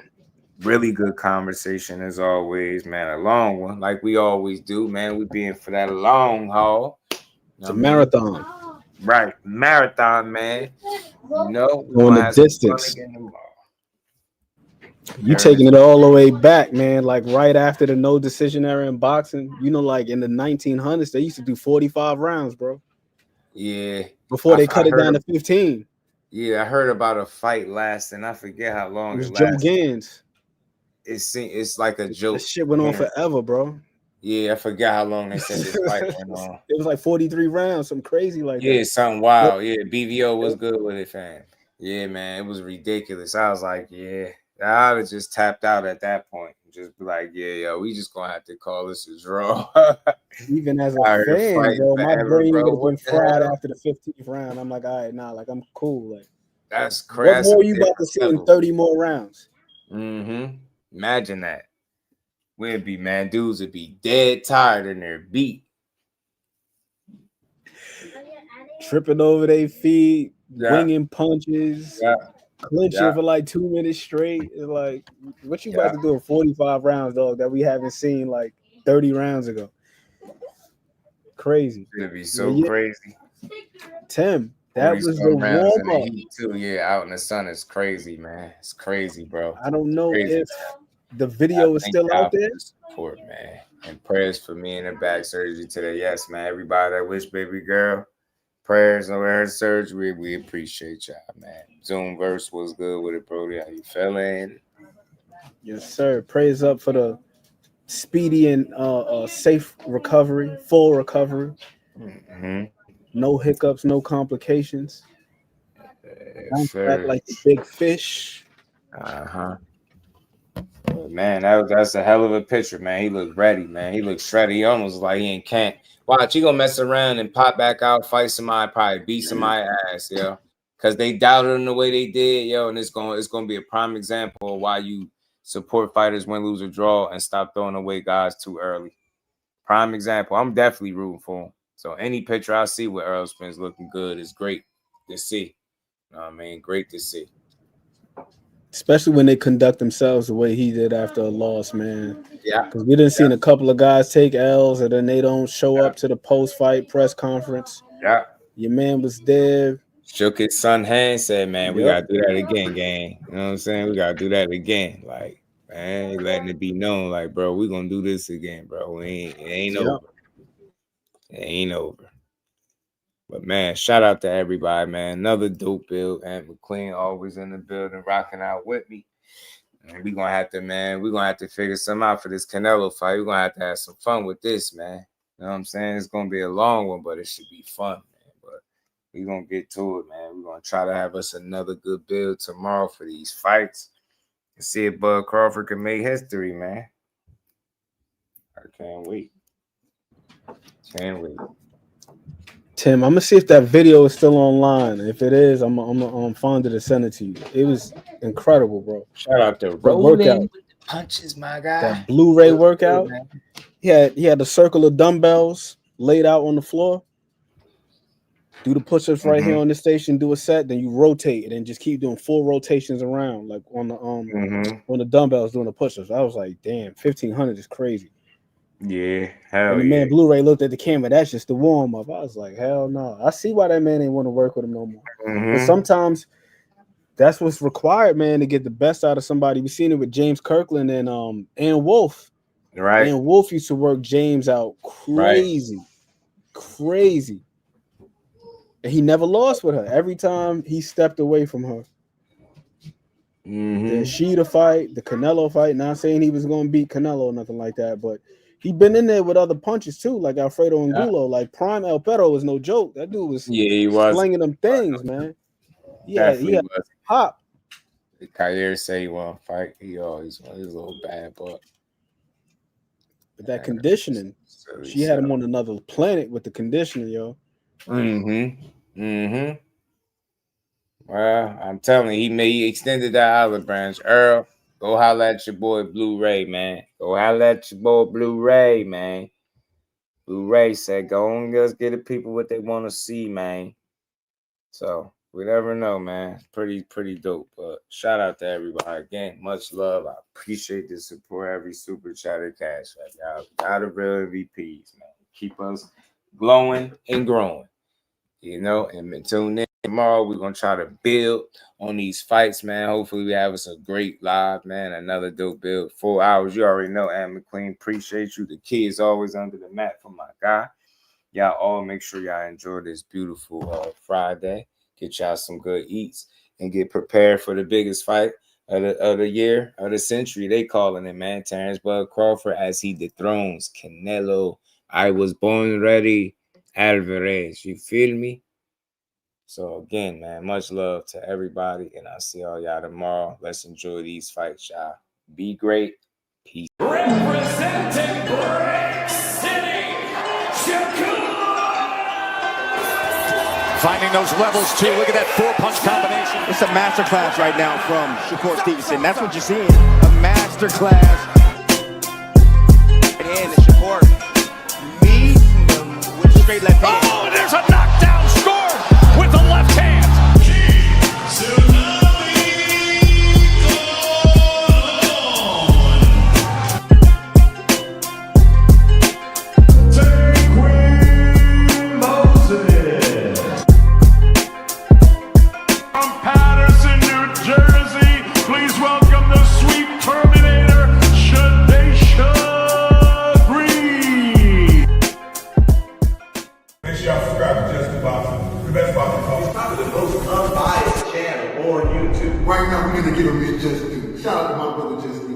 Really good conversation as always, man. A long one, like we always do, man. We being for that long haul. It's a marathon. Right. Marathon, man. You know, going the distance. You taking it all the way back, man. Like right after the no decision era in boxing, you know, like in the 1900s, they used to do 45 rounds, bro. Yeah. Before they cut it down to 15. Yeah, I heard about a fight lasting. I forget how long it was. Joe Gans. It's like a joke. This shit went on forever, bro. Yeah, I forgot how long they said this fight went on. It was like 43 rounds, something crazy like that. Yeah, something wild. Yeah, BVO was good with it, fam. Yeah, man, it was ridiculous. I was like, yeah, I would have just tapped out at that point. Just be like, yeah, yo, we just gonna have to call this a draw. Even as a fan, bro, my brain would have been fried after the 15th round. I'm like, all right, nah, like I'm cool. Like that's crazy. What more you about to see in 30 more rounds? Mm-hmm. Imagine that. We'd be, man, dudes would be dead tired in their beat. Tripping over their feet, winging punches, clinching for like 2 minutes straight. It's like, what you about to do in 45 rounds, dog, that we haven't seen like 30 rounds ago? Crazy. It'd be so crazy. Tim, that was the warm-up. Too. Yeah, out in the sun is crazy, man. It's crazy, bro. I don't know if the video is still out there. Support, man. And prayers for me in the back surgery today. Yes, man. Everybody that wish baby girl prayers over her surgery. We appreciate y'all, man. Zoomverse was good with it, Brody. How you feeling? Yes, sir. Praise up for the speedy and safe recovery, full recovery. Mm-hmm. No hiccups, no complications. Like the big fish. Man, that's a hell of a picture, man. He looked ready, man. He looked shredded. He almost like he can't. Watch, he gonna mess around and pop back out, fight somebody, probably beat somebody's ass, yo. Because they doubted him the way they did, yo. And it's gonna be a prime example of why you support fighters win, lose, or draw, and stop throwing away guys too early. Prime example. I'm definitely rooting for him. So any picture I see with Errol Spence looking good is great to see. You know what I mean? Great to see. Especially when they conduct themselves the way he did after a loss, man. Yeah. Because we done seen a couple of guys take L's and then they don't show up to the post-fight press conference. Yeah. Your man was there. Shook his son hand, said, man, we got to do that again, gang. You know what I'm saying? We got to do that again. Like, man, letting it be known, like, bro, we going to do this again, bro. It ain't over. It ain't over. But, man, shout out to everybody, man. Another dope build. And McLean always in the building, rocking out with me. And we're going to have to, man, we're going to have to figure something out for this Canelo fight. We're going to have some fun with this, man. You know what I'm saying? It's going to be a long one, but it should be fun, man. But we're going to get to it, man. We're going to try to have us another good build tomorrow for these fights. And see if Bud Crawford can make history, man. I can't wait. Can't wait. Tim, I'm gonna see if that video is still online. If it is, I'm fonded to send it to you. It was incredible, bro. Shout out to Rolling with the punches, my guy. That Blu-ray workout. He had the circle of dumbbells laid out on the floor. Do the push-ups right here on the station. Do a set, then you rotate it and just keep doing 4 rotations around, like on the dumbbells doing the push-ups. I was like, damn, 1,500 is crazy. Yeah, hell And the man Blu-ray looked at the camera. That's just the warm up. I was like, hell no. I see why that man ain't want to work with him no more. But sometimes that's what's required, man, to get the best out of somebody. We've seen it with James Kirkland and Wolf. Right. And Wolf used to work James out crazy. And he never lost with her. Every time he stepped away from her. The Sheeta fight, the Canelo fight. Not saying he was going to beat Canelo or nothing like that, but he been in there with other punches too, like Alfredo Angulo. Like Prime El Perro was no joke. That dude was slinging them things, man. Yeah, he had pop. Kair say he won't fight. He's a little bad, but that conditioning, she had him on another planet with the conditioning, yo. Well, I'm telling you, he extended that olive branch. Earl, go holla at your boy Blu-ray, man. Go holla at your boy Blu-ray, man. Blu-ray said, go and just get the people what they want to see, man. So we never know, man. Pretty dope. But shout out to everybody again. Much love. I appreciate the support. Every super chatter cash. Y'all got the real MVPs, man. Keep us glowing and growing. You know, and tune in tomorrow. We're gonna try to build on these fights, man. Hopefully, we have us a great live, man. Another dope build. 4 hours. You already know, Ann McQueen. Appreciate you. The key is always under the mat for my guy. Y'all all make sure y'all enjoy this beautiful Friday. Get y'all some good eats and get prepared for the biggest fight of the year, of the century. They calling it, man. Terrence Bud Crawford as he dethrones Canelo. I was born ready. Alvarez, you feel me? So again, man, much love to everybody, and I'll see all y'all tomorrow. Let's enjoy these fights, y'all. Be great. Peace. Representing Brick City, Shakur. Finding those levels too. Look at that 4-punch combination. It's a masterclass right now from Shakur Stevenson. That's what you're seeing. A masterclass. And Shakur meeting him with straight left hand. Oh, and there's a knockdown score with the left hand. From Patterson, New Jersey, please welcome the sweet Terminator, Shakur Stevenson. Make sure y'all subscribe to Jusdueboxing, the best boxing talk. It's probably the most unbiased channel on YouTube. Right now, we're gonna give him his just due. Shout out to my brother Just